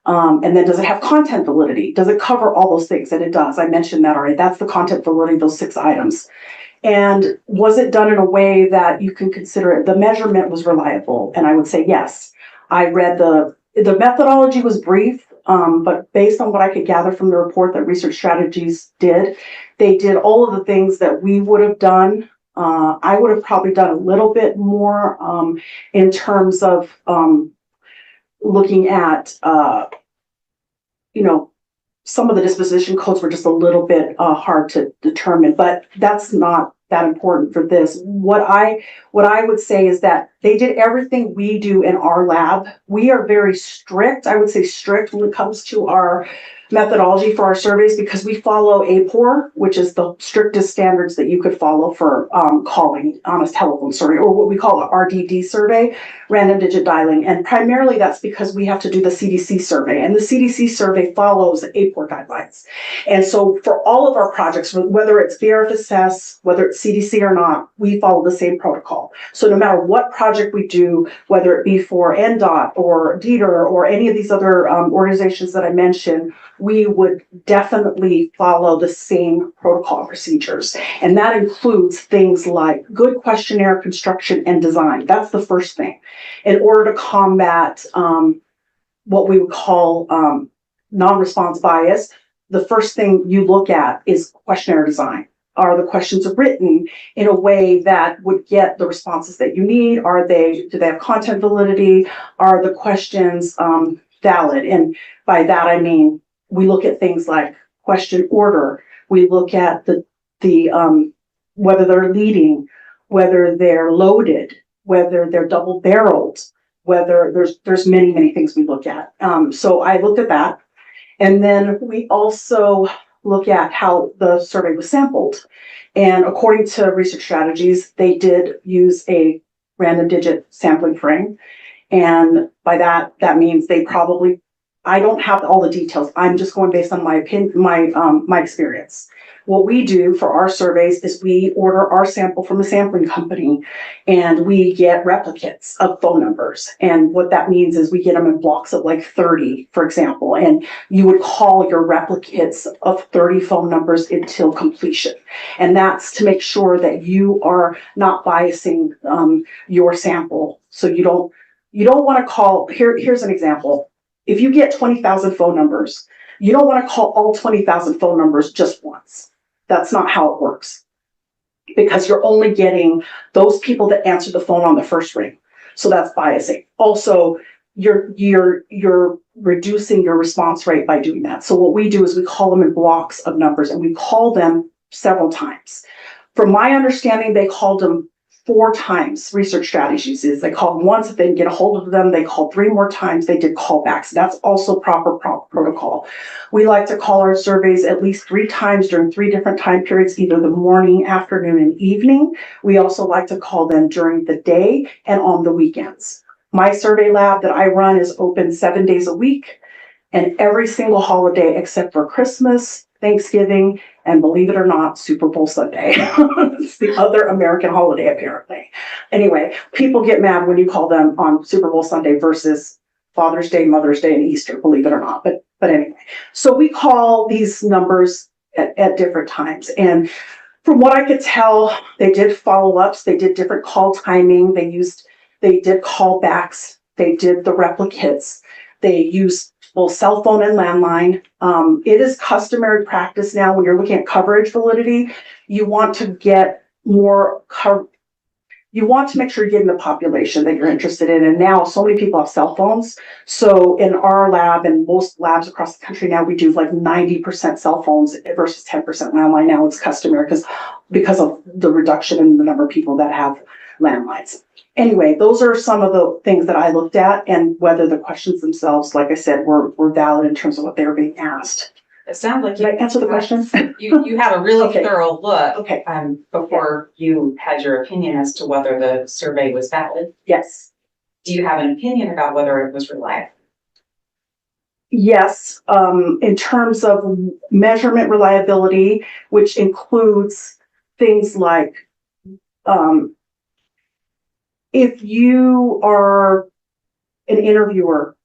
And then does it have content validity? Does it cover all those things? And it does. I mentioned that already. That's the content validity, those 6 items. And was it done in a way that you can consider it? The measurement was reliable, and I would say yes. I read the methodology was brief, but based on what I could gather from the report that Research Strategies did, they did all of the things that we would have done. I would have probably done a little bit more in terms of looking at, some of the disposition codes were just a little bit hard to determine, but that's not that important for this. What I would say is that they did everything we do in our lab. We are very strict, I would say strict when it comes to our methodology for our surveys, because we follow APOR, which is the strictest standards that you could follow for calling on a telephone survey, or what we call an RDD survey, random digit dialing. And primarily that's because we have to do the CDC survey, and the CDC survey follows APOR guidelines. And so for all of our projects, whether it's BRFSS, whether it's CDC or not, we follow the same protocol. So no matter what project we do, whether it be for NDOT or DETR or any of these other organizations that I mentioned, we would definitely follow the same protocol procedures. And that includes things like good questionnaire construction and design. That's the first thing. In order to combat what we would call non-response bias, the first thing you look at is questionnaire design. Are the questions written in a way that would get the responses that you need? Do they have content validity? Are the questions valid? And by that, I mean, we look at things like question order. We look at the whether they're leading, whether they're loaded, whether they're double barreled, whether there's many things we look at. So I looked at that. And then we also look at how the survey was sampled. And according to research strategies, they did use a random digit sampling frame. And by that means they probably, I don't have all the details. I'm just going based on my opinion, my experience. What we do for our surveys is we order our sample from a sampling company, and we get replicates of phone numbers. And what that means is we get them in blocks of like 30, for example, and you would call your replicates of 30 phone numbers until completion. And that's to make sure that you are not biasing your sample. So you don't want to call, here's an example. If you get 20,000 phone numbers, you don't want to call all 20,000 phone numbers just once. That's not how it works, because you're only getting those people that answer the phone on the first ring. So that's biasing. Also, you're reducing your response rate by doing that. So what we do is we call them in blocks of numbers, and we call them several times. From my understanding, they called them 4 times. Research strategies is they called once, if they didn't get a hold of them, they called 3 more times, they did callbacks. That's also proper protocol. We like to call our surveys at least 3 times during 3 different time periods, either the morning, afternoon, and evening. We also like to call them during the day and on the weekends. My survey lab that I run is open 7 days a week, and every single holiday except for Christmas, Thanksgiving, and believe it or not, Super Bowl Sunday. It's the other American holiday, apparently. Anyway, people get mad when you call them on Super Bowl Sunday versus Father's Day, Mother's Day, and Easter, believe it or not. But anyway, so we call these numbers at different times. And from what I could tell, they did follow-ups, they did different call timing, they did callbacks, they did the replicates, they used both cell phone and landline. It is customary practice now when you're looking at coverage validity, you want to get more you want to make sure you're getting the population that you're interested in. And now so many people have cell phones. So in our lab and most labs across the country now, we do like 90% cell phones versus 10% landline. Now it's customary because of the reduction in the number of people that have landlines. Anyway, those are some of the things that I looked at, and whether the questions themselves, like I said, were valid in terms of what they were being asked. It sounds like Did I answer the question? you had a really Okay. thorough look Okay. before you had your opinion as to whether the survey was valid. Yes. Do you have an opinion about whether it was reliable? Yes. In terms of measurement reliability, which includes things like if you are an interviewer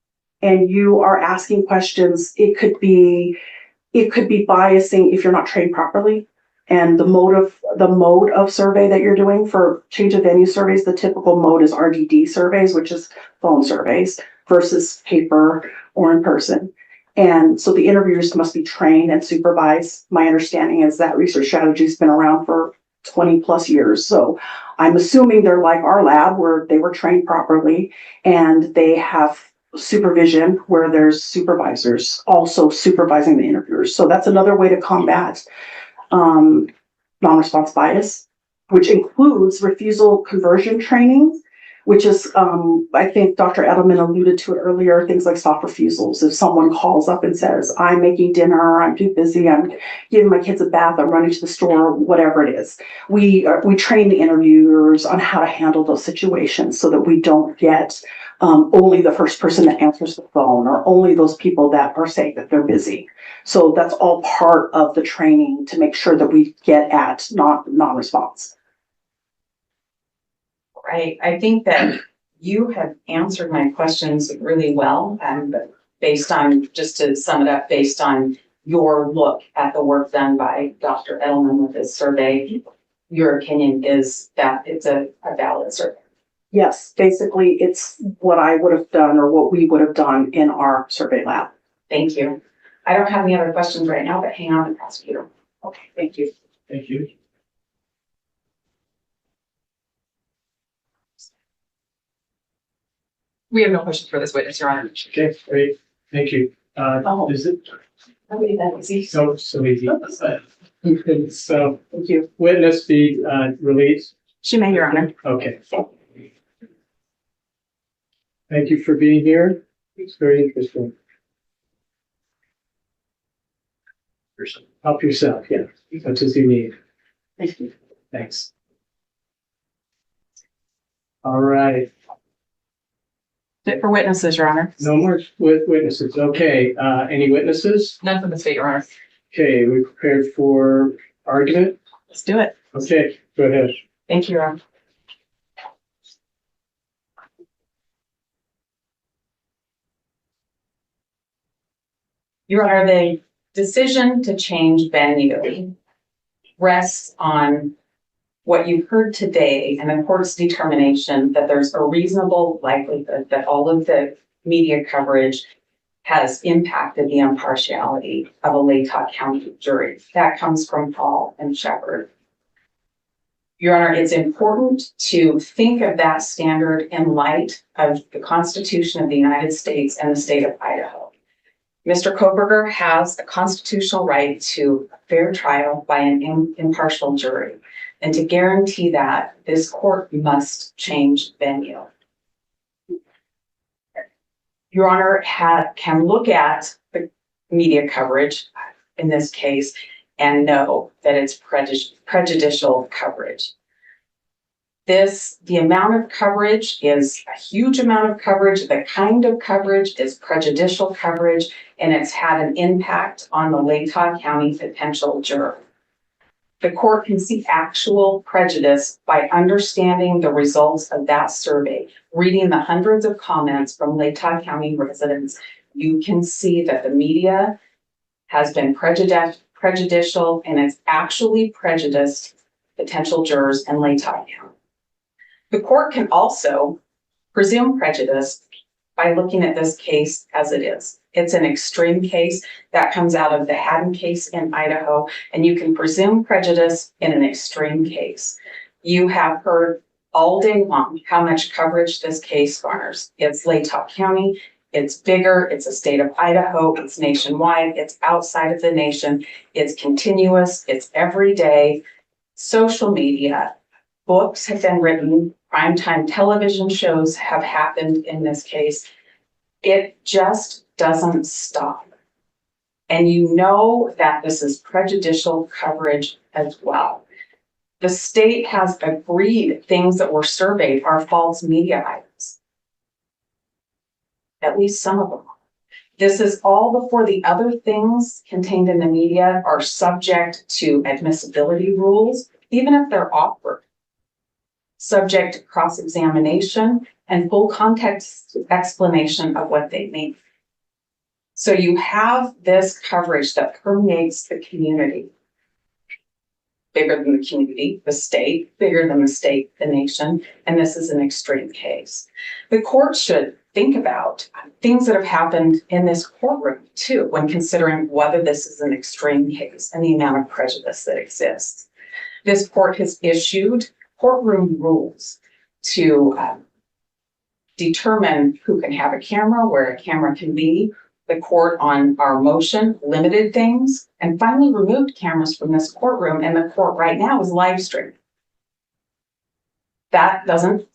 and you are asking questions, it could be biasing if you're not trained properly. And the mode of survey that you're doing for change of venue surveys, the typical mode is RDD surveys, which is phone surveys versus paper or in person. And so the interviewers must be trained and supervised. My understanding is that research strategy has been around for 20 plus years. So I'm assuming they're like our lab where they were trained properly and they have supervision where there's supervisors also supervising the interviewers. So that's another way to combat non-response bias, which includes refusal conversion training, which is, I think Dr. Edelman alluded to it earlier, things like soft refusals. If someone calls up and says, I'm making dinner, I'm too busy, I'm giving my kids a bath, I'm running to the store, whatever it is. We train the interviewers on how to handle those situations so that we don't get only the first person that answers the phone or only those people that are saying that they're busy. So that's all part of the training to make sure that we get at non-response. Right. I think that you have answered my questions really well, and based on, just to sum it up, based on your look at the work done by Dr. Edelman with his survey, your opinion is that it's a valid survey. Yes, basically it's what I would have done or what we would have done in our survey lab. Thank you. I don't have any other questions right now, but hang on and ask Peter. Okay, thank you. Thank you. We have no questions for this witness, Your Honor. Okay, great. Thank you. Oh. Is it Nobody that easy. so easy? So, thank you. Witness be released. She may, Your Honor. Okay. Thank you for being here. It's very interesting. Help yourself, yeah, as much as you need. Thank you. Thanks. All right, Fit for witnesses, Your Honor. no more witnesses. Okay, any witnesses? None from the state, Your Honor. Okay, we prepared for argument. Let's do it. Okay, go ahead. Thank you, Your Honor. Your Honor, the decision to change venue rests on what you've heard today and the court's determination that there's a reasonable likelihood that all of the media coverage has impacted the impartiality of a Latah County jury. That comes from Paul and Shepard. Your Honor, it's important to think of that standard in light of the Constitution of the United States and the state of Idaho. Mr. Kohberger has a constitutional right to a fair trial by an impartial jury. And to guarantee that, this court must change venue. Your Honor can look at the media coverage in this case and know that it's prejudicial coverage. The amount of coverage is a huge amount of coverage. The kind of coverage is prejudicial coverage, and it's had an impact on the Latah County potential juror. The court can see actual prejudice by understanding the results of that survey. Reading the hundreds of comments from Latah County residents, you can see that the media has been prejudicial and it's actually prejudiced potential jurors in Latah County. The court can also presume prejudice by looking at this case as it is. It's an extreme case that comes out of the Haddon case in Idaho, and you can presume prejudice in an extreme case. You have heard all day long how much coverage this case garners. It's Latah County, it's bigger, it's a state of Idaho, it's nationwide, it's outside of the nation, it's continuous, it's everyday. Social media, books have been written, primetime television shows have happened in this case. It just doesn't stop. And you know that this is prejudicial coverage as well. The state has agreed things that were surveyed are false media items. At least some of them. This is all before the other things contained in the media are subject to admissibility rules, even if they're awkward. Subject to cross-examination and full context explanation of what they mean. So you have this coverage that permeates the community. Bigger than the community, the state, bigger than the state, the nation, and this is an extreme case. The court should think about things that have happened in this courtroom too, when considering whether this is an extreme case and the amount of prejudice that exists. This court has issued courtroom rules to determine who can have a camera, where a camera can be. The court on our motion limited things and finally removed cameras from this courtroom, and the court right now is live streaming. That doesn't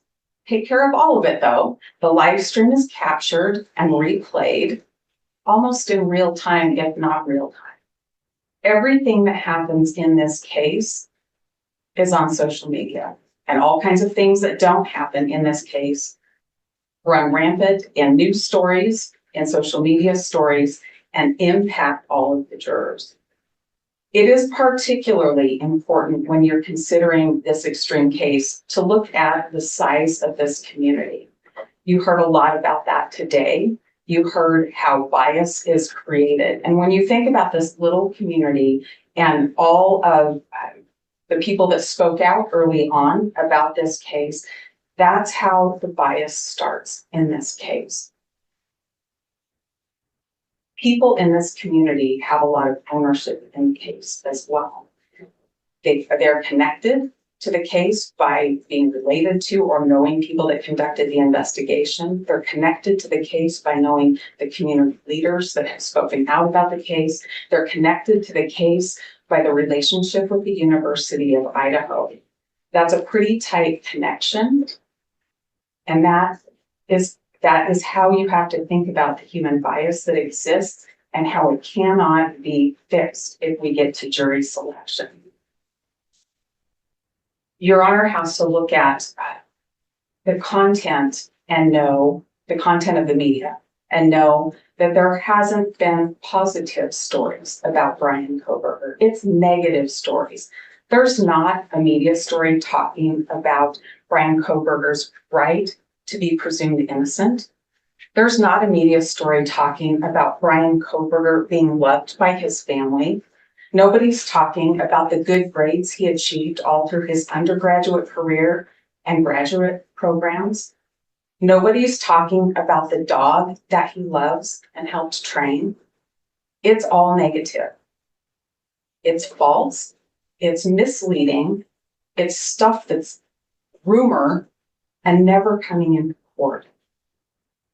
take care of all of it though. The live stream is captured and replayed almost in real time, if not real time. Everything that happens in this case is on social media, and all kinds of things that don't happen in this case run rampant in news stories, in social media stories, and impact all of the jurors. It is particularly important when you're considering this extreme case to look at the size of this community. You heard a lot about that today. You heard how bias is created. And when you think about this little community and all of the people that spoke out early on about this case, that's how the bias starts in this case. People in this community have a lot of ownership in the case as well. They're connected to the case by being related to or knowing people that conducted the investigation. They're connected to the case by knowing the community leaders that have spoken out about the case. They're connected to the case by the relationship with the University of Idaho. That's a pretty tight connection. And that is how you have to think about the human bias that exists and how it cannot be fixed if we get to jury selection. Your Honor has to look at the content and know the content of the media and know that there hasn't been positive stories about Bryan Kohberger. It's negative stories. There's not a media story talking about Bryan Kohberger's right to be presumed innocent. There's not a media story talking about Bryan Kohberger being loved by his family. Nobody's talking about the good grades he achieved all through his undergraduate career and graduate programs. Nobody's talking about the dog that he loves and helped train. It's all negative. It's false. It's misleading. It's stuff that's rumor and never coming into court.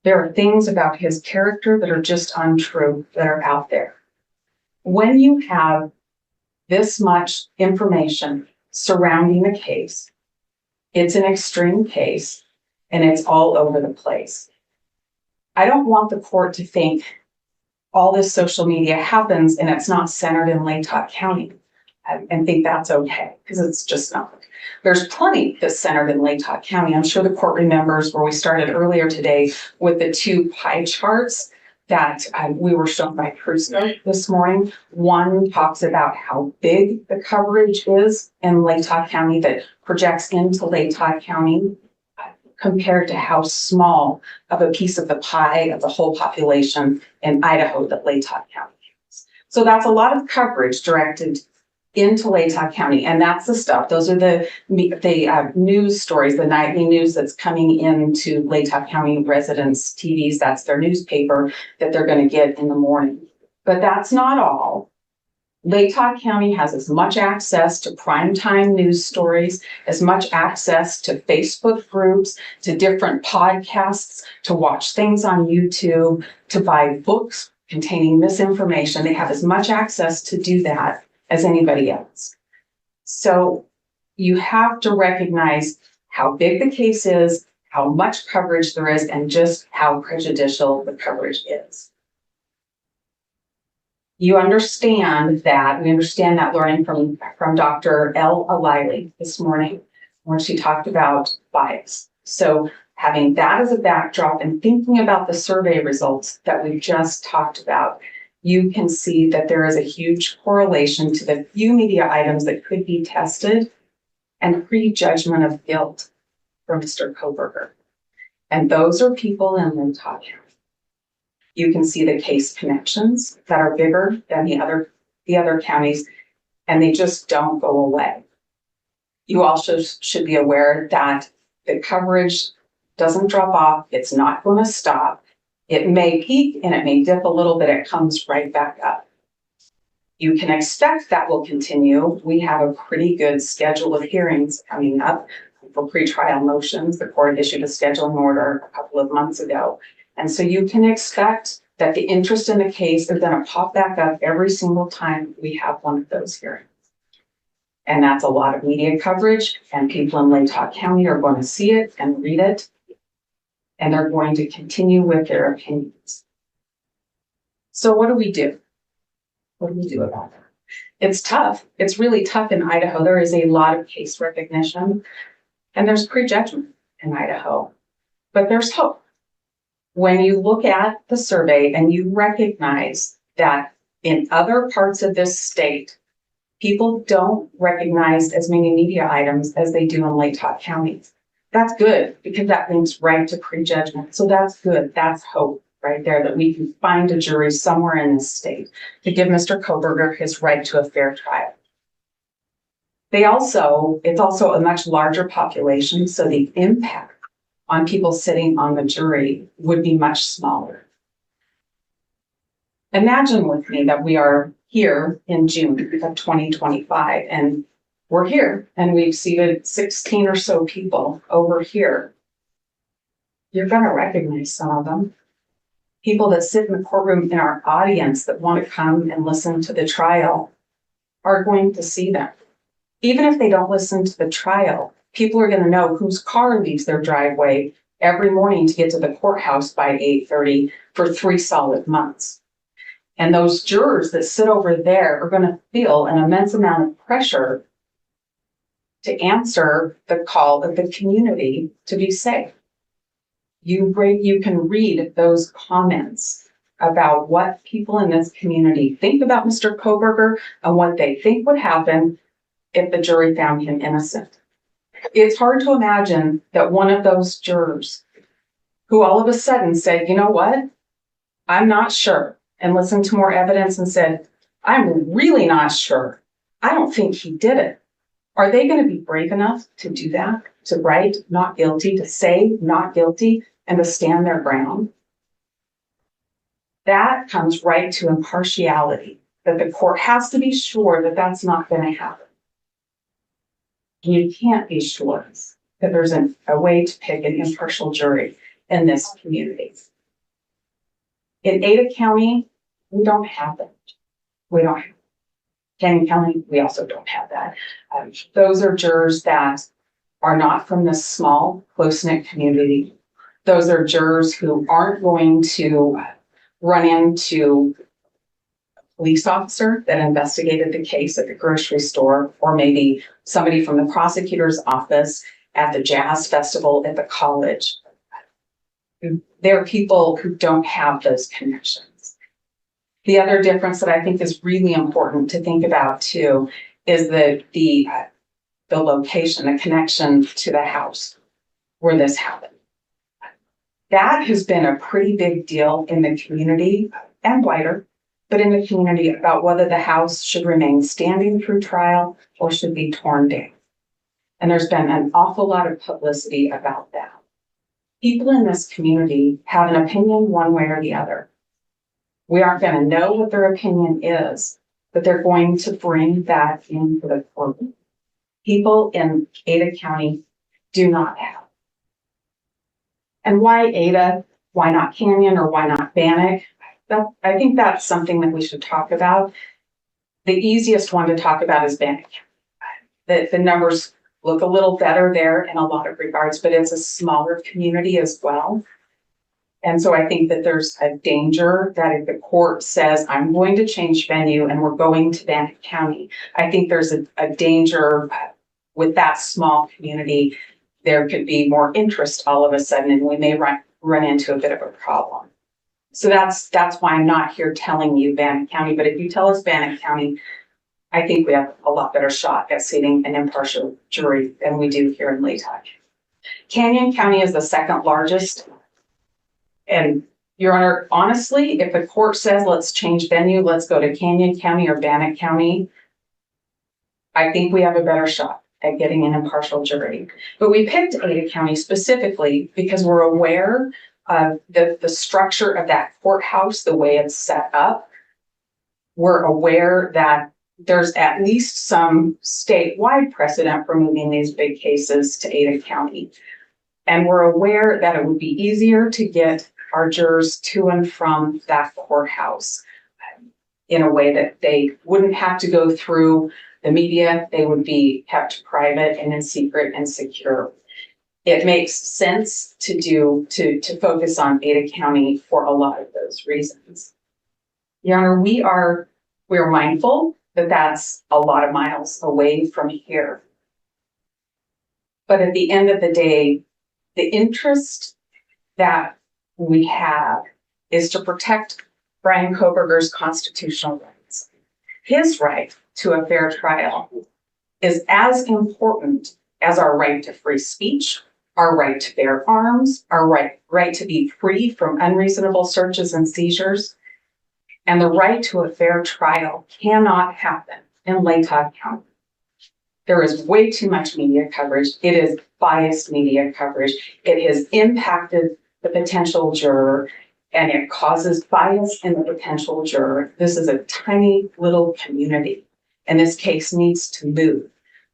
There are things about his character that are just untrue that are out there. When you have this much information surrounding a case, it's an extreme case and it's all over the place. I don't want the court to think all this social media happens and it's not centered in Latah County and think that's okay, because it's just not. There's plenty that's centered in Latah County. I'm sure the court remembers where we started earlier today with the two pie charts that we were shown by Crusoe this morning. One talks about how big the coverage is in Latah County that projects into Latah County compared to how small of a piece of the pie of the whole population in Idaho that Latah County has. So that's a lot of coverage directed into Latah County, and that's the stuff. Those are the news stories, the nightly news that's coming into Latah County residents' TVs. That's their newspaper that they're going to get in the morning. But that's not all. Latah County has as much access to primetime news stories, as much access to Facebook groups, to different podcasts, to watch things on YouTube, to buy books containing misinformation. They have as much access to do that as anybody else. So you have to recognize how big the case is, how much coverage there is, and just how prejudicial the coverage is. You understand that, we understand that learning from Dr. Al-Aly this morning, when she talked about bias. So having that as a backdrop and thinking about the survey results that we just talked about, you can see that there is a huge correlation to the few media items that could be tested and prejudgment of guilt for Mr. Kohberger. And those are people in Latah County. You can see the case connections that are bigger than the other counties, and they just don't go away. You also should be aware that the coverage doesn't drop off. It's not going to stop. It may peak and it may dip a little bit. It comes right back up. You can expect that will continue. We have a pretty good schedule of hearings coming up. for pretrial motions. The court issued a scheduling order a couple of months ago. And so you can expect that the interest in the case is going to pop back up every single time we have one of those hearings. And that's a lot of media coverage, and people in Latah County are going to see it and read it, and they're going to continue with their opinions. So what do we do? What do we do about it? It's tough. It's really tough in Idaho. There is a lot of case recognition, and there's prejudgment in Idaho, but there's hope. When you look at the survey and you recognize that in other parts of this state, people don't recognize as many media items as they do in Latah County. That's good, because that links right to prejudgment. So that's good. That's hope right there, that we can find a jury somewhere in this state to give Mr. Kohberger his right to a fair trial. It's also a much larger population, so the impact on people sitting on the jury would be much smaller. Imagine with me that we are here in June of 2025, and we're here and we've seated 16 or so people over here. You're going to recognize some of them. People that sit in the courtroom in our audience that want to come and listen to the trial are going to see them. Even if they don't listen to the trial, people are going to know whose car leaves their driveway every morning to get to the courthouse by 8:30 for 3 solid months. And those jurors that sit over there are going to feel an immense amount of pressure to answer the call of the community to be safe. You can read those comments about what people in this community think about Mr. Kohberger and what they think would happen if the jury found him innocent. It's hard to imagine that one of those jurors who all of a sudden said, you know what, I'm not sure, and listened to more evidence and said, I'm really not sure. I don't think he did it. Are they going to be brave enough to do that, to write not guilty, to say not guilty, and to stand their ground? That comes right to impartiality, that the court has to be sure that that's not going to happen. You can't be sure that there's a way to pick an impartial jury in this community. In Ada County, we don't have that. We don't have Canyon County, we also don't have that. Those are jurors that are not from this small, close-knit community. Those are jurors who aren't going to run into a police officer that investigated the case at the grocery store, or maybe somebody from the prosecutor's office at the jazz festival at the college. There are people who don't have those connections. The other difference that I think is really important to think about too is the location, the connection to the house where this happened. That has been a pretty big deal in the community and wider, but in the community, about whether the house should remain standing through trial or should be torn down. And there's been an awful lot of publicity about that. People in this community have an opinion one way or the other. We aren't going to know what their opinion is, but they're going to bring that into the courtroom. People in Ada County do not have. And why Ada? Why not Canyon, or why not Bannock? I think that's something that we should talk about. The easiest one to talk about is Bannock. The numbers look a little better there in a lot of regards, but it's a smaller community as well. And so I think that there's a danger that if the court says, I'm going to change venue and we're going to Bannock County, I think there's a danger with that small community. There could be more interest all of a sudden, and we may run into a bit of a problem. So that's why I'm not here telling you Bannock County, but if you tell us Bannock County, I think we have a lot better shot at seating an impartial jury than we do here in Latah. Canyon County is the second largest. And Your Honor, honestly, if the court says, let's change venue, let's go to Canyon County or Bannock County, I think we have a better shot at getting an impartial jury. But we picked Ada County specifically because we're aware of the structure of that courthouse, the way it's set up. We're aware that there's at least some statewide precedent for moving these big cases to Ada County. And we're aware that it would be easier to get our jurors to and from that courthouse in a way that they wouldn't have to go through the media. They would be kept private and in secret and secure. It makes sense to focus on Ada County for a lot of those reasons. Your Honor, we're mindful that that's a lot of miles away from here. But at the end of the day, the interest that we have is to protect Bryan Kohberger's constitutional rights. His right to a fair trial is as important as our right to free speech, our right to bear arms, our right to be free from unreasonable searches and seizures. And the right to a fair trial cannot happen in Latah County. There is way too much media coverage. It is biased media coverage. It has impacted the potential juror, and it causes bias in the potential juror. This is a tiny little community, and this case needs to move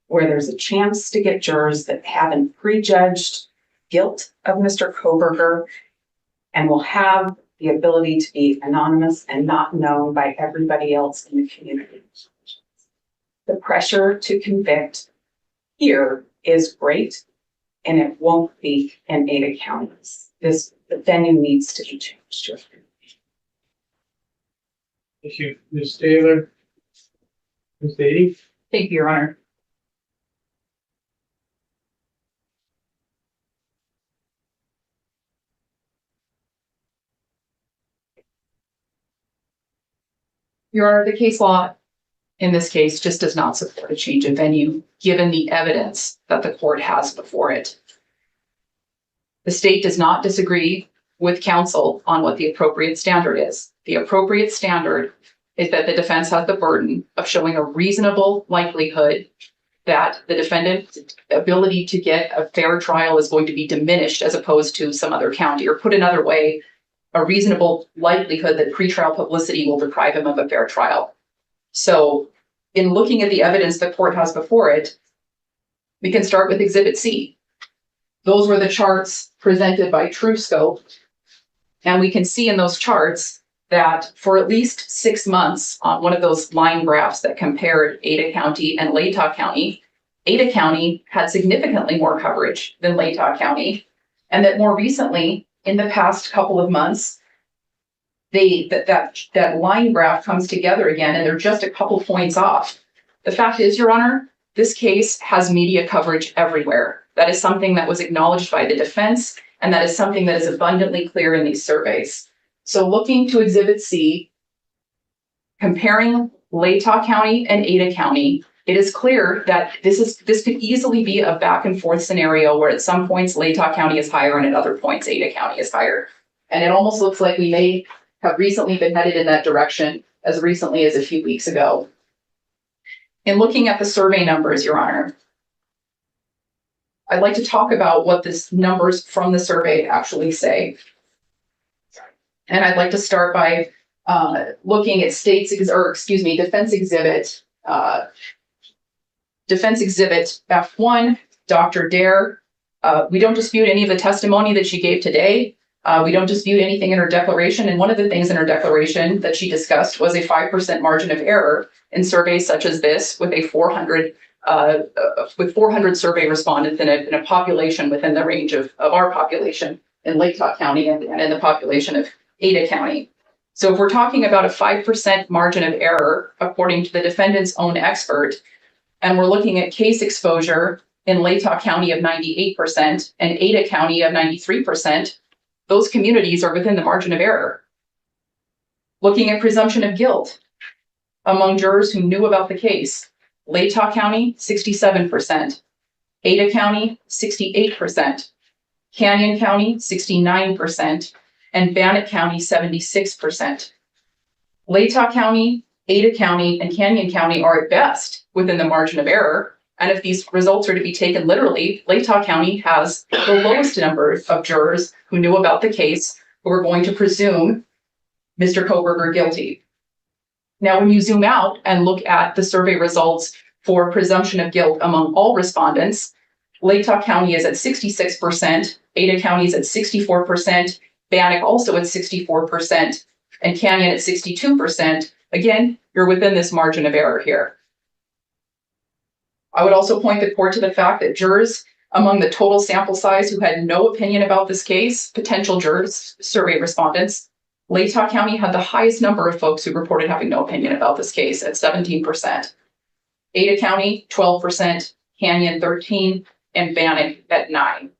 where there's a chance to get jurors that haven't prejudged guilt of Mr. Kohberger and will have the ability to be anonymous and not known by everybody else in the community. The pressure to convict here is great, and it won't be in Ada County. The venue needs to be changed. Thank you, Ms. Taylor. Ms. Beatty? Thank you, Your Honor. Your Honor, the case law in this case just does not support a change of venue, given the evidence that the court has before it. The state does not disagree with counsel on what the appropriate standard is. The appropriate standard is that the defense has the burden of showing a reasonable likelihood that the defendant's ability to get a fair trial is going to be diminished as opposed to some other county, or put another way, a reasonable likelihood that pretrial publicity will deprive him of a fair trial. So in looking at the evidence the court has before it, we can start with Exhibit C. Those were the charts presented by TrueScope. And we can see in those charts that for at least 6 months on one of those line graphs that compared Ada County and Latah County, Ada County had significantly more coverage than Latah County. And that more recently, in the past couple of months, that line graph comes together again, and they're just a couple points off. The fact is, Your Honor, this case has media coverage everywhere. That is something that was acknowledged by the defense, and that is something that is abundantly clear in these surveys. So looking to Exhibit C, comparing Latah County and Ada County, it is clear that this could easily be a back and forth scenario where at some points Latah County is higher and at other points Ada County is higher. And it almost looks like we may have recently been headed in that direction as recently as a few weeks ago. In looking at the survey numbers, Your Honor, I'd like to talk about what the numbers from the survey actually say. And I'd like to start by looking at Defense Exhibit F1, Dr. Dahir. We don't dispute any of the testimony that she gave today. We don't dispute anything in her declaration. And one of the things in her declaration that she discussed was a 5% margin of error in surveys such as this, with 400 survey respondents in a population within the range of our population in Latah County and in the population of Ada County. So if we're talking about a 5% margin of error, according to the defendant's own expert, and we're looking at case exposure in Latah County of 98% and Ada County of 93%, those communities are within the margin of error. Looking at presumption of guilt among jurors who knew about the case, Latah County, 67%, Ada County, 68%, Canyon County, 69%, and Bannock County, 76%. Latah County, Ada County, and Canyon County are at best within the margin of error. And if these results are to be taken literally, Latah County has the lowest number of jurors who knew about the case who are going to presume Mr. Kohberger guilty. Now, when you zoom out and look at the survey results for presumption of guilt among all respondents, Latah County is at 66%, Ada County is at 64%, Bannock also at 64%, and Canyon at 62%. Again, you're within this margin of error here. I would also point the court to the fact that jurors among the total sample size who had no opinion about this case, potential jurors, survey respondents, Latah County had the highest number of folks who reported having no opinion about this case at 17%. Ada County, 12%, Canyon, 13%, and Bannock at 9%.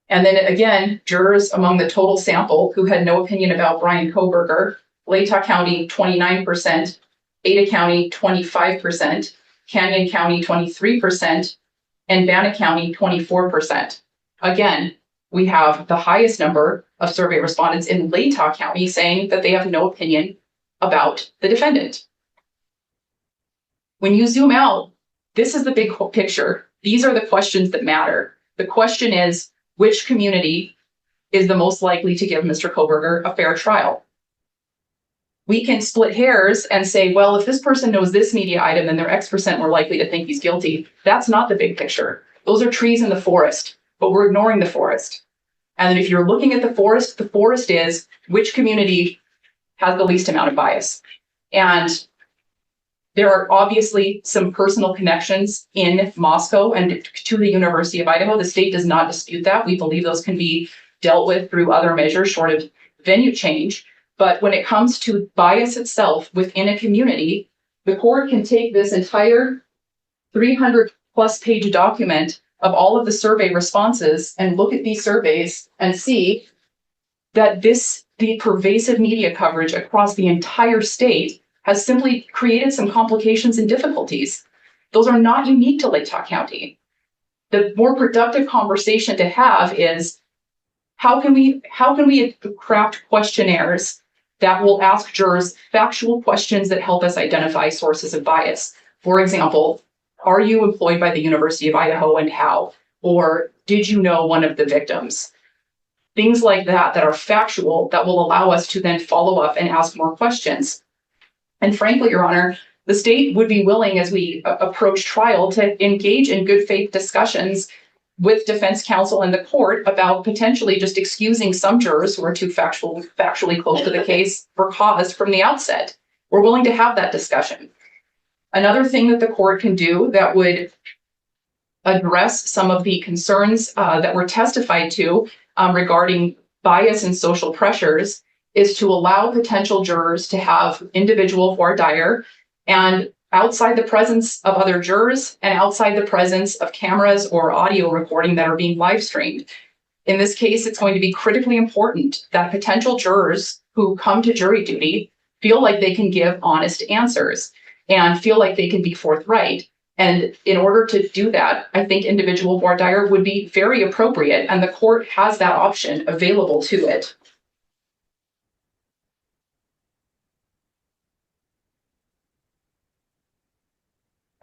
And then again, jurors among the total sample who had no opinion about Bryan Kohberger, Latah County, 29%, Ada County, 25%, Canyon County, 23%, and Bannock County, 24%. Again, we have the highest number of survey respondents in Latah County saying that they have no opinion about the defendant. When you zoom out, this is the big picture. These are the questions that matter. The question is, which community is the most likely to give Mr. Kohberger a fair trial? We can split hairs and say, well, if this person knows this media item, then they're X% more likely to think he's guilty. That's not the big picture. Those are trees in the forest, but we're ignoring the forest. And if you're looking at the forest is which community has the least amount of bias. And there are obviously some personal connections in Moscow and to the University of Idaho. The state does not dispute that. We believe those can be dealt with through other measures short of venue change. But when it comes to bias itself within a community, the court can take this entire 300+ page document of all of the survey responses and look at these surveys and see that the pervasive media coverage across the entire state has simply created some complications and difficulties. Those are not unique to Latah County. The more productive conversation to have is how can we craft questionnaires that will ask jurors factual questions that help us identify sources of bias. For example, are you employed by the University of Idaho and how? Or did you know one of the victims? Things like that are factual that will allow us to then follow up and ask more questions. And frankly, Your Honor, the state would be willing, as we approach trial, to engage in good faith discussions with defense counsel and the court about potentially just excusing some jurors who are too factually close to the case for cause from the outset. We're willing to have that discussion. Another thing that the court can do that would address some of the concerns that were testified to regarding bias and social pressures is to allow potential jurors to have individual voir dire and outside the presence of other jurors and outside the presence of cameras or audio recording that are being live streamed. In this case, it's going to be critically important that potential jurors who come to jury duty feel like they can give honest answers and feel like they can be forthright. And in order to do that, I think individual voir dire would be very appropriate, and the court has that option available to it.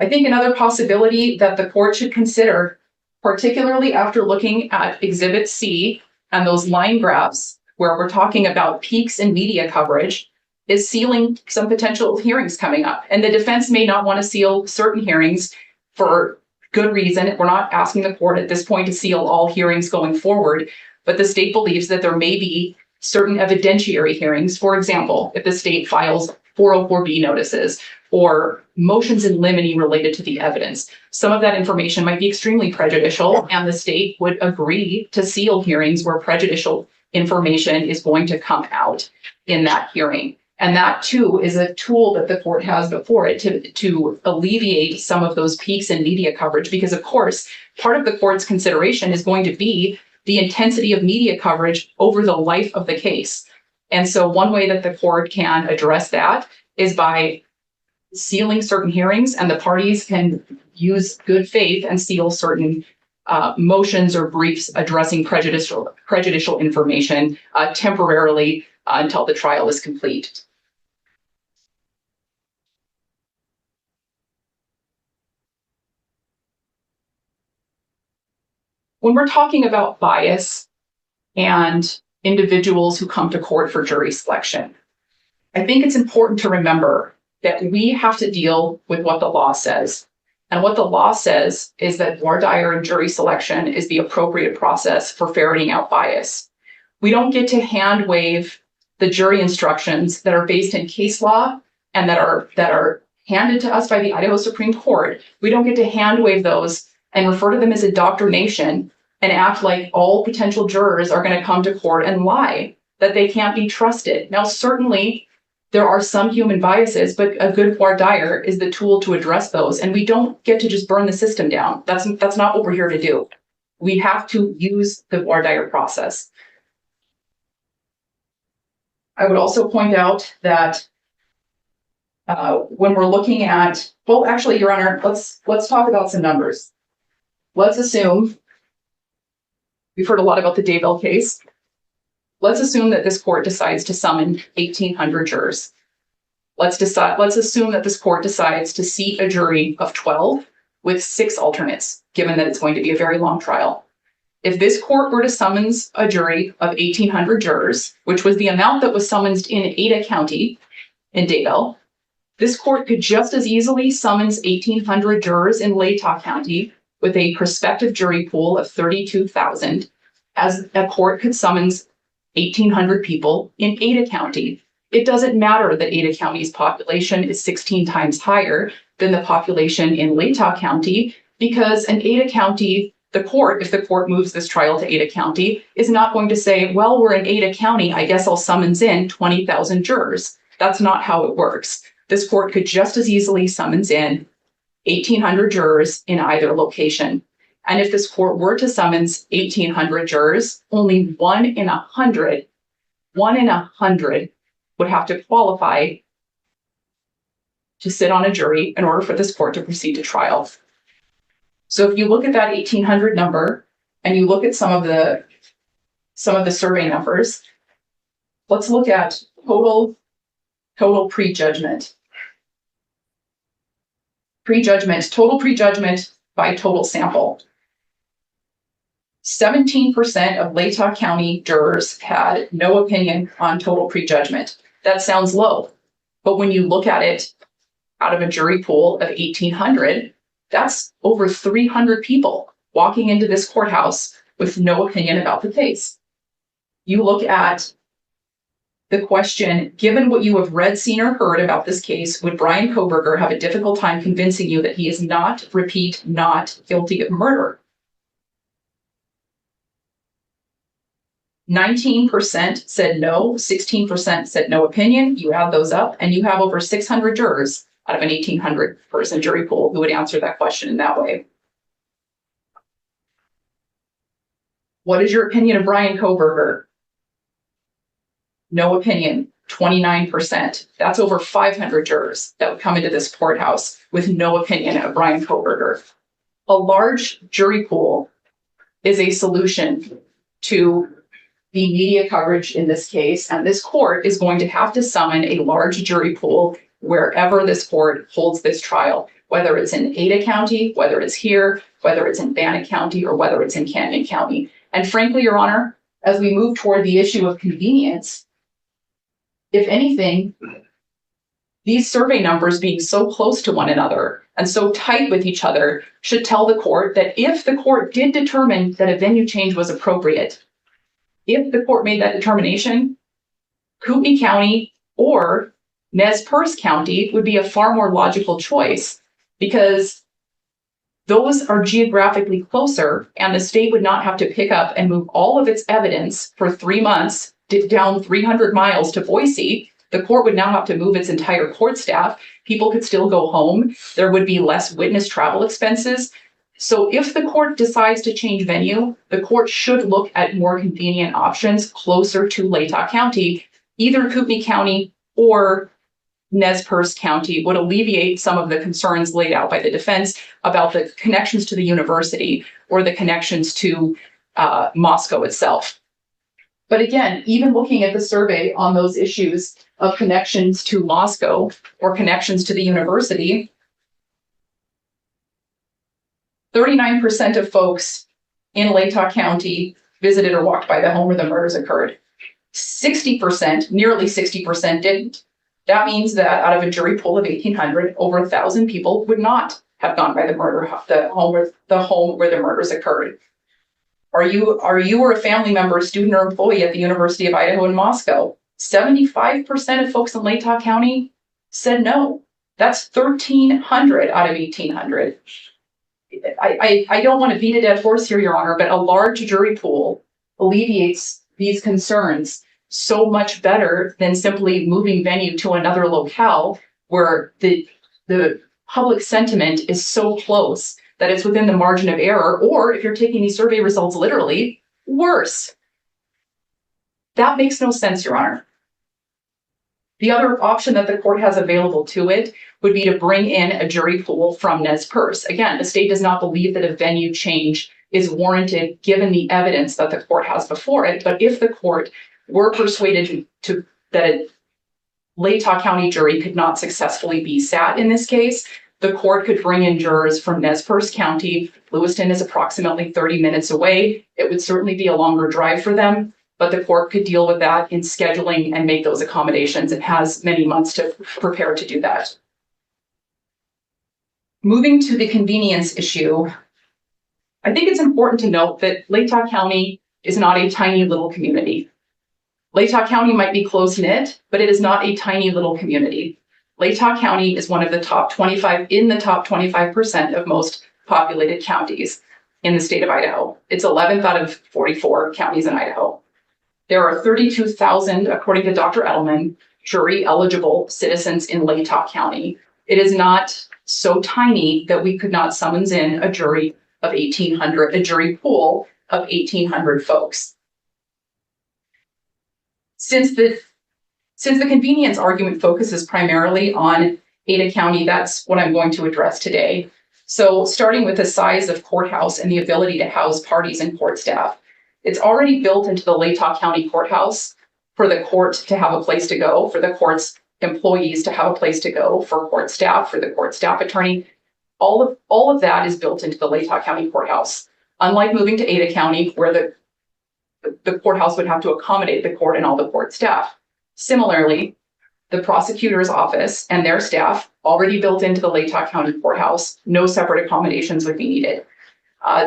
I think another possibility that the court should consider, particularly after looking at Exhibit C and those line graphs where we're talking about peaks in media coverage, is sealing some potential hearings coming up. And the defense may not want to seal certain hearings for good reason. We're not asking the court at this point to seal all hearings going forward, but the state believes that there may be certain evidentiary hearings. For example, if the state files 404B notices or motions in limine related to the evidence, some of that information might be extremely prejudicial, and the state would agree to seal hearings where prejudicial information is going to come out in that hearing. And that too is a tool that the court has before it to alleviate some of those peaks in media coverage, because of course, part of the court's consideration is going to be the intensity of media coverage over the life of the case. And so one way that the court can address that is by sealing certain hearings, and the parties can use good faith and seal certain motions or briefs addressing prejudicial information temporarily until the trial is complete. When we're talking about bias and individuals who come to court for jury selection, I think it's important to remember that we have to deal with what the law says. And what the law says is that voir dire and jury selection is the appropriate process for ferreting out bias. We don't get to hand wave the jury instructions that are based in case law and that are handed to us by the Idaho Supreme Court. We don't get to hand wave those and refer to them as indoctrination and act like all potential jurors are going to come to court and lie, that they can't be trusted. Now, certainly, there are some human biases, but a good voir dire is the tool to address those. And we don't get to just burn the system down. That's not what we're here to do. We have to use the voir dire process. I would also point out that when we're looking at, well, actually, Your Honor, let's talk about some numbers. Let's assume, we've heard a lot about the Daybell case. Let's assume that this court decides to summon 1,800 jurors. Let's assume that this court decides to seat a jury of 12 with 6 alternates, given that it's going to be a very long trial. If this court were to summons a jury of 1,800 jurors, which was the amount that was summoned in Ada County in Daybell, this court could just as easily summons 1,800 jurors in Latah County with a prospective jury pool of 32,000 as a court could summons 1,800 people in Ada County. It doesn't matter that Ada County's population is 16 times higher than the population in Latah County, because in Ada County, the court, if the court moves this trial to Ada County, is not going to say, well, we're in Ada County, I guess I'll summons in 20,000 jurors. That's not how it works. This court could just as easily summons in 1,800 jurors in either location. And if this court were to summons 1,800 jurors, only 1 in 100 would have to qualify to sit on a jury in order for this court to proceed to trial. So if you look at that 1,800 number and you look at some of the survey numbers, let's look at total prejudgment. Total prejudgment by total sample. 17% of Latah County jurors had no opinion on total prejudgment. That sounds low, but when you look at it out of a jury pool of 1,800, that's over 300 people walking into this courthouse with no opinion about the case. You look at the question, given what you have read, seen, or heard about this case, would Bryan Kohberger have a difficult time convincing you that he is not guilty of murder? 19% said no, 16% said no opinion. You add those up and you have over 600 jurors out of an 1,800 person jury pool who would answer that question in that way. What is your opinion of Bryan Kohberger? No opinion, 29%. That's over 500 jurors that would come into this courthouse with no opinion of Bryan Kohberger. A large jury pool is a solution to the media coverage in this case, and this court is going to have to summon a large jury pool wherever this court holds this trial, whether it's in Ada County, whether it's here, whether it's in Bannock County, or whether it's in Canyon County. And frankly, Your Honor, as we move toward the issue of convenience, if anything, these survey numbers being so close to one another and so tight with each other should tell the court that if the court did determine that a venue change was appropriate, if the court made that determination, Kootenai County or Nez Perce County would be a far more logical choice, because those are geographically closer and the state would not have to pick up and move all of its evidence for 3 months down 300 miles to Boise. The court would now have to move its entire court staff. People could still go home. There would be less witness travel expenses. So if the court decides to change venue, the court should look at more convenient options closer to Latah County. Either Kootenai County or Nez Perce County would alleviate some of the concerns laid out by the defense about the connections to the university or the connections to Moscow itself. But again, even looking at the survey on those issues of connections to Moscow or connections to the university, 39% of folks in Latah County visited or walked by the home where the murders occurred. 60%, nearly 60% didn't. That means that out of a jury pool of 1,800, over 1,000 people would not have gone by the home where the murders occurred. Are you or a family member, student or employee at the University of Idaho in Moscow? 75% of folks in Latah County said no. That's 1,300 out of 1,800. I don't want to beat a dead horse here, Your Honor, but a large jury pool alleviates these concerns so much better than simply moving venue to another locale where the public sentiment is so close that it's within the margin of error, or if you're taking these survey results literally, worse. That makes no sense, Your Honor. The other option that the court has available to it would be to bring in a jury pool from Nez Perce. Again, the state does not believe that a venue change is warranted given the evidence that the court has before it. But if the court were persuaded that a Latah County jury could not successfully be sat in this case, the court could bring in jurors from Nez Perce County. Lewiston is approximately 30 minutes away. It would certainly be a longer drive for them, but the court could deal with that in scheduling and make those accommodations. It has many months to prepare to do that. Moving to the convenience issue, I think it's important to note that Latah County is not a tiny little community. Latah County might be close-knit, but it is not a tiny little community. Latah County is one of the top 25% of most populated counties in the state of Idaho. It's 11th out of 44 counties in Idaho. There are 32,000, according to Dr. Edelman, jury-eligible citizens in Latah County. It is not so tiny that we could not summons in a jury of 1,800, a jury pool of 1,800 folks. Since the convenience argument focuses primarily on Ada County, that's what I'm going to address today. So starting with the size of courthouse and the ability to house parties and court staff, it's already built into the Latah County courthouse for the court to have a place to go, for the court's employees to have a place to go, for court staff, for the court staff attorney. All of that is built into the Latah County courthouse. Unlike moving to Ada County, where the courthouse would have to accommodate the court and all the court staff. Similarly, the prosecutor's office and their staff already built into the Latah County courthouse. No separate accommodations would be needed.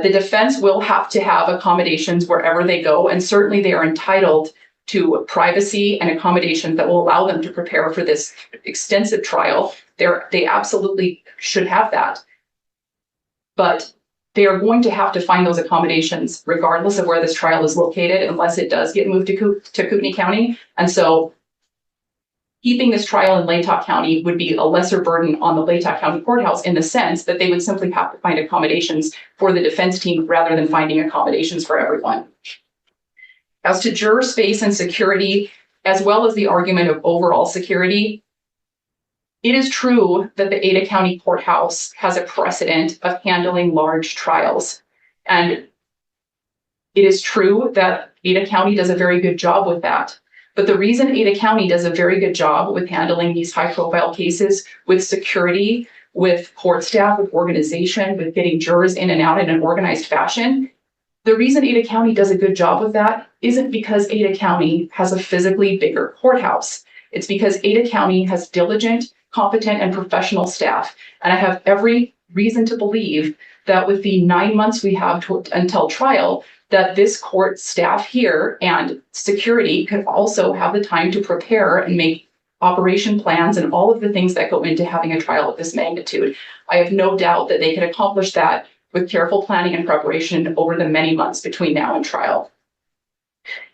The defense will have to have accommodations wherever they go, and certainly they are entitled to privacy and accommodations that will allow them to prepare for this extensive trial. They absolutely should have that. But they are going to have to find those accommodations regardless of where this trial is located, unless it does get moved to Kootenai County. And so keeping this trial in Latah County would be a lesser burden on the Latah County courthouse in the sense that they would simply have to find accommodations for the defense team rather than finding accommodations for everyone. As to juror space and security, as well as the argument of overall security, it is true that the Ada County courthouse has a precedent of handling large trials. And it is true that Ada County does a very good job with that. But the reason Ada County does a very good job with handling these high-profile cases with security, with court staff, with organization, with getting jurors in and out in an organized fashion, the reason Ada County does a good job with that isn't because Ada County has a physically bigger courthouse. It's because Ada County has diligent, competent, and professional staff. And I have every reason to believe that with the 9 months we have until trial, that this court staff here and security could also have the time to prepare and make operation plans and all of the things that go into having a trial of this magnitude. I have no doubt that they could accomplish that with careful planning and preparation over the many months between now and trial.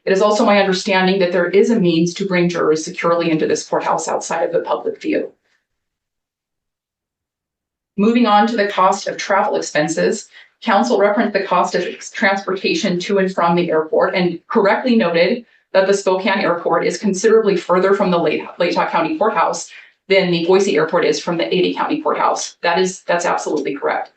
It is also my understanding that there is a means to bring jurors securely into this courthouse outside of the public view. Moving on to the cost of travel expenses, counsel referenced the cost of transportation to and from the airport and correctly noted that the Spokane airport is considerably further from the Latah County courthouse than the Boise airport is from the Ada County courthouse. That's absolutely correct.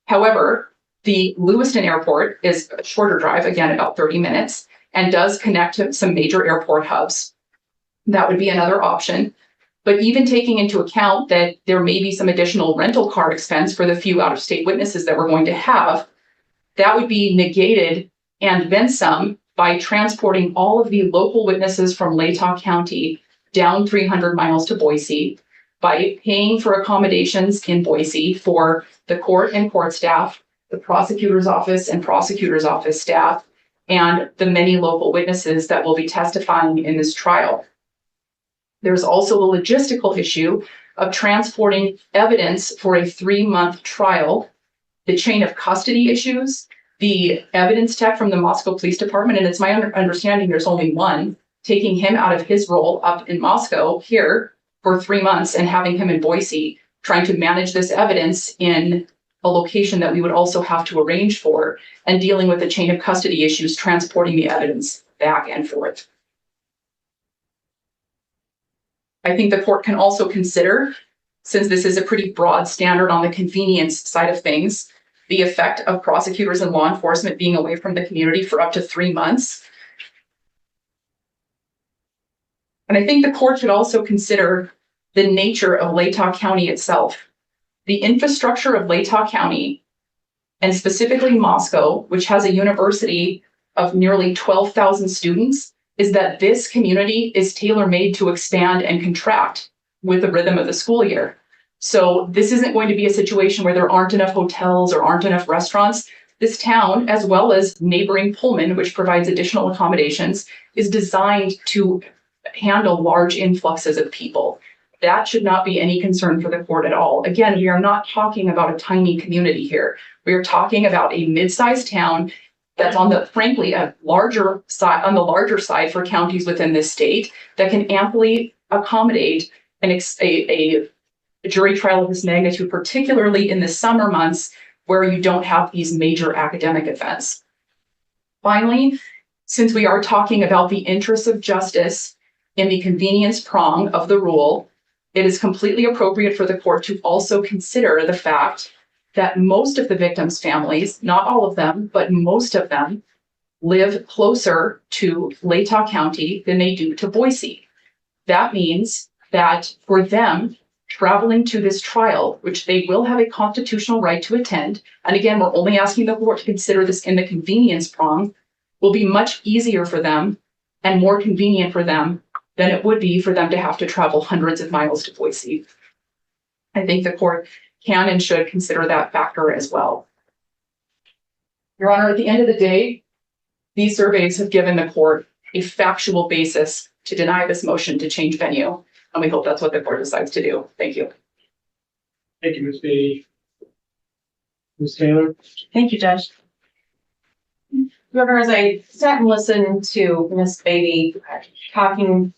However, the Lewiston airport is a shorter drive, again, about 30 minutes, and does connect to some major airport hubs. That would be another option. But even taking into account that there may be some additional rental car expense for the few out-of-state witnesses that we're going to have, that would be negated and then some by transporting all of the local witnesses from Latah County down 300 miles to Boise by paying for accommodations in Boise for the court and court staff, the prosecutor's office and prosecutor's office staff, and the many local witnesses that will be testifying in this trial. There's also the logistical issue of transporting evidence for a 3-month trial, the chain of custody issues, the evidence tech from the Moscow Police Department, and it's my understanding there's only one, taking him out of his role up in Moscow here for 3 months and having him in Boise, trying to manage this evidence in a location that we would also have to arrange for, and dealing with the chain of custody issues, transporting the evidence back and forth. I think the court can also consider, since this is a pretty broad standard on the convenience side of things, the effect of prosecutors and law enforcement being away from the community for up to 3 months. And I think the court should also consider the nature of Latah County itself. The infrastructure of Latah County, and specifically Moscow, which has a university of nearly 12,000 students, is that this community is tailor-made to expand and contract with the rhythm of the school year. So this isn't going to be a situation where there aren't enough hotels or aren't enough restaurants. This town, as well as neighboring Pullman, which provides additional accommodations, is designed to handle large influxes of people. That should not be any concern for the court at all. Again, we are not talking about a tiny community here. We are talking about a mid-sized town that's on the, frankly, a larger side, on the larger side for counties within this state that can amply accommodate a jury trial of this magnitude, particularly in the summer months where you don't have these major academic events. Finally, since we are talking about the interests of justice in the convenience prong of the rule, it is completely appropriate for the court to also consider the fact that most of the victims' families, not all of them, but most of them, live closer to Latah County than they do to Boise. That means that for them, traveling to this trial, which they will have a constitutional right to attend, and again, we're only asking the court to consider this in the convenience prong, will be much easier for them and more convenient for them than it would be for them to have to travel hundreds of miles to Boise. I think the court can and should consider that factor as well. Your Honor, at the end of the day, these surveys have given the court a factual basis to deny this motion to change venue, and we hope that's what the court decides to do. Thank you. Thank you, Ms. Beatty. Ms. Taylor? Thank you, Judge. Governor, as I sat and listened to Ms. Beatty talking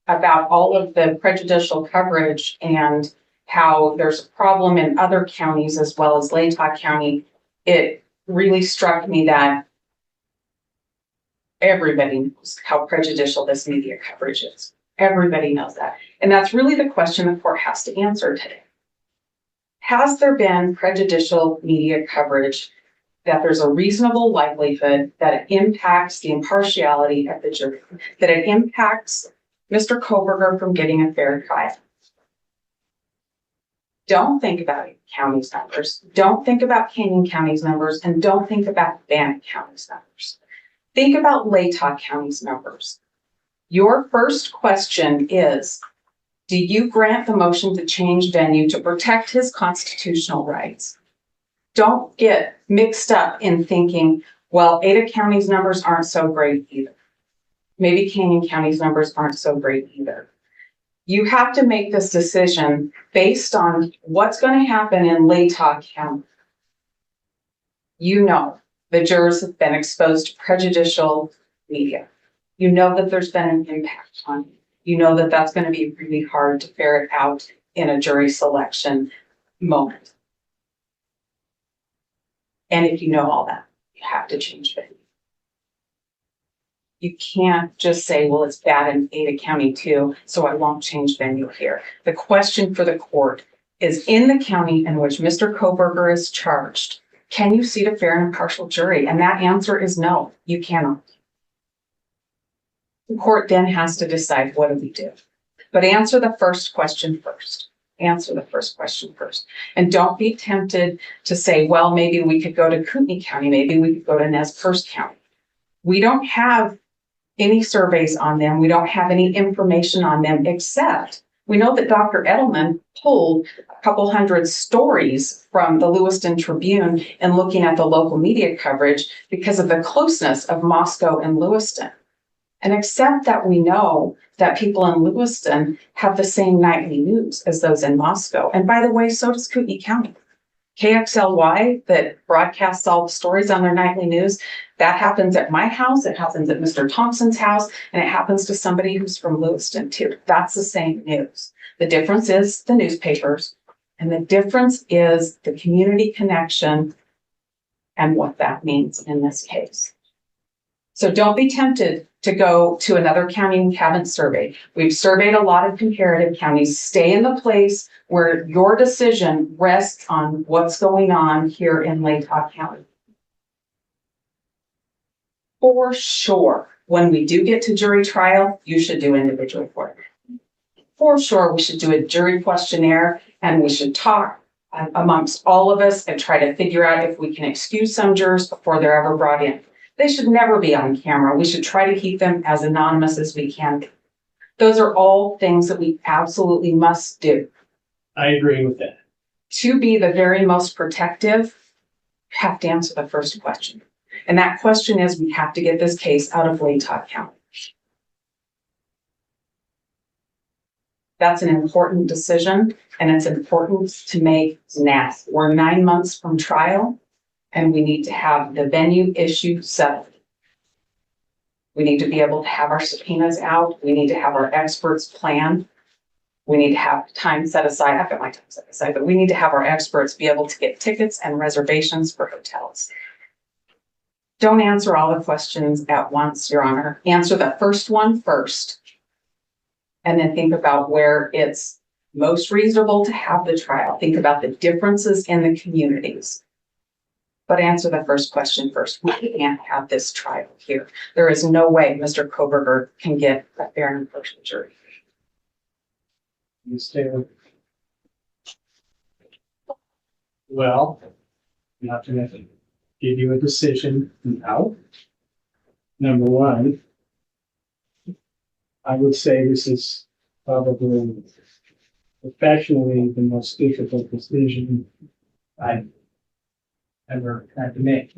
about all of the prejudicial coverage and how there's a problem in other counties as well as Latah County, it really struck me that everybody knows how prejudicial this media coverage is. Everybody knows that. And that's really the question the court has to answer today. Has there been prejudicial media coverage that there's a reasonable likelihood that it impacts the impartiality of the jury, that it impacts Mr. Kohberger from getting a fair trial? Don't think about county's numbers. Don't think about Canyon County's numbers, and don't think about Bannock County's numbers. Think about Latah County's numbers. Your first question is, do you grant the motion to change venue to protect his constitutional rights? Don't get mixed up in thinking, well, Ada County's numbers aren't so great either. Maybe Canyon County's numbers aren't so great either. You have to make this decision based on what's going to happen in Latah County. You know, the jurors have been exposed to prejudicial media. You know that there's been an impact on you. You know that that's going to be really hard to ferret out in a jury selection moment. And if you know all that, you have to change venue. You can't just say, well, it's bad in Ada County too, so I won't change venue here. The question for the court is, in the county in which Mr. Kohberger is charged, can you seat a fair and impartial jury? And that answer is no, you cannot. The court then has to decide, what do we do? But answer the first question first. Answer the first question first. And don't be tempted to say, well, maybe we could go to Kootenai County, maybe we could go to Nez Perce County. We don't have any surveys on them. We don't have any information on them, except we know that Dr. Edelman pulled a couple hundred stories from the Lewiston Tribune and looking at the local media coverage because of the closeness of Moscow and Lewiston. And except that we know that people in Lewiston have the same nightly news as those in Moscow. And by the way, so does Kootenai County. KXLY that broadcasts all the stories on their nightly news, that happens at my house, it happens at Mr. Thompson's house, and it happens to somebody who's from Lewiston too. That's the same news. The difference is the newspapers, and the difference is the community connection and what that means in this case. So don't be tempted to go to another county we haven't surveyed. We've surveyed a lot of comparative counties. Stay in the place where your decision rests on what's going on here in Latah County. For sure, when we do get to jury trial, you should do individual court. For sure, we should do a jury questionnaire and we should talk amongst all of us and try to figure out if we can excuse some jurors before they're ever brought in. They should never be on camera. We should try to keep them as anonymous as we can. Those are all things that we absolutely must do. I agree with that. To be the very most protective, you have to answer the first question. And that question is, we have to get this case out of Latah County. That's an important decision, and it's important to make now. We're 9 months from trial, and we need to have the venue issue settled. We need to be able to have our subpoenas out. We need to have our experts plan. We need to have time set aside. I've got my time set aside, but we need to have our experts be able to get tickets and reservations for hotels. Don't answer all the questions at once, Your Honor. Answer the first one first. And then think about where it's most reasonable to have the trial. Think about the differences in the communities. But answer the first question first. We can't have this trial here. There is no way Mr. Kohberger can get a fair and impartial jury. Well, I'm not gonna give you a decision now. Number one, I would say this is probably professionally the most difficult decision I've ever had to make.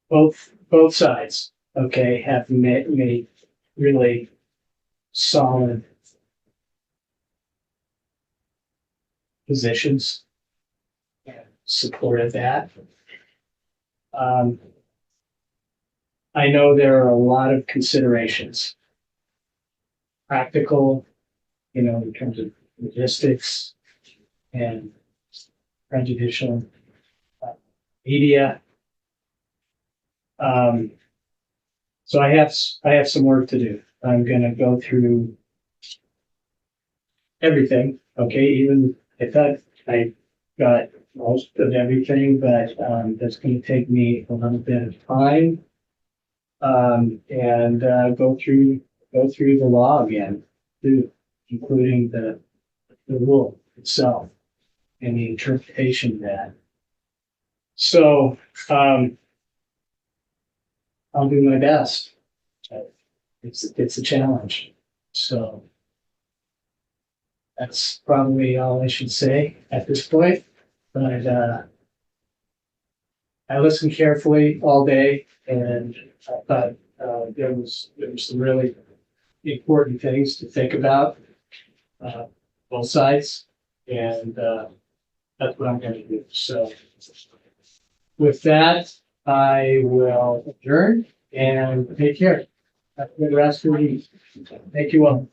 Both sides, okay, have made really solid positions and supported that. I know there are a lot of considerations, practical, in terms of logistics and prejudicial media. So I have some work to do. I'm gonna go through everything, okay, even I thought I got most of everything, but that's gonna take me a little bit of time. And go through the law again, too, including the rule itself and the interpretation of that. So I'll do my best. It's a challenge. So that's probably all I should say at this point. But I listened carefully all day, and I thought there was some really important things to think about, both sides, and that's what I'm going to do. So with that, I will adjourn and take care. Have a good rest of the week. Thank you all.